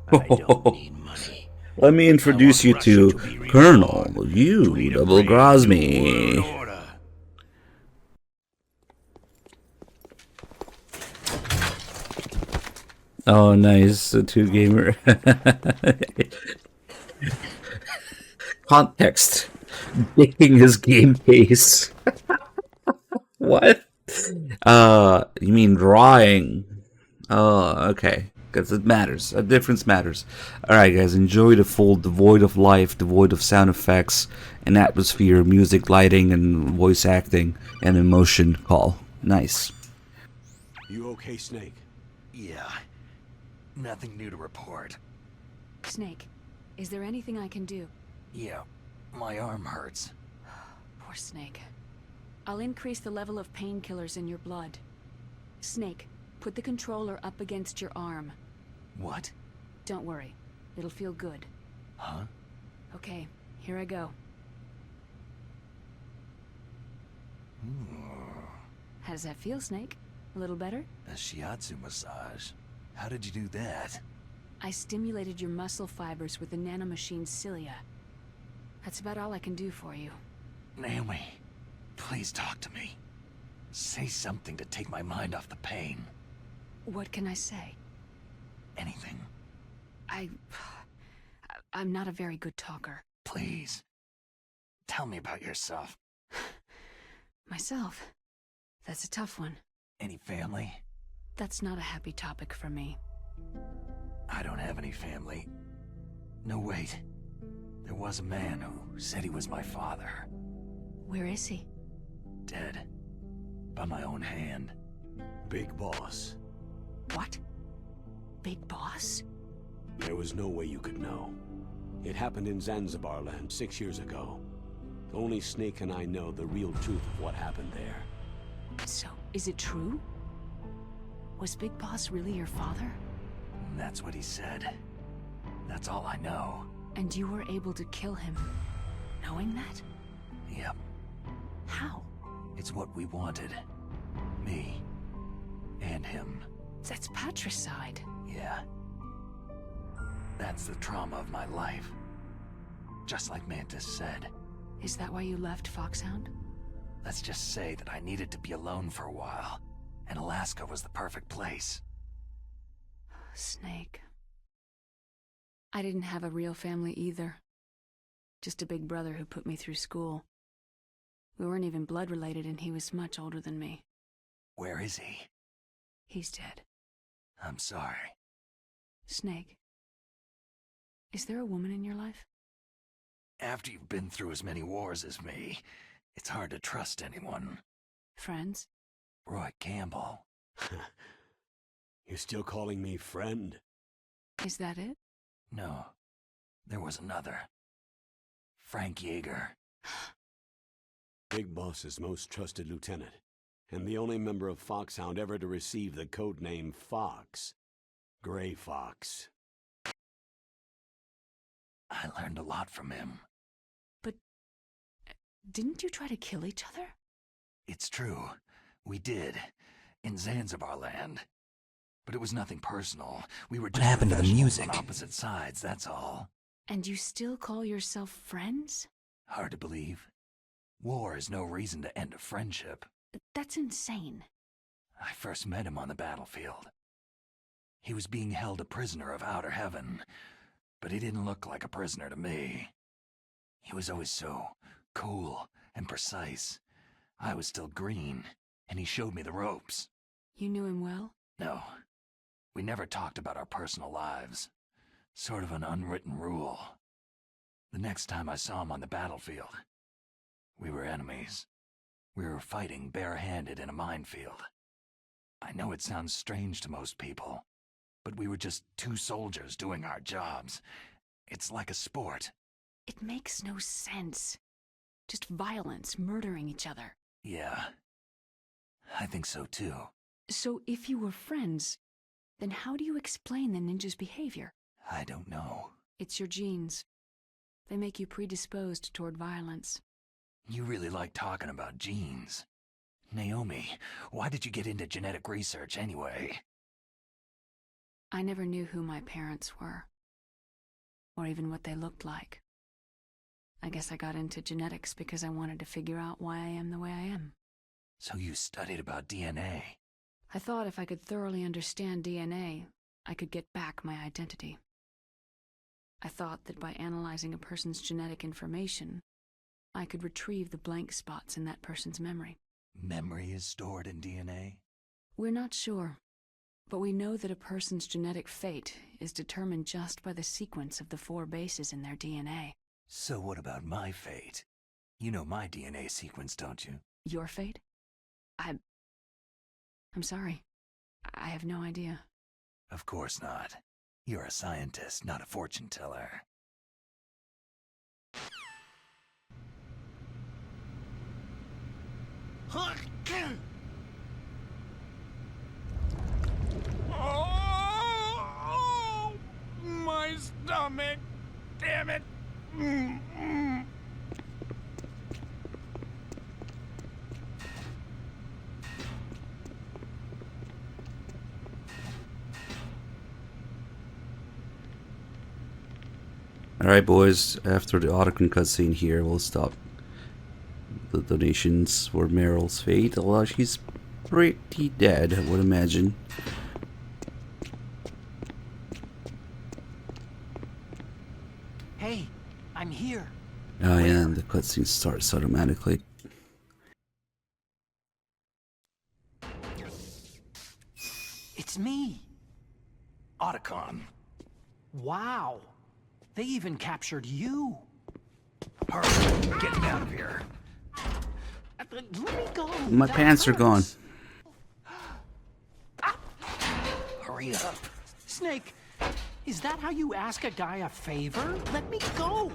I don't need money. Let me introduce you to Colonel. You double-cross me. Oh, nice. A two-gamer. Context. Making his game case. What? You mean drawing? Oh, okay. Because it matters. A difference matters. Alright, guys. Enjoy the full devoid of life, devoid of sound effects and atmosphere, music, lighting, and voice acting and emotion call. Nice. You okay, Snake? Yeah. Nothing new to report. Snake, is there anything I can do? Yeah, my arm hurts. Poor Snake. I'll increase the level of painkillers in your blood. Snake, put the controller up against your arm. What? Don't worry. It'll feel good. Huh? Okay, here I go. How does that feel, Snake? A little better? A shiatsu massage. How did you do that? I stimulated your muscle fibers with the nanomachine cilia. That's about all I can do for you. Naomi, please talk to me. Say something to take my mind off the pain. What can I say? Anything. I'm not a very good talker. Please. Tell me about yourself. Myself? That's a tough one. Any family? That's not a happy topic for me. I don't have any family. No, wait. There was a man who said he was my father. Where is he? Dead. By my own hand. Big Boss. What? Big Boss? There was no way you could know. It happened in Zanzibar land 6 years ago. Only Snake and I know the real truth of what happened there. So, is it true? Was Big Boss really your father? That's what he said. That's all I know. And you were able to kill him, knowing that? Yep. How? It's what we wanted. Me. And him. That's patricide. Yeah. That's the trauma of my life. Just like Mantis said. Is that why you left Foxhound? Let's just say that I needed to be alone for a while, and Alaska was the perfect place. Snake. I didn't have a real family either. Just a big brother who put me through school. We weren't even blood related, and he was much older than me. Where is he? He's dead. I'm sorry. Snake. Is there a woman in your life? After you've been through as many wars as me, it's hard to trust anyone. Friends? Roy Campbell. You're still calling me friend? Is that it? No. There was another. Frank Yeager. Big Boss's most trusted lieutenant, and the only member of Foxhound ever to receive the code name Fox. Gray Fox. I learned a lot from him. But didn't you try to kill each other? It's true. We did. In Zanzibar land. But it was nothing personal. We were just What happened to the professionals music? on opposite sides, that's all. And you still call yourself friends? Hard to believe. War is no reason to end a friendship. That's insane. I first met him on the battlefield. He was being held a prisoner of outer heaven, but he didn't look like a prisoner to me. He was always so cool and precise. I was still green, and he showed me the ropes. You knew him well? No. We never talked about our personal lives. Sort of an unwritten rule. The next time I saw him on the battlefield, we were enemies. We were fighting barehanded in a minefield. I know it sounds strange to most people, but we were just two soldiers doing our jobs. It's like a sport. It makes no sense. Just violence, murdering each other. Yeah. I think so too. So if you were friends, then how do you explain the ninja's behavior? I don't know. It's your genes. They make you predisposed toward violence. You really like talking about genes. Naomi, why did you get into genetic research anyway? I never knew who my parents were, or even what they looked like. I guess I got into genetics because I wanted to figure out why I am the way I am. So you studied about DNA? I thought if I could thoroughly understand DNA, I could get back my identity. I thought that by analyzing a person's genetic information, I could retrieve the blank spots in that person's memory. Memory is stored in DNA? We're not sure, but we know that a person's genetic fate is determined just by the sequence of the 4 bases in their DNA. So what about my fate? You know my DNA sequence, don't you? Your fate? I'm sorry. I have no idea. Of course not. You're a scientist, not a fortune teller. Oh, my stomach! Damn it! Alright boys, after the Otacon cutscene here, we'll stop the donations for Meryl's fate, although she's pretty dead, I would imagine. Hey, I'm here. Oh yeah, and the cutscene starts automatically. It's me. Otacon. Wow. They even captured you. Hurry, get me out of here. Let me go. My pants are gone. Hurry up. Snake, is that how you ask a guy a favor? Let me go.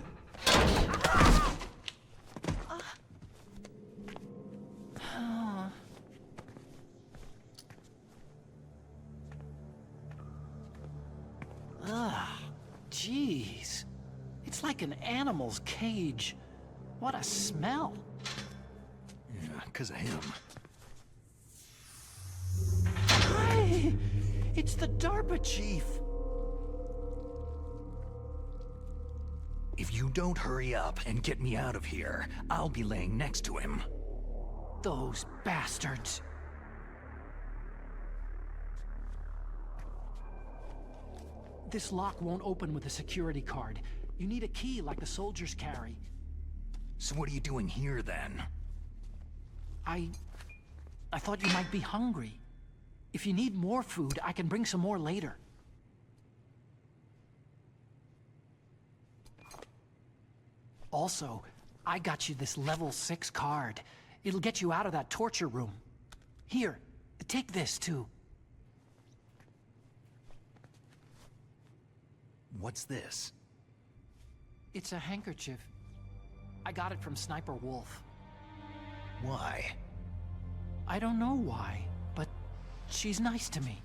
Jeez. It's like an animal's cage. What a smell. Yeah, 'cause of him. Hi! It's the DARPA chief. If you don't hurry up and get me out of here, I'll be laying next to him. Those bastards. This lock won't open with a security card. You need a key like the soldiers carry. So what are you doing here then? I thought you might be hungry. If you need more food, I can bring some more later. Also, I got you this level 6 card. It'll get you out of that torture room. Here, take this too. What's this? It's a handkerchief. I got it from Sniper Wolf. Why? I don't know why, but she's nice to me.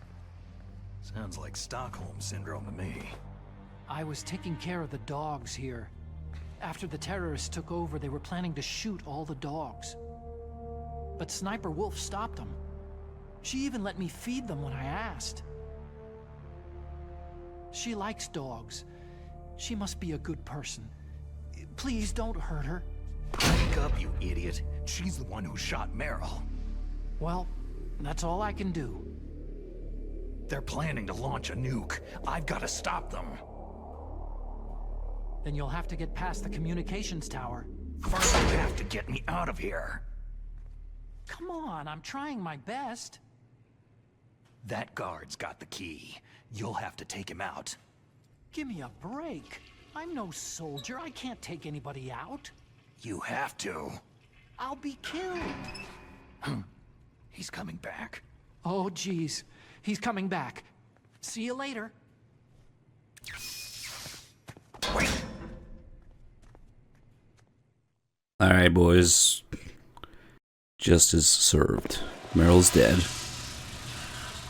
Sounds like Stockholm Syndrome to me. I was taking care of the dogs here. After the terrorists took over, they were planning to shoot all the dogs. But Sniper Wolf stopped them. She even let me feed them when I asked. She likes dogs. She must be a good person. Please don't hurt her. Wake up, you idiot. She's the one who shot Meryl. Well, that's all I can do. They're planning to launch a nuke. I've got to stop them. Then you'll have to get past the communications tower. First, you have to get me out of here. Come on, I'm trying my best. That guard's got the key. You'll have to take him out. Give me a break. I'm no soldier. I can't take anybody out. You have to. I'll be killed. He's coming back. Oh, geez. He's coming back. See you later. Wait. All right, boys. Justice served. Meryl's dead.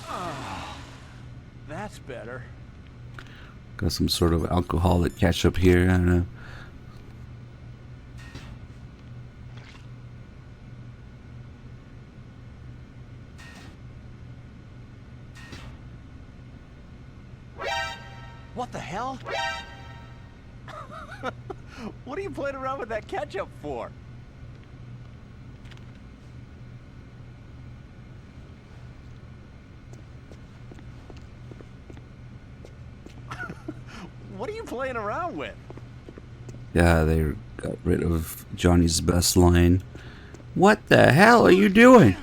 Oh, that's better. Got some sort of alcoholic ketchup here. I don't know. What the hell? What are you playing around with that ketchup for? What are you playing around with? Yeah, they got rid of Johnny's best line. What the hell are you doing?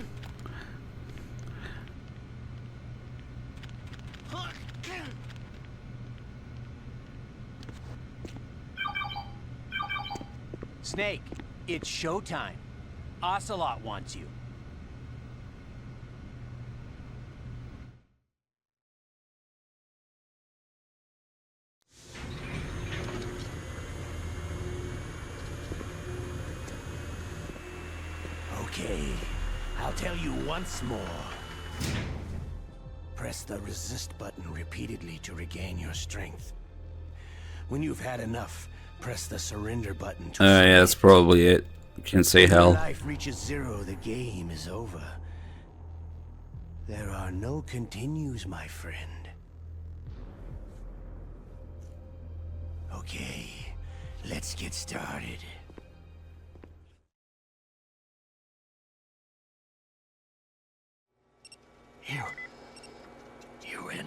Snake, it's showtime. Ocelot wants you. Okay, I'll tell you once more. Press the resist button repeatedly to regain your strength. When you've had enough, press the surrender button to Yeah, that's probably it. Can't say When hell. your life reaches 0, the game is over. There are no continues, my friend. Okay, let's get started. You in?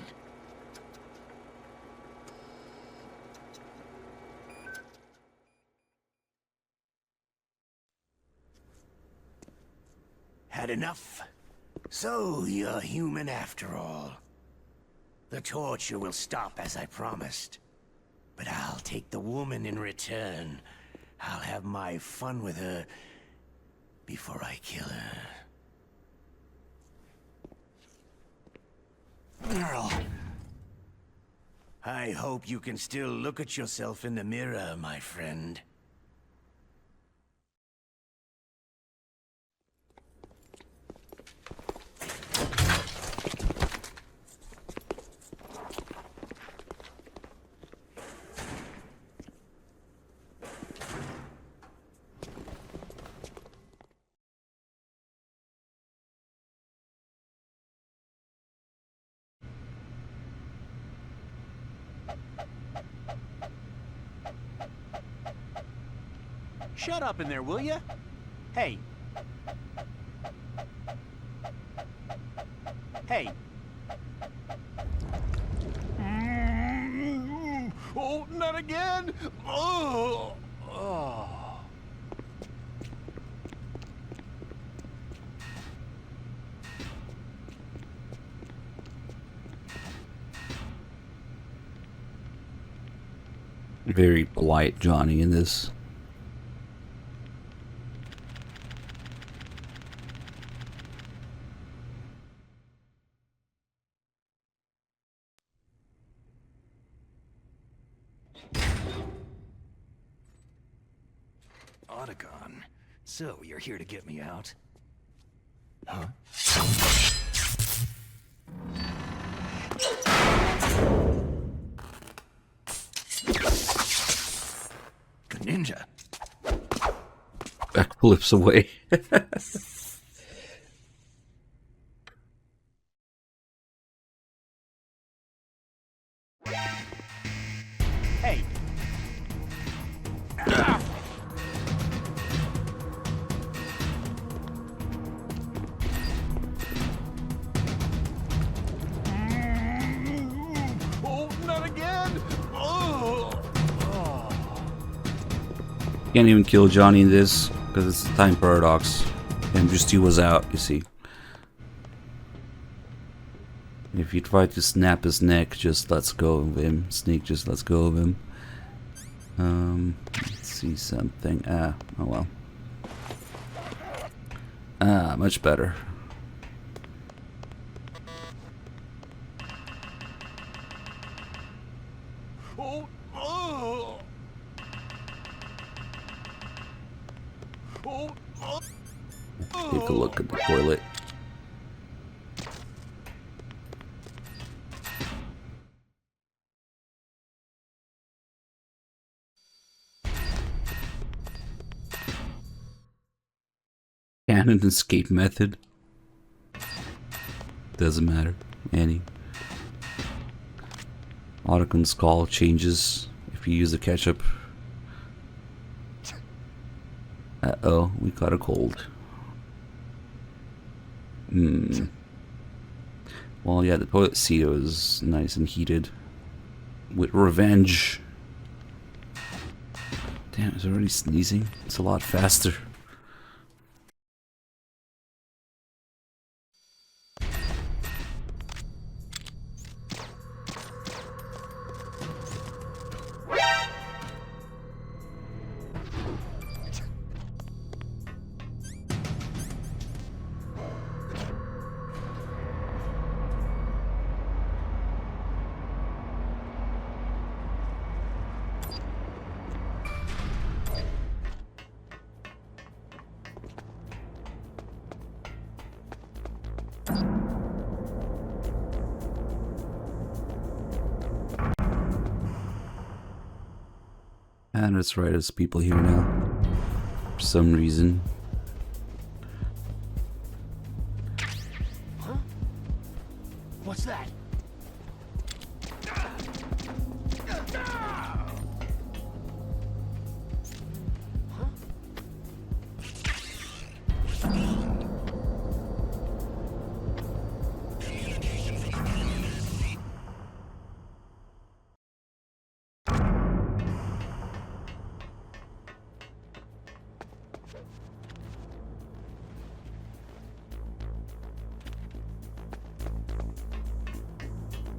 Had enough? So you're human after all. The torture will stop as I promised. But I'll take the woman in return. I'll have my fun with her before I kill her. Meryl. I hope you can still look at yourself in the mirror, my friend. Shut up in there, will ya? Hey. Hey. Oh, not again! Oh! Oh. Very polite Johnny in this. Otacon. So, you're here to get me out? Huh? Ninja. Backflips away. Hey, Can't even kill Johnny in this because it's a time paradox. MGS was out, you see. If you try to snap his neck, just lets go of him. Snake just lets go of him. Let's see something. Oh well. Much better. Take a look at the toilet. Canon escape method. Doesn't matter. Any. Ottocon's call changes if you use the ketchup. Uh-oh, we caught a cold. Well, yeah, the toilet seat was nice and heated. With revenge. Damn, it's already sneezing. It's a lot faster. And that's right, there's people here now. For some reason. Huh? What's that?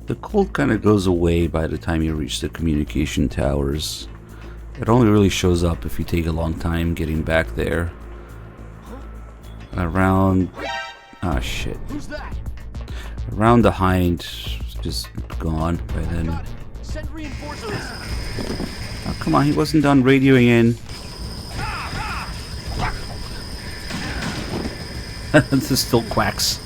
The cold kind of goes away by the time you reach the communication towers. It only really shows up if you take a long time getting back there. Around... ah, shit. Who's that? Around the hind, just gone by then. Send reinforcements. Oh, come on, he wasn't done radioing in. This is still quacks.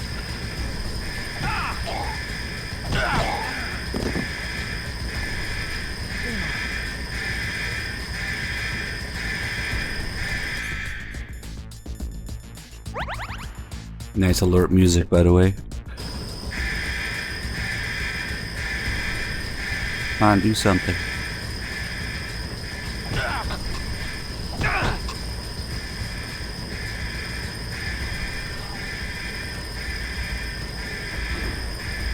Nice alert music, by the way. Come on, do something.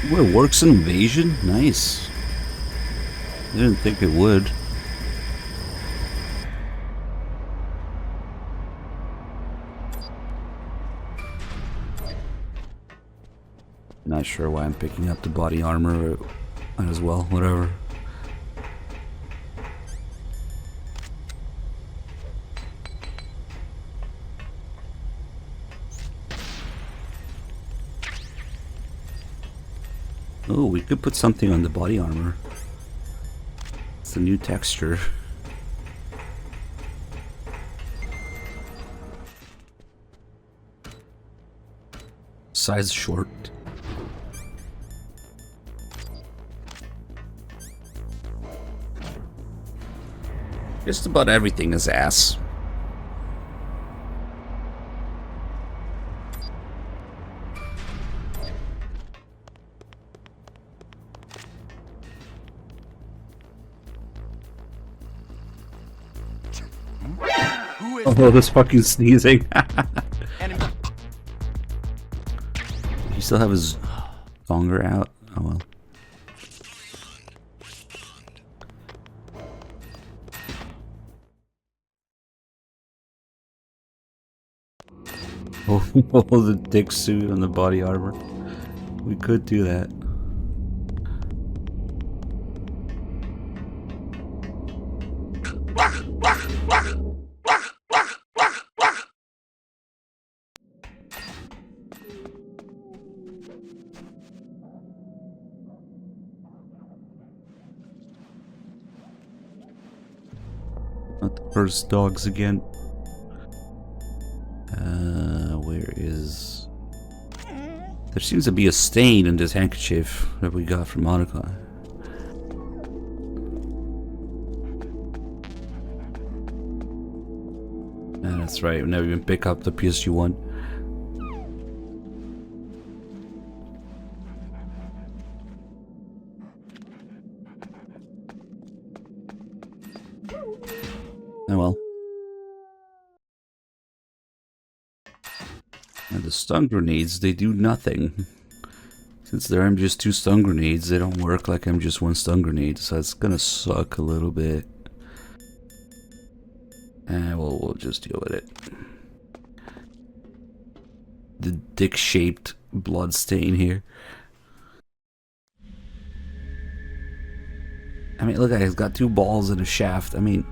Well, it works in invasion? Nice. I didn't think it would. Not sure why I'm picking up the body armor as well, whatever. Oh, we could put something on the body armor. It's a new texture. Size short. Just about everything is ass. Oh, this fucking sneezing. He still have his donger out? Oh well. Hold the dick suit on the body armor. We could do that. Not the first dogs again. Where is... There seems to be a stain in this handkerchief that we got from Monica. That's right, we never even pick up the PSG-1. Oh well. And the stun grenades, they do nothing. Since they're MGS2 stun grenades, they don't work like MGS1 stun grenades, so it's gonna suck a little bit. And we'll just deal with it. The dick-shaped blood stain here. I mean, look at it, it's got 2 balls and a shaft. I mean...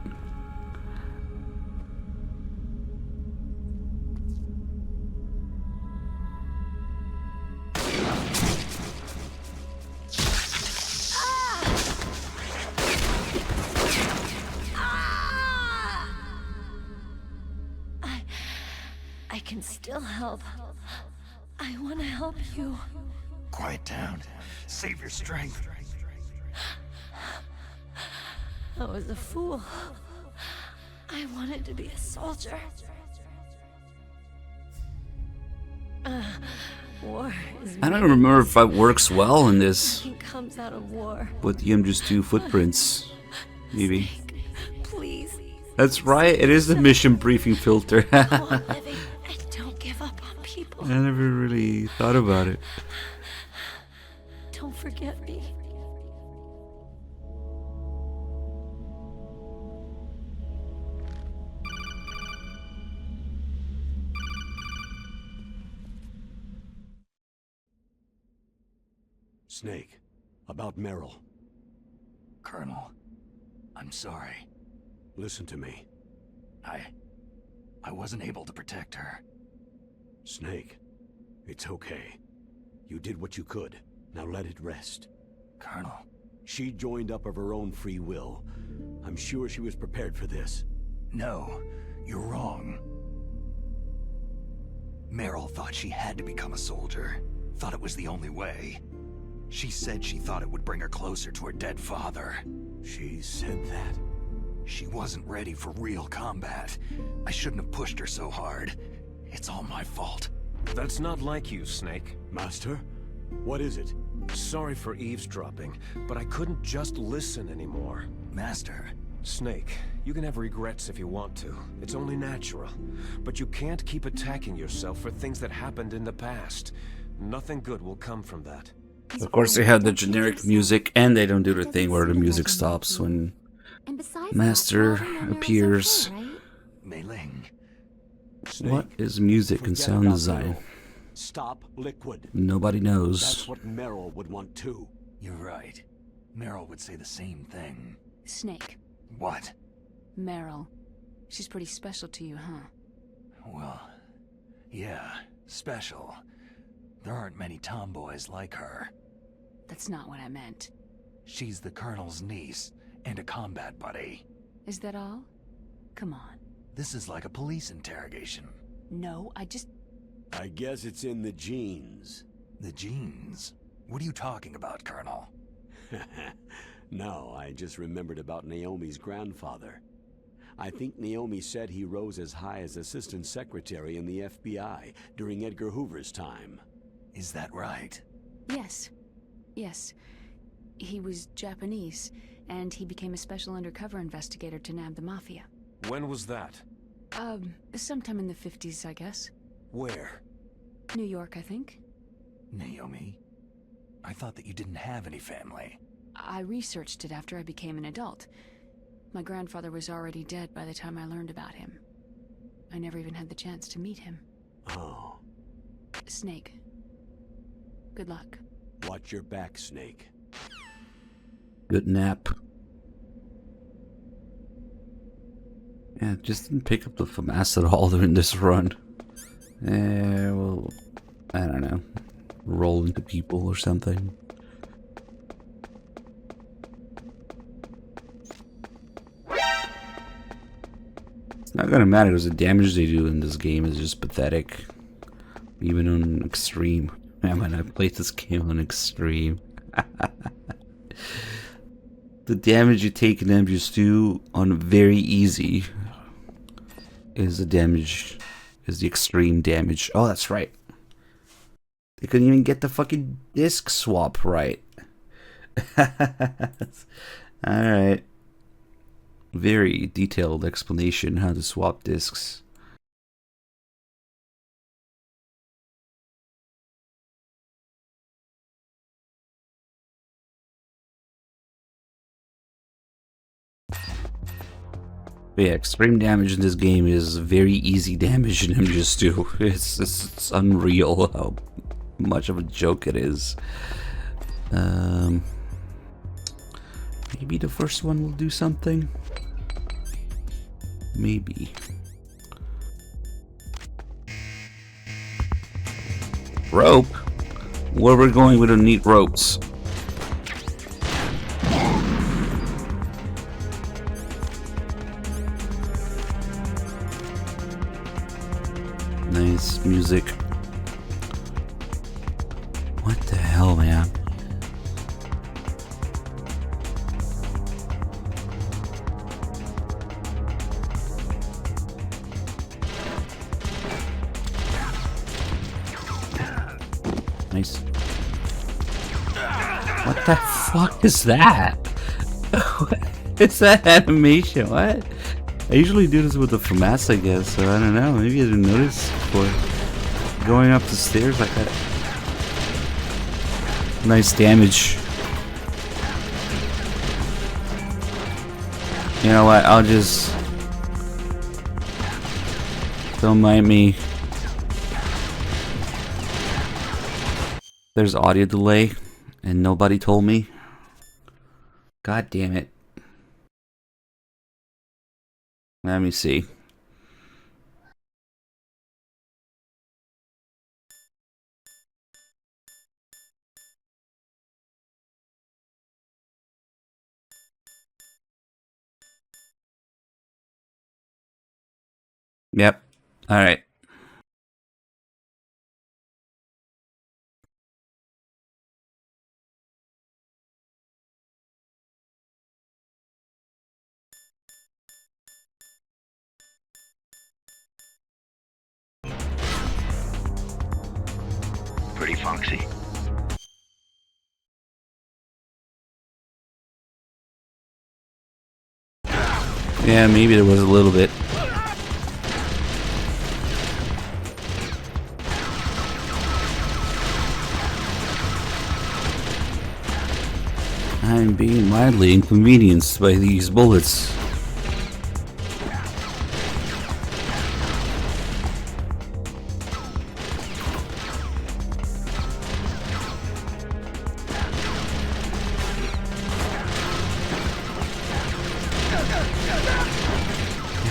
I can still help. I want to help you. Quiet down. Save your strength. I was a fool. I wanted to be a soldier. War is... I don't remember if it works well in this. Nothing comes out of war. With the MGS2 footprints. Maybe. Please. That's right, it is the mission briefing filter. I don't give up on people. I never really thought about it. Don't forget me. Snake, about Meryl. Colonel, I'm sorry. Listen to me. I wasn't able to protect her. Snake, it's okay. You did what you could. Now let it rest. Colonel. She joined up of her own free will. I'm sure she was prepared for this. No, you're wrong. Meryl thought she had to become a soldier. Thought it was the only way. She said she thought it would bring her closer to her dead father. She said that? She wasn't ready for real combat. I shouldn't have pushed her so hard. It's all my fault. That's not like you, Snake. Master? What is it? Sorry for eavesdropping, but I couldn't just listen anymore. Master. Snake, you can have regrets if you want to. It's only natural. But you can't keep attacking yourself for things that happened in the past. Nothing good will come from that. Of course they have the generic music, and they don't do the thing where the music stops when Master appears. Mei Ling. What is music and sound design? Meryl. Stop Liquid. Nobody knows. That's what Meryl would want too. You're right. Meryl would say the same thing. Snake. What? Meryl. She's pretty special to you, huh? Well, yeah, special. There aren't many tomboys like her. That's not what I meant. She's the Colonel's niece and a combat buddy. Is that all? Come on. This is like a police interrogation. No, I guess it's in the genes. The genes? What are you talking about, Colonel? No, I just remembered about Naomi's grandfather. I think Naomi said he rose as high as assistant secretary in the FBI during Edgar Hoover's time. Is that right? Yes. Yes. He was Japanese, and he became a special undercover investigator to nab the Mafia. When was that? Sometime in the 50s, I guess. Where? New York, I think. Naomi? I thought that you didn't have any family. I researched it after I became an adult. My grandfather was already dead by the time I learned about him. I never even had the chance to meet him. Oh. Snake. Good luck. Watch your back, Snake. Good nap. Yeah, just didn't pick up the FAMAS at all during this run. Well, I don't know. Roll into people or something. It's not gonna matter because the damage they do in this game is just pathetic. Even on extreme. Man, when I played this game on extreme. The damage you take in MGS2 on very easy is the extreme damage. Oh, that's right. They couldn't even get the fucking disc swap right. Alright. Very detailed explanation how to swap discs. But yeah, extreme damage in this game is very easy damage in MGS2. It's unreal how much of a joke it is. Maybe the first one will do something? Maybe. Rope? Where we're going with the neat ropes. Nice music. What the hell, man? Nice. What the fuck is that? What is that animation? What? I usually do this with the FAMAS, I guess, so I don't know. Maybe I didn't notice before. Going up the stairs like that. Nice damage. You know what? I'll just... Don't mind me. There's audio delay, and nobody told me. God damn it. Let me see. Yep. All right. Pretty foxy. Yeah, maybe there was a little bit. I'm being mildly inconvenienced by these bullets.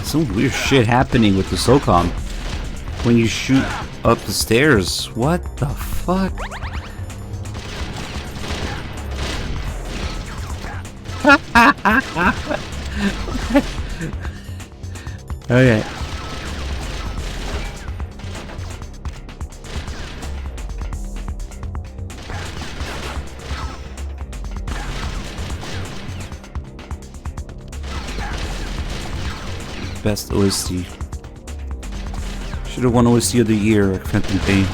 Some weird shit happening with the SOCOM when you shoot up the stairs. What the fuck? Okay. Best OST. Should have won OST of the year, Phantom Pain.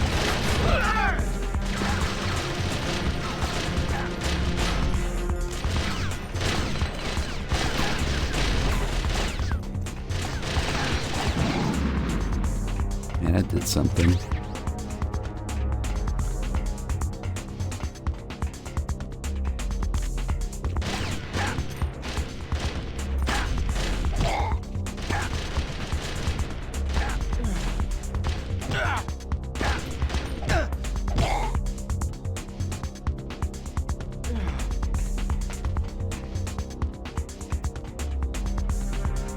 Yeah, that did something.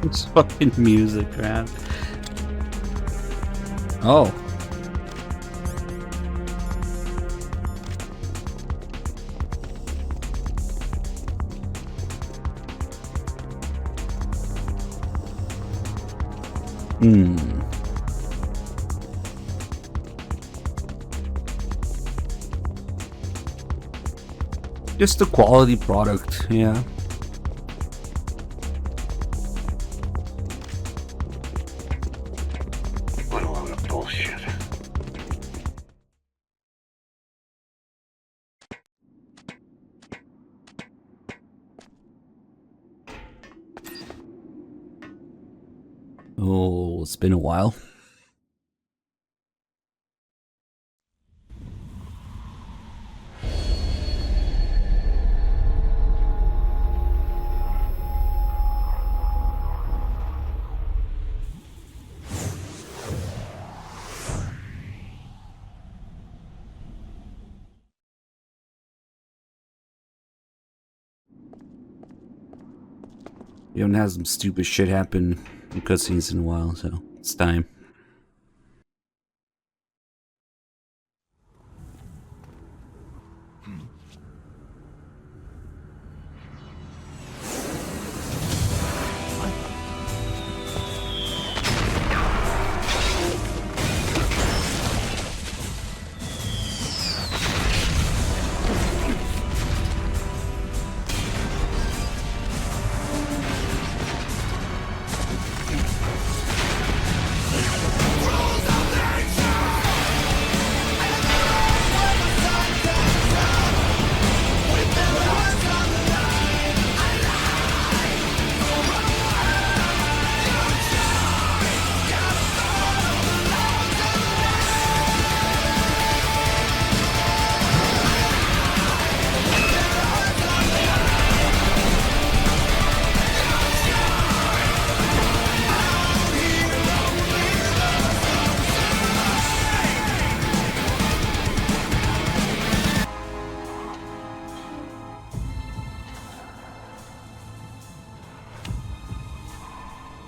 It's fucking music, man. Oh. Just a quality product, yeah. What a load of bullshit. Oh, it's been a while. You haven't had some stupid shit happen in cutscenes in a while, so it's time.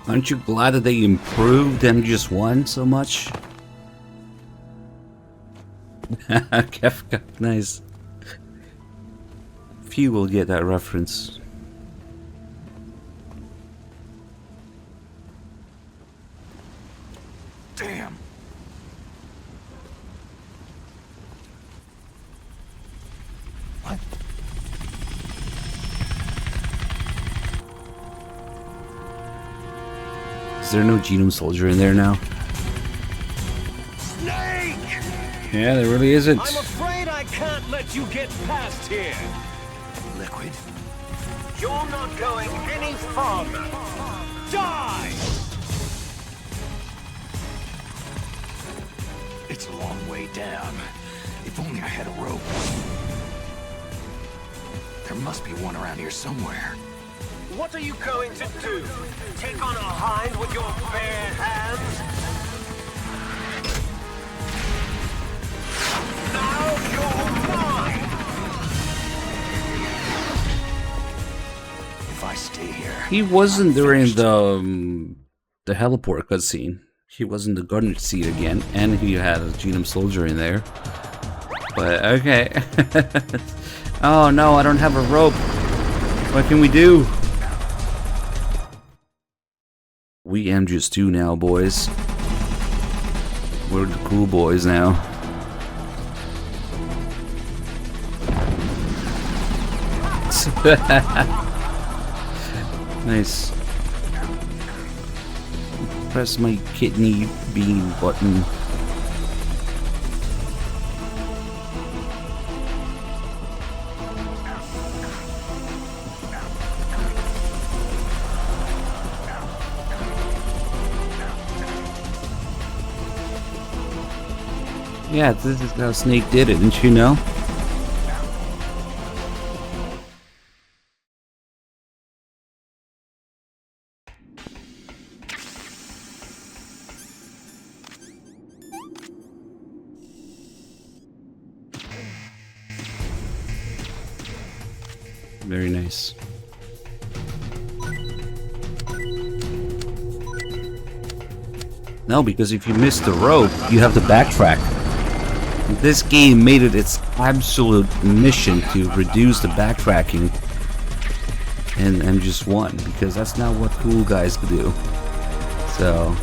Aren't you glad that they improved MGS1 so much? Kefka, nice. Few will get that reference. Damn. What? Is there no genome soldier in there now? Snake! Yeah, there really isn't. I'm afraid I can't let you get past here. Liquid? You're not going any farther. Die! It's a long way down. If only I had a rope. There must be one around here somewhere. What are you going to do? Take on a hind with your bare hands? Now you're mine! If I stay here... He wasn't during the heliport cutscene. He was in the gunner seat again, and he had a genome soldier in there. But okay. Oh no, I don't have a rope. What can we do? We MGS2 now, boys. We're the cool boys now. Nice. Press my kidney bean button. Yeah, this is how Snake did it, didn't you know? Very nice. No, because if you miss the rope, you have to backtrack. This game made it its absolute mission to reduce the backtracking in MGS1, because that's not what cool guys could do. So,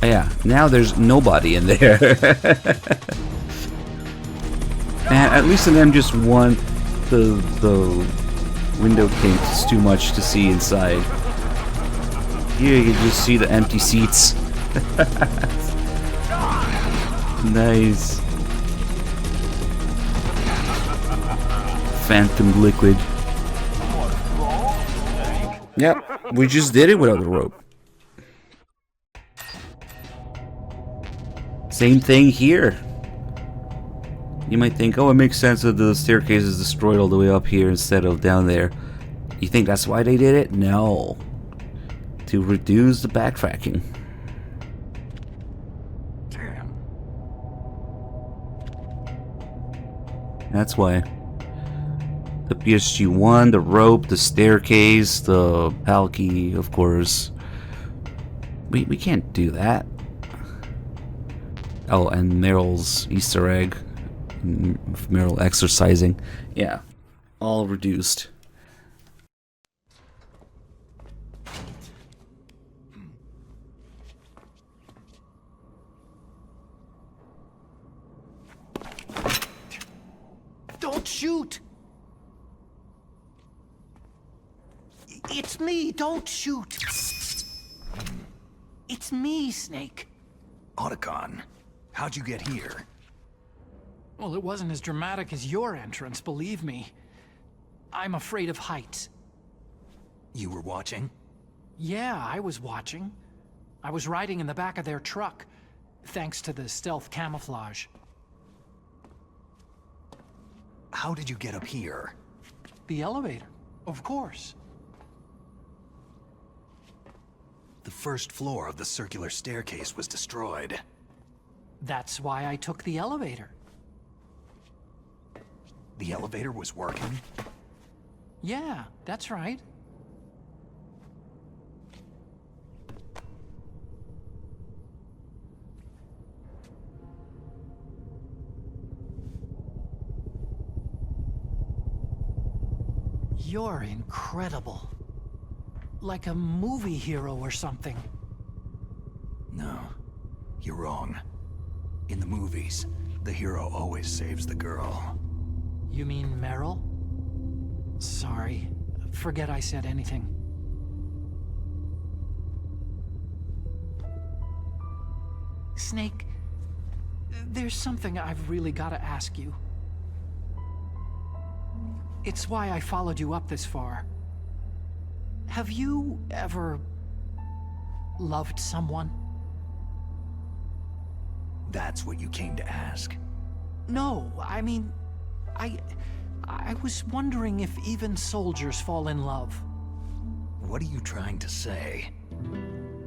yeah, now there's nobody in there. And at least in MGS1, the window tint is too much to see inside. Here you can just see the empty seats. Nice. Phantom liquid. Yep, we just did it without the rope. Same thing here. You might think, oh, it makes sense that the staircase is destroyed all the way up here instead of down there. You think that's why they did it? No. To reduce the backtracking. That's why. The PSG-1, the rope, the staircase, the palki, of course. We can't do that. Oh, and Meryl's Easter egg. Meryl exercising. Yeah. All reduced. Don't shoot! It's me, don't shoot! It's me, Snake. Otacon, how'd you get here? Well, it wasn't as dramatic as your entrance, believe me. I'm afraid of heights. You were watching? Yeah, I was watching. I was riding in the back of their truck, thanks to the stealth camouflage. How did you get up here? The elevator, of course. The first floor of the circular staircase was destroyed. That's why I took the elevator. The elevator was working? Yeah, that's right. You're incredible. Like a movie hero or something. No, you're wrong. In the movies, the hero always saves the girl. You mean Meryl? Sorry. Forget I said anything. Snake, there's something I've really got to ask you. It's why I followed you up this far. Have you ever loved someone? That's what you came to ask? No, I mean, I was wondering if even soldiers fall in love. What are you trying to say?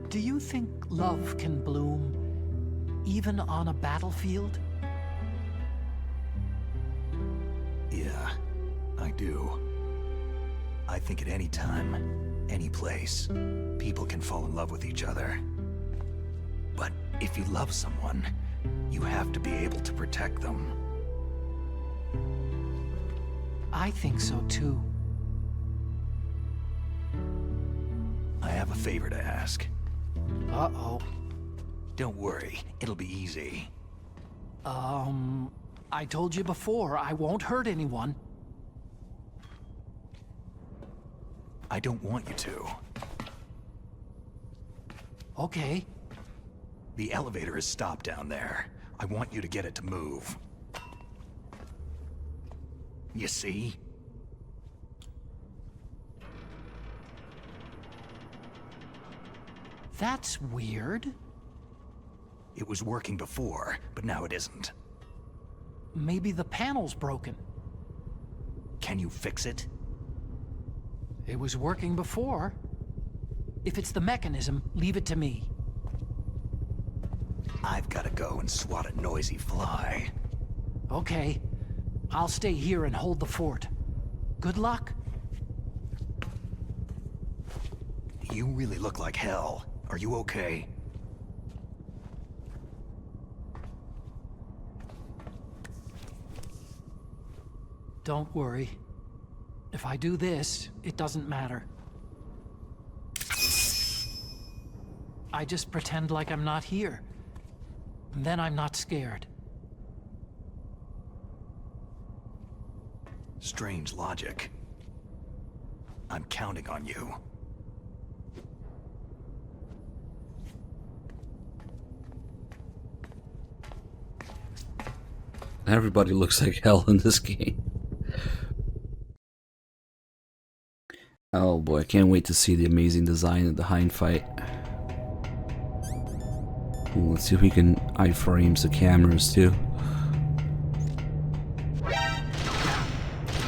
Do you think love can bloom even on a battlefield? Yeah, I do. I think at any time, any place, people can fall in love with each other. But if you love someone, you have to be able to protect them. I think so too. I have a favor to ask. Uh-oh. Don't worry, it'll be easy. I told you before, I won't hurt anyone. I don't want you to. Okay. The elevator is stopped down there. I want you to get it to move. You see? That's weird. It was working before, but now it isn't. Maybe the panel's broken. Can you fix it? It was working before. If it's the mechanism, leave it to me. I've got to go and swat a noisy fly. Okay. I'll stay here and hold the fort. Good luck. You really look like hell. Are you okay? Don't worry. If I do this, it doesn't matter. I just pretend like I'm not here. And then I'm not scared. Strange logic. I'm counting on you. Everybody looks like hell in this game. Oh boy, I can't wait to see the amazing design of the hind fight. Ooh, let's see if we can iframes the cameras too.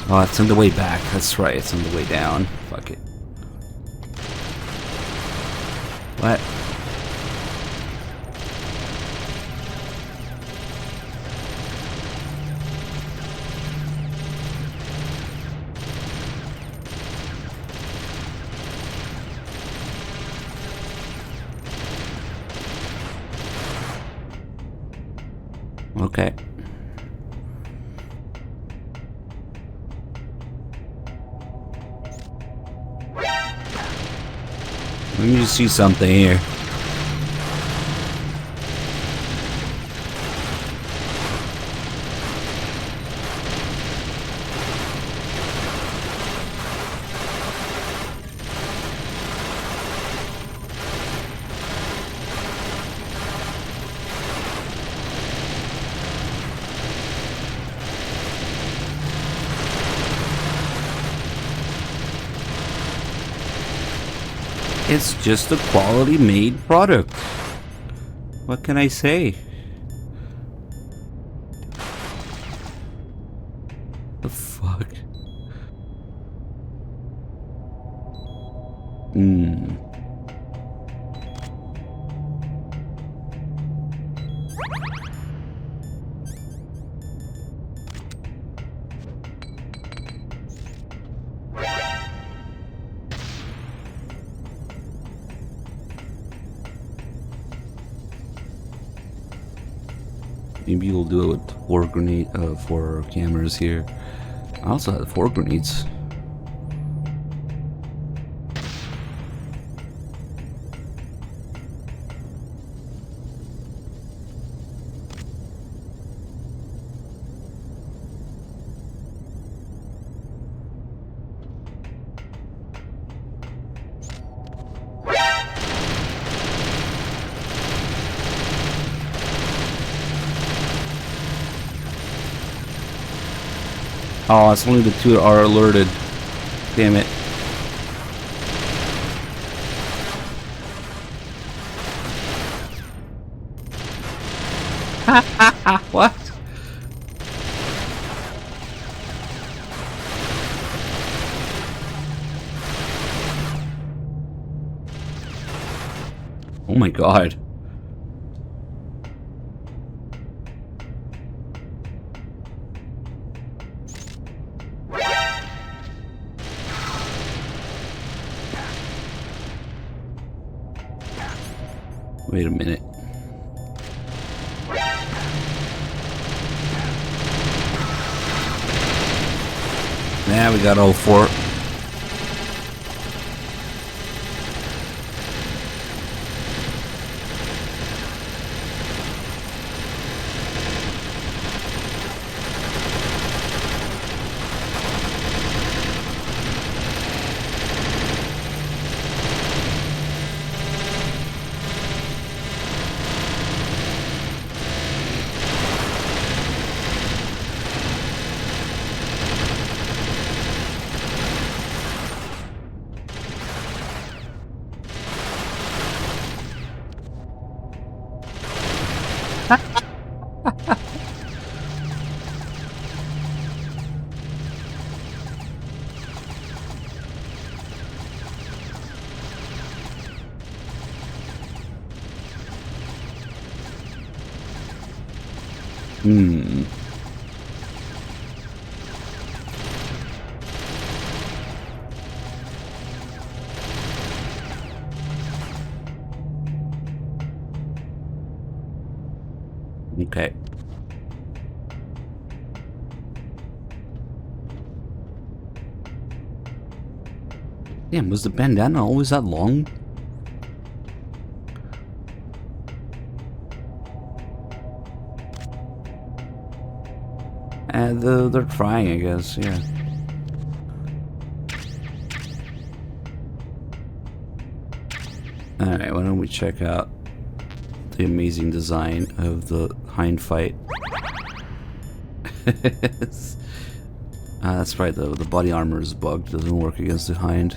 Oh, it's on the way back. That's right, it's on the way down. Fuck it. What? Okay. Let me just see something here. It's just a quality made product. What can I say? The fuck? Maybe we'll do it with 4 cameras here. I also have 4 grenades. Oh, it's only the 2 that are alerted. Damn it. What? Oh my god. Wait a minute. Now we got all 4. Okay. Damn, was the bandana always that long? And they're trying, I guess, yeah. Alright, why don't we check out the amazing design of the hind fight. That's right, the body armor is bugged, doesn't work against the hind.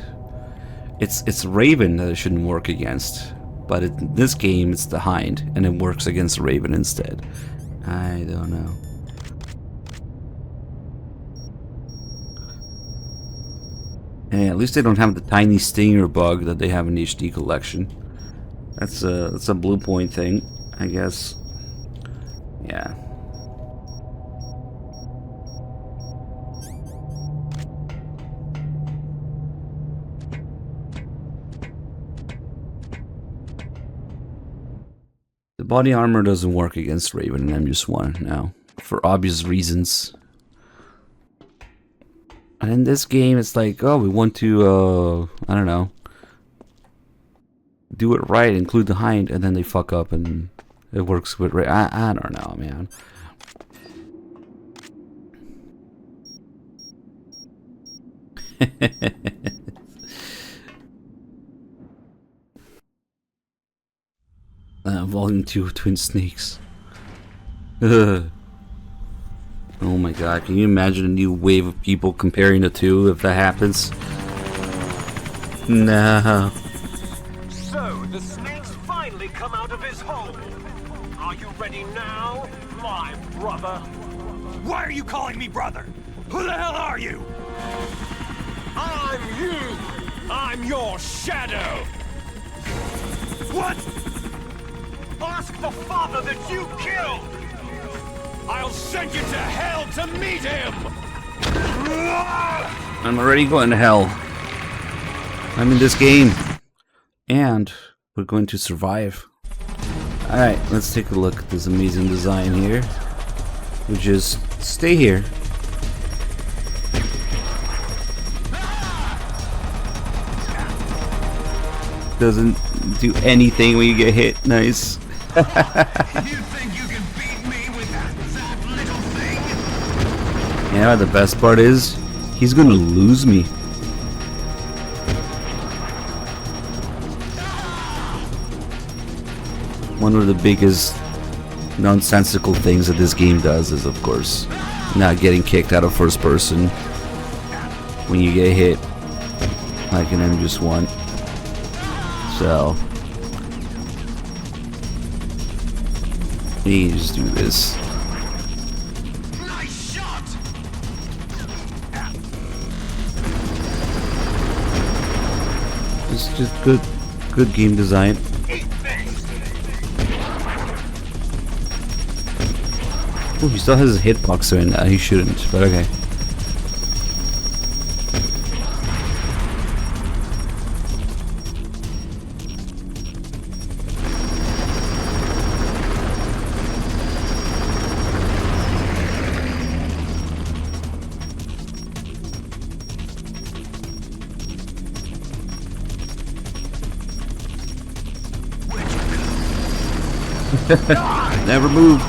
It's Raven that it shouldn't work against, but in this game it's the hind, and it works against Raven instead. I don't know. Hey, at least they don't have the tiny stinger bug that they have in the HD collection. That's a Blue Point thing, I guess. Yeah. The body armor doesn't work against Raven and MGS1 now, for obvious reasons. And in this game, it's like, oh, we want to, I don't know, do it right, include the hind, and then they fuck up and it works with I don't know, man. Volume 2 of Twin Snakes. Ugh. Oh my god, can you imagine a new wave of people comparing the two if that happens? No. So, the snake's finally come out of his hole. Are you ready now, my brother? Why are you calling me brother? Who the hell are you? I'm you! I'm your shadow! What? Ask the father that you killed! I'll send you to hell to meet him! I'm already going to hell. I'm in this game. And we're going to survive. Alright, let's take a look at this amazing design here. We just stay here. Doesn't do anything when you get hit. Nice. Yeah, the best part is, he's gonna lose me. One of the biggest nonsensical things that this game does is, of course, not getting kicked out of first person when you get hit like an MGS1. So, you just do this. It's just good game design. Oh, he still has his hitboxer in. He shouldn't, but okay. Never moved.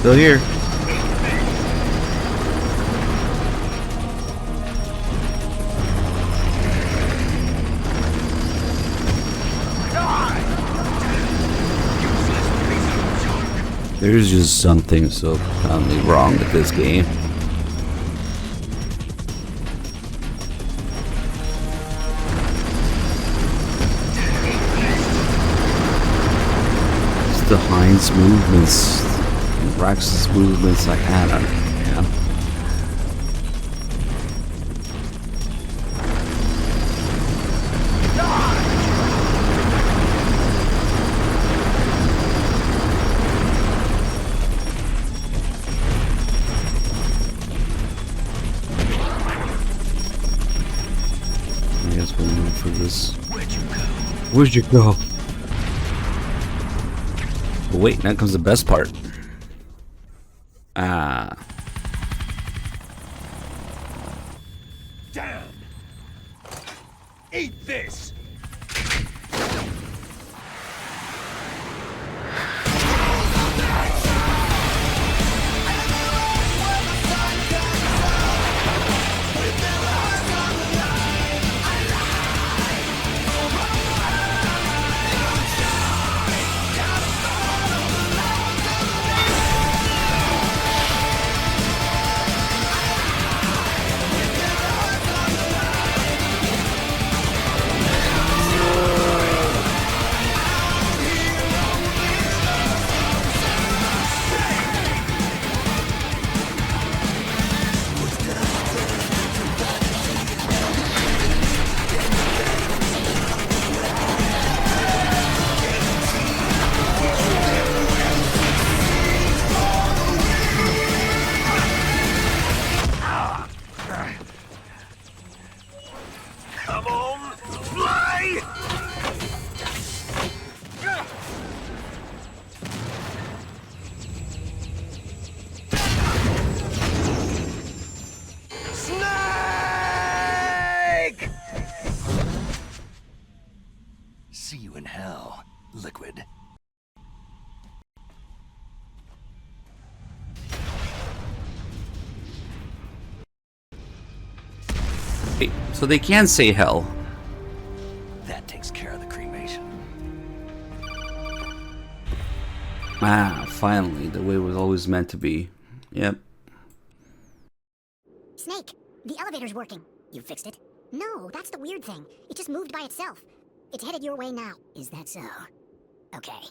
Still here. There's just something so profoundly wrong with this game. It's the Heinz movements, Rax's movements, like, I don't know, yeah. For this. Where'd you go? But wait, now comes the best part. Ah. Damn! Eat this! Come on, fly! Snake! See you in hell, Liquid. Wait, so they can say hell. That takes care of the cremation. Ah, finally, the way it was always meant to be. Yep. Snake, the elevator's working. You fixed it? No, that's the weird thing. It just moved by itself. It's headed your way now. Is that so? Okay.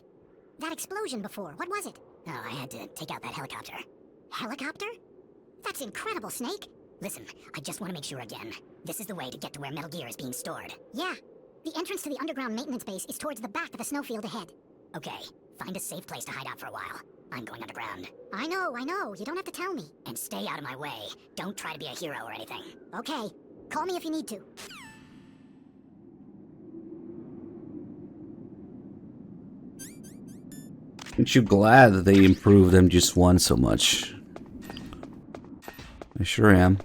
That explosion before, what was it? Oh, I had to take out that helicopter. Helicopter? That's incredible, Snake. Listen, I just want to make sure again. This is the way to get to where Metal Gear is being stored. Yeah. The entrance to the underground maintenance base is towards the back of the snowfield ahead. Okay, find a safe place to hide out for a while. I'm going underground. I know. You don't have to tell me. And stay out of my way. Don't try to be a hero or anything. Okay. Call me if you need to. Aren't you glad that they improved MGS1 so much? I sure am.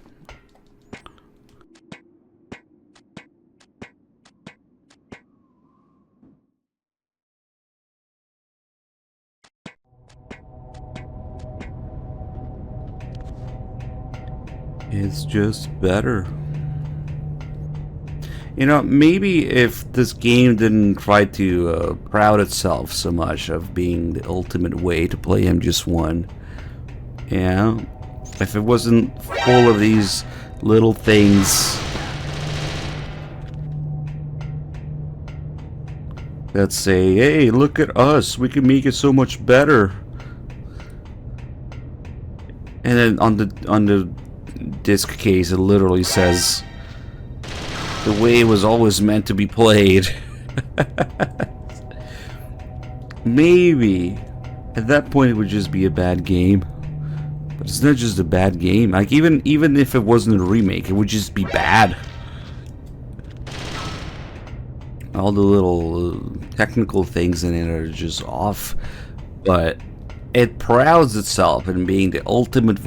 It's just better. You know, maybe if this game didn't try to proud itself so much of being the ultimate way to play MGS1, yeah, if it wasn't full of these little things that say, hey, look at us, we can make it so much better. And then on the disc case it literally says the way it was always meant to be played. Maybe at that point it would just be a bad game. But it's not just a bad game. Like even if it wasn't a remake, it would just be bad. All the little technical things in it are just off. But it prouds itself in being the ultimate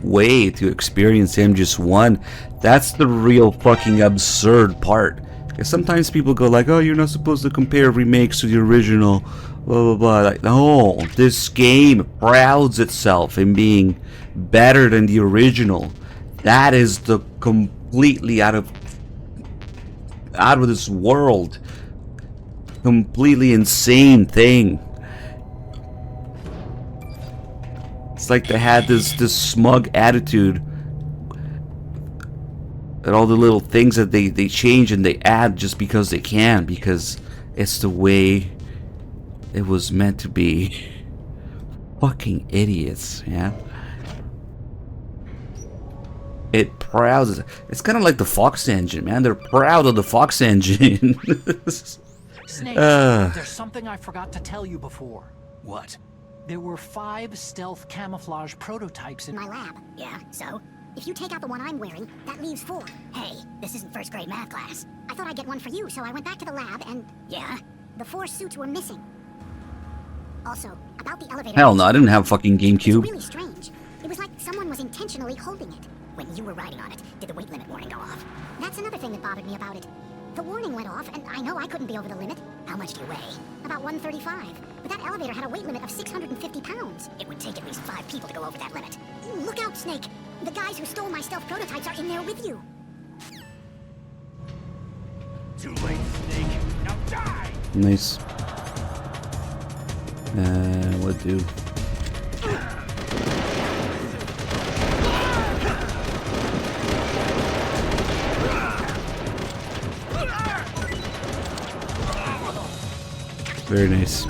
way to experience MGS1. That's the real fucking absurd part. Because sometimes people go like, oh, you're not supposed to compare remakes to the original, blah blah blah. Like, no, this game prouds itself in being better than the original. That is the completely out of this world, completely insane thing. It's like they had this smug attitude at all the little things that they change and they add just because they can, because it's the way it was meant to be. Fucking idiots, yeah. It prouds. It's kind of like the Fox engine, man. They're proud of the Fox engine. Snake, there's something I forgot to tell you before. What? There were 5 stealth camouflage prototypes in my lab. Yeah, so? If you take out the one I'm wearing, that leaves 4. Hey, this isn't first grade math class. I thought I'd get one for you, so I went back to the lab and... Yeah? The 4 suits were missing. Also, about the elevator... Hell no, I didn't have fucking GameCube. It's really strange. It was like someone was intentionally holding it. When you were riding on it, did the weight limit warning go off? That's another thing that bothered me about it. The warning went off, and I know I couldn't be over the limit. How much do you weigh? About 135. But that elevator had a weight limit of 650 pounds. It would take at least 5 people to go over that limit. Look out, Snake! The guys who stole my stealth prototypes are in there with you. Too late, Snake. Now die! Nice. What do? Very nice.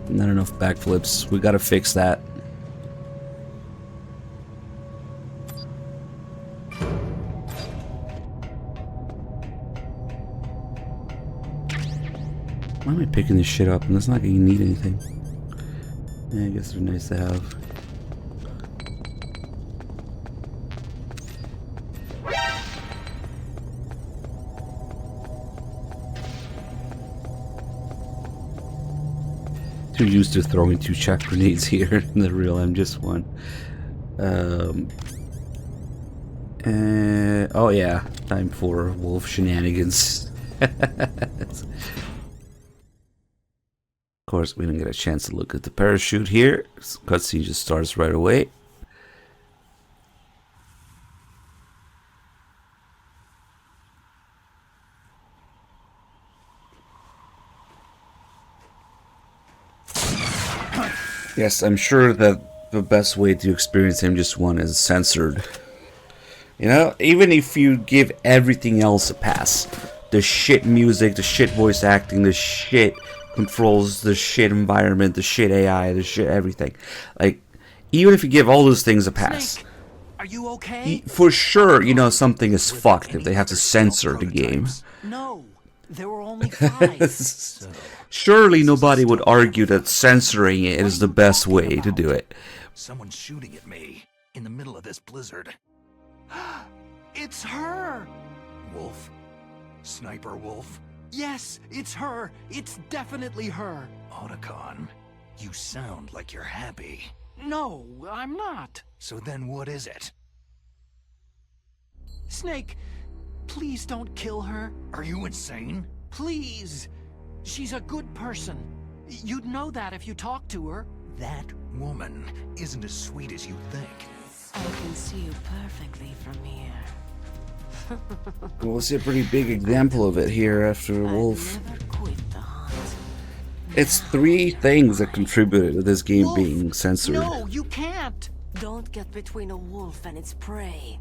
Not enough backflips. We gotta fix that. Why am I picking this shit up? And it's not gonna need anything. Yeah, I guess they're nice to have. Too used to throwing 2 check grenades here in the real MGS1. Oh yeah, time for wolf shenanigans. Of course, we didn't get a chance to look at the parachute here. Cutscene just starts right away. Yes, I'm sure that the best way to experience MGS1 is censored. You know, even if you give everything else a pass, the shit music, the shit voice acting, the shit controls, the shit environment, the shit AI, the shit everything. Like, even if you give all those things a pass, Snake, are you okay? for sure, you know something is fucked if they have to censor the game. No, there were only 5. Surely nobody would argue that censoring it is the best way to do it. Someone's shooting at me in the middle of this blizzard. It's her! Wolf? Sniper Wolf? Yes, it's her. It's definitely her. Otacon, you sound like you're happy. No, I'm not. So then what is it? Snake, please don't kill her. Are you insane? Please. She's a good person. You'd know that if you talked to her. That woman isn't as sweet as you think. I can see you perfectly from here. We'll see a pretty big example of it here after Wolf. It's 3 things that contributed to this game being censored. No, you can't. Don't get between a wolf and its prey.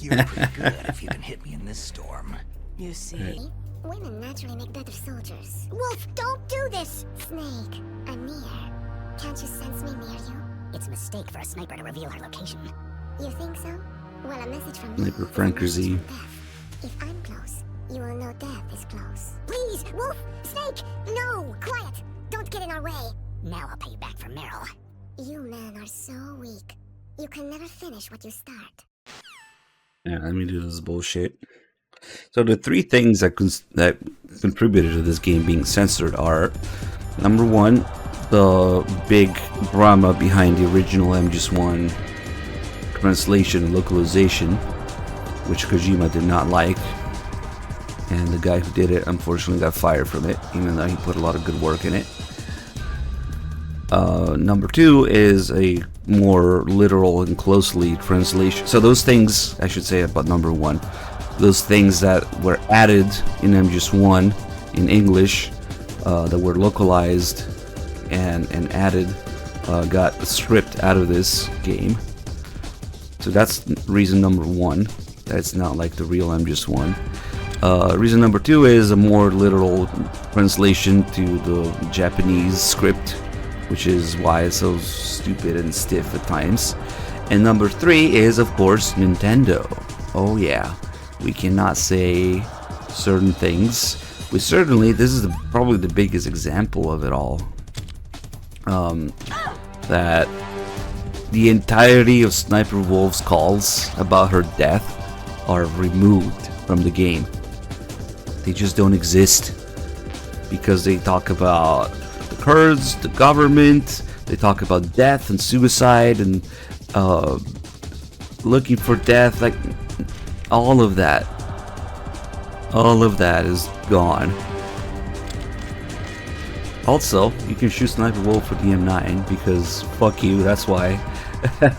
You're pretty good if you can hit me in this storm. You see? Right. Women naturally make better soldiers. Wolf, don't do this! Snake, I'm near. Can't you sense me near you? It's a mistake for a sniper to reveal her location. You think so? Well, a message from me. Sniper Frankerzy. If I'm close, you will know death is close. Please, Wolf! Snake! No! Quiet! Don't get in our way! Now I'll pay you back for Meryl. You men are so weak. You can never finish what you start. Yeah, let me do this bullshit. So the 3 things that contributed to this game being censored are, number 1, the big drama behind the original MGS1 translation and localization, which Kojima did not like, and the guy who did it unfortunately got fired from it, even though he put a lot of good work in it. Number 2 is a more literal and closely translation. So those things, I should say about number 1, those things that were added in MGS1 in English, that were localized and added, got stripped out of this game. So that's reason number 1. That's not like the real MGS1. Reason number 2 is a more literal translation to the Japanese script, which is why it's so stupid and stiff at times. And number 3 is, of course, Nintendo. Oh yeah, we cannot say certain things. We certainly, this is probably the biggest example of it all. That the entirety of Sniper Wolf's calls about her death are removed from the game. They just don't exist because they talk about the Kurds, the government, they talk about death and suicide and looking for death, like all of that is gone. Also, you can shoot Sniper Wolf for the M9 because fuck you, that's why. But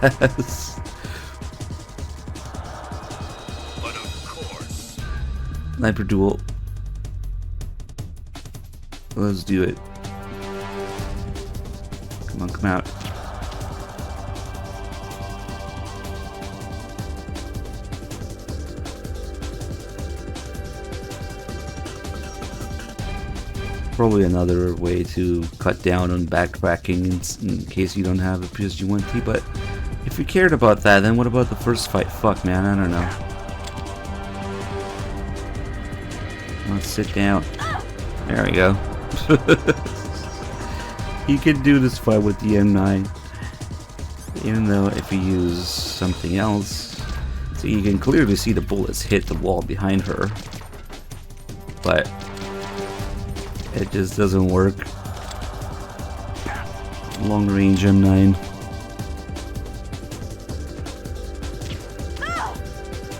of course. Sniper duel. Let's do it. Come on, come out. Probably another way to cut down on backtracking in case you don't have a PSG-1T, but if you cared about that, then what about the first fight? Fuck, man, I don't know. Let's sit down. There we go. You can do this fight with the M9, even though if you use something else, so you can clearly see the bullets hit the wall behind her, but it just doesn't work. Long range M9.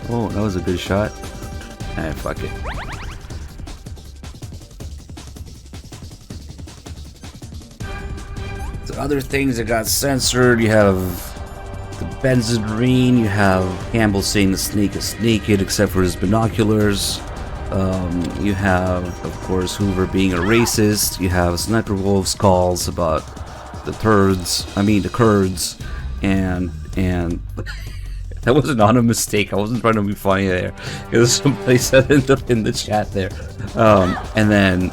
Oh, that was a good shot. Ah, fuck it. The other things that got censored, you have the Benzedrine, you have Campbell saying the snake is naked except for his binoculars. You have, of course, Hoover being a racist. You have Sniper Wolf's calls about the Kurds, and that wasn't on a mistake. I wasn't trying to be funny there, because somebody said in the chat there. And then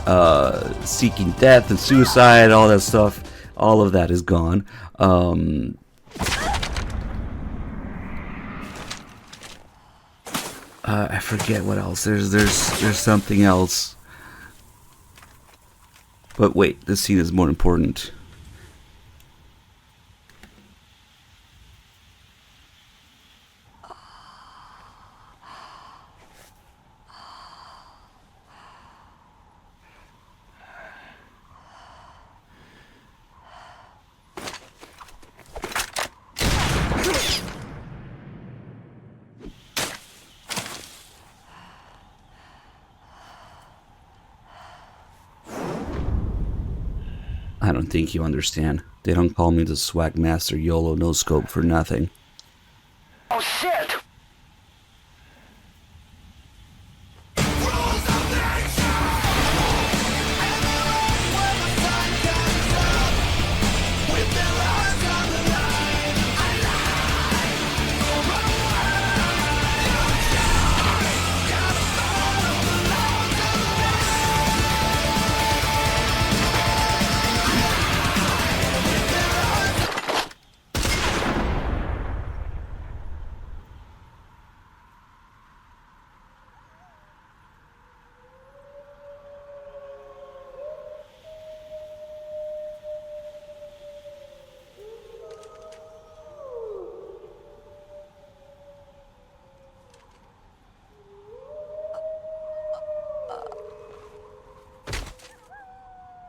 seeking death and suicide, all that stuff. All of that is gone. I forget what else. There's something else. But wait, this scene is more important. I don't think you understand. They don't call me the Swag Master YOLO No Scope for nothing. Oh shit!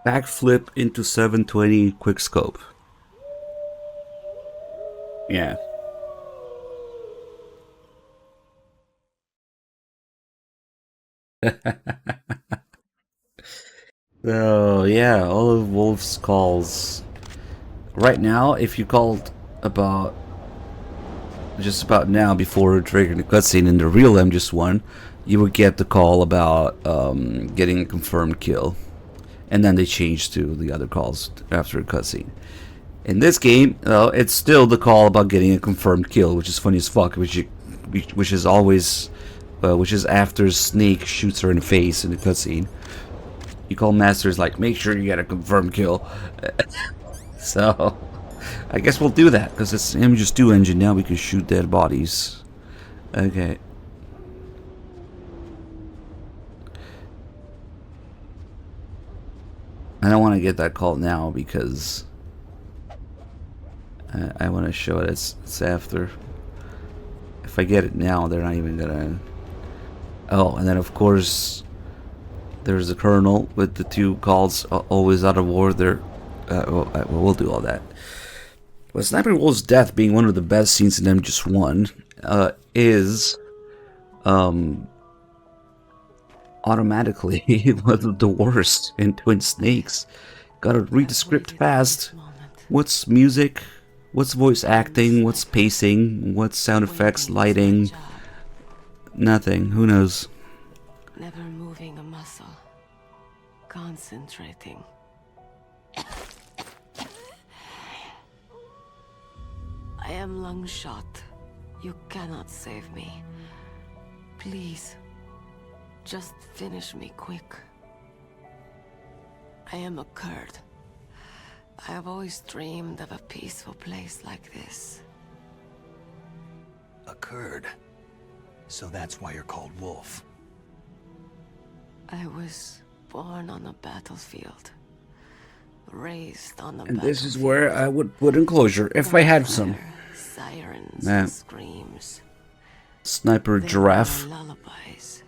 Backflip into 720 quickscope. Yeah. So yeah, all of Wolf's calls. Right now, if you called about just about now before triggering the cutscene in the real MGS1, you would get the call about getting a confirmed kill, and then they changed to the other calls after a cutscene. In this game, it's still the call about getting a confirmed kill, which is funny as fuck, which is always which is after Snake shoots her in the face in the cutscene. You call Masters like, make sure you get a confirmed kill. So I guess we'll do that because it's MGS2 engine now. We can shoot dead bodies. Okay. I don't want to get that call now because I want to show it. It's after. If I get it now, they're not even gonna. Oh, and then of course there's the Colonel with the 2 calls. Always out of war. There. We'll do all that. But Sniper Wolf's death being one of the best scenes in MGS1 is automatically one of the worst in Twin Snakes. Gotta read the script fast. What's music? What's voice acting? What's pacing? What's sound effects, lighting? Nothing. Who knows? Never moving a muscle. Concentrating. I am Lungshot. You cannot save me. Please, just finish me quick. I am a Kurd. I have always dreamed of a peaceful place like this. A Kurd? So that's why you're called Wolf. I was born on a battlefield. Raised on the And this is where I would put enclosure if I had some. Sirens and screams. Sniper giraffe. Lullabies.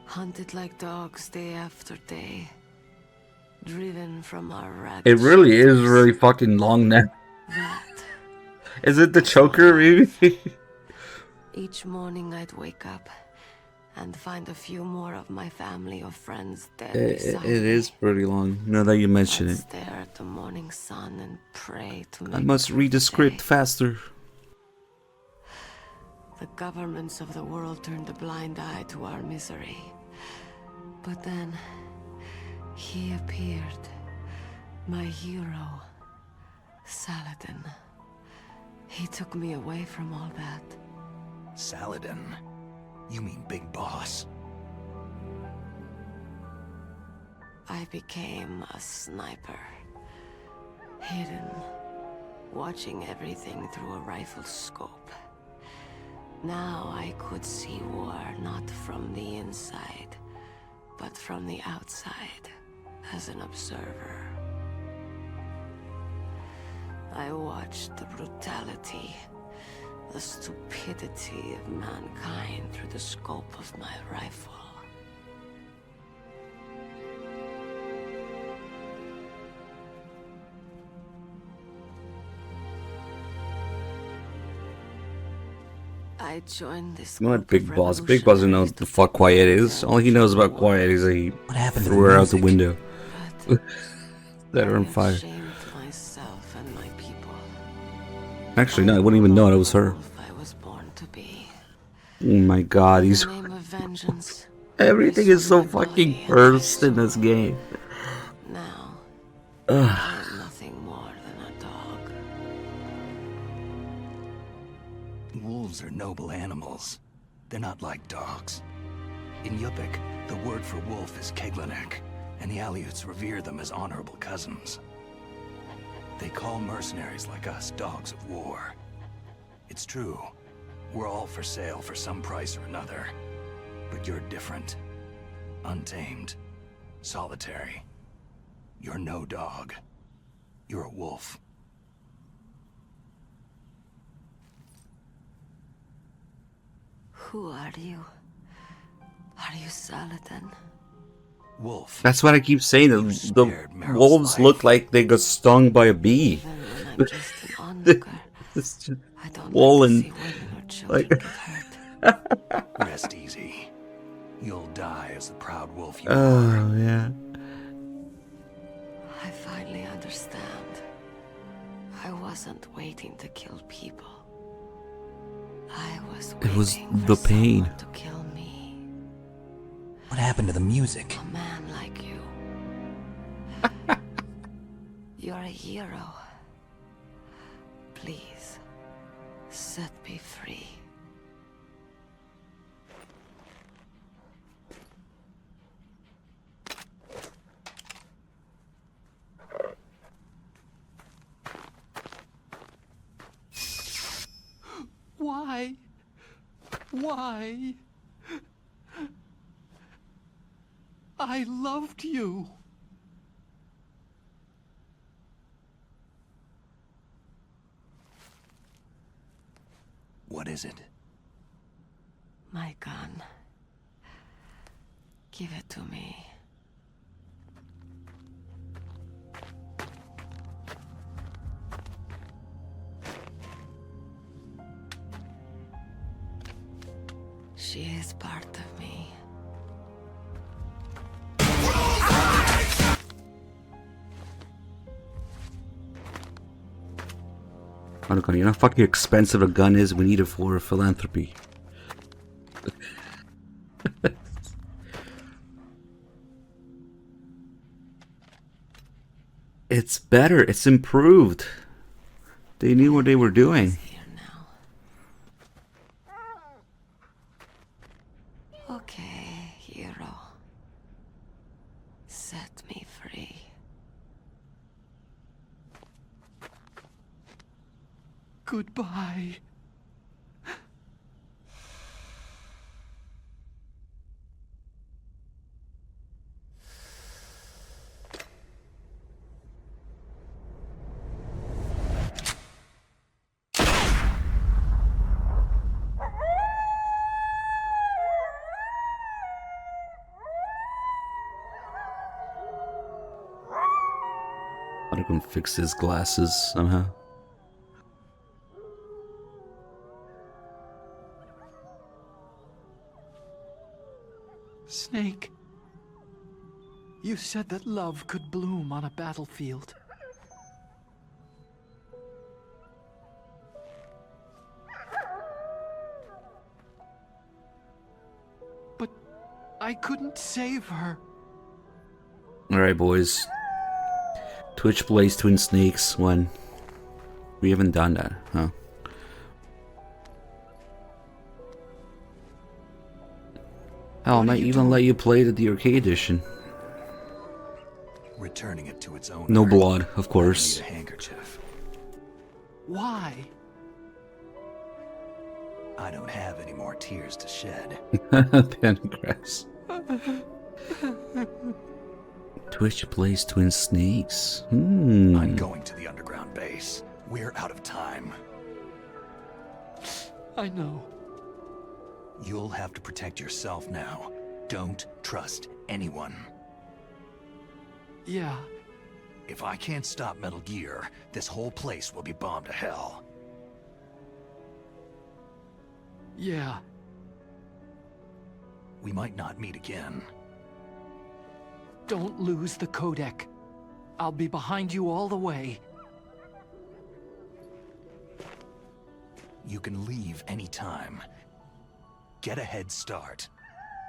Hunted like dogs day after day. Driven from our ragged. It really is really fucking long now. Is it the choker, maybe? Each morning I'd wake up and find a few more of my family or friends dead beside It is pretty long, now that you mention it. Stare at the morning sun and pray to I make must read the script faster. The governments of the world turned a blind eye to our misery. But then, he appeared. My hero, Saladin. He took me away from all that. Saladin? You mean Big Boss? I became a sniper. Hidden, watching everything through a rifle scope. Now I could see war not from the inside, but from the outside, as an observer. I watched the brutality, the stupidity of mankind through the scope of my rifle. I joined this. You know what, Big Boss? Big Boss doesn't know what the fuck Quiet is. All he knows about Quiet is that he threw her out the window. Set her on fire. Actually, no, I wouldn't even know it was her. Oh my god, he's... Everything is so fucking cursed in this game. Now, Ugh. I'm nothing more than a dog. Wolves are noble animals. They're not like dogs. In Yupik, the word for wolf is Keglanek, and the Aleuts revere them as honorable cousins. They call mercenaries like us dogs of war. It's true. We're all for sale for some price or another. But you're different. Untamed. Solitary. You're no dog. You're a wolf. Who are you? Are you Saladin? Wolf. That's what I keep saying. The wolves look like they got stung by a bee. It's just swollen. Like... Rest easy. You'll die as the proud wolf you are. Oh, yeah. I finally understand. I wasn't waiting to kill people. I was It was waiting for the pain. someone to kill me. What happened to the music? A man like you. You're a hero. Please, set me free. Why? Why? I loved you. What is it? My gun. Give it to me. She is part of me. Haruka, you know how fucking expensive a gun is? We need it for philanthropy. It's better. It's improved. They knew what they were doing. Okay, hero. Set me free. Goodbye. Haruka can fix his glasses somehow. Snake, you said that love could bloom on a battlefield. But I couldn't save her. Alright, boys. Twitch plays Twin Snakes 1. We haven't done that, huh? Hell, I might even let you play the DRK edition. Returning it to its own. No blood, of course. I need a handkerchief. Why? I don't have any more tears to shed. Pancreas. Twitch plays Twin Snakes. I'm going to the underground base. We're out of time. I know. You'll have to protect yourself now. Don't trust anyone. Yeah. If I can't stop Metal Gear, this whole place will be bombed to hell. Yeah. We might not meet again. Don't lose the codec. I'll be behind you all the way. You can leave anytime. Get a head start.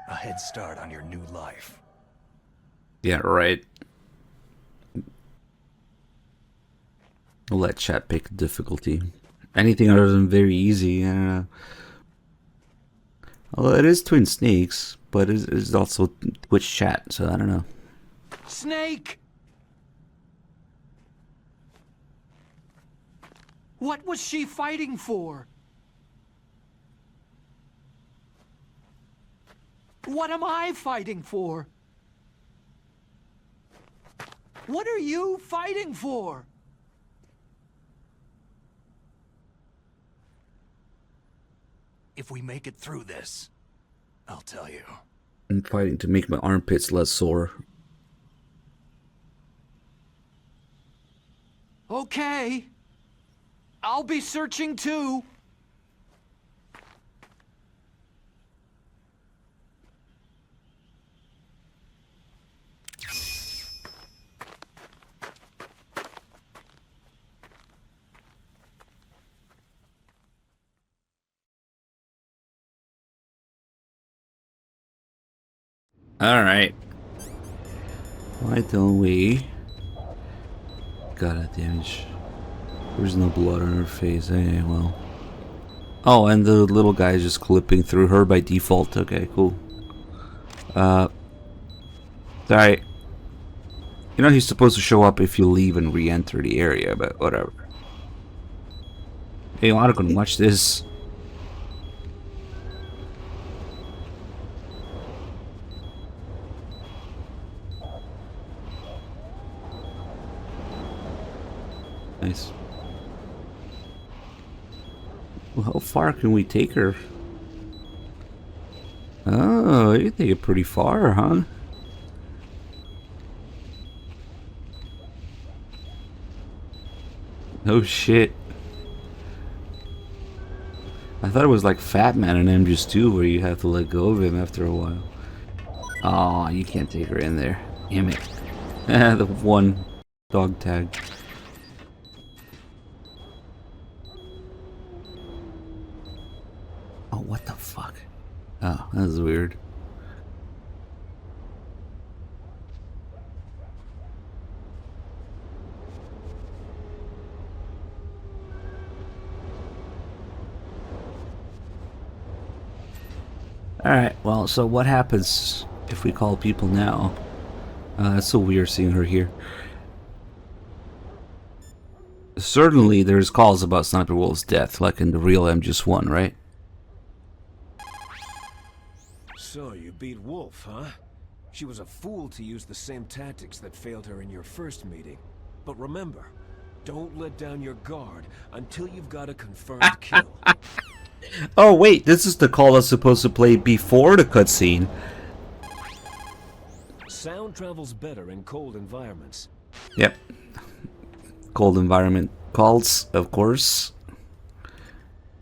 A head start on your new life. Yeah, right. I'll let chat pick difficulty. Anything other than very easy, I don't know. Well, it is Twin Snakes, but it's also Twitch chat, so I don't know. Snake! What was she fighting for? What am I fighting for? What are you fighting for? If we make it through this, I'll tell you. I'm fighting to make my armpits less sore. Okay. I'll be searching too. Alright. Why don't we... God, that damage. There's no blood on her face. Okay, well. Oh, and the little guy is just clipping through her by default. Okay, cool. Sorry. You know he's supposed to show up if you leave and re-enter the area, but whatever. Hey, I want to watch this. Nice. Well, how far can we take her? Oh, you take it pretty far, huh? Oh shit. I thought it was like Fat Man in MGS 2 where you have to let go of him after a while. Oh, you can't take her in there. Damn it. The one dog tag. Oh, what the fuck? Oh, that was weird. Alright, well, so what happens if we call people now? That's so weird seeing her here. Certainly there's calls about Sniper Wolf's death, like in the real MGS 1, right? So you beat Wolf, huh? She was a fool to use the same tactics that failed her in your first meeting. But remember, don't let down your guard until you've got a confirmed kill. Oh wait, this is the call that's supposed to play before the cutscene. Sound travels better in cold environments. Yep. Cold environment calls, of course.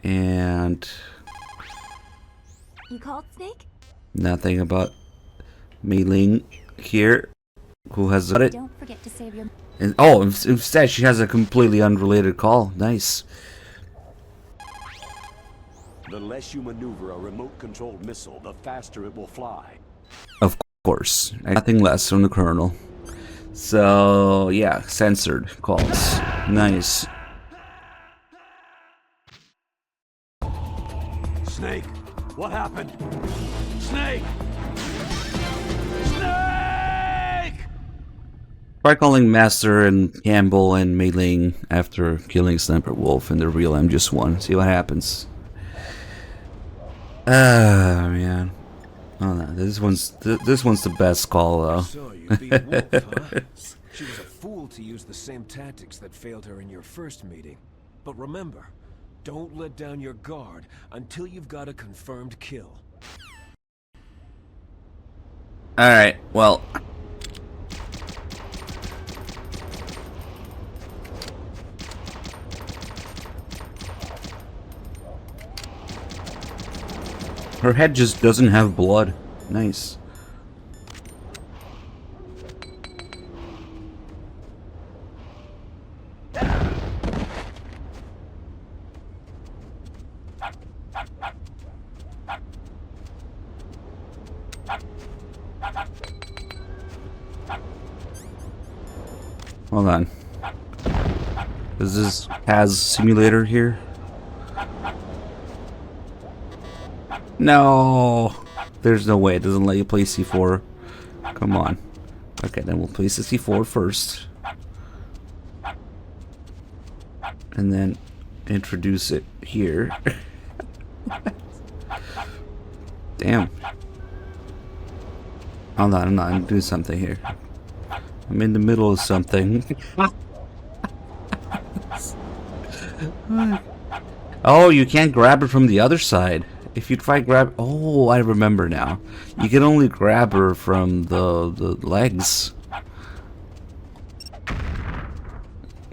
And... You called, Snake? nothing about Mei Ling here, who has got it. Don't forget to save your... And, oh, instead she has a completely unrelated call. Nice. The less you maneuver a remote-controlled missile, the faster it will fly. Of course. Nothing less from the Colonel. So, yeah, censored calls. Nice. Snake, what happened? Snake! Snake! Try calling Master and Campbell and Mei Ling after killing Sniper Wolf in the real MGS 1. See what happens. Ah, man. Oh no, this one's the best call though. So you beat Wolf, huh? She was a fool to use the same tactics that failed her in your first meeting. But remember, don't let down your guard until you've got a confirmed kill. Alright, well. Her head just doesn't have blood. Nice. Hold on. Is this Has simulator here? No! There's no way. It doesn't let you play C4. Come on. Okay, then we'll place the C4 first. And then introduce it here. Damn. Hold on, I'm doing something here. I'm in the middle of something. Oh, you can't grab her from the other side. If you try grab... Oh, I remember now. You can only grab her from the legs.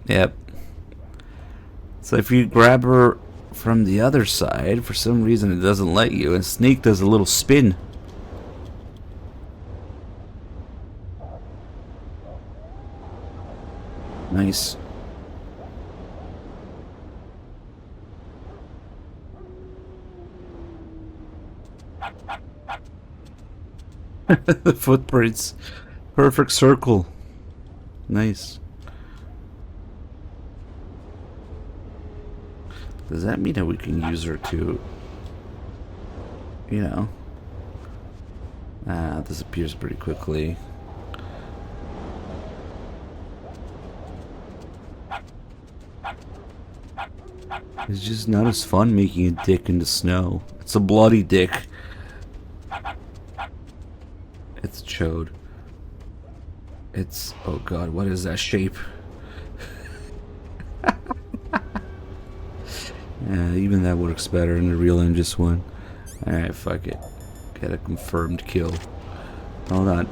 Yep. So if you grab her from the other side, for some reason it doesn't let you, and Snake does a little spin. Nice. The footprints. Perfect circle. Nice. Does that mean that we can use her to, you know, disappears pretty quickly. It's just not as fun making a dick in the snow. It's a bloody dick. It's chode. It's, oh god, what is that shape? Yeah, even that works better in the real MGS one. Alright, fuck it. Get a confirmed kill. Hold on.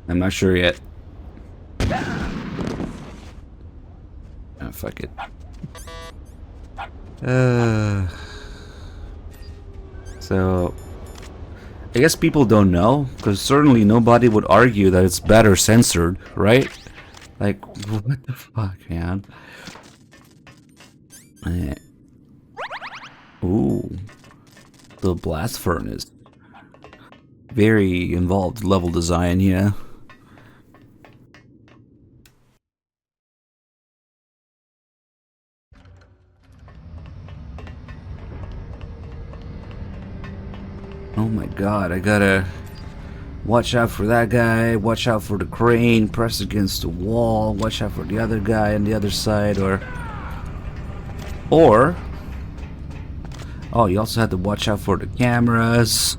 I'm not sure yet. Oh, fuck it. So I guess people don't know, because certainly nobody would argue that it's better censored, right? Like, what the fuck, man? Ooh. The blast furnace. Very involved level design, yeah. Oh my god, I gotta watch out for that guy, watch out for the crane, press against the wall, watch out for the other guy on the other side, or oh, you also have to watch out for the cameras.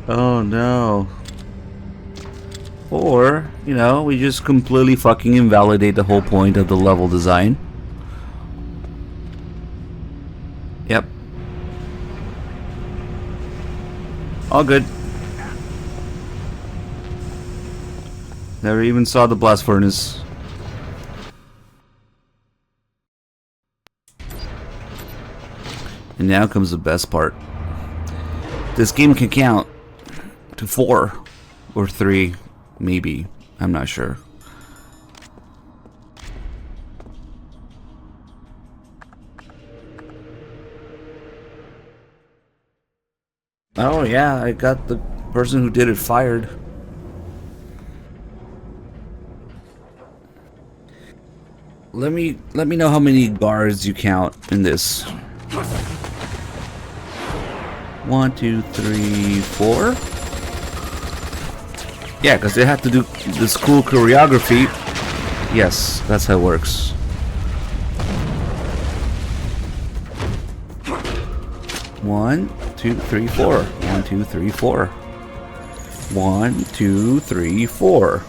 Oh no. Or, you know, we just completely fucking invalidate the whole point of the level design. Yep. All good. Never even saw the blast furnace. And now comes the best part. This game can count to 4 or 3, maybe. I'm not sure. Oh yeah, I got the person who did it fired. Let me know how many guards you count in this. 1, 2, 3, 4. Yeah, because they have to do this cool choreography. Yes, that's how it works. 1, 2, 3, 4. 1, 2, 3, 4. 1, 2, 3, 4.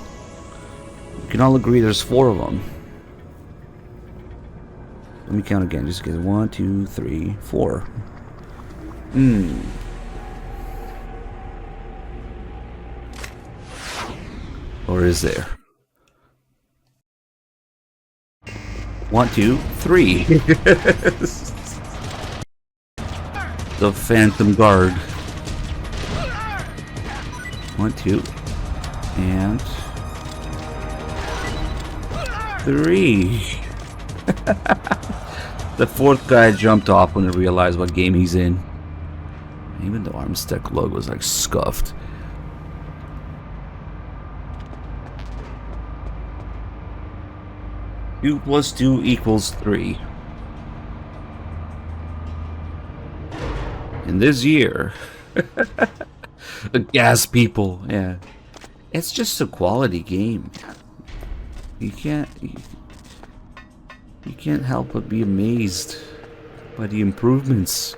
You can all agree there's 4 of them. Let me count again, just get 1, 2, 3, 4. Or is there? 1, 2, 3. The Phantom Guard. 1, 2, and 3. The 4th guy jumped off when he realized what game he's in. Even the Armstead logo was like scuffed. Two plus 2 equals 3. In this year, gas people, yeah. It's just a quality game. You can't help but be amazed by the improvements.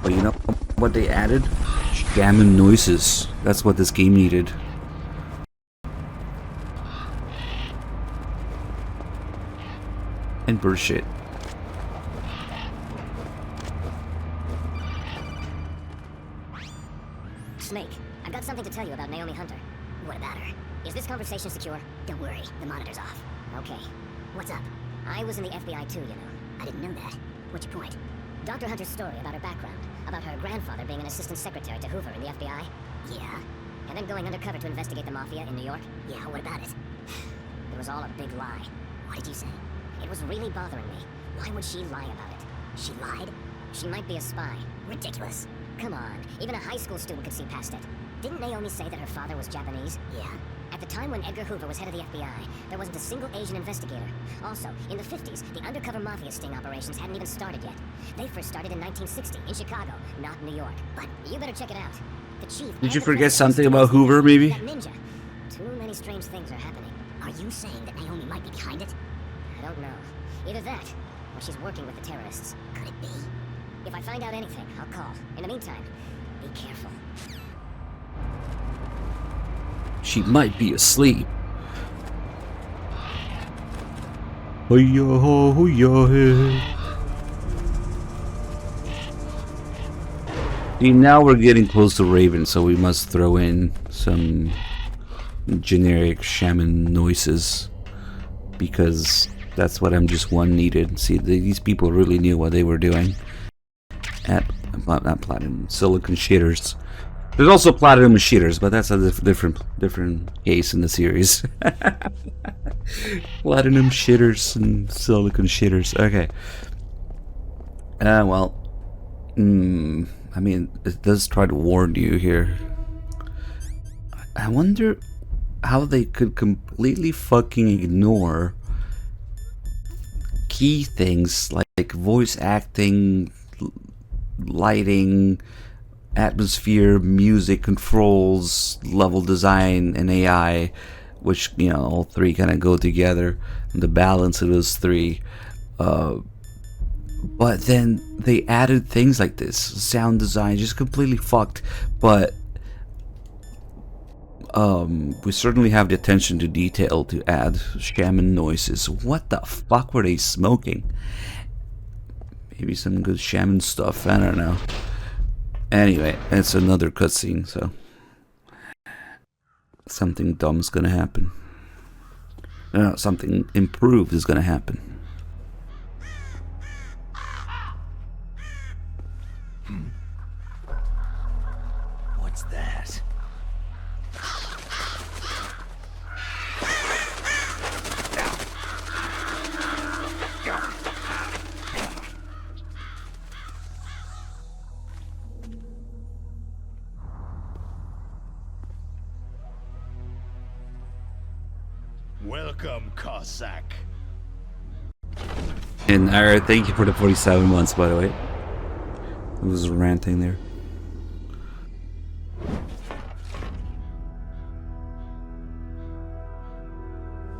But you know what they added? Jamming noises. That's what this game needed. And bird shit. Snake, I've got something to tell you about Naomi Hunter. What about her? Is this conversation secure? Don't worry, the monitor's off. Okay. What's up? I was in the FBI too, you know. I didn't know that. What's your point? Dr. Hunter's story about her background, about her grandfather being an assistant secretary to Hoover in the FBI? Yeah. And then going undercover to investigate the Mafia in New York? Yeah, what about it? It was all a big lie. What did you say? It was really bothering me. Why would she lie about it? She lied? She might be a spy. Ridiculous. Come on, even a high school student could see past it. Didn't Naomi say that her father was Japanese? Yeah. At the time when Edgar Hoover was head of the FBI, there wasn't a single Asian investigator. Also, in the 50s, the undercover Mafia sting operations hadn't even started yet. They first started in 1960, in Chicago, not New York. But you better check it out. The chief... Did you forget something about Hoover, maybe? That ninja. Too many strange things are happening. Are you saying that Naomi might be behind it? I don't know. Either that, or she's working with the terrorists. Could it be? If I find out anything, I'll call. In the meantime, be careful. She might be asleep. See, now we're getting close to Raven, so we must throw in some generic shaman noises, because that's what MGS1 needed. See, these people really knew what they were doing. Not platinum, silicon shitters. There's also platinum shitters, but that's a different case in the series. Platinum shitters and silicon shitters. Okay. Well, I mean, it does try to warn you here. I wonder how they could completely fucking ignore key things like voice acting, lighting, atmosphere, music controls, level design, and AI, which, you know, all three kind of go together, and the balance of those three. But then they added things like this. Sound design just completely fucked. But we certainly have the attention to detail to add shaman noises. What the fuck were they smoking? Maybe some good shaman stuff, I don't know. Anyway, it's another cutscene, so something dumb's gonna happen. No, something improved is gonna happen. What's that? Welcome, Cossack. And Ira, thank you for the 47 months, by the way. I was ranting there.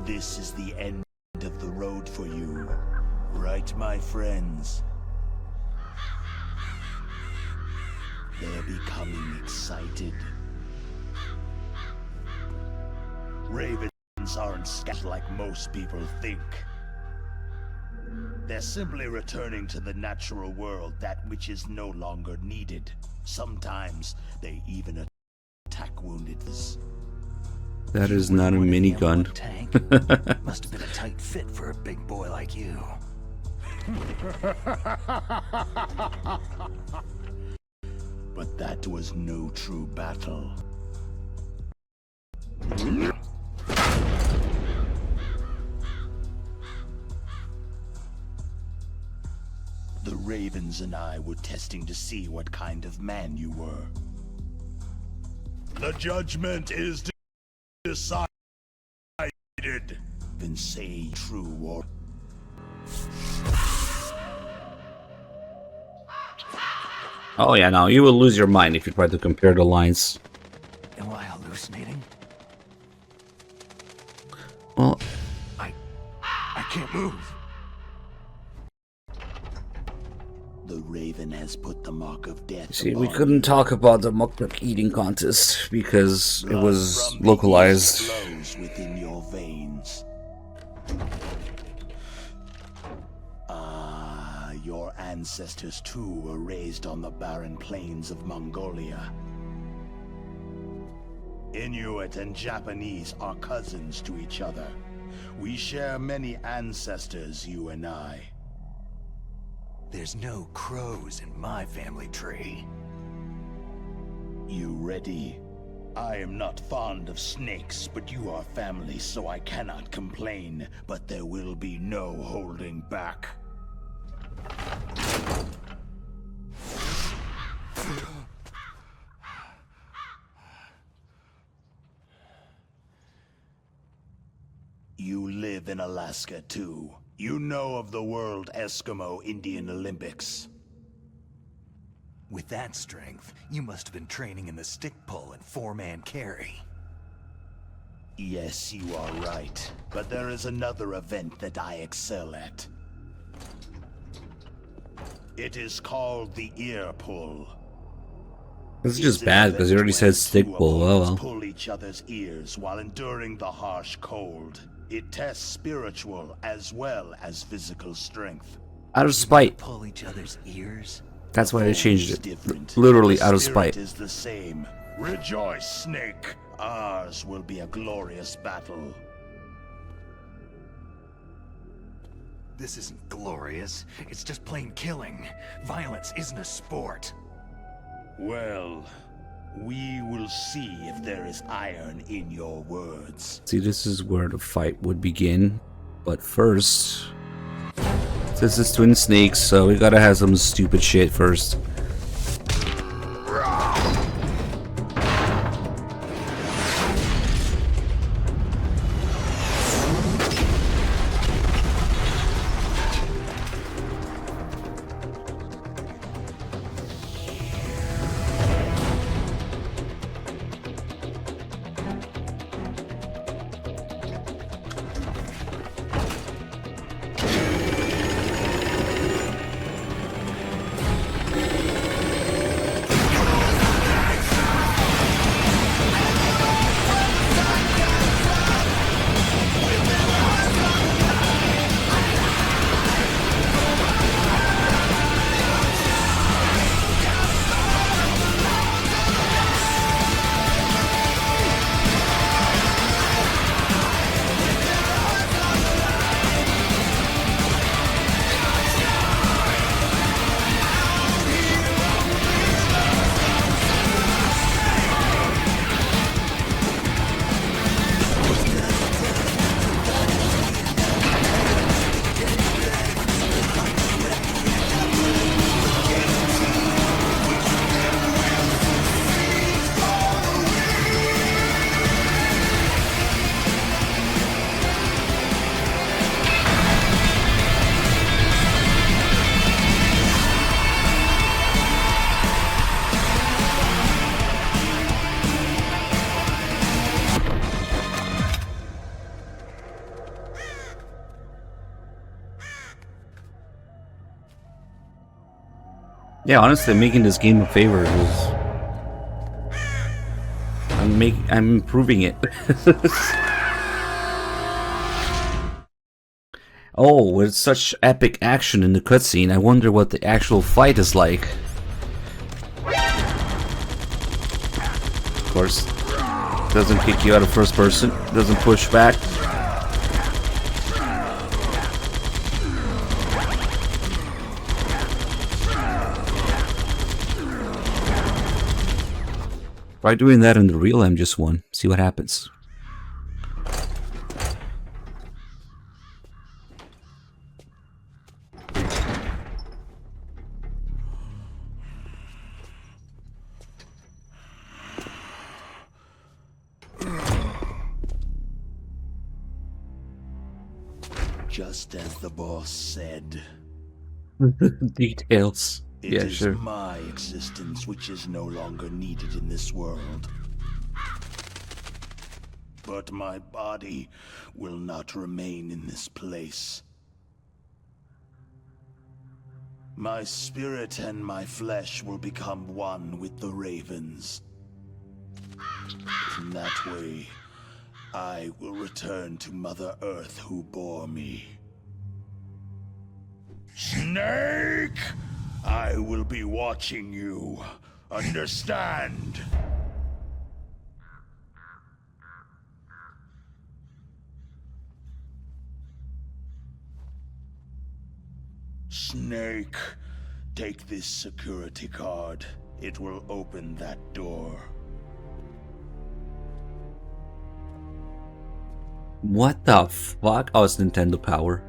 This is the end of the road for you, right, my friends? They're becoming excited. Ravens aren't scattered like most people think. They're simply returning to the natural world, that which is no longer needed. Sometimes they even attack wounded. That is not a minigun. Must have been a tight fit for a big boy like you. But that was no true battle. The Ravens and I were testing to see what kind of man you were. The judgment is decided. Then say true or... Oh yeah, no, you will lose your mind if you try to compare the lines. Am I hallucinating? Well, I can't move. The Raven has put the mark of death. See, we couldn't talk about the mukbang eating contest because it was localized. Flows within your veins. Your ancestors too were raised on the barren plains of Mongolia. Inuit and Japanese are cousins to each other. We share many ancestors, you and I. There's no crows in my family tree. You ready? I am not fond of snakes, but you are family, so I cannot complain. But there will be no holding back. You live in Alaska too. You know of the World Eskimo Indian Olympics. With that strength, you must have been training in the stick pull and four-man carry. Yes, you are right. But there is another event that I excel at. It is called the ear pull. This is just bad because he already said stick pull. Oh well. Pull each other's ears while enduring the harsh cold. It tests spiritual as well as physical strength. Out of spite. Pull each other's ears? That's why they changed it. Literally out of spite. Is the same. Rejoice, Snake. Ours will be a glorious battle. This isn't glorious. It's just plain killing. Violence isn't a sport. Well, we will see if there is iron in your words. See, this is where the fight would begin. But first, this is Twin Snakes, so we gotta have some stupid shit first. Yeah, honestly, I'm making this game a favor. I'm improving it. Oh, with such epic action in the cutscene, I wonder what the actual fight is like. Of course, doesn't kick you out of first person, doesn't push back. Try doing that in the real MGS1. See what happens. Just as the boss said. Details. It is my existence which is no longer needed in this world. But my body will not remain in this place. My spirit and my flesh will become one with the ravens. In that way, I will return to Mother Earth who bore me. Snake! I will be watching you. Understand? Snake, take this security card. It will open that door. What the fuck? Oh, it's Nintendo Power.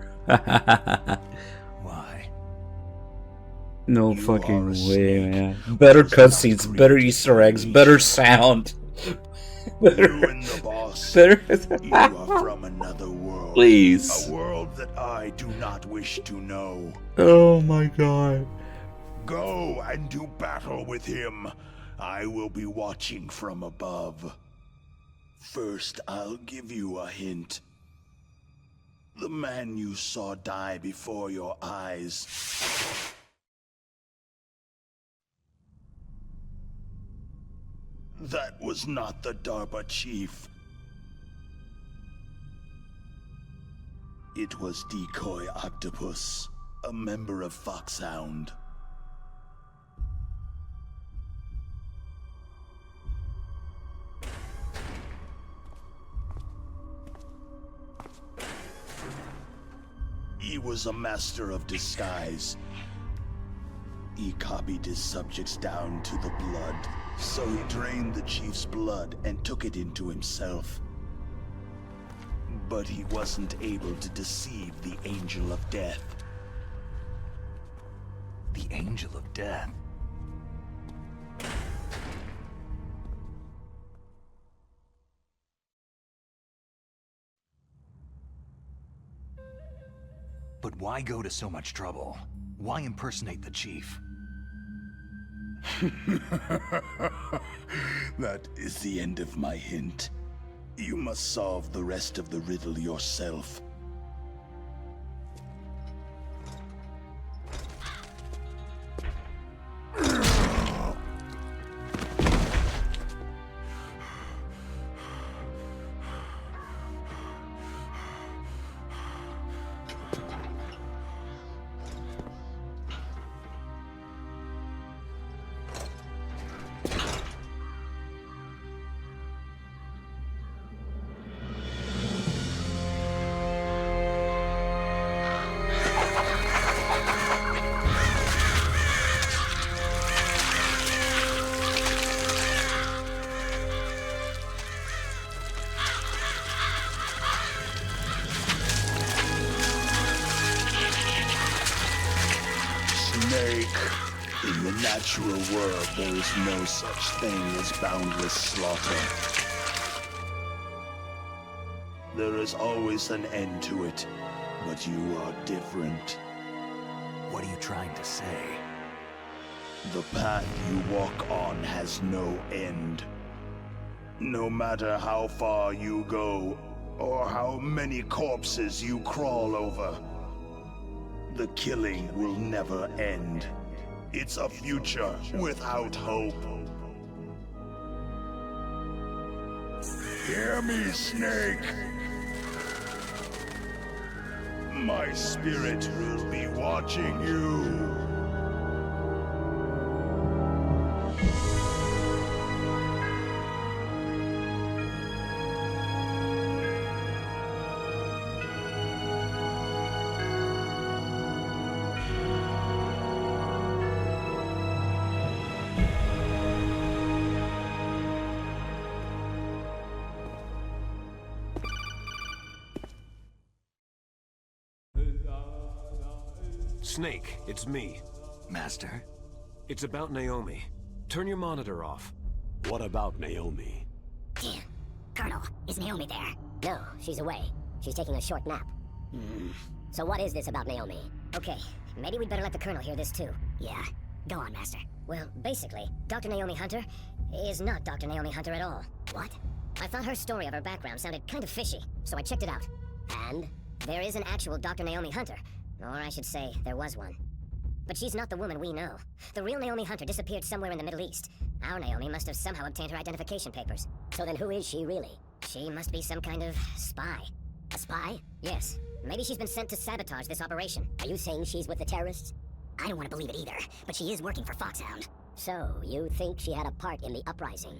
Why? No fucking way, man. Better cutscenes, better Easter eggs, better sound. Better. You and the boss. Better. You are from another world. Please. A world that I do not wish to know. Oh my god. Go and do battle with him. I will be watching from above. First, I'll give you a hint. The man you saw die before your eyes. That was not the DARPA chief. It was Decoy Octopus, a member of Foxhound. He was a master of disguise. He copied his subjects down to the blood, so he drained the chief's blood and took it into himself. But he wasn't able to deceive the Angel of Death. The Angel of Death? But why go to so much trouble? Why impersonate the chief? That is the end of my hint. You must solve the rest of the riddle yourself. In the natural world, there is no such thing as boundless slaughter. There is always an end to it, but you are different. What are you trying to say? The path you walk on has no end. No matter how far you go, or how many corpses you crawl over, the killing will never end. It's a future without hope. Hear me, Snake. My spirit will be watching you. Snake, it's me. Master? It's about Naomi. Turn your monitor off. What about Naomi? Damn. Colonel, is Naomi there? No, she's away. She's taking a short nap. So what is this about Naomi? Okay, maybe we'd better let the Colonel hear this too. Yeah, go on, Master. Well, basically, Dr. Naomi Hunter is not Dr. Naomi Hunter at all. What? I thought her story of her background sounded kind of fishy, so I checked it out. And there is an actual Dr. Naomi Hunter. Or I should say, there was one. But she's not the woman we know. The real Naomi Hunter disappeared somewhere in the Middle East. Our Naomi must have somehow obtained her identification papers. So then who is she really? She must be some kind of spy. A spy? Yes. Maybe she's been sent to sabotage this operation. Are you saying she's with the terrorists? I don't want to believe it either, but she is working for Foxhound. So, you think she had a part in the uprising?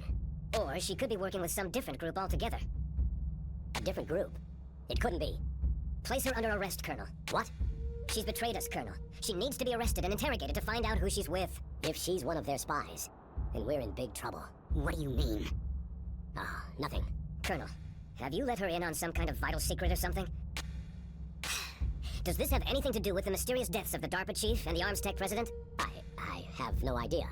Or she could be working with some different group altogether. A different group? It couldn't be. Place her under arrest, Colonel. What? She's betrayed us, Colonel. She needs to be arrested and interrogated to find out who she's with. If she's one of their spies, then we're in big trouble. What do you mean? Ah, nothing. Colonel, have you let her in on some kind of vital secret or something? Does this have anything to do with the mysterious deaths of the DARPA chief and the arms tech president? I have no idea.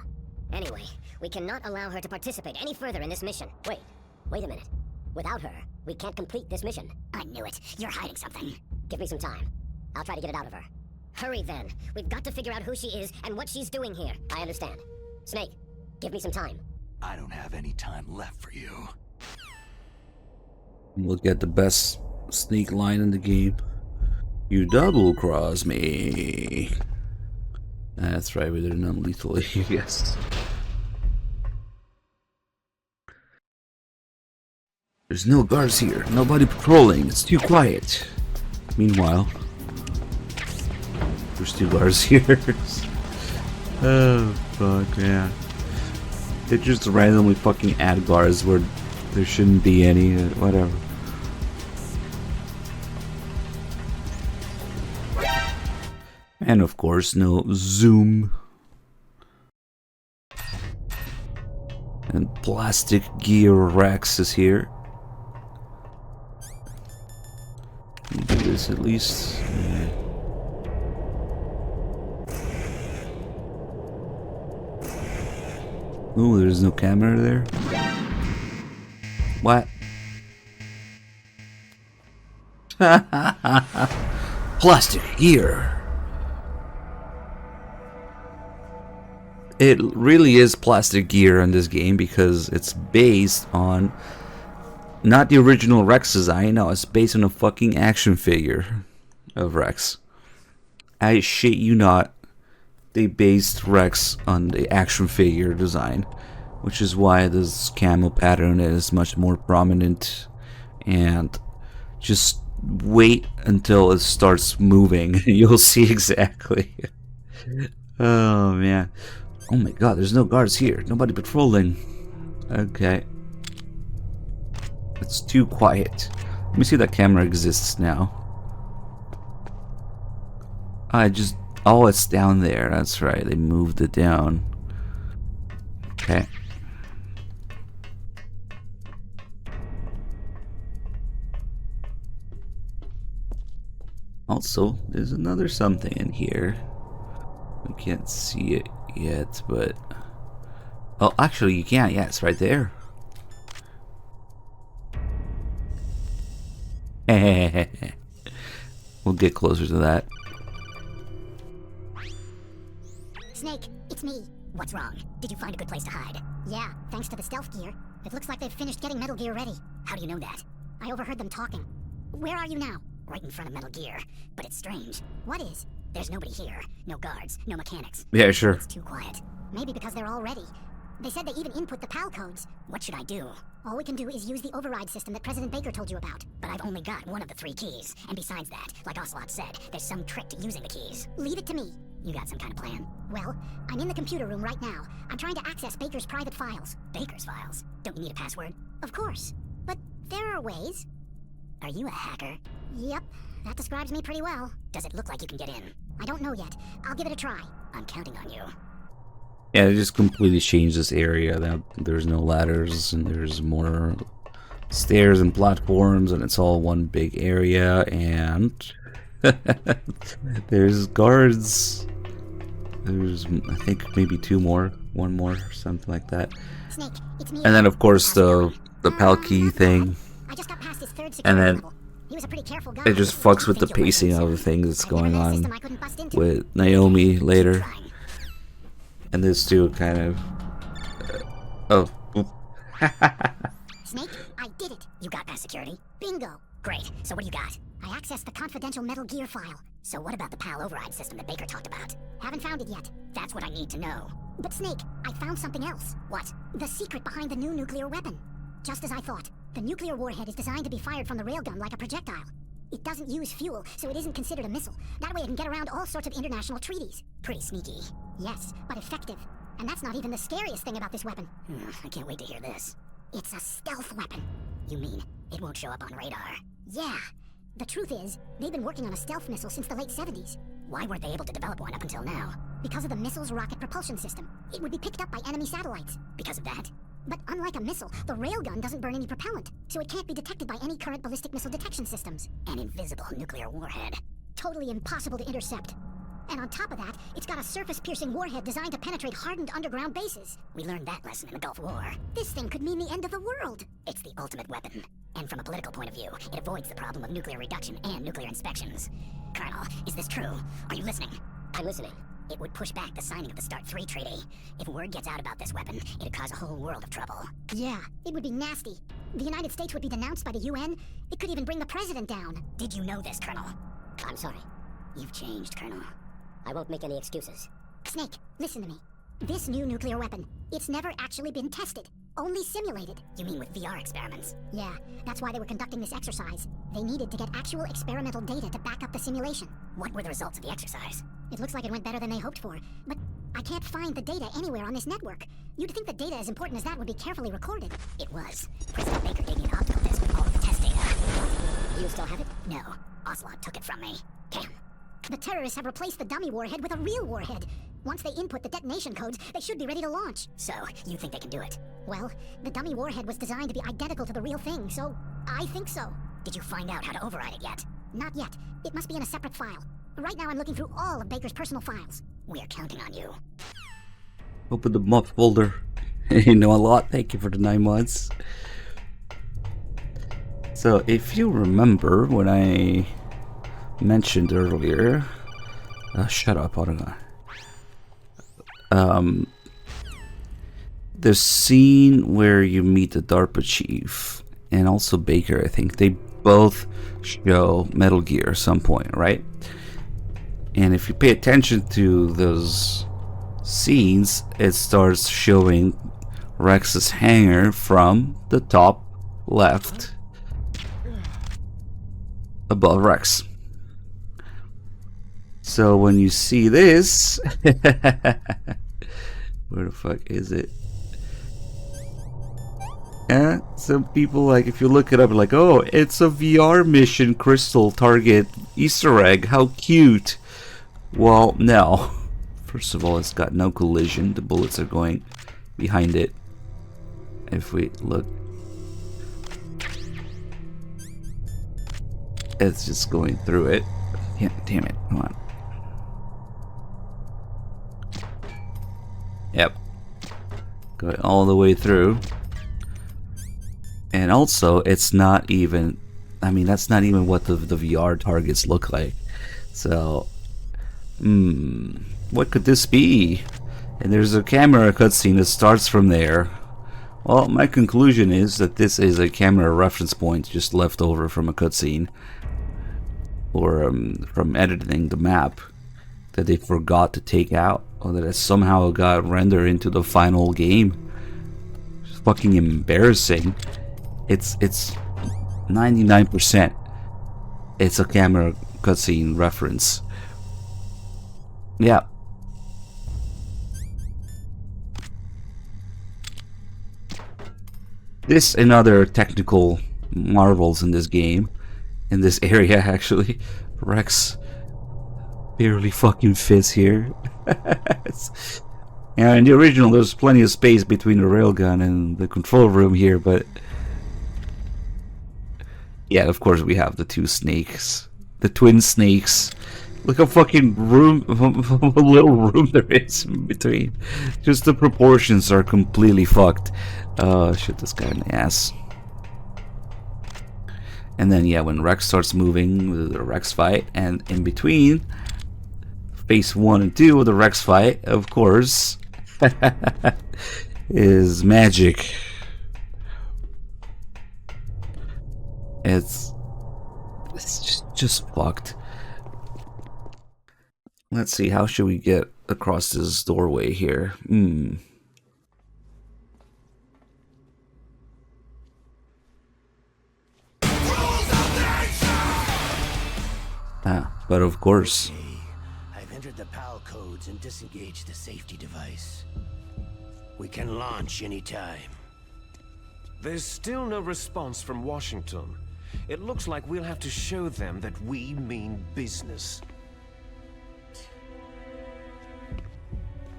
Anyway, we cannot allow her to participate any further in this mission. Wait a minute. Without her, we can't complete this mission. I knew it. You're hiding something. Give me some time. I'll try to get it out of her. Hurry then. We've got to figure out who she is and what she's doing here. I understand. Snake, give me some time. I don't have any time left for you. We'll get the best Snake line in the game. You double cross me. That's right, we did it non-lethally, yes. There's no guards here, nobody patrolling, it's too quiet. Meanwhile, there's 2 guards here. Oh, fuck, yeah. They just randomly fucking add guards where there shouldn't be any, whatever. And of course, no zoom. And plastic gear Rex is here. Can you do this at least? Yeah. Oh, there's no camera there. What? Plastic gear. It really is plastic gear in this game because it's based on not the original Rex design. No, it's based on a fucking action figure of Rex. I shit you not. They based Rex on the action figure design, which is why this camo pattern is much more prominent. And just wait until it starts moving. You'll see exactly. Oh man. Oh my god, there's no guards here. Nobody patrolling. Okay. It's too quiet. Let me see if that camera exists now. Oh, it's down there. That's right. They moved it down. Okay. Also, there's another something in here. We can't see it yet, but... Oh, actually you can. Yeah, it's right there. We'll get closer to that. Snake, it's me. What's wrong? Did you find a good place to hide? Yeah, thanks to the stealth gear. It looks like they've finished getting Metal Gear ready. How do you know that? I overheard them talking. Where are you now? Right in front of Metal Gear. But it's strange. What is? There's nobody here. No guards, no mechanics. Yeah, sure. It's too quiet. Maybe because they're all ready. They said they even input the PAL codes. What should I do? All we can do is use the override system that President Baker told you about. But I've only got one of the 3 keys. And besides that, like Ocelot said, there's some trick to using the keys. Leave it to me. You got some kind of plan? Well, I'm in the computer room right now. I'm trying to access Baker's private files. Baker's files? Don't you need a password? Of course. But there are ways. Are you a hacker? Yep. That describes me pretty well. Does it look like you can get in? I don't know yet. I'll give it a try. I'm counting on you. Yeah, they just completely changed this area. Now there's no ladders and there's more stairs and platforms and it's all one big area and there's guards. There's, I think, maybe 2 more, 1 more, something like that. Snake, it's me. And then of course the PAL key thing. I just got past his 3rd And then he was a pretty careful guy. it just fucks with the pacing of the things that's going on with Naomi later. And this too kind of Snake, I did it. You got past security. Bingo. Great. So what do you got? I accessed the confidential Metal Gear file. So what about the PAL override system that Baker talked about? Haven't found it yet. That's what I need to know. But Snake, I found something else. What? The secret behind the new nuclear weapon. Just as I thought. The nuclear warhead is designed to be fired from the railgun like a projectile. It doesn't use fuel, so it isn't considered a missile. That way it can get around all sorts of international treaties. Pretty sneaky. Yes, but effective. And that's not even the scariest thing about this weapon. I can't wait to hear this. It's a stealth weapon. You mean it won't show up on radar? Yeah. The truth is, they've been working on a stealth missile since the late 70s. Why weren't they able to develop one up until now? Because of the missile's rocket propulsion system. It would be picked up by enemy satellites. Because of that? But unlike a missile, the railgun doesn't burn any propellant, so it can't be detected by any current ballistic missile detection systems. An invisible nuclear warhead. Totally impossible to intercept. And on top of that, it's got a surface-piercing warhead designed to penetrate hardened underground bases. We learned that lesson in the Gulf War. This thing could mean the end of the world. It's the ultimate weapon. And from a political point of view, it avoids the problem of nuclear reduction and nuclear inspections. Colonel, is this true? Are you listening? I'm listening. It would push back the signing of the START 3 treaty. If word gets out about this weapon, it'd cause a whole world of trouble. Yeah, it would be nasty. The United States would be denounced by the UN. It could even bring the president down. Did you know this, Colonel? I'm sorry. You've changed, Colonel. I won't make any excuses. Snake, listen to me. This new nuclear weapon, it's never actually been tested. Only simulated. You mean with VR experiments? Yeah, that's why they were conducting this exercise. They needed to get actual experimental data to back up the simulation. What were the results of the exercise? It looks like it went better than they hoped for, but I can't find the data anywhere on this network. You'd think the data as important as that would be carefully recorded. It was. President Baker gave me an optical disc with all of the test data. You still have it? No. Ocelot took it from me. Damn. The terrorists have replaced the dummy warhead with a real warhead. Once they input the detonation codes, they should be ready to launch. So, you think they can do it? Well, the dummy warhead was designed to be identical to the real thing, so I think so. Did you find out how to override it yet? Not yet. It must be in a separate file. Right now I'm looking through all of Baker's personal files. We are counting on you. Open the month folder. You know a lot. Thank you for the 9 months. So, if you remember when I mentioned earlier, shut up, Autogun. The scene where you meet the DARPA chief and also Baker, I think they both show Metal Gear at some point, right? And if you pay attention to those scenes, it starts showing Rex's hangar from the top left above Rex. So when you see this, where the fuck is it? Yeah, some people, like, if you look it up, like, oh, it's a VR mission crystal target Easter egg, how cute. Well, no. First of all, it's got no collision. The bullets are going behind it. If we look, it's just going through it. Yeah, damn it, come on. Yep. Going all the way through. And also, it's not even, I mean, that's not even what the VR targets look like. So, what could this be? And there's a camera cutscene that starts from there. Well, my conclusion is that this is a camera reference point just left over from a cutscene. Or from editing the map that they forgot to take out. Or that it somehow got rendered into the final game. It's fucking embarrassing. It's 99%. It's a camera cutscene reference. Yeah. This and other technical marvels in this game, in this area actually. Rex barely fucking fits here. Yeah, in the original there's plenty of space between the railgun and the control room here, but yeah, of course we have the two snakes. The twin snakes. Look how fucking room, little room there is in between. Just the proportions are completely fucked. Shit this guy in the ass. And then yeah, when Rex starts moving, the Rex fight, and in between phase 1 and 2 of the Rex fight, of course, is magic. It's just fucked. Let's see, how should we get across this doorway here? But of course. I've entered the PAL codes and disengaged the safety device. We can launch anytime. There's still no response from Washington. It looks like we'll have to show them that we mean business.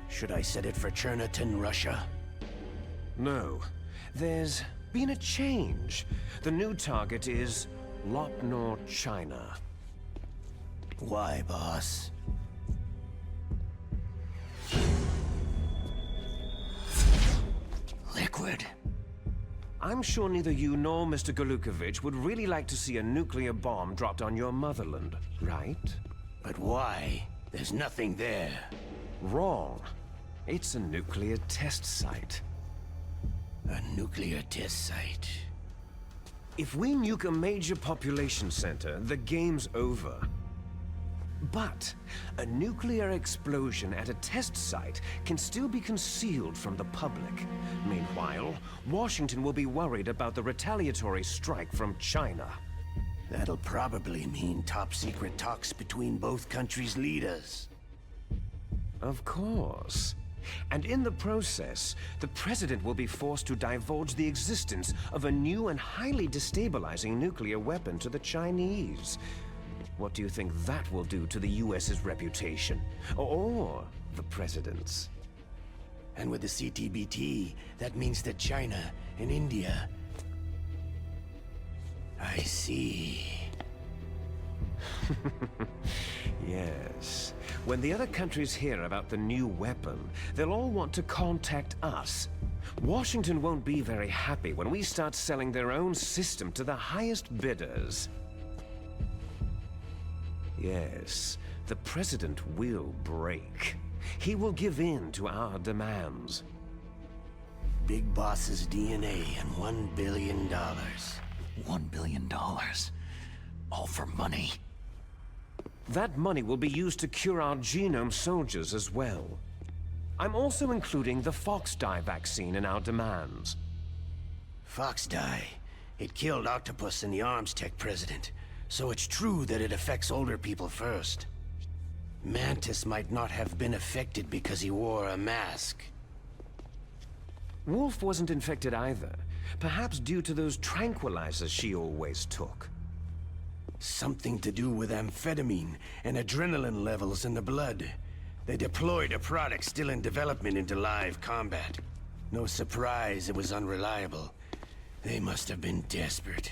Should I set it for Cherniton, Russia? No. There's been a change. The new target is Lopnor, China. Why, boss? Liquid. I'm sure neither you nor Mr. Galukovich would really like to see a nuclear bomb dropped on your motherland, right? But why? There's nothing there. Wrong. It's a nuclear test site. A nuclear test site? If we nuke a major population center, the game's over. But a nuclear explosion at a test site can still be concealed from the public. Meanwhile, Washington will be worried about the retaliatory strike from China. That'll probably mean top-secret talks between both countries' leaders. Of course. And in the process, the President will be forced to divulge the existence of a new and highly destabilizing nuclear weapon to the Chinese. What do you think that will do to the US's reputation? Or the President's? And with the CTBT, that means that China and India... I see. Yes. When the other countries hear about the new weapon, they'll all want to contact us. Washington won't be very happy when we start selling their own system to the highest bidders. Yes, the President will break. He will give in to our demands. Big Boss's DNA and $1 billion. $1 billion? All for money? That money will be used to cure our genome soldiers as well. I'm also including the Fox-Die vaccine in our demands. Fox-Die? It killed Octopus and the Arms Tech president. So it's true that it affects older people first. Mantis might not have been affected because he wore a mask. Wolf wasn't infected either. Perhaps due to those tranquilizers she always took. Something to do with amphetamine and adrenaline levels in the blood. They deployed a product still in development into live combat. No surprise it was unreliable. They must have been desperate.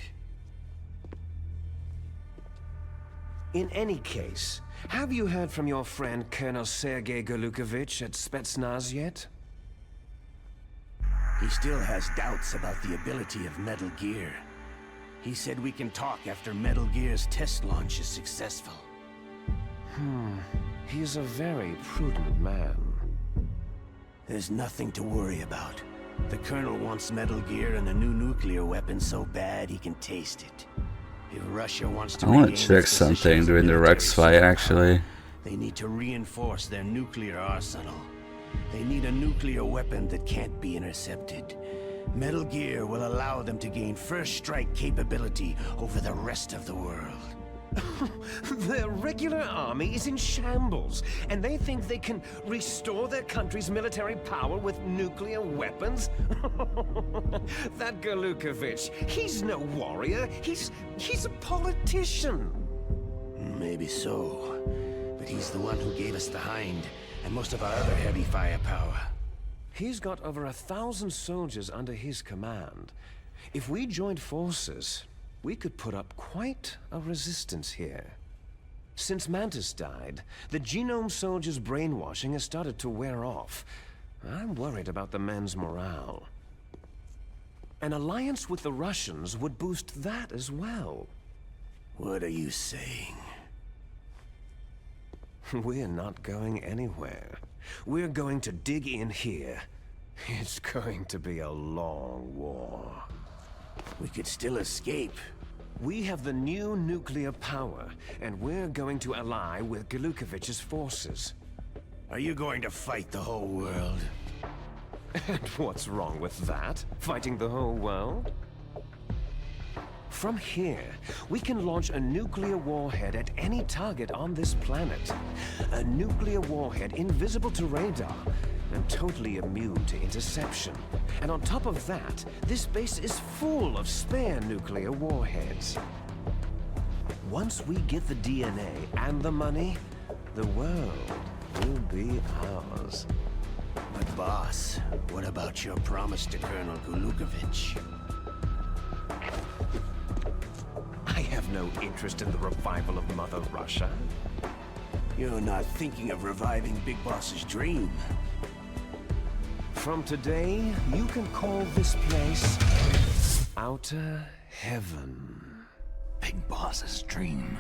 In any case, have you heard from your friend Colonel Sergei Galukovich at Spetsnaz yet? He still has doubts about the ability of Metal Gear. He said we can talk after Metal Gear's test launch is successful. He's a very prudent man. There's nothing to worry about. The Colonel wants Metal Gear and the new nuclear weapon so bad he can taste it. If Russia wants to I want to check something during the Rex fight, actually. They need to reinforce their nuclear arsenal. They need a nuclear weapon that can't be intercepted. Metal Gear will allow them to gain first strike capability over the rest of the world. Their regular army is in shambles, and they think they can restore their country's military power with nuclear weapons? That Galukovich, he's no warrior. He's a politician. Maybe so, but he's the one who gave us the Hind and most of our other heavy firepower. He's got over 1,000 soldiers under his command. If we joined forces, we could put up quite a resistance here. Since Mantis died, the genome soldiers' brainwashing has started to wear off. I'm worried about the men's morale. An alliance with the Russians would boost that as well. What are you saying? We're not going anywhere. We're going to dig in here. It's going to be a long war. We could still escape. We have the new nuclear power, and we're going to ally with Galukovich's forces. Are you going to fight the whole world? And what's wrong with that? Fighting the whole world? From here, we can launch a nuclear warhead at any target on this planet. A nuclear warhead invisible to radar. and totally immune to interception. And on top of that, this base is full of spare nuclear warheads. Once we get the DNA and the money, the world will be ours. But boss, what about your promise to Colonel Gulukovich? I have no interest in the revival of Mother Russia. You're not thinking of reviving Big Boss's dream. From today, you can call this place Outer Heaven. Big Boss's dream.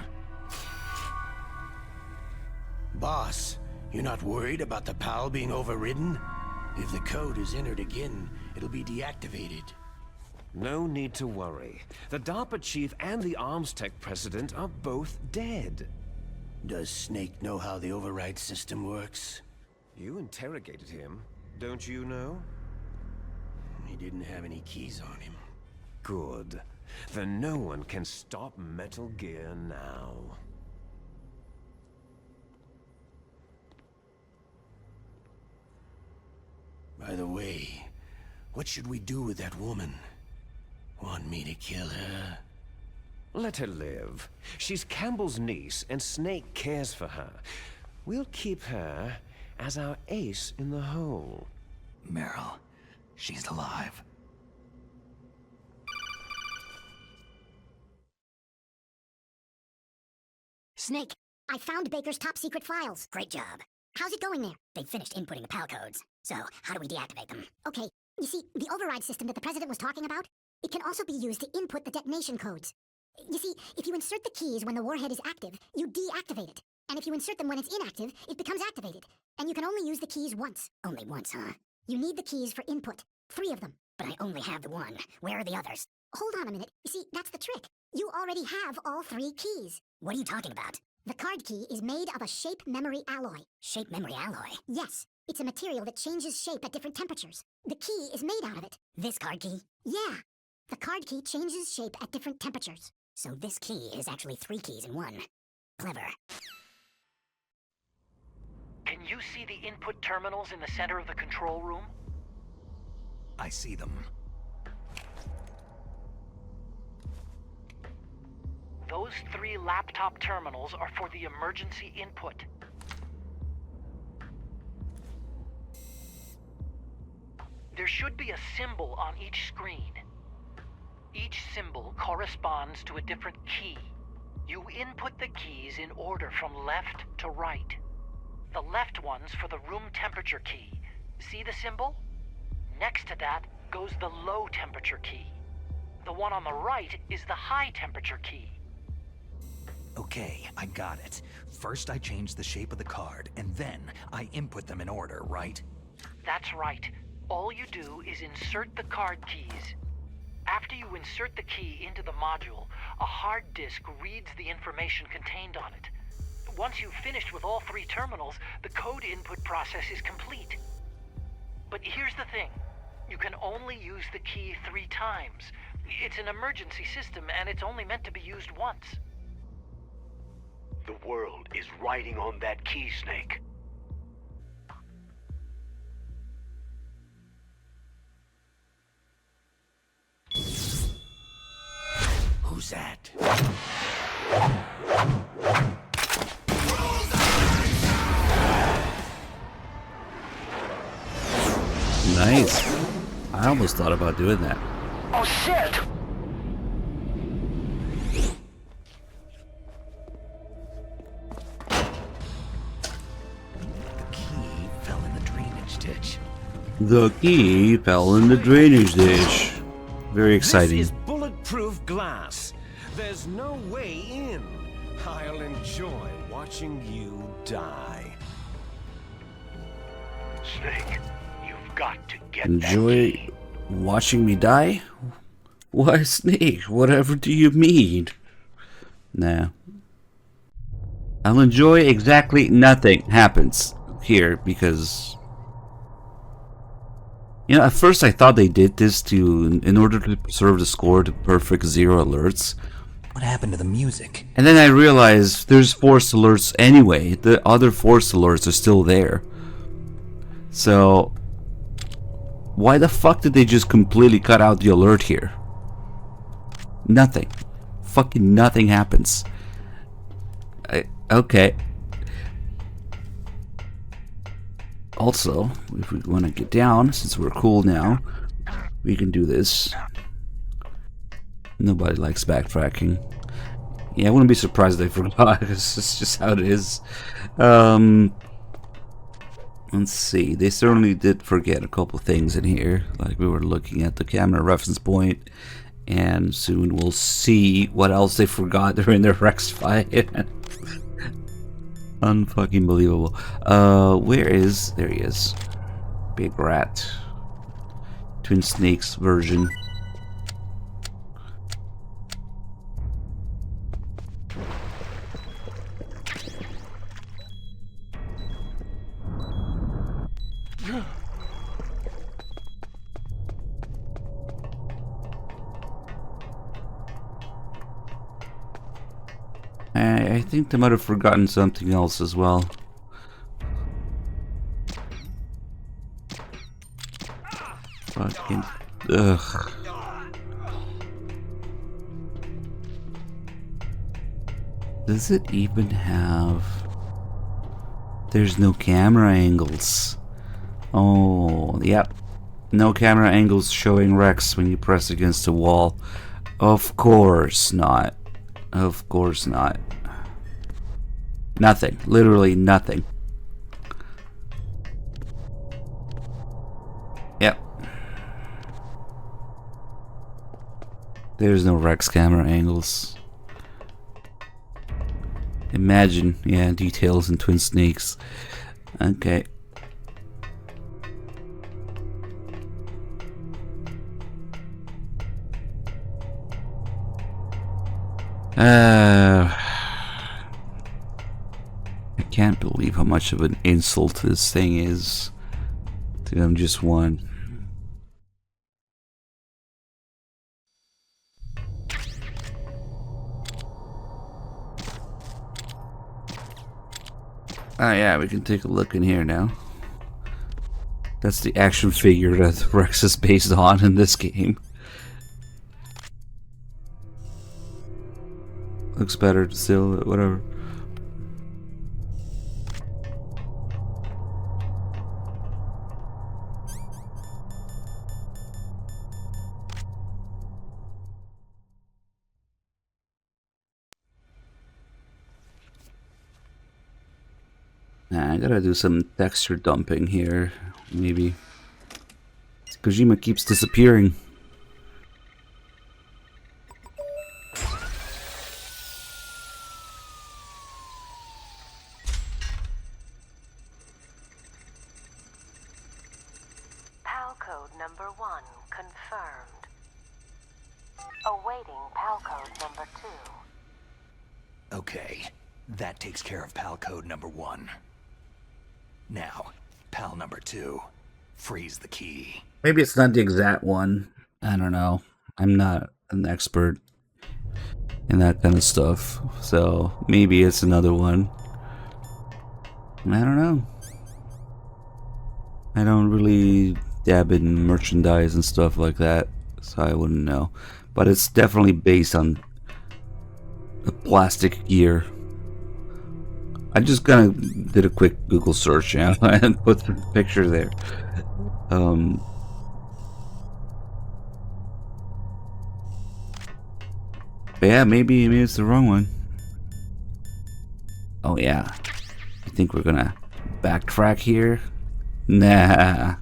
Boss, you're not worried about the PAL being overridden? If the code is entered again, it'll be deactivated. No need to worry. The DARPA chief and the Arms Tech president are both dead. Does Snake know how the override system works? You interrogated him, don't you know? He didn't have any keys on him. Good. Then no one can stop Metal Gear now. By the way, what should we do with that woman? Want me to kill her? Let her live. She's Campbell's niece, and Snake cares for her. We'll keep her as our ace in the hole. Meryl, she's alive. Snake, I found Baker's top secret files. Great job. How's it going there? They've finished inputting the PAL codes. So, how do we deactivate them? Okay, you see, the override system that the President was talking about, it can also be used to input the detonation codes. You see, if you insert the keys when the warhead is active, you deactivate it. And if you insert them when it's inactive, it becomes activated. And you can only use the keys once. Only once, huh? You need the keys for input. 3 of them. But I only have the 1. Where are the others? Hold on a minute. You see, that's the trick. You already have all 3 keys. What are you talking about? The card key is made of a shape memory alloy. Shape memory alloy? Yes. It's a material that changes shape at different temperatures. The key is made out of it. This card key? Yeah. The card key changes shape at different temperatures. So this key is actually 3 keys in 1. Clever. Can you see the input terminals in the center of the control room? I see them. Those 3 laptop terminals are for the emergency input. There should be a symbol on each screen. Each symbol corresponds to a different key. You input the keys in order from left to right. The left one's for the room temperature key. See the symbol? Next to that goes the low temperature key. The one on the right is the high temperature key. Okay, I got it. First I change the shape of the card, and then I input them in order, right? That's right. All you do is insert the card keys. After you insert the key into the module, a hard disk reads the information contained on it. Once you've finished with all 3 terminals, the code input process is complete. But here's the thing. You can only use the key 3 times. It's an emergency system, and it's only meant to be used once. The world is riding on that key, Snake. Who's that? Nice. I almost thought about doing that. Oh shit! The key fell in the drainage ditch. Very exciting. This is bulletproof glass. There's no way in. I'll enjoy watching you die. Snake, you've got to get Enjoy watching me die? Why, Snake? Whatever do you mean? Nah. I'll enjoy exactly nothing happens here because... You know, at first I thought they did this in order to preserve the score to perfect 0 alerts. What happened to the music? And then I realized there's forced alerts anyway. The other forced alerts are still there. So why the fuck did they just completely cut out the alert here? Nothing. Fucking nothing happens. Okay. Also, if we want to get down, since we're cool now, we can do this. Nobody likes backtracking. Yeah, I wouldn't be surprised if they forgot. It's just how it is. Let's see. They certainly did forget a couple things in here. Like we were looking at the camera reference point, and soon we'll see what else they forgot during their Rex fight. Unfucking believable. Where is... There he is. Big rat. Twin Snakes version. I think they might have forgotten something else as well. Fucking... Ugh. Does it even have... There's no camera angles. Oh, yep. No camera angles showing Rex when you press against a wall. Of course not. Of course not. Nothing. Literally nothing. Yep. There's no Rex camera angles. Imagine, yeah, details in Twin Snakes. Okay. I can't believe how much of an insult this thing is to them just one. Oh yeah, we can take a look in here now. That's the action figure that Rex is based on in this game. Looks better still, whatever. I gotta do some texture dumping here, maybe. Kojima keeps disappearing. PAL code number 1 confirmed. Awaiting PAL code number 2. Okay, that takes care of PAL code number 1. Now, PAL number 2. Freeze the key. Maybe it's not the exact one. I don't know. I'm not an expert in that kind of stuff. So maybe it's another one. I don't know. I don't really dab in merchandise and stuff like that, so I wouldn't know. But it's definitely based on the plastic gear. I just kind of did a quick Google search, you know, and put the picture there. But yeah, maybe it's the wrong one. Oh yeah, I think we're gonna backtrack here. Nah.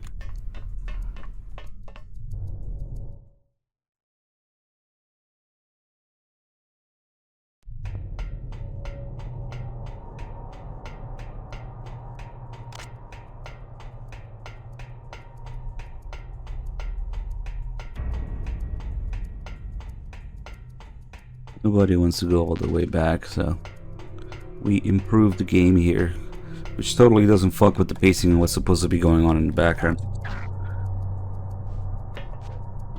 Nobody wants to go all the way back, so we improved the game here, which totally doesn't fuck with the pacing and what's supposed to be going on in the background.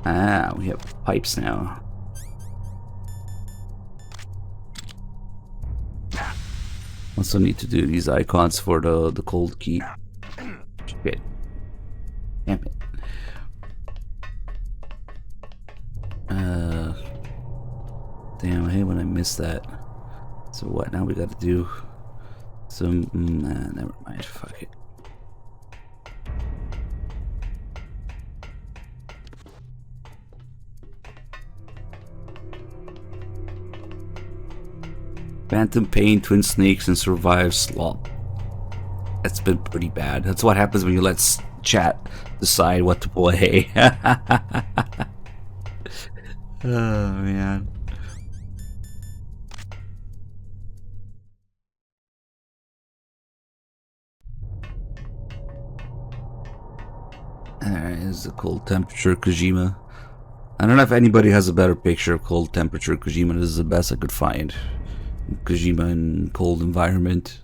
Ah, we have pipes now. Also need to do these icons for the cold key. Shit. Damn it. Damn, I hate when I miss that. So what, now we gotta do some... Nah, never mind, fuck it. Phantom Pain, Twin Snakes, and Survive Slop. That's been pretty bad. That's what happens when you let chat decide what to play. Oh, man. Alright, this is a cold temperature Kojima. I don't know if anybody has a better picture of cold temperature Kojima. This is the best I could find. Kojima in cold environment.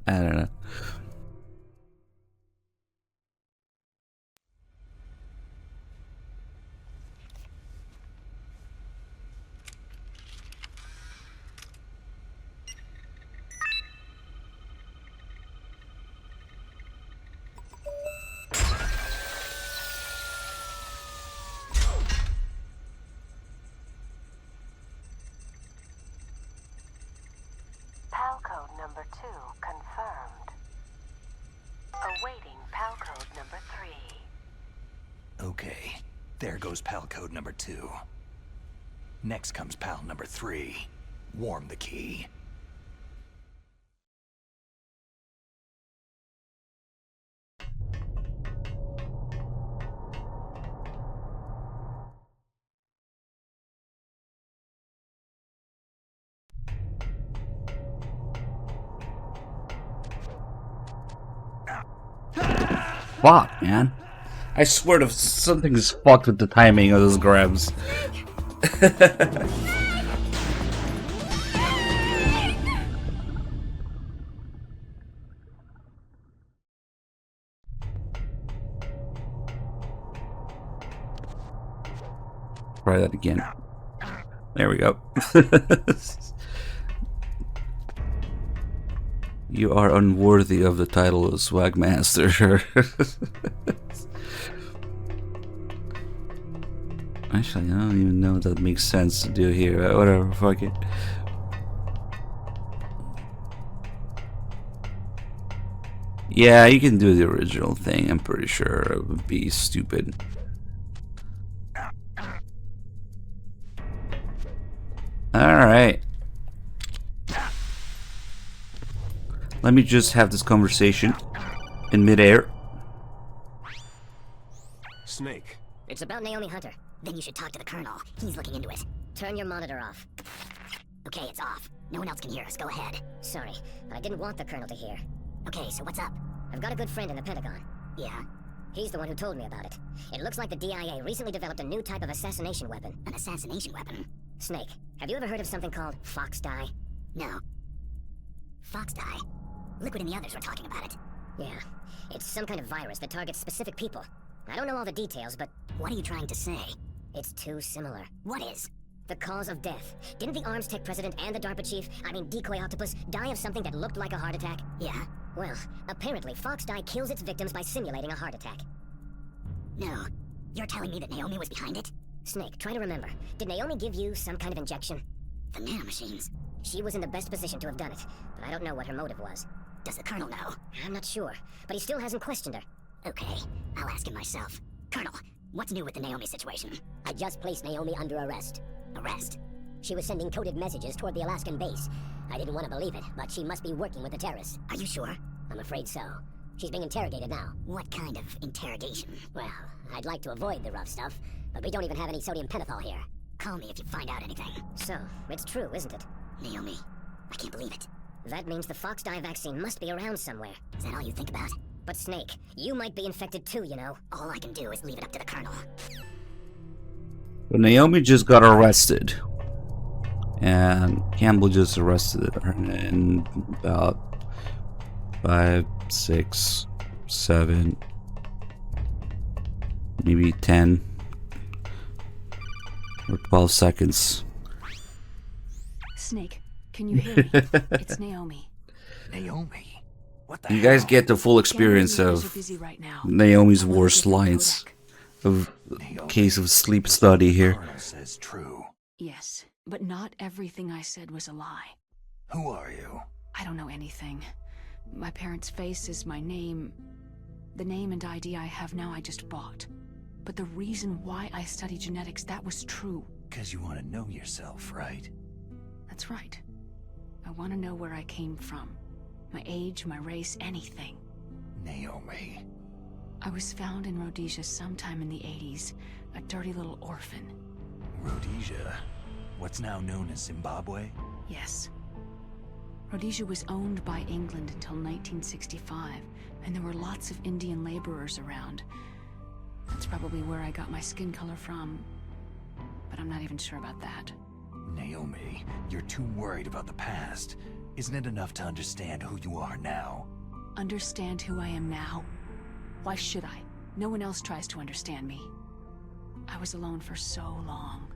I don't know. PAL code number 2 confirmed. Awaiting PAL code number 3. Okay, there goes PAL code number 2. Next comes PAL number 3. Warm the key. Fuck, man. I swear to something's fucked with the timing of those grabs. Try that again. There we go. You are unworthy of the title of Swagmaster. Actually, I don't even know if that makes sense to do here. Whatever, fuck it. Yeah, you can do the original thing. I'm pretty sure it would be stupid. Alright. Let me just have this conversation in midair. Snake. It's about Naomi Hunter. Then you should talk to the Colonel. He's looking into it. Turn your monitor off. Okay, it's off. No one else can hear us. Go ahead. Sorry, but I didn't want the Colonel to hear. Okay, so what's up? I've got a good friend in the Pentagon. Yeah? He's the one who told me about it. It looks like the DIA recently developed a new type of assassination weapon. An assassination weapon? Snake, have you ever heard of something called Fox Dye? No. Fox Dye? Liquid and the others were talking about it. Yeah. It's some kind of virus that targets specific people. I don't know all the details, but... What are you trying to say? It's too similar. What is? The cause of death. Didn't the Arms Tech president and the DARPA chief, Decoy Octopus, die of something that looked like a heart attack? Yeah. Well, apparently Fox Dye kills its victims by simulating a heart attack. No. You're telling me that Naomi was behind it? Snake, try to remember. Did Naomi give you some kind of injection? The nanomachines. She was in the best position to have done it, but I don't know what her motive was. Does the Colonel know? I'm not sure, but he still hasn't questioned her. Okay, I'll ask him myself. Colonel, what's new with the Naomi situation? I just placed Naomi under arrest. Arrest? She was sending coded messages toward the Alaskan base. I didn't want to believe it, but she must be working with the terrorists. Are you sure? I'm afraid so. She's being interrogated now. What kind of interrogation? Well, I'd like to avoid the rough stuff, but we don't even have any sodium pentothal here. Call me if you find out anything. So, it's true, isn't it? Naomi, I can't believe it. That means the Fox Dye vaccine must be around somewhere. Is that all you think about? But Snake, you might be infected too, you know. All I can do is leave it up to the Colonel. Well, Naomi just got arrested. And Campbell just arrested her in about 5, 6, 7, maybe 10 or 12 seconds. Snake, can you hear me? It's Naomi. Naomi? You guys get the full experience of Naomi's worst lines of case of sleep study here. Colonel says true. Yes, but not everything I said was a lie. Who are you? I don't know anything. My parents' face is my name. The name and ID I have now I just bought. But the reason why I study genetics, that was true. 'Cause you want to know yourself, right? That's right. I want to know where I came from. My age, my race, anything. Naomi. I was found in Rhodesia sometime in the 80s, a dirty little orphan. Rhodesia? What's now known as Zimbabwe? Yes. Rhodesia was owned by England until 1965, and there were lots of Indian laborers around. That's probably where I got my skin color from, but I'm not even sure about that. Naomi, you're too worried about the past. Isn't it enough to understand who you are now? Understand who I am now? Why should I? No one else tries to understand me. I was alone for so long,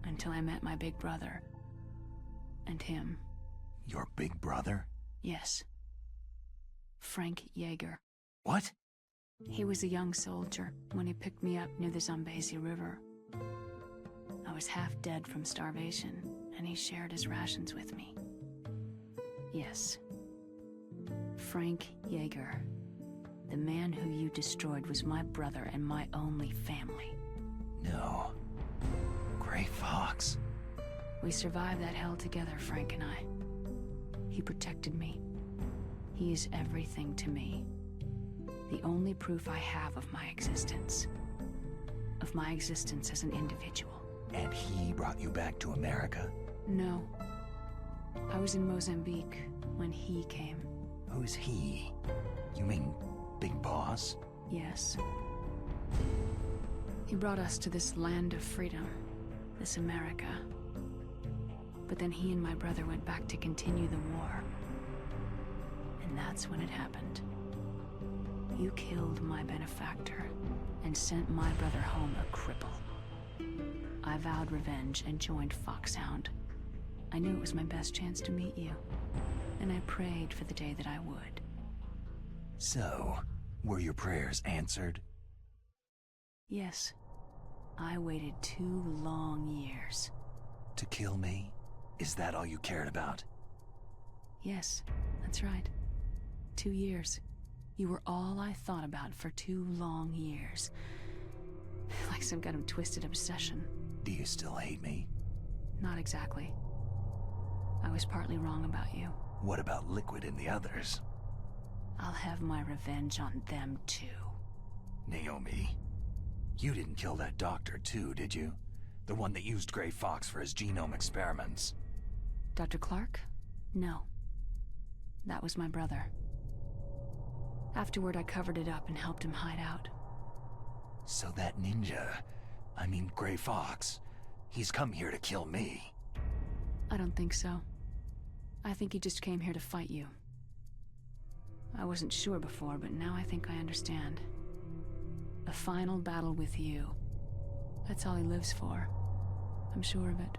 until I met my big brother. And him. Your big brother? Yes. Frank Yeager. What? He was a young soldier when he picked me up near the Zambezi River. I was half dead from starvation, and he shared his rations with me. Yes. Frank Yeager. The man who you destroyed was my brother and my only family. No. Gray Fox. We survived that hell together, Frank and I. He protected me. He is everything to me. The only proof I have of my existence. Of my existence as an individual. And he brought you back to America? No. I was in Mozambique when he came. Who's he? You mean Big Boss? Yes. He brought us to this land of freedom. This America. But then he and my brother went back to continue the war. And that's when it happened. You killed my benefactor and sent my brother home a cripple. I vowed revenge and joined Foxhound. I knew it was my best chance to meet you, and I prayed for the day that I would. So, were your prayers answered? Yes. I waited 2 long years. To kill me? Is that all you cared about? Yes, that's right. 2 years. You were all I thought about for 2 long years. Like some kind of twisted obsession. Do you still hate me? Not exactly. I was partly wrong about you. What about Liquid and the others? I'll have my revenge on them too. Naomi, you didn't kill that doctor too, did you? The one that used Gray Fox for his genome experiments. Dr. Clark? No. That was my brother. Afterward, I covered it up and helped him hide out. So that ninja, I mean Gray Fox, he's come here to kill me. I don't think so. I think he just came here to fight you. I wasn't sure before, but now I think I understand. A final battle with you. That's all he lives for. I'm sure of it.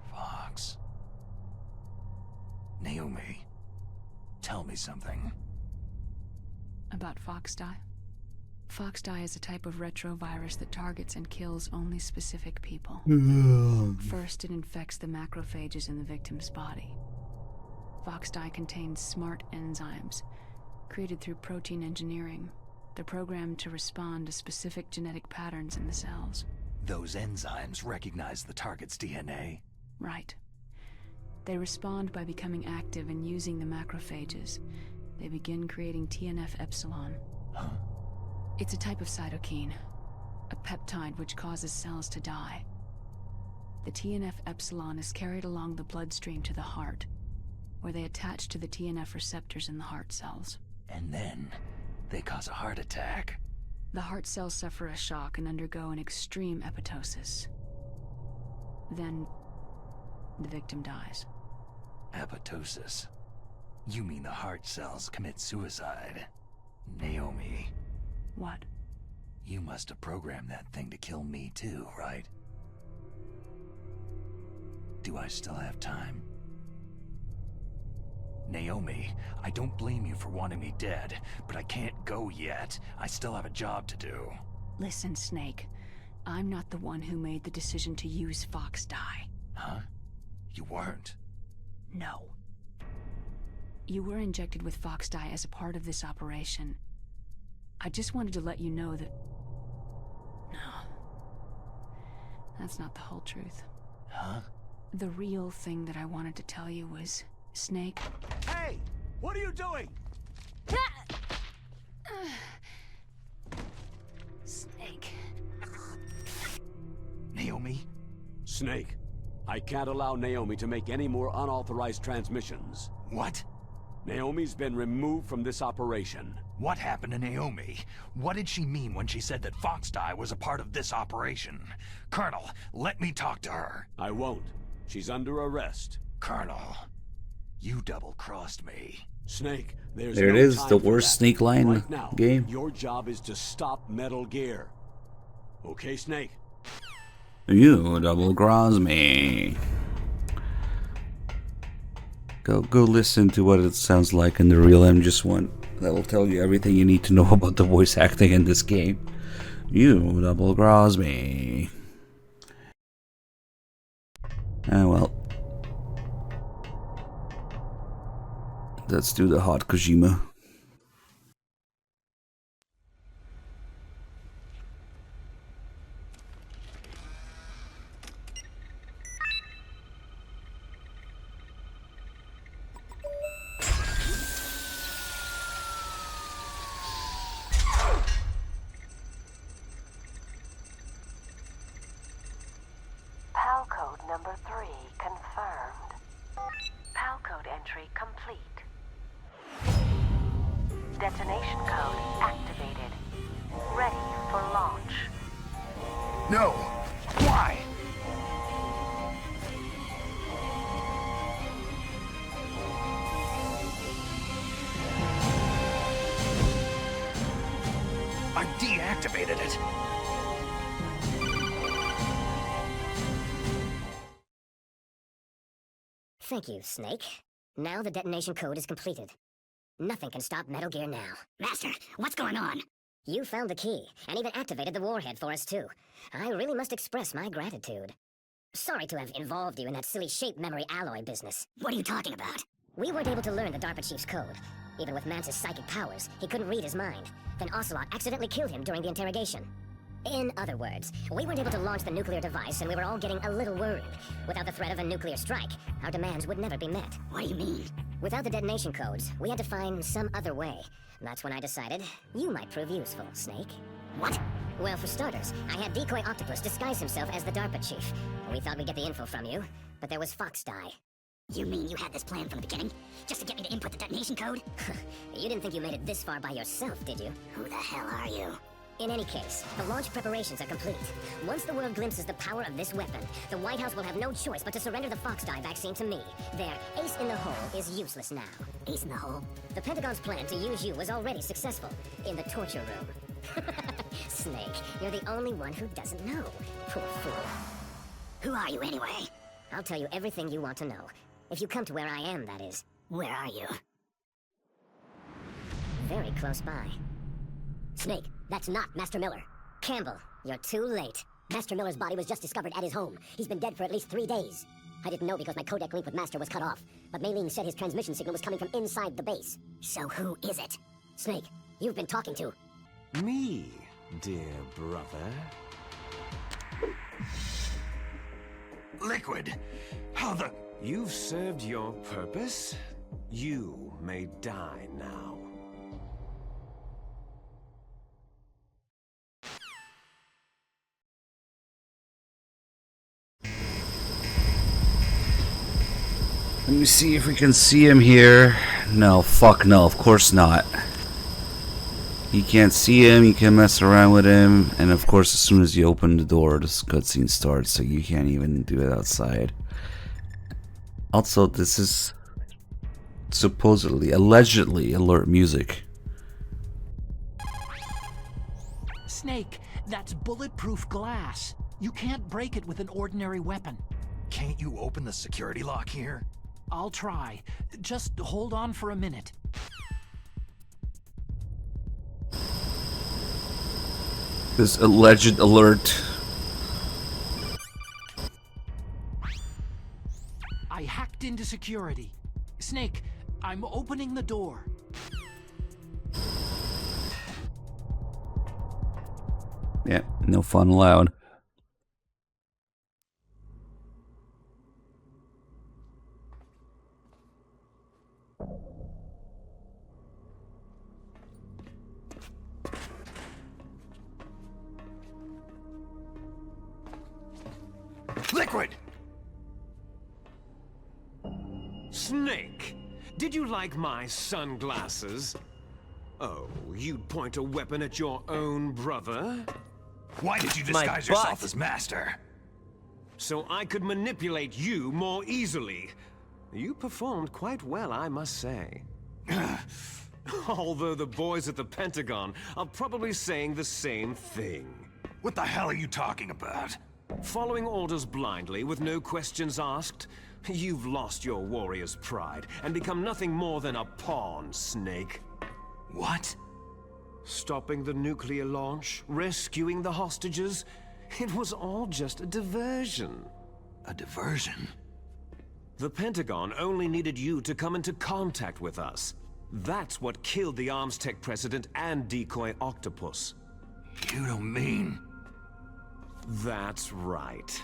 Fox. Naomi, tell me something. About Foxdie? Foxdie is a type of retrovirus that targets and kills only specific people. First, it infects the macrophages in the victim's body. Foxdie contains smart enzymes, created through protein engineering. They're programmed to respond to specific genetic patterns in the cells. Those enzymes recognize the target's DNA? Right. They respond by becoming active and using the macrophages. They begin creating TNF-epsilon. Huh? It's a type of cytokine, a peptide which causes cells to die. The TNF-epsilon is carried along the bloodstream to the heart, where they attach to the TNF receptors in the heart cells. And then, they cause a heart attack. The heart cells suffer a shock and undergo an extreme apoptosis. Then, the victim dies. Apoptosis? You mean the heart cells commit suicide? Naomi. What? You must have programmed that thing to kill me too, right? Do I still have time? Naomi, I don't blame you for wanting me dead, but I can't go yet. I still have a job to do. Listen, Snake. I'm not the one who made the decision to use Fox dye. Huh? You weren't? No. You were injected with Fox dye as a part of this operation. I just wanted to let you know that... No. That's not the whole truth. Huh? The real thing that I wanted to tell you was... Snake... Hey! What are you doing? Snake... Naomi? Snake, I can't allow Naomi to make any more unauthorized transmissions. What? Naomi's been removed from this operation. What happened to Naomi? What did she mean when she said that Fox dye was a part of this operation? Colonel, let me talk to her. I won't. She's under arrest. Colonel, you double-crossed me. Snake, there's there no it is, time the for worst that. Snake line Right now, game. Your job is to stop Metal Gear. Okay, Snake? You double cross me. Go listen to what it sounds like in the real MGS1. That will tell you everything you need to know about the voice acting in this game. You double cross me. Ah well. Let's do the hot Kojima. PAL code number 3 confirmed. PAL code entry complete. Detonation code activated. Ready for launch. No! Why? I deactivated it. Thank you, Snake. Now the detonation code is completed. Nothing can stop Metal Gear now. Master, what's going on? You found the key, and even activated the warhead for us too. I really must express my gratitude. Sorry to have involved you in that silly shape memory alloy business. What are you talking about? We weren't able to learn the DARPA chief's code. Even with Mance's psychic powers, he couldn't read his mind. Then Ocelot accidentally killed him during the interrogation. In other words, we weren't able to launch the nuclear device, and we were all getting a little worried. Without the threat of a nuclear strike, our demands would never be met. What do you mean? Without the detonation codes, we had to find some other way. That's when I decided you might prove useful, Snake. What? Well, for starters, I had Decoy Octopus disguise himself as the DARPA chief. We thought we'd get the info from you, but there was Fox dye. You mean you had this plan from the beginning? Just to get me to input the detonation code? You didn't think you made it this far by yourself, did you? Who the hell are you? In any case, the launch preparations are complete. Once the world glimpses the power of this weapon, the White House will have no choice but to surrender the Fox dye vaccine to me. Their ace in the hole is useless now. Ace in the hole? The Pentagon's plan to use you was already successful in the torture room. Snake, you're the only one who doesn't know. Poor fool. Who are you anyway? I'll tell you everything you want to know. If you come to where I am, that is. Where are you? Very close by. Snake, that's not Master Miller. Campbell, you're too late. Master Miller's body was just discovered at his home. He's been dead for at least 3 days. I didn't know because my codec link with Master was cut off, but Maylene said his transmission signal was coming from inside the base. So who is it? Snake, you've been talking to... Me, dear brother. Liquid! How the... You've served your purpose. You may die now. Let me see if we can see him here. No, fuck no, of course not. You can't see him, you can mess around with him, and of course as soon as you open the door, this cutscene starts, so you can't even do it outside. Also, this is supposedly, allegedly, alert music. Snake, that's bulletproof glass. You can't break it with an ordinary weapon. Can't you open the security lock here? I'll try. Just hold on for a minute. This alleged alert. I hacked into security. Snake, I'm opening the door. Yeah, no fun allowed. Liquid! Snake, did you like my sunglasses? Oh, you'd point a weapon at your own brother? Why did you disguise yourself as master? So I could manipulate you more easily. You performed quite well, I must say. Although the boys at the Pentagon are probably saying the same thing. What the hell are you talking about? Following orders blindly with no questions asked? You've lost your warrior's pride and become nothing more than a pawn, Snake. What? Stopping the nuclear launch, rescuing the hostages, it was all just a diversion. A diversion? The Pentagon only needed you to come into contact with us. That's what killed the Arms Tech president and decoy octopus. You don't mean... That's right.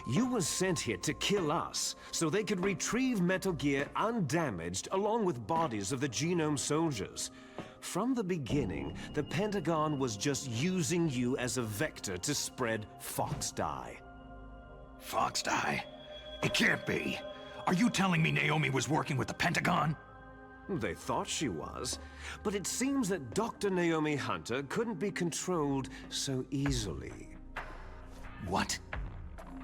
You were sent here to kill us, so they could retrieve Metal Gear undamaged along with bodies of the Genome soldiers. From the beginning, the Pentagon was just using you as a vector to spread Fox Dye. Fox Dye? It can't be. Are you telling me Naomi was working with the Pentagon? They thought she was, but it seems that Dr. Naomi Hunter couldn't be controlled so easily. What?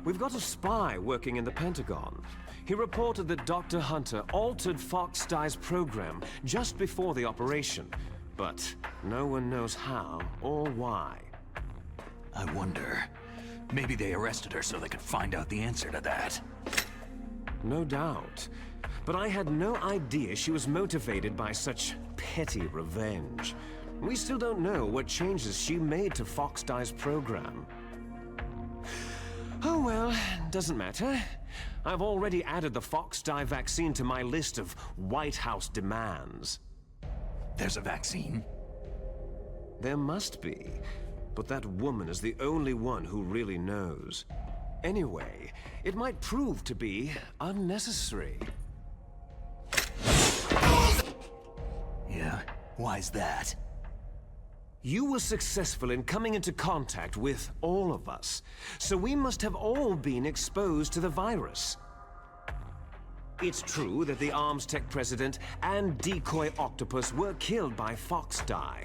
We've got a spy working in the Pentagon. He reported that Dr. Hunter altered Fox Dye's program just before the operation, but no one knows how or why. I wonder, maybe they arrested her so they could find out the answer to that. No doubt. But I had no idea she was motivated by such petty revenge. We still don't know what changes she made to Fox Dye's program. Oh well, doesn't matter. I've already added the Fox Dye vaccine to my list of White House demands. There's a vaccine? There must be, but that woman is the only one who really knows. Anyway, it might prove to be unnecessary. Yeah? Why's that? You were successful in coming into contact with all of us, so we must have all been exposed to the virus. It's true that the Arms Tech president and decoy octopus were killed by Fox Dye.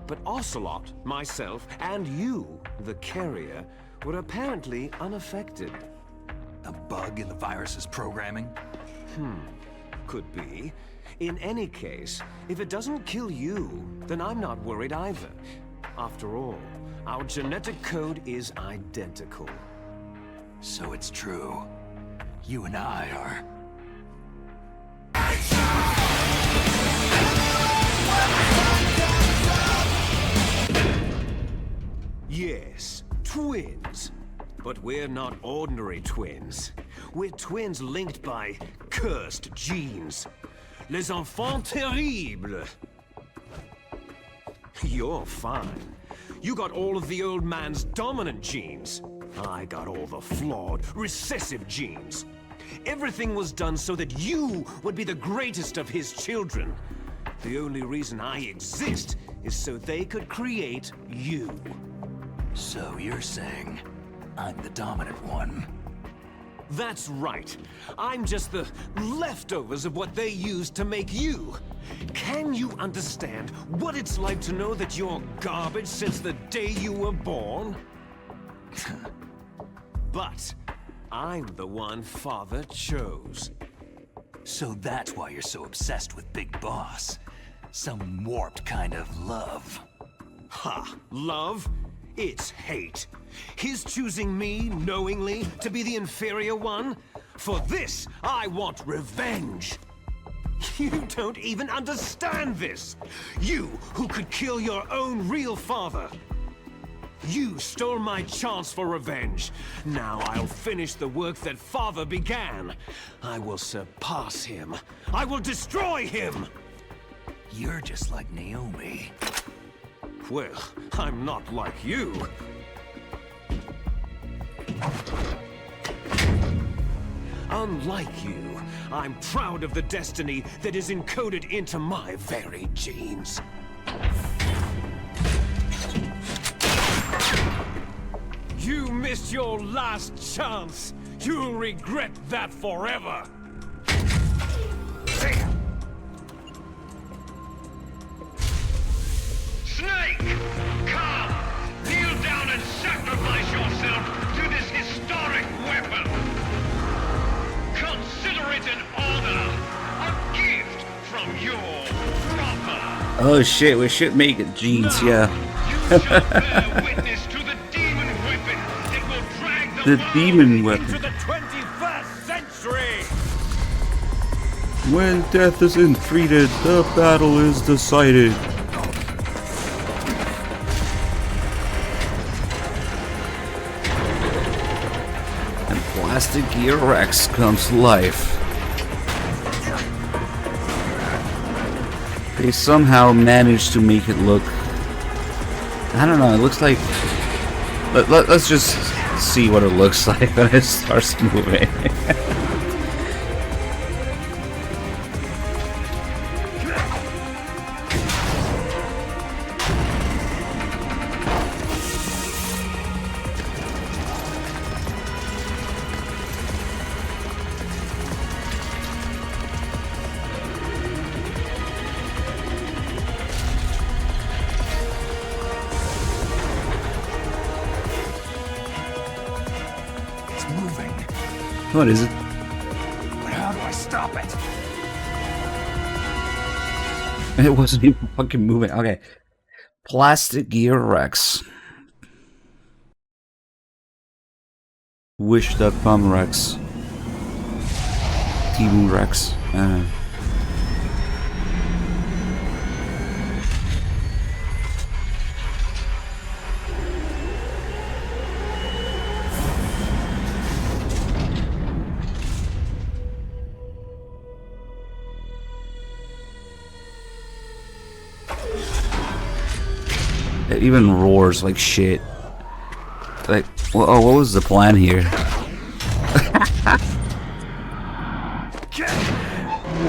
But Ocelot, myself, and you, the carrier, were apparently unaffected. A bug in the virus's programming? Could be. In any case, if it doesn't kill you, then I'm not worried either. After all, our genetic code is identical. So it's true. You and I are... Yes, twins. But we're not ordinary twins. We're twins linked by cursed genes. Les enfants terribles. You're fine. You got all of the old man's dominant genes. I got all the flawed, recessive genes. Everything was done so that you would be the greatest of his children. The only reason I exist is so they could create you. So you're saying I'm the dominant one? That's right. I'm just the leftovers of what they used to make you. Can you understand what it's like to know that you're garbage since the day you were born? But I'm the one Father chose. So that's why you're so obsessed with Big Boss. Some warped kind of love. Ha! Love? It's hate. His choosing me, knowingly, to be the inferior one? For this, I want revenge. You don't even understand this! You, who could kill your own real father! You stole my chance for revenge. Now I'll finish the work that father began. I will surpass him. I will destroy him! You're just like Naomi. Well, I'm not like you. Unlike you, I'm proud of the destiny that is encoded into my very genes. You missed your last chance. You'll regret that forever. Snake! Come! Kneel down and sacrifice yourself to this historic weapon! Consider it an honor! A gift from your brother! Oh shit, we should make it jeans, yeah. Witness to the demon weapon that will drag The demon into weapon. the 21st century! When death is entreated, the battle is decided. And Plastic Gear Rex comes to life. They somehow managed to make it look... I don't know, it looks like... Let's just see what it looks like when it starts moving. It's moving. What is it? But how do I stop it? It wasn't even fucking moving. Okay. Plastic Gear Rex. Wish.com Rex. T-Moon Rex. I don't know. It even roars like shit. Like, oh, what was the plan here?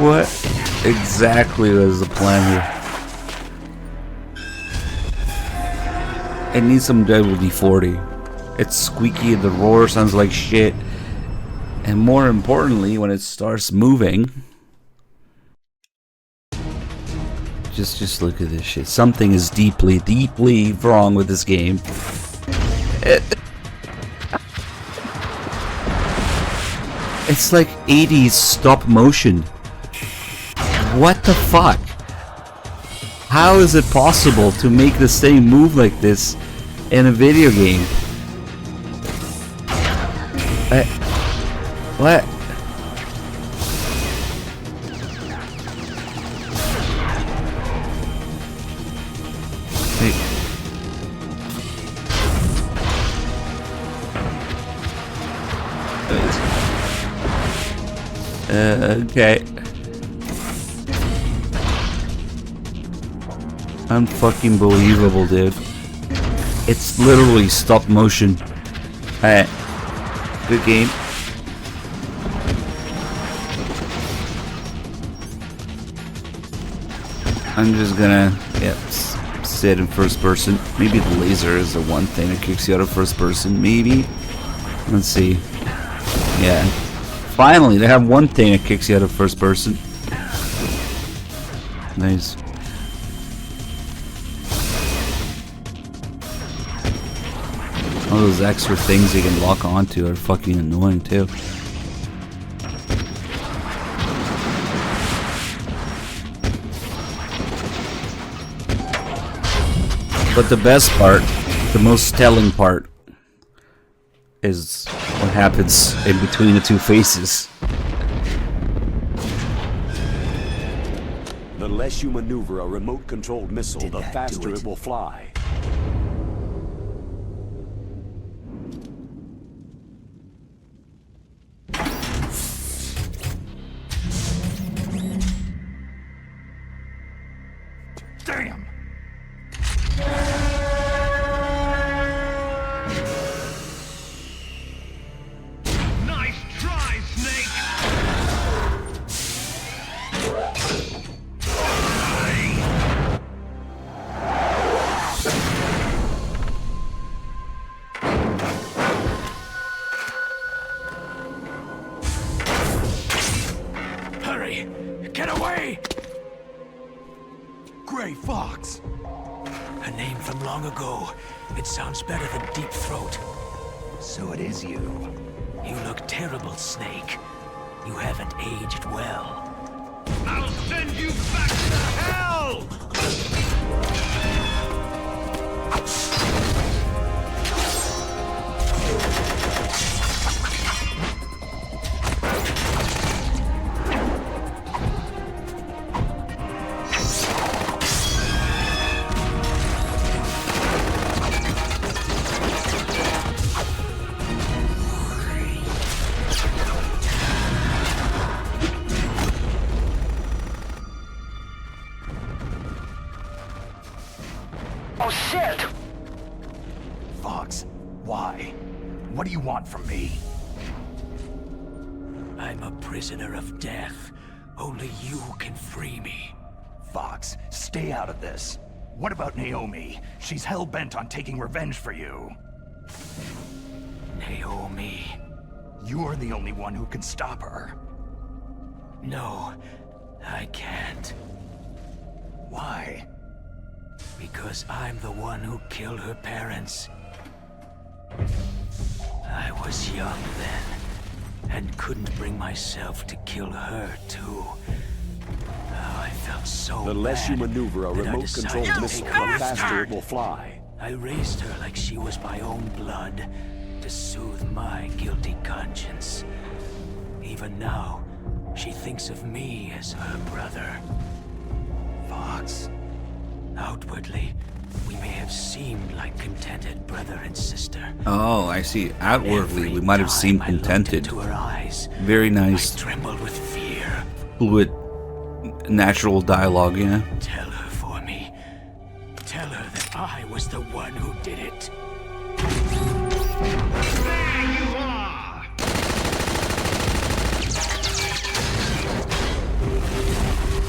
What exactly was the plan here? It needs some WD-40. It's squeaky, the roar sounds like shit. And more importantly, when it starts moving... Just look at this shit. Something is deeply, deeply wrong with this game. It's like 80s stop motion. What the fuck? How is it possible to make this thing move like this in a video game? What? Okay. Unfucking believable, dude. It's literally stop motion. Alright. Good game. I'm just gonna, sit in first person. Maybe the laser is the one thing that kicks you out of first person. Maybe. Let's see. Yeah. Finally, they have one thing that kicks you out of first person. Nice. All those extra things you can lock onto are fucking annoying too. But the best part, the most telling part, is what happens in between the two faces. The less you maneuver a remote-controlled missile, the faster it will fly. Damn! Nice try, Snake! Hurry! Get away! Gray Fox! A name from long ago. It sounds better than Deep Throat. So it is you. You look terrible, Snake. You haven't aged well. I'll send you back to hell! Oh shit! Fox, why? What do you want from me? I'm a prisoner of death. Only you can free me. Fox, stay out of this. What about Naomi? She's hell-bent on taking revenge for you. Naomi. You're the only one who can stop her. No, I can't. Why? Because I'm the one who killed her parents. I was young then, and couldn't bring myself to kill her too. Oh, I felt so The less you maneuver a that I remote-controlled decided to missile, take the her faster it instead. will fly. I raised her like she was my own blood, to soothe my guilty conscience. Even now, she thinks of me as her brother. Fox. Outwardly, we may have seemed like contented brother and sister. Oh, I see. Outwardly, we might have seemed contented. Into her eyes, Very nice. I trembled with fear. Fluid, natural dialogue, yeah. Tell her for me. Tell her that I was the one who did it. There you are!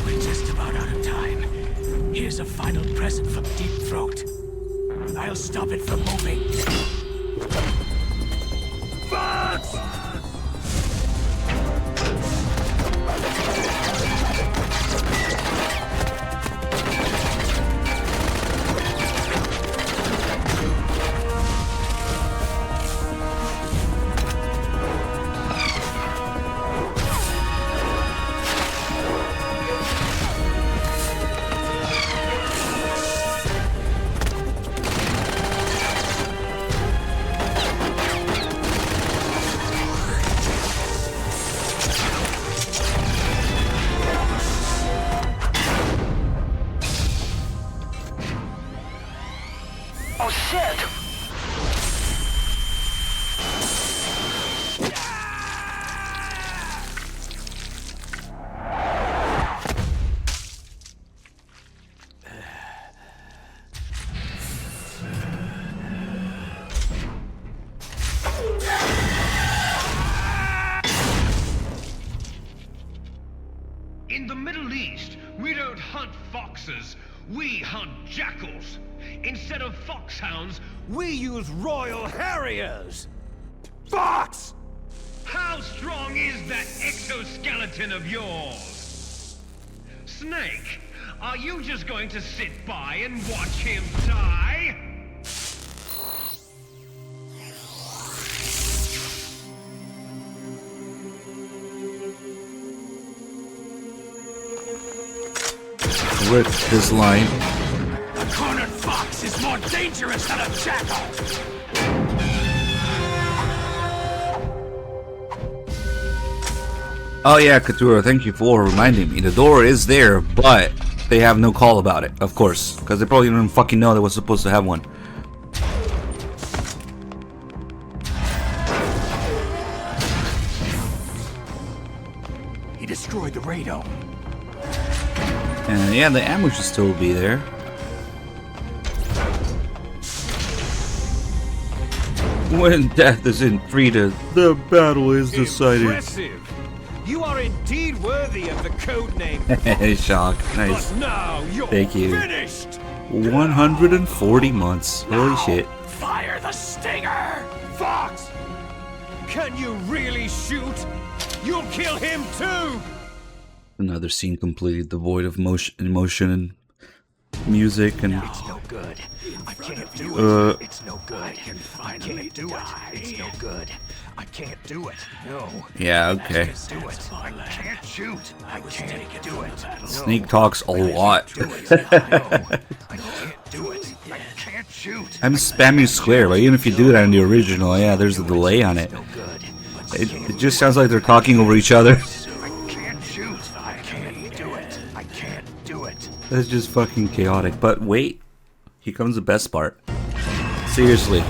We're just about out of time. Here's a final present from Deep Throat. I'll stop it from moving. Fox! Oh shit! In the Middle East, we don't hunt foxes, we hunt jackals. Instead of foxhounds, we use Royal Harriers. Fox! How strong is that exoskeleton of yours? Snake, are you just going to sit by and watch him die? With this line. A cornered fox is more dangerous than a jackal! Oh yeah, Katura, thank you for reminding me. The door is there, but they have no call about it, of course. Because they probably didn't fucking know they were supposed to have one. He destroyed the radome. And yeah, the ammo should still be there. When death isn't treated, the battle is decided. Impressive! You are indeed worthy of the code name. Shock. Nice. But now you're Thank you. finished! 140 months. Holy shit. Fire the stinger! Fox! Can you really shoot? You'll kill him too! Another scene completed devoid of emotion and music and It's no good. I can't do it. It's no good. I can't do it. It's no good. I can't do it. No. yeah, okay. I can't do it. I can't shoot. I can't do it. No. Snake talks a lot. I can't do it. I can't shoot. I'm spamming square, but even if you do that in the original, yeah, there's a delay on it. It just sounds like they're talking over each other. I can't shoot. I can't do it. I can't do it. That's just fucking chaotic. But wait, here comes the best part. Seriously.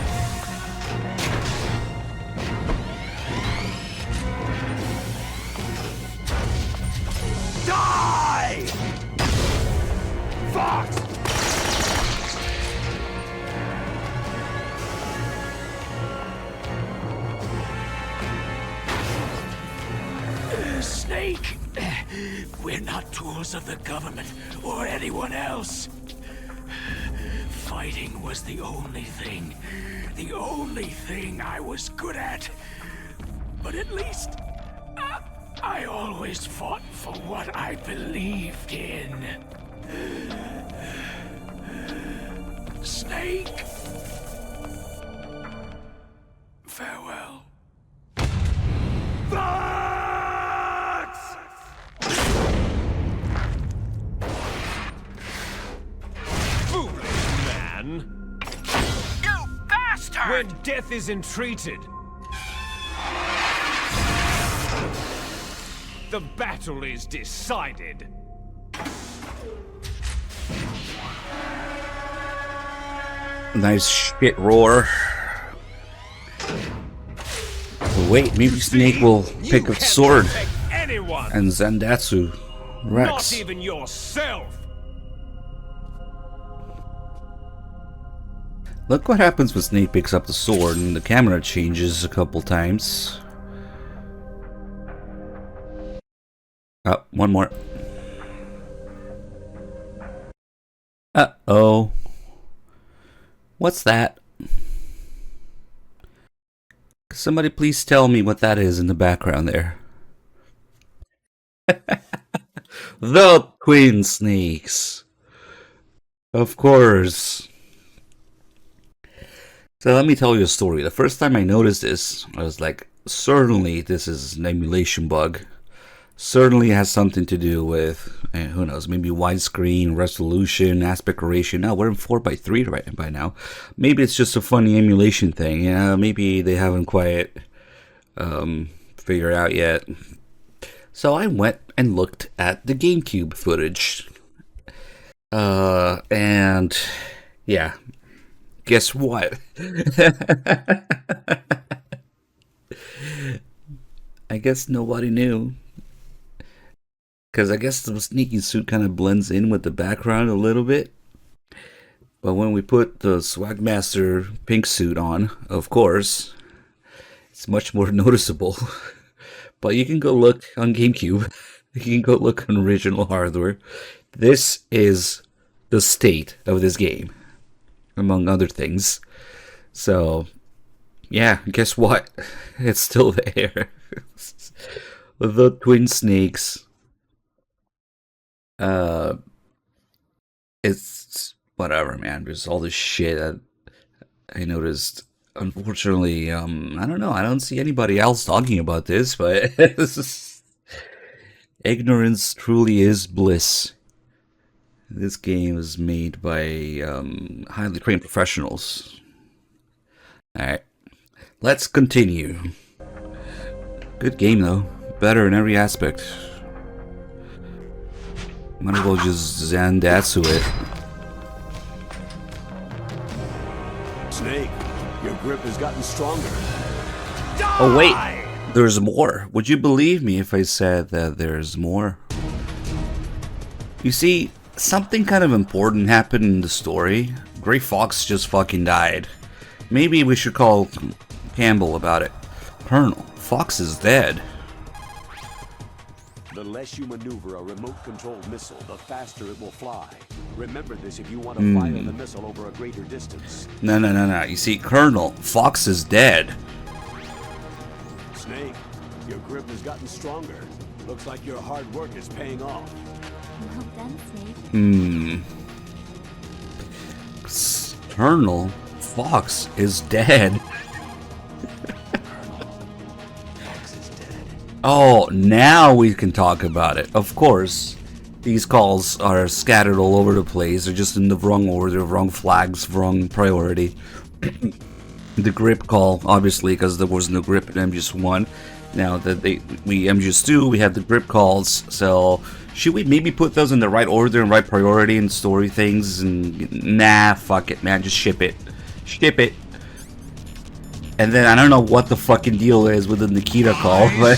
Die! Fox! Snake, we're not tools of the government or anyone else. Fighting was the only thing I was good at. But at least, I always fought for what I believed in. Snake, farewell. Foolish man! You bastard! When death is entreated, the battle is decided. Nice shit roar. But wait, maybe Snake will pick up sword Anyone, and Zandatsu Rex. not even yourself. Look what happens when Snake picks up the sword and the camera changes a couple times. Oh, one more. Uh-oh. What's that? Somebody please tell me what that is in the background there. The Twin Snakes. Of course. So let me tell you a story. The first time I noticed this, I was like, certainly this is an emulation bug. Certainly has something to do with, who knows, maybe widescreen, resolution, aspect ratio. Now we're in 4:3 right by now. Maybe it's just a funny emulation thing. Yeah, maybe they haven't quite figured out yet. So I went and looked at the GameCube footage. And yeah, guess what? I guess nobody knew. Because I guess the sneaking suit kind of blends in with the background a little bit. But when we put the Swagmaster pink suit on, of course, it's much more noticeable. But you can go look on GameCube. You can go look on original hardware. This is the state of this game, among other things. So, yeah, guess what? It's still there. The Twin Snakes. It's whatever, man. There's all this shit that I noticed. Unfortunately, I don't know. I don't see anybody else talking about this, but ignorance truly is bliss. This game is made by highly trained professionals. Alright, let's continue. Good game, though. better in every aspect. Might as well just Zandatsu it. Snake, your grip has gotten stronger. Oh wait, there's more. Would you believe me if I said that there's more? You see, something kind of important happened in the story. Gray Fox just fucking died. Maybe we should call Campbell about it. Colonel, Fox is dead. The less you maneuver a remote-controlled missile, the faster it will fly. Remember this if you want to fire the missile over a greater distance. No. You see, Colonel, Fox is dead. Snake, your grip has gotten stronger. Looks like your hard work is paying off. Well done, Snake. Colonel, Fox is dead. Oh, now we can talk about it. Of course, these calls are scattered all over the place. They're just in the wrong order, wrong flags, wrong priority. The grip call, obviously, because there was no grip in MGS 1. Now that we MGS 2, we had the grip calls. So should we maybe put those in the right order and right priority and story things? And nah, fuck it, man. Just ship it. Ship it. And then I don't know what the fucking deal is with the Nikita call, but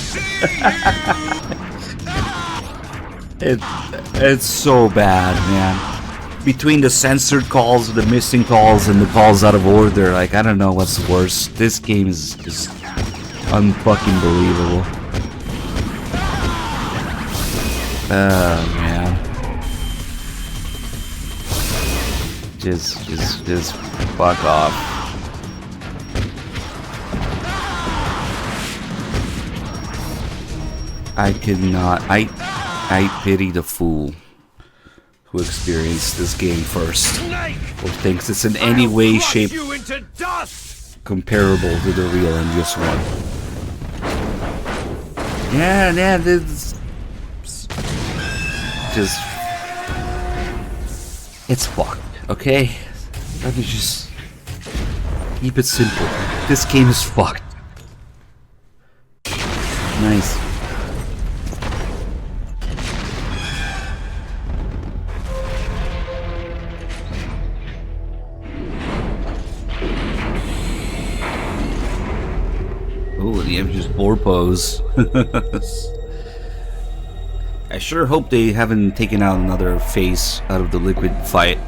it's so bad, man. Between the censored calls, the missing calls, and the calls out of order, like I don't know what's worse. This game is just unfucking believable. Oh man. Just fuck off. I cannot. I pity the fool who experienced this game first, or thinks it's in any way, shape, comparable to the real MGS 1. Yeah, this just it's fucked. Okay, let me just keep it simple. This game is fucked. Nice. Oh, the MGS 4 pose. I sure hope they haven't taken out another face out of the liquid fight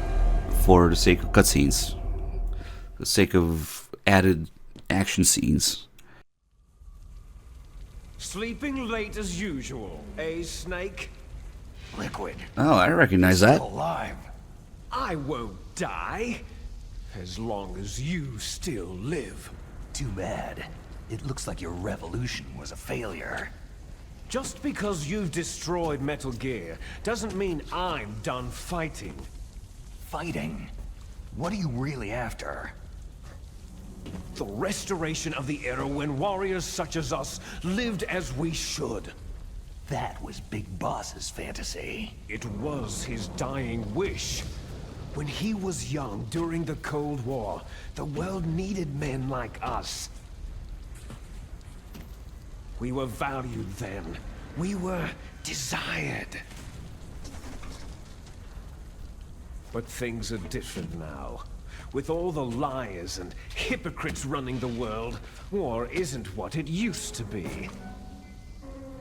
for the sake of cutscenes. For the sake of added action scenes. Sleeping late as usual, eh, Snake? Liquid. Oh, I recognize that. Still alive. I won't die. As long as you still live. Too bad. It looks like your revolution was a failure. Just because you've destroyed Metal Gear doesn't mean I'm done fighting. Fighting? What are you really after? The restoration of the era when warriors such as us lived as we should. That was Big Boss's fantasy. It was his dying wish. When he was young during the Cold War, the world needed men like us. We were valued then. We were desired. But things are different now. With all the liars and hypocrites running the world, war isn't what it used to be.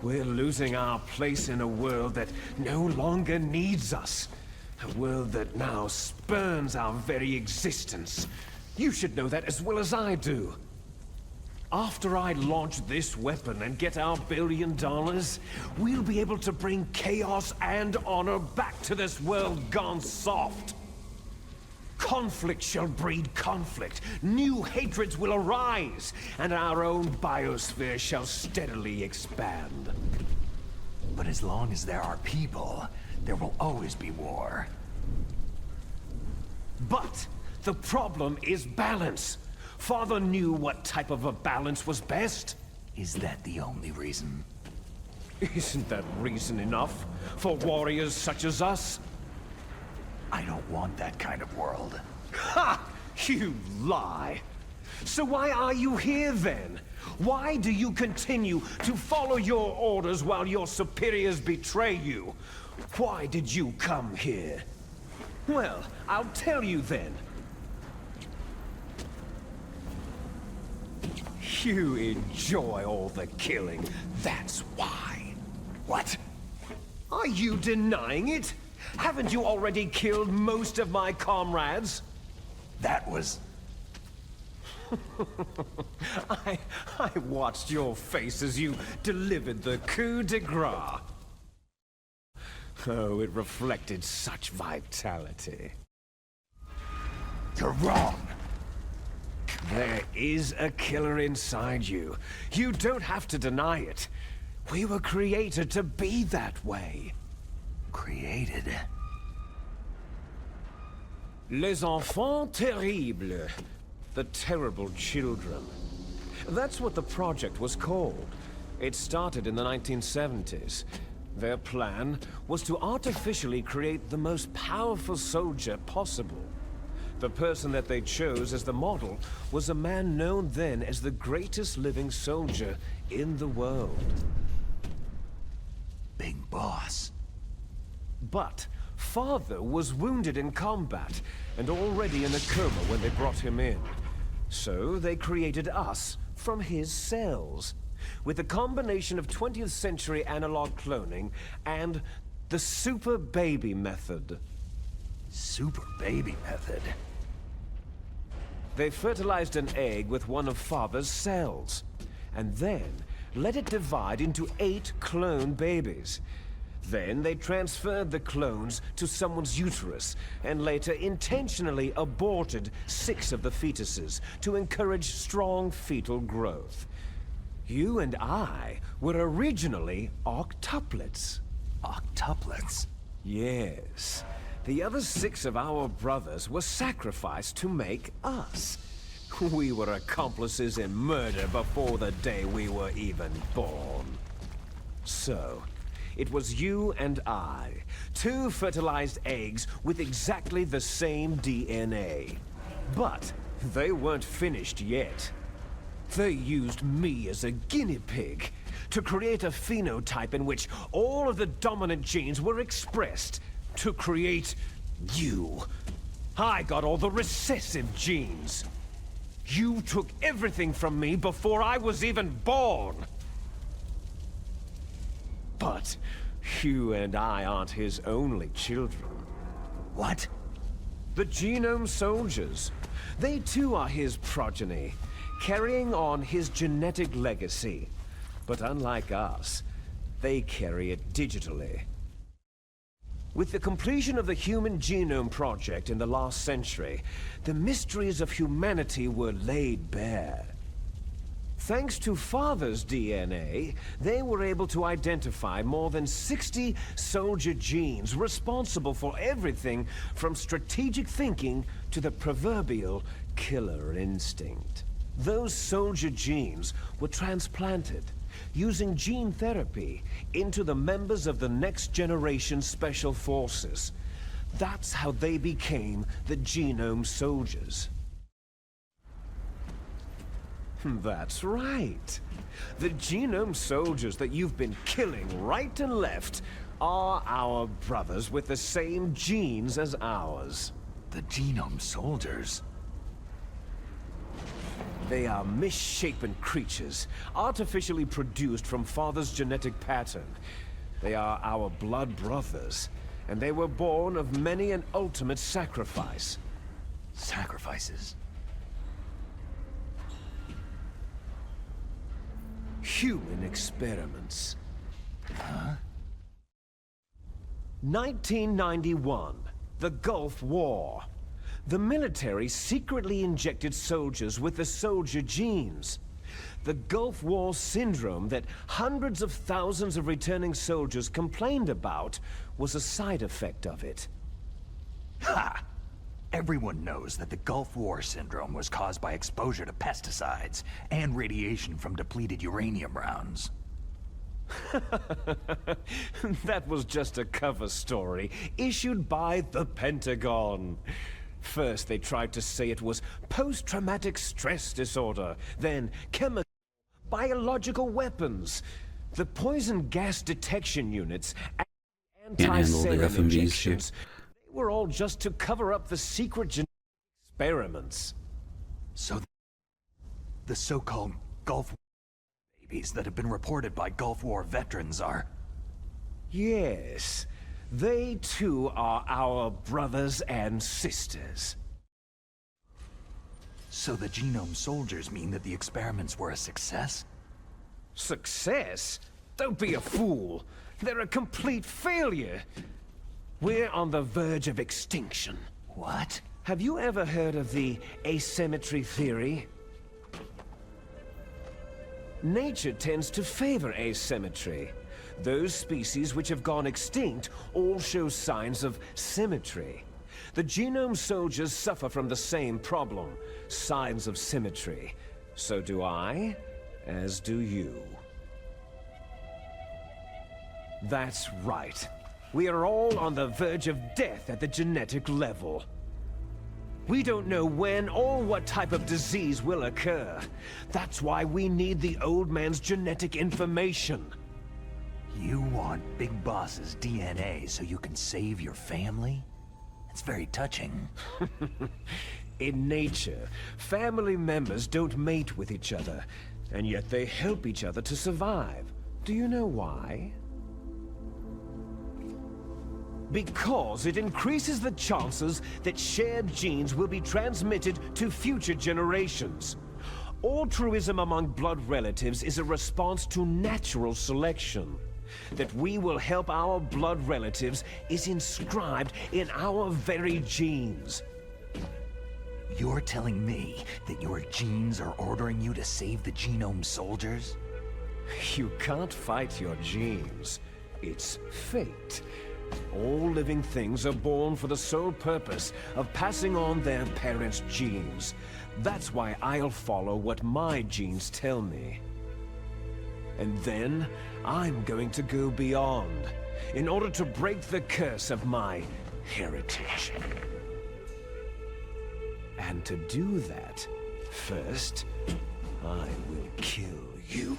We're losing our place in a world that no longer needs us. A world that now spurns our very existence. You should know that as well as I do. After I launch this weapon and get our $1 billion, we'll be able to bring chaos and honor back to this world gone soft. Conflict shall breed conflict, new hatreds will arise, and our own biosphere shall steadily expand. But as long as there are people, there will always be war. But the problem is balance. Father knew what type of a balance was best. Is that the only reason? Isn't that reason enough for warriors such as us? I don't want that kind of world. Ha! You lie! So why are you here then? Why do you continue to follow your orders while your superiors betray you? Why did you come here? Well, I'll tell you then. You enjoy all the killing, that's why. What? Are you denying it? Haven't you already killed most of my comrades? That was... I watched your face as you delivered the coup de grace. Oh, it reflected such vitality. You're wrong. There is a killer inside you. You don't have to deny it. We were created to be that way. Created? Les enfants terribles. The terrible children. That's what the project was called. It started in the 1970s. Their plan was to artificially create the most powerful soldier possible. The person that they chose as the model was a man known then as the greatest living soldier in the world. Big boss. But Father was wounded in combat and already in a coma when they brought him in. So they created us from his cells, with a combination of 20th century analog cloning and the super baby method. Super baby method? They fertilized an egg with one of Father's cells, and then let it divide into 8 clone babies. Then they transferred the clones to someone's uterus, and later intentionally aborted 6 of the fetuses to encourage strong fetal growth. You and I were originally octuplets. Octuplets? Yes. The other 6 of our brothers were sacrificed to make us. We were accomplices in murder before the day we were even born. So, it was you and I, 2 fertilized eggs with exactly the same DNA. But they weren't finished yet. They used me as a guinea pig to create a phenotype in which all of the dominant genes were expressed to create you. I got all the recessive genes. You took everything from me before I was even born. But you and I aren't his only children. What? The Genome Soldiers. They too are his progeny, carrying on his genetic legacy. But unlike us, they carry it digitally. With the completion of the Human Genome Project in the last century, the mysteries of humanity were laid bare. Thanks to Father's DNA, they were able to identify more than 60 soldier genes responsible for everything from strategic thinking to the proverbial killer instinct. Those soldier genes were transplanted, using gene therapy, into the members of the next generation Special Forces. That's how they became the Genome Soldiers. That's right. The Genome Soldiers that you've been killing right and left are our brothers with the same genes as ours. The Genome Soldiers? They are misshapen creatures, artificially produced from Father's genetic pattern. They are our blood brothers, and they were born of many an ultimate sacrifice. Sacrifices? Human experiments. Huh? 1991, the Gulf War. The military secretly injected soldiers with the soldier genes. The Gulf War syndrome that hundreds of thousands of returning soldiers complained about was a side effect of it. Ha! Everyone knows that the Gulf War syndrome was caused by exposure to pesticides and radiation from depleted uranium rounds. That was just a cover story issued by the Pentagon. First, they tried to say it was post-traumatic stress disorder, then chemical, biological weapons. The poison gas detection units and Can't handle the anti-sarin FMVs injections, they were all just to cover up the secret genetic experiments. So the so-called Gulf War babies that have been reported by Gulf War veterans are... Yes, they too are our brothers and sisters. So the genome soldiers mean that the experiments were a success? Success? Don't be a fool. They're a complete failure. We're on the verge of extinction. What? Have you ever heard of the asymmetry theory? Nature tends to favor asymmetry. Those species which have gone extinct all show signs of symmetry. The genome soldiers suffer from the same problem, signs of symmetry. So do I, as do you. That's right. We are all on the verge of death at the genetic level. We don't know when or what type of disease will occur. That's why we need the old man's genetic information. You want Big Boss's DNA so you can save your family? It's very touching. In nature, family members don't mate with each other, and yet they help each other to survive. Do you know why? Because it increases the chances that shared genes will be transmitted to future generations. Altruism among blood relatives is a response to natural selection. That we will help our blood relatives is inscribed in our very genes. You're telling me that your genes are ordering you to save the genome soldiers? You can't fight your genes. It's fate. All living things are born for the sole purpose of passing on their parents' genes. That's why I'll follow what my genes tell me. And then, I'm going to go beyond, in order to break the curse of my heritage. And to do that, first, I will kill you.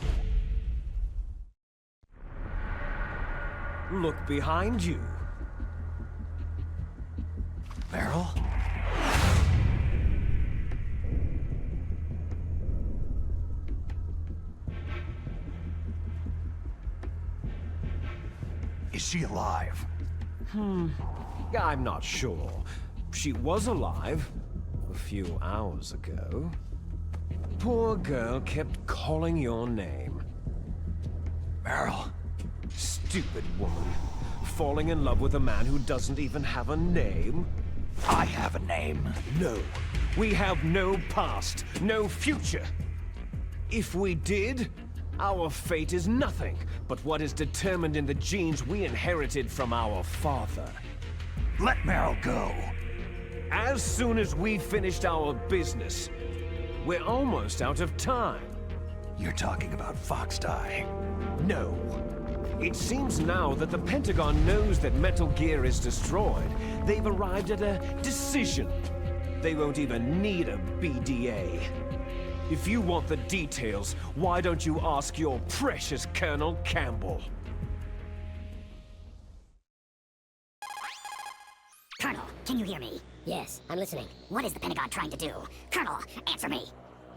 Look behind you. Meryl? Is she alive? I'm not sure. She was alive a few hours ago. Poor girl kept calling your name. Meryl. Stupid woman. Falling in love with a man who doesn't even have a name? I have a name. No. We have no past, no future. If we did, our fate is nothing but what is determined in the genes we inherited from our father. Let Meryl go. As soon as we finished our business, we're almost out of time. You're talking about Fox Die. No. It seems now that the Pentagon knows that Metal Gear is destroyed. They've arrived at a decision. They won't even need a BDA. If you want the details, why don't you ask your precious Colonel Campbell? Colonel, can you hear me? Yes, I'm listening. What is the Pentagon trying to do? Colonel, answer me!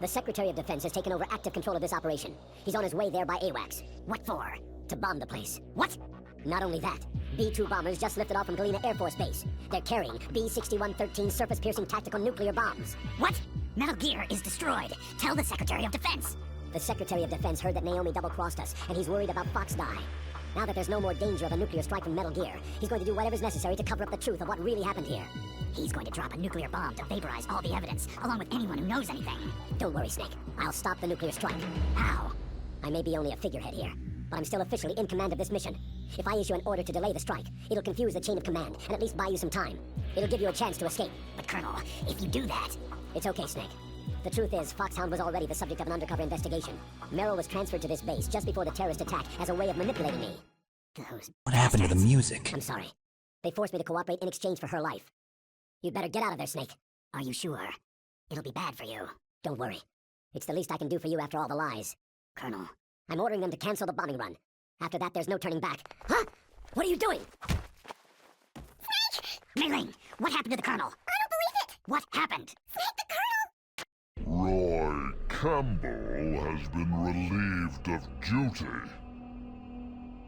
The Secretary of Defense has taken over active control of this operation. He's on his way there by AWACS. What for? To bomb the place. What? Not only that, B-2 bombers just lifted off from Galena Air Force Base. They're carrying B-6113 surface-piercing tactical nuclear bombs. What? Metal Gear is destroyed. Tell the Secretary of Defense. The Secretary of Defense heard that Naomi double-crossed us, and he's worried about Fox Die. Now that there's no more danger of a nuclear strike from Metal Gear, he's going to do whatever's necessary to cover up the truth of what really happened here. He's going to drop a nuclear bomb to vaporize all the evidence, along with anyone who knows anything. Don't worry, Snake. I'll stop the nuclear strike. How? I may be only a figurehead here, but I'm still officially in command of this mission. If I issue an order to delay the strike, it'll confuse the chain of command, and at least buy you some time. It'll give you a chance to escape. But Colonel, if you do that... It's okay, Snake. The truth is, Foxhound was already the subject of an undercover investigation. Meryl was transferred to this base just before the terrorist attack as a way of manipulating me. What happened to the music? I'm sorry. They forced me to cooperate in exchange for her life. You'd better get out of there, Snake. Are you sure? It'll be bad for you. Don't worry. It's the least I can do for you after all the lies. Colonel, I'm ordering them to cancel the bombing run. After that, there's no turning back. Huh? What are you doing? Snake! Mei-Ling, what happened to the Colonel? I don't believe it! What happened? Snake, the Colonel! Roy Campbell has been relieved of duty.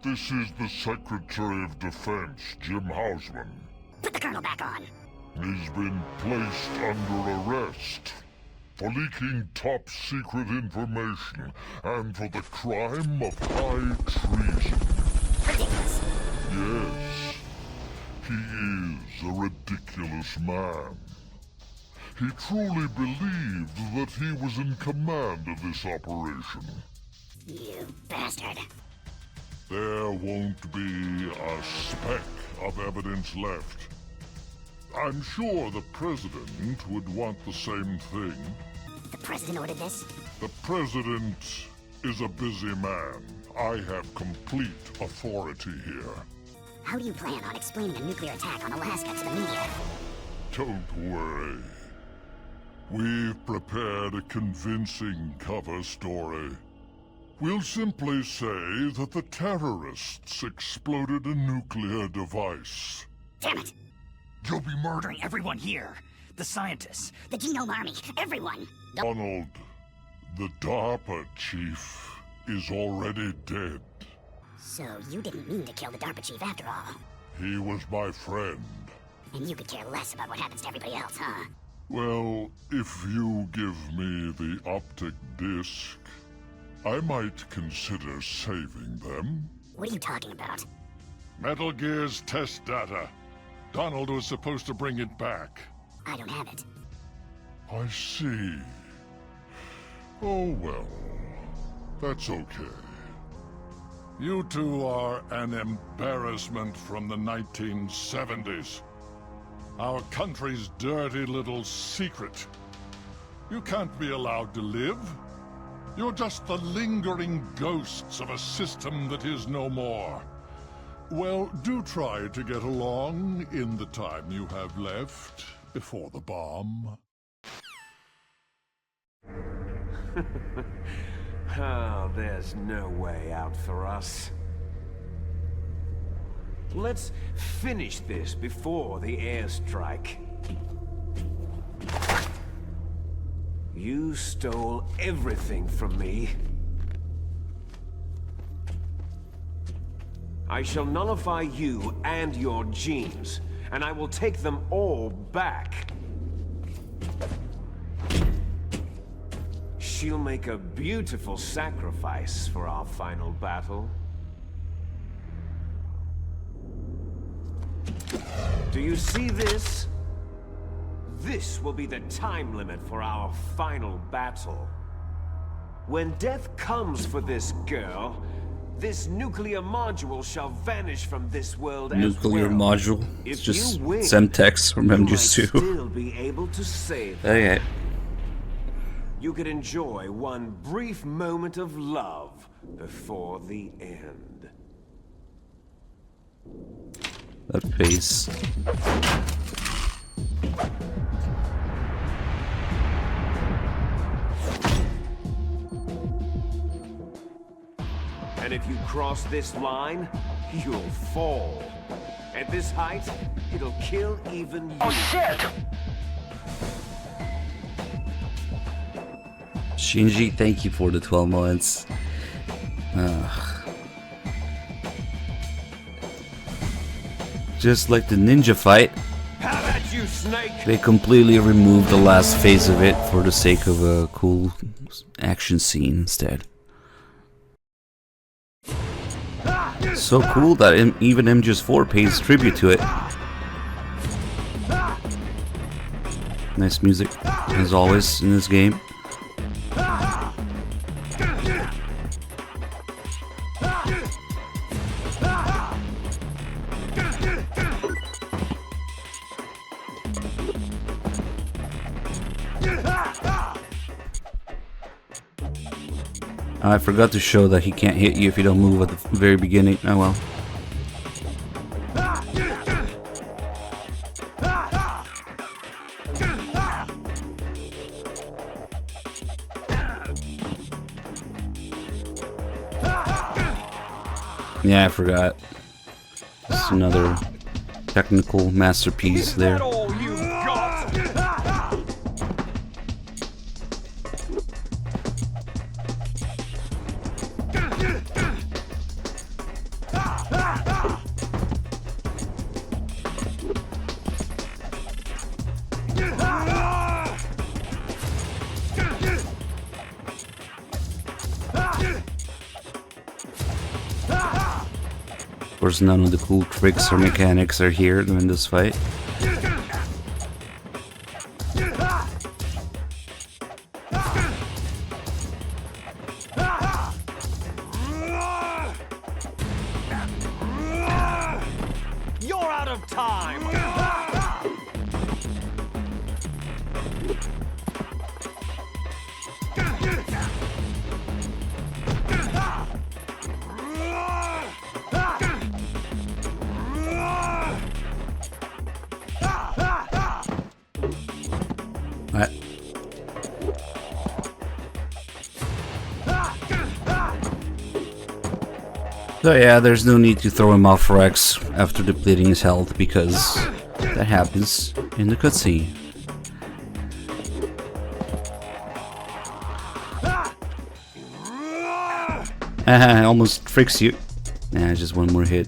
This is the Secretary of Defense, Jim Hausman. Put the Colonel back on. He's been placed under arrest for leaking top-secret information and for the crime of high treason. Ridiculous. Yes, he is a ridiculous man. He truly believed that he was in command of this operation. You bastard. There won't be a speck of evidence left. I'm sure the President would want the same thing. The President ordered this? The President is a busy man. I have complete authority here. How do you plan on explaining a nuclear attack on Alaska to the media? Don't worry. We've prepared a convincing cover story. We'll simply say that the terrorists exploded a nuclear device. Damn it! You'll be murdering everyone here. The scientists, the Genome Army, everyone! Donald, the DARPA chief, is already dead. So you didn't mean to kill the DARPA chief after all. He was my friend. And you could care less about what happens to everybody else, huh? Well, if you give me the optic disc, I might consider saving them. What are you talking about? Metal Gear's test data. Donald was supposed to bring it back. I don't have it. I see. Oh well, that's okay. You two are an embarrassment from the 1970s. Our country's dirty little secret. You can't be allowed to live. You're just the lingering ghosts of a system that is no more. Well, do try to get along in the time you have left before the bomb. Oh, there's no way out for us. Let's finish this before the airstrike. You stole everything from me. I shall nullify you and your genes, and I will take them all back. She'll make a beautiful sacrifice for our final battle. Do you see this? This will be the time limit for our final battle. When death comes for this girl, this nuclear module shall vanish from this world Nuclear as well. module. It's If just you win, Semtex from you might MGS2. still be able to save her. Okay. You could enjoy one brief moment of love before the end. That face. And if you cross this line, you'll fall. At this height, it'll kill even you. Oh shit! Shinji, thank you for the 12 months. Just like the ninja fight, How about you, Snake? they completely removed the last phase of it for the sake of a cool action scene instead. So cool that even MGS4 pays tribute to it. Nice music, as always, in this game. I forgot to show that he can't hit you if you don't move at the very beginning. Oh well. Yeah, I forgot. Just another technical masterpiece there. All you've got. Of course, none of the cool tricks or mechanics are here in this fight. You're out of time. Alright. So yeah, there's no need to throw him off Rex after depleting his health because that happens in the cutscene. Haha, almost freaks you. Nah, just one more hit.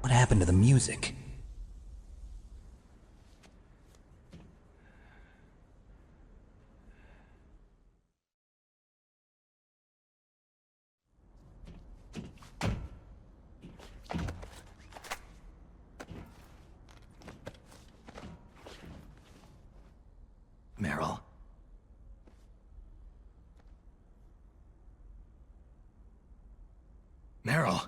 What happened to the music? Meryl? Meryl?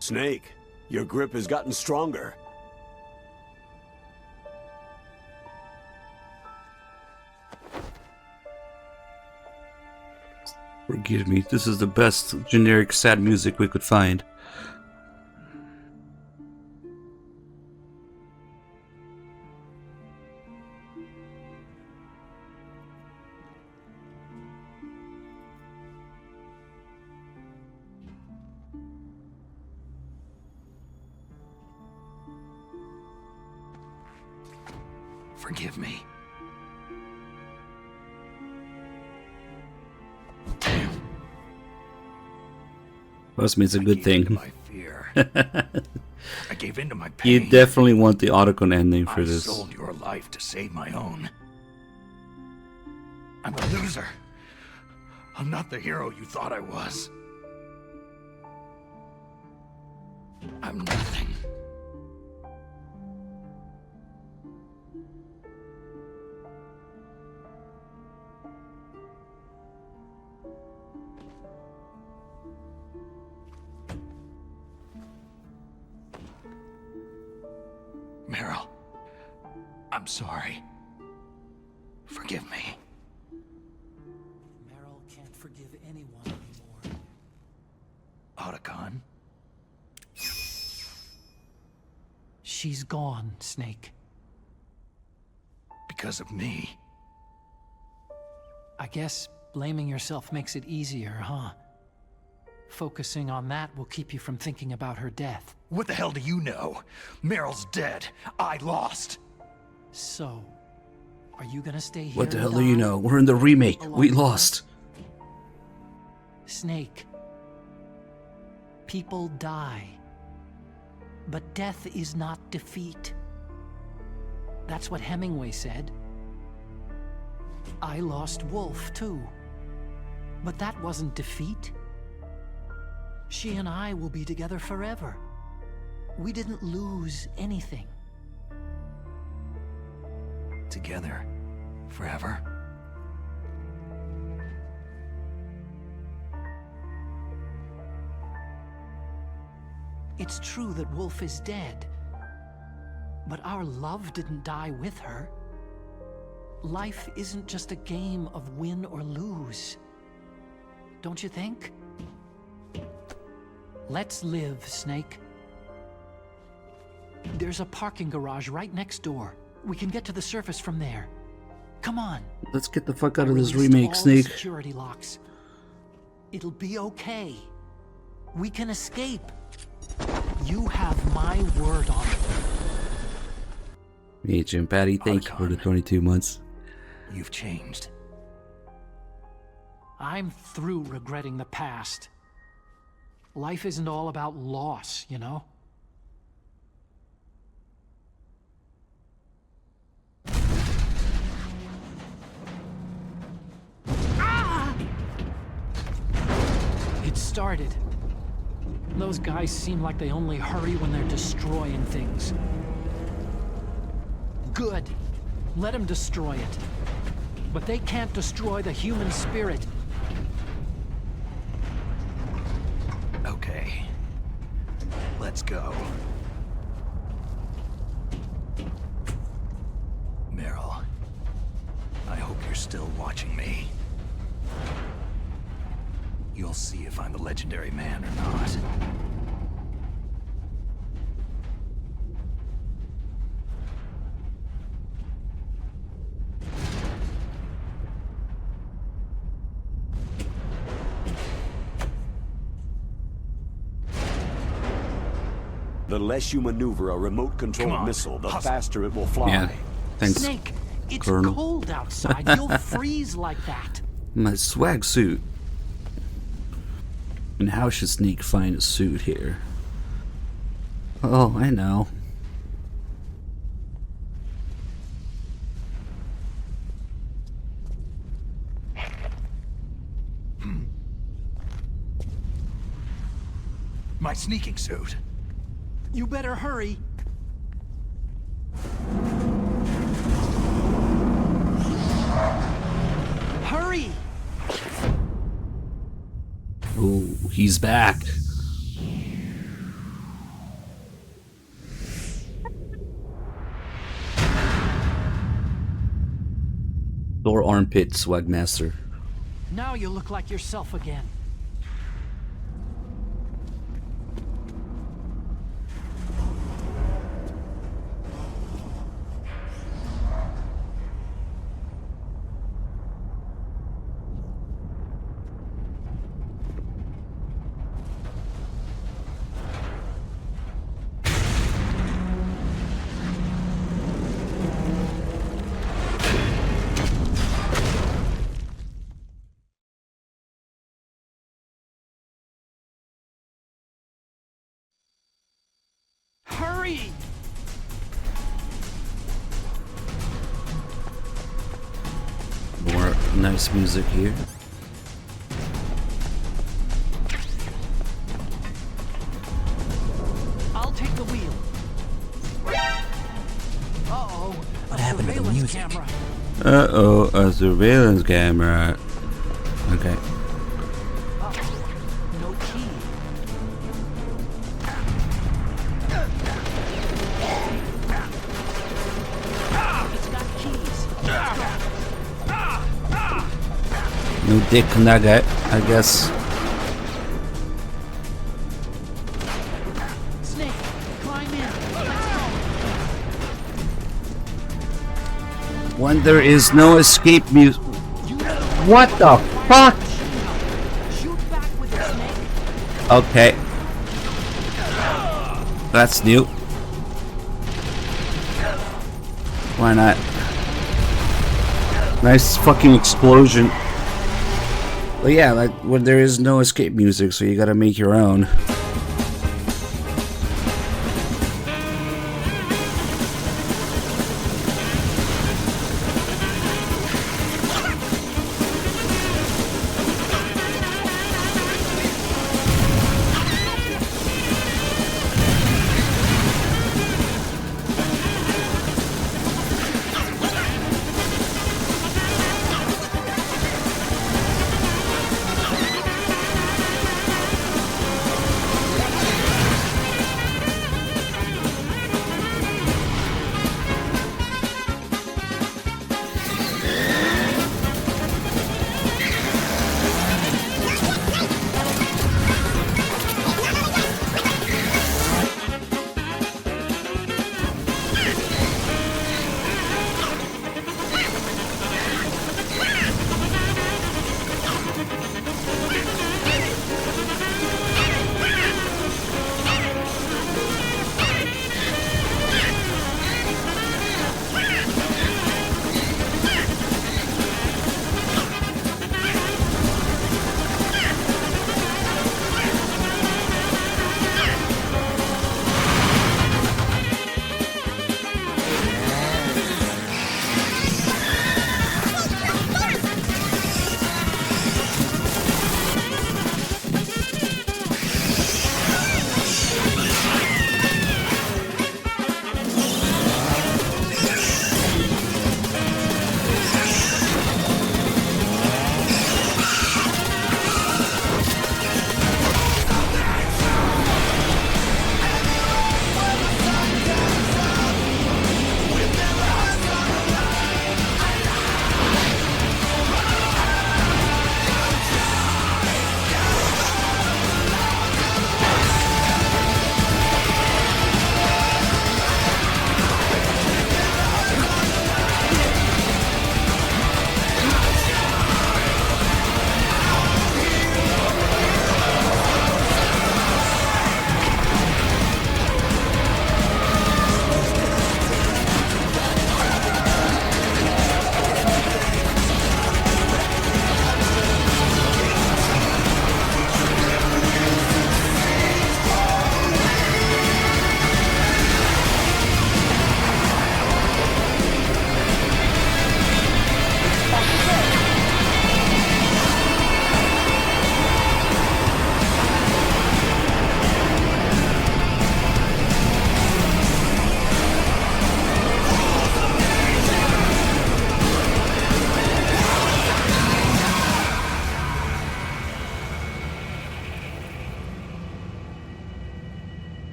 Snake, your grip has gotten stronger. Forgive me, this is the best generic sad music we could find. Forgive me. Trust me, it's a good thing. My fear. I gave in to my pain. You definitely want the Otacon ending for I this. sold your life to save my own. I'm a loser. I'm not the hero you thought I was. I'm nothing. Meryl, I'm sorry. Forgive me. Meryl can't forgive anyone anymore. Otacon? She's gone, Snake. Because of me? I guess blaming yourself makes it easier, huh? Focusing on that will keep you from thinking about her death. What the hell do you know? Meryl's dead. I lost. So, are you gonna stay here? What the hell and do you die know? We're in the remake. along We with her? lost. Snake. People die. But death is not defeat. That's what Hemingway said. I lost Wolf, too. But that wasn't defeat. She and I will be together forever. We didn't lose anything. Together. Forever. It's true that Wolf is dead. But our love didn't die with her. Life isn't just a game of win or lose. Don't you think? Let's live, Snake. There's a parking garage right next door. We can get to the surface from there. Come on. Let's get the fuck out of this Released remake, all Snake. the security locks. It'll be okay. We can escape. You have my word on it. Hey, Jim Patty, thank you for the 22 months. You've changed. I'm through regretting the past. Life isn't all about loss, you know? Ah! It started. Those guys seem like they only hurry when they're destroying things. Good. Let them destroy it. But they can't destroy the human spirit. Okay. Let's go. Meryl, I hope you're still watching me. You'll see if I'm the legendary man or not. The less you maneuver a remote-controlled missile, the faster it will fly. Yeah, thanks, Snake, it's Colonel. cold outside. You'll freeze like that. My swag suit. And how should Snake find a suit here? Oh, I know. My sneaking suit. You better hurry. Hurry! Oh, he's back. Thor armpit swagmaster. Now you look like yourself again. free! More nice music here. I'll take the wheel. Uh-oh. What happened to the music? Camera. Uh-oh, a surveillance camera. Okay. No key. It's got keys. No dick nugget, I guess. Snake, climb in. Let's go. When there is no escape music. What the fuck? Okay. That's new. Why not? Nice fucking explosion. But yeah, like when there is no escape music, so you gotta make your own.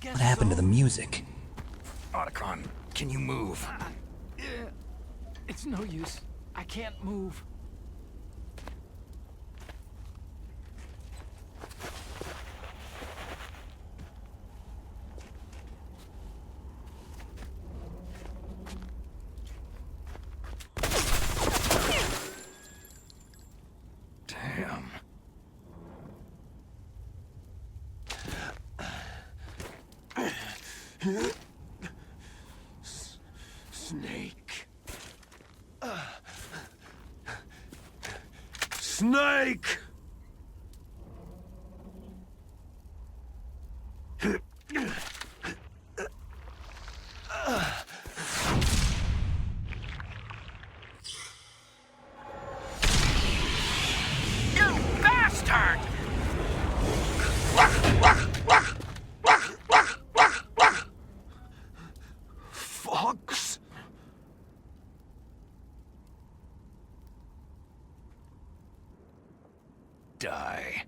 What happened to the music? Otacon, can you move? It's no use. I can't move. Damn. Snake. Snake! You bastard! Fox? Die.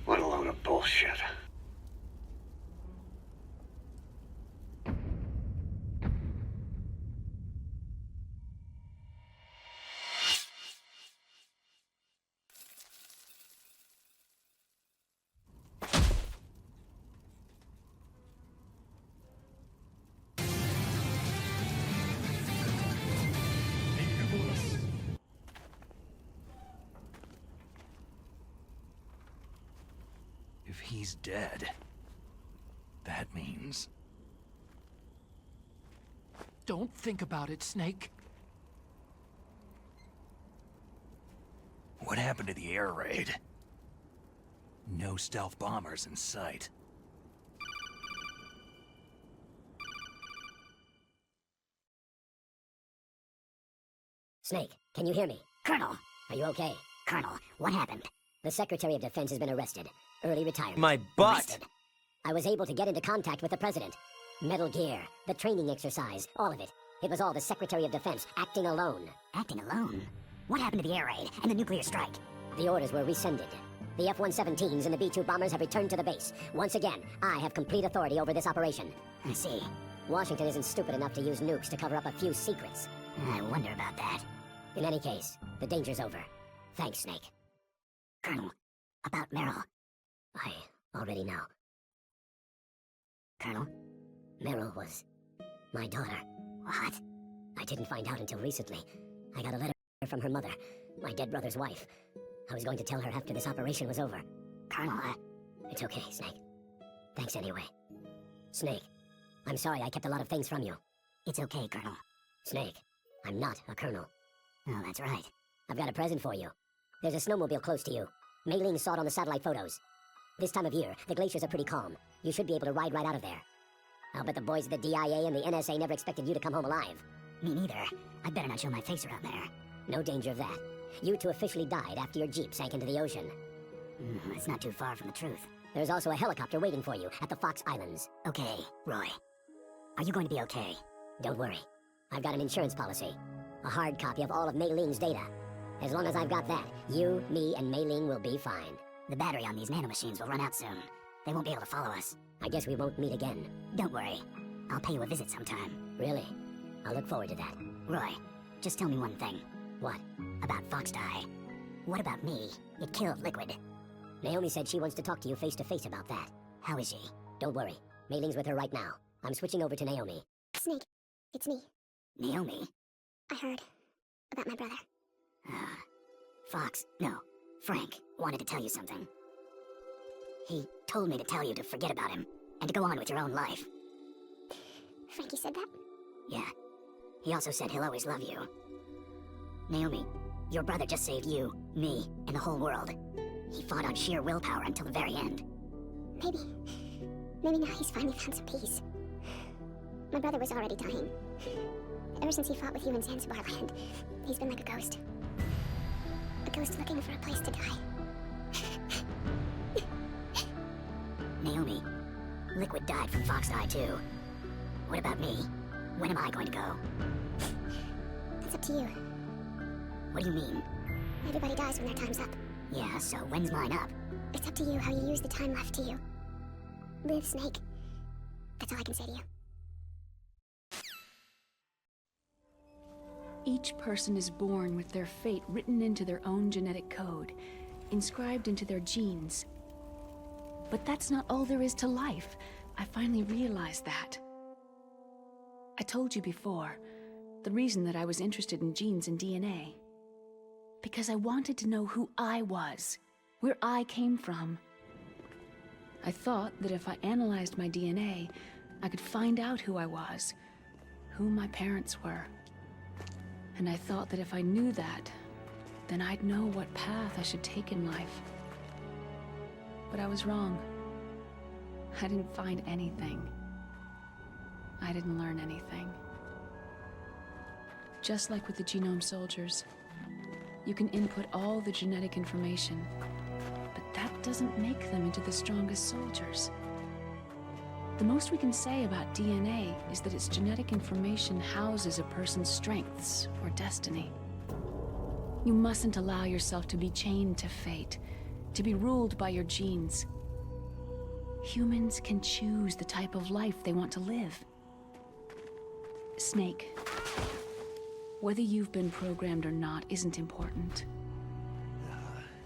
What a load of bullshit. If he's dead, that means... Don't think about it, Snake. What happened to the air raid? No stealth bombers in sight. Snake, can you hear me? Colonel! Are you okay? Colonel, what happened? The Secretary of Defense has been arrested. Early retirement. My butt! Arrested. I was able to get into contact with the President. Metal Gear, the training exercise, all of it. It was all the Secretary of Defense acting alone. Acting alone? What happened to the air raid and the nuclear strike? The orders were rescinded. The F-117s and the B-2 bombers have returned to the base. Once again, I have complete authority over this operation. I see. Washington isn't stupid enough to use nukes to cover up a few secrets. I wonder about that. In any case, the danger's over. Thanks, Snake. Colonel, about Meryl. I already know. Colonel? Meryl was my daughter. What? I didn't find out until recently. I got a letter from her mother, my dead brother's wife. I was going to tell her after this operation was over. Colonel, It's okay, Snake. Thanks anyway. Snake, I'm sorry I kept a lot of things from you. It's okay, Colonel. Snake, I'm not a colonel. Oh, that's right. I've got a present for you. There's a snowmobile close to you. Mei Ling saw it on the satellite photos. This time of year, the glaciers are pretty calm. You should be able to ride right out of there. I'll bet the boys at the DIA and the NSA never expected you to come home alive. Me neither. I'd better not show my face around there. No danger of that. You two officially died after your jeep sank into the ocean. It's not too far from the truth. There's also a helicopter waiting for you at the Fox Islands. Okay, Roy. Are you going to be okay? Don't worry. I've got an insurance policy. A hard copy of all of Mei Ling's data. As long as I've got that, you, me, and Mei Ling will be fine. The battery on these nanomachines will run out soon. They won't be able to follow us. I guess we won't meet again. Don't worry. I'll pay you a visit sometime. Really? I'll look forward to that. Roy, just tell me one thing. What? About Fox Die. What about me? It killed Liquid. Naomi said she wants to talk to you face to face about that. How is she? Don't worry. Mei Ling's with her right now. I'm switching over to Naomi. Snake, it's me. Naomi? I heard about my brother. Fox, no, Frank wanted to tell you something. He told me to tell you to forget about him, and to go on with your own life. Frankie said that? Yeah. He also said he'll always love you. Naomi, your brother just saved you, me, and the whole world. He fought on sheer willpower until the very end. Maybe now he's finally found some peace. My brother was already dying. Ever since he fought with you in Zanzibar Land, he's been like a ghost. A ghost looking for a place to die. Naomi, Liquid died from Fox Die too. What about me? When am I going to go? That's up to you. What do you mean? Everybody dies when their time's up. Yeah, so when's mine up? It's up to you how you use the time left to you. Live, Snake. That's all I can say to you. Each person is born with their fate written into their own genetic code, inscribed into their genes. But that's not all there is to life. I finally realized that. I told you before, the reason that I was interested in genes and DNA. Because I wanted to know who I was, where I came from. I thought that if I analyzed my DNA, I could find out who I was, who my parents were. And I thought that if I knew that, then I'd know what path I should take in life. But I was wrong. I didn't find anything. I didn't learn anything. Just like with the genome soldiers, you can input all the genetic information, but that doesn't make them into the strongest soldiers. The most we can say about DNA is that its genetic information houses a person's strengths or destiny. You mustn't allow yourself to be chained to fate, to be ruled by your genes. Humans can choose the type of life they want to live. Snake, whether you've been programmed or not isn't important.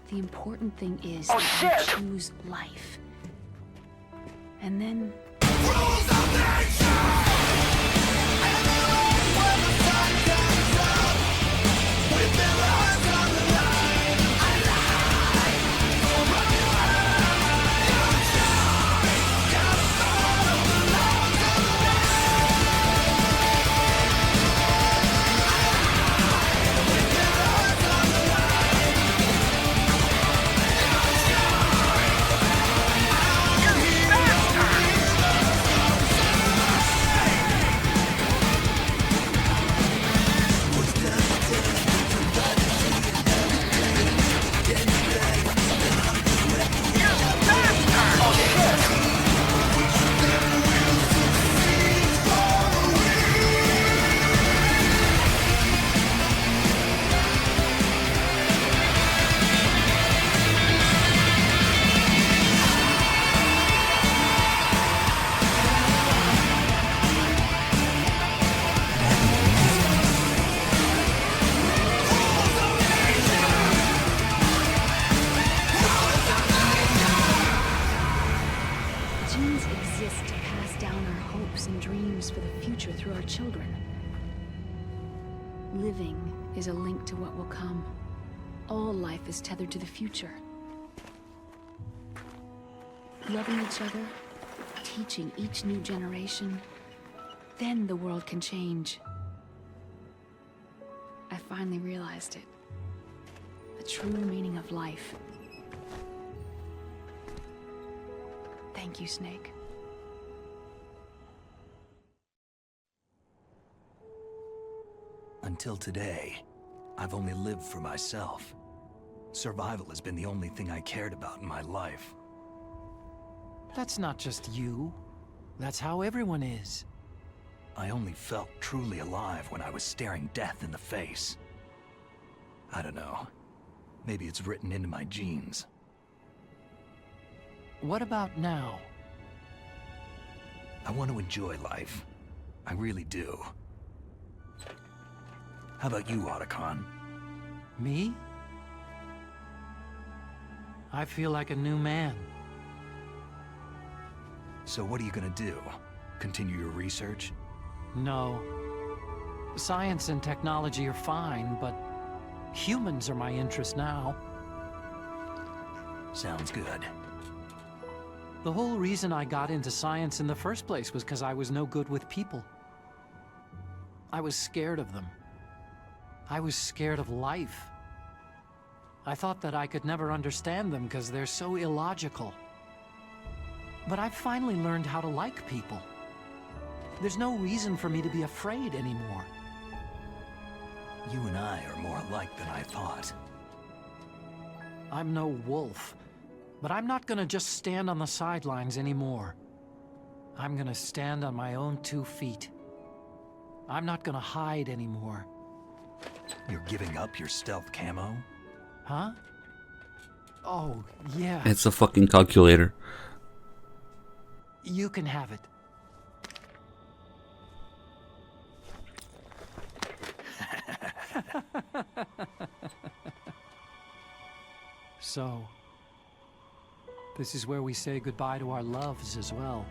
The important thing is that you choose life. And then... Rules of nature! Living is a link to what will come. All life is tethered to the future. Loving each other, teaching each new generation, then the world can change. I finally realized it. The true meaning of life. Thank you, Snake. Until today, I've only lived for myself. Survival has been the only thing I cared about in my life. That's not just you. That's how everyone is. I only felt truly alive when I was staring death in the face. I don't know. Maybe it's written into my genes. What about now? I want to enjoy life. I really do. How about you, Otacon? Me? I feel like a new man. So what are you gonna do? Continue your research? No. Science and technology are fine, but humans are my interest now. Sounds good. The whole reason I got into science in the first place was because I was no good with people. I was scared of them. I was scared of life. I thought that I could never understand them because they're so illogical. But I've finally learned how to like people. There's no reason for me to be afraid anymore. You and I are more alike than I thought. I'm no wolf, but I'm not gonna just stand on the sidelines anymore. I'm gonna stand on my own 2 feet. I'm not gonna hide anymore. You're giving up your stealth camo? Huh? Oh, yeah. It's a fucking calculator. You can have it. So, this is where we say goodbye to our loves as well.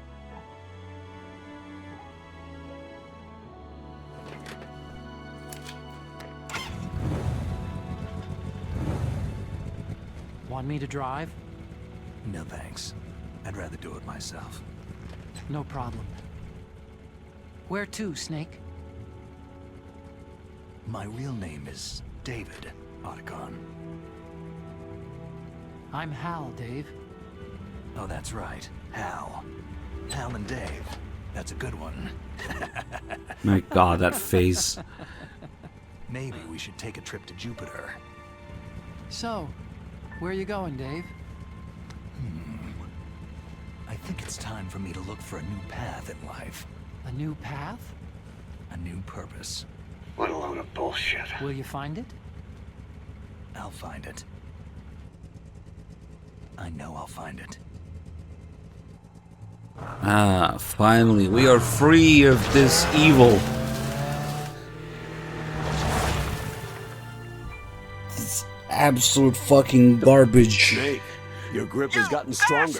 Want me to drive? No thanks. I'd rather do it myself. No problem. Where to, Snake? My real name is David Otacon. I'm Hal, Dave. Oh, that's right. Hal. Hal and Dave. That's a good one. My God, that face. Maybe we should take a trip to Jupiter. So, where are you going, Dave? I think it's time for me to look for a new path in life. A new path? A new purpose. What a load of bullshit. Will you find it? I'll find it. I know I'll find it. Ah, finally, we are free of this evil. This absolute fucking garbage. Snake, your grip has gotten stronger.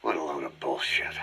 What a load of bullshit.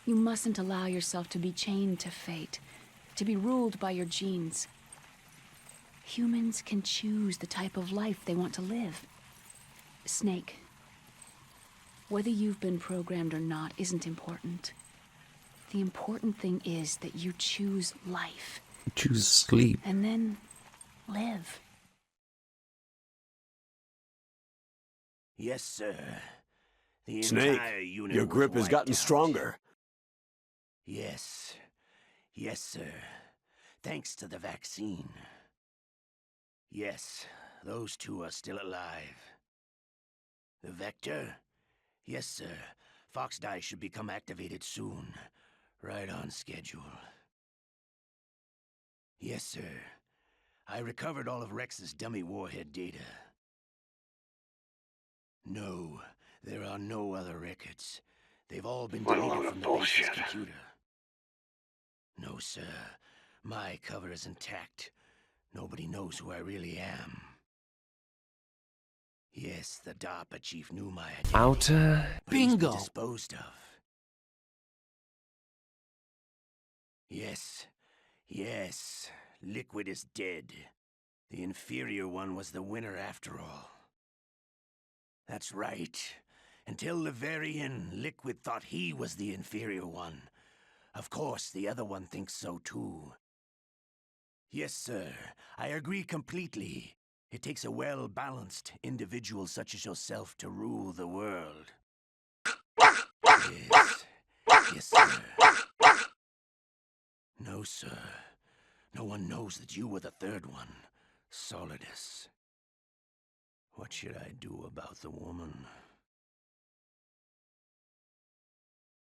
You mustn't allow yourself to be chained to fate, to be ruled by your genes. Humans can choose the type of life they want to live. Snake, whether you've been programmed or not isn't important. The important thing is that you choose life. Choose sleep. And then live. Yes, sir. The Snake, entire unit your grip was has gotten wiped out. stronger. Yes. Yes, sir. Thanks to the vaccine. Yes, those two are still alive. The Vector? Yes, sir. Fox Die should become activated soon. Right on schedule. Yes, sir. I recovered all of Rex's dummy warhead data. No, there are no other records. They've all been deleted from the base's computer. No, sir. My cover is intact. Nobody knows who I really am. Yes, the DARPA chief knew my identity. Outer but he's been bingo. disposed of. Yes. Yes. Liquid is dead. The inferior one was the winner after all. That's right. Until the very end, Liquid thought he was the inferior one. Of course, the other one thinks so too. Yes, sir. I agree completely. It takes a well-balanced individual such as yourself to rule the world. Yes. Yes, sir. No, sir. No one knows that you were the third one, Solidus. What should I do about the woman?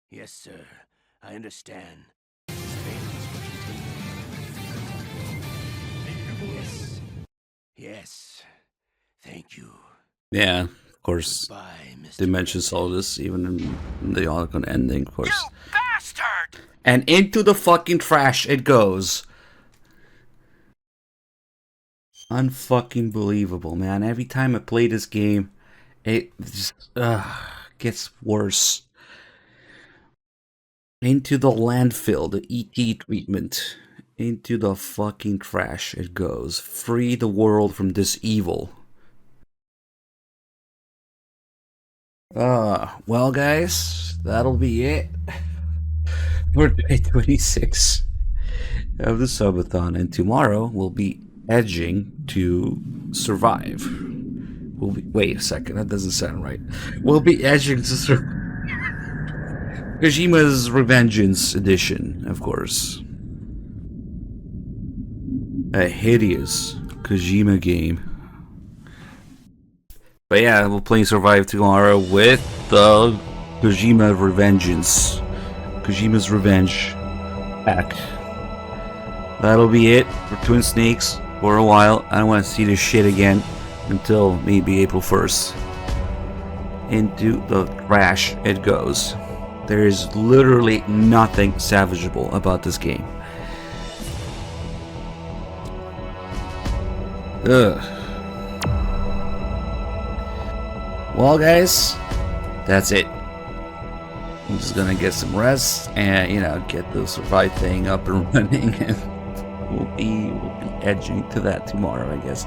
Yes, sir. I understand. Surveillance will continue. Yes. Yes. Thank you. Yeah, of course. They mention Solidus even in the Archon ending, of course. You bastard! And into the fucking trash it goes. Unfucking believable, man. Every time I play this game, it just gets worse. Into the landfill, the ET treatment. Into the fucking trash it goes. Free the world from this evil. Well, guys, that'll be it for day 26 of the Subathon, and tomorrow we'll be edging to survive. Wait a second, that doesn't sound right. We'll be edging to survive. Kojima's Revengeance edition, of course. A hideous Kojima game. But yeah, we'll play Survive tomorrow with the Kojima Revengeance. Kojima's Revenge pack. That'll be it for Twin Snakes for a while. I don't want to see this shit again until maybe April 1st. Into the trash it goes. There is literally nothing salvageable about this game. Ugh. Well, guys, that's it. I'm just gonna get some rest and, get the Survive thing up and running, and we'll be edging to that tomorrow, I guess.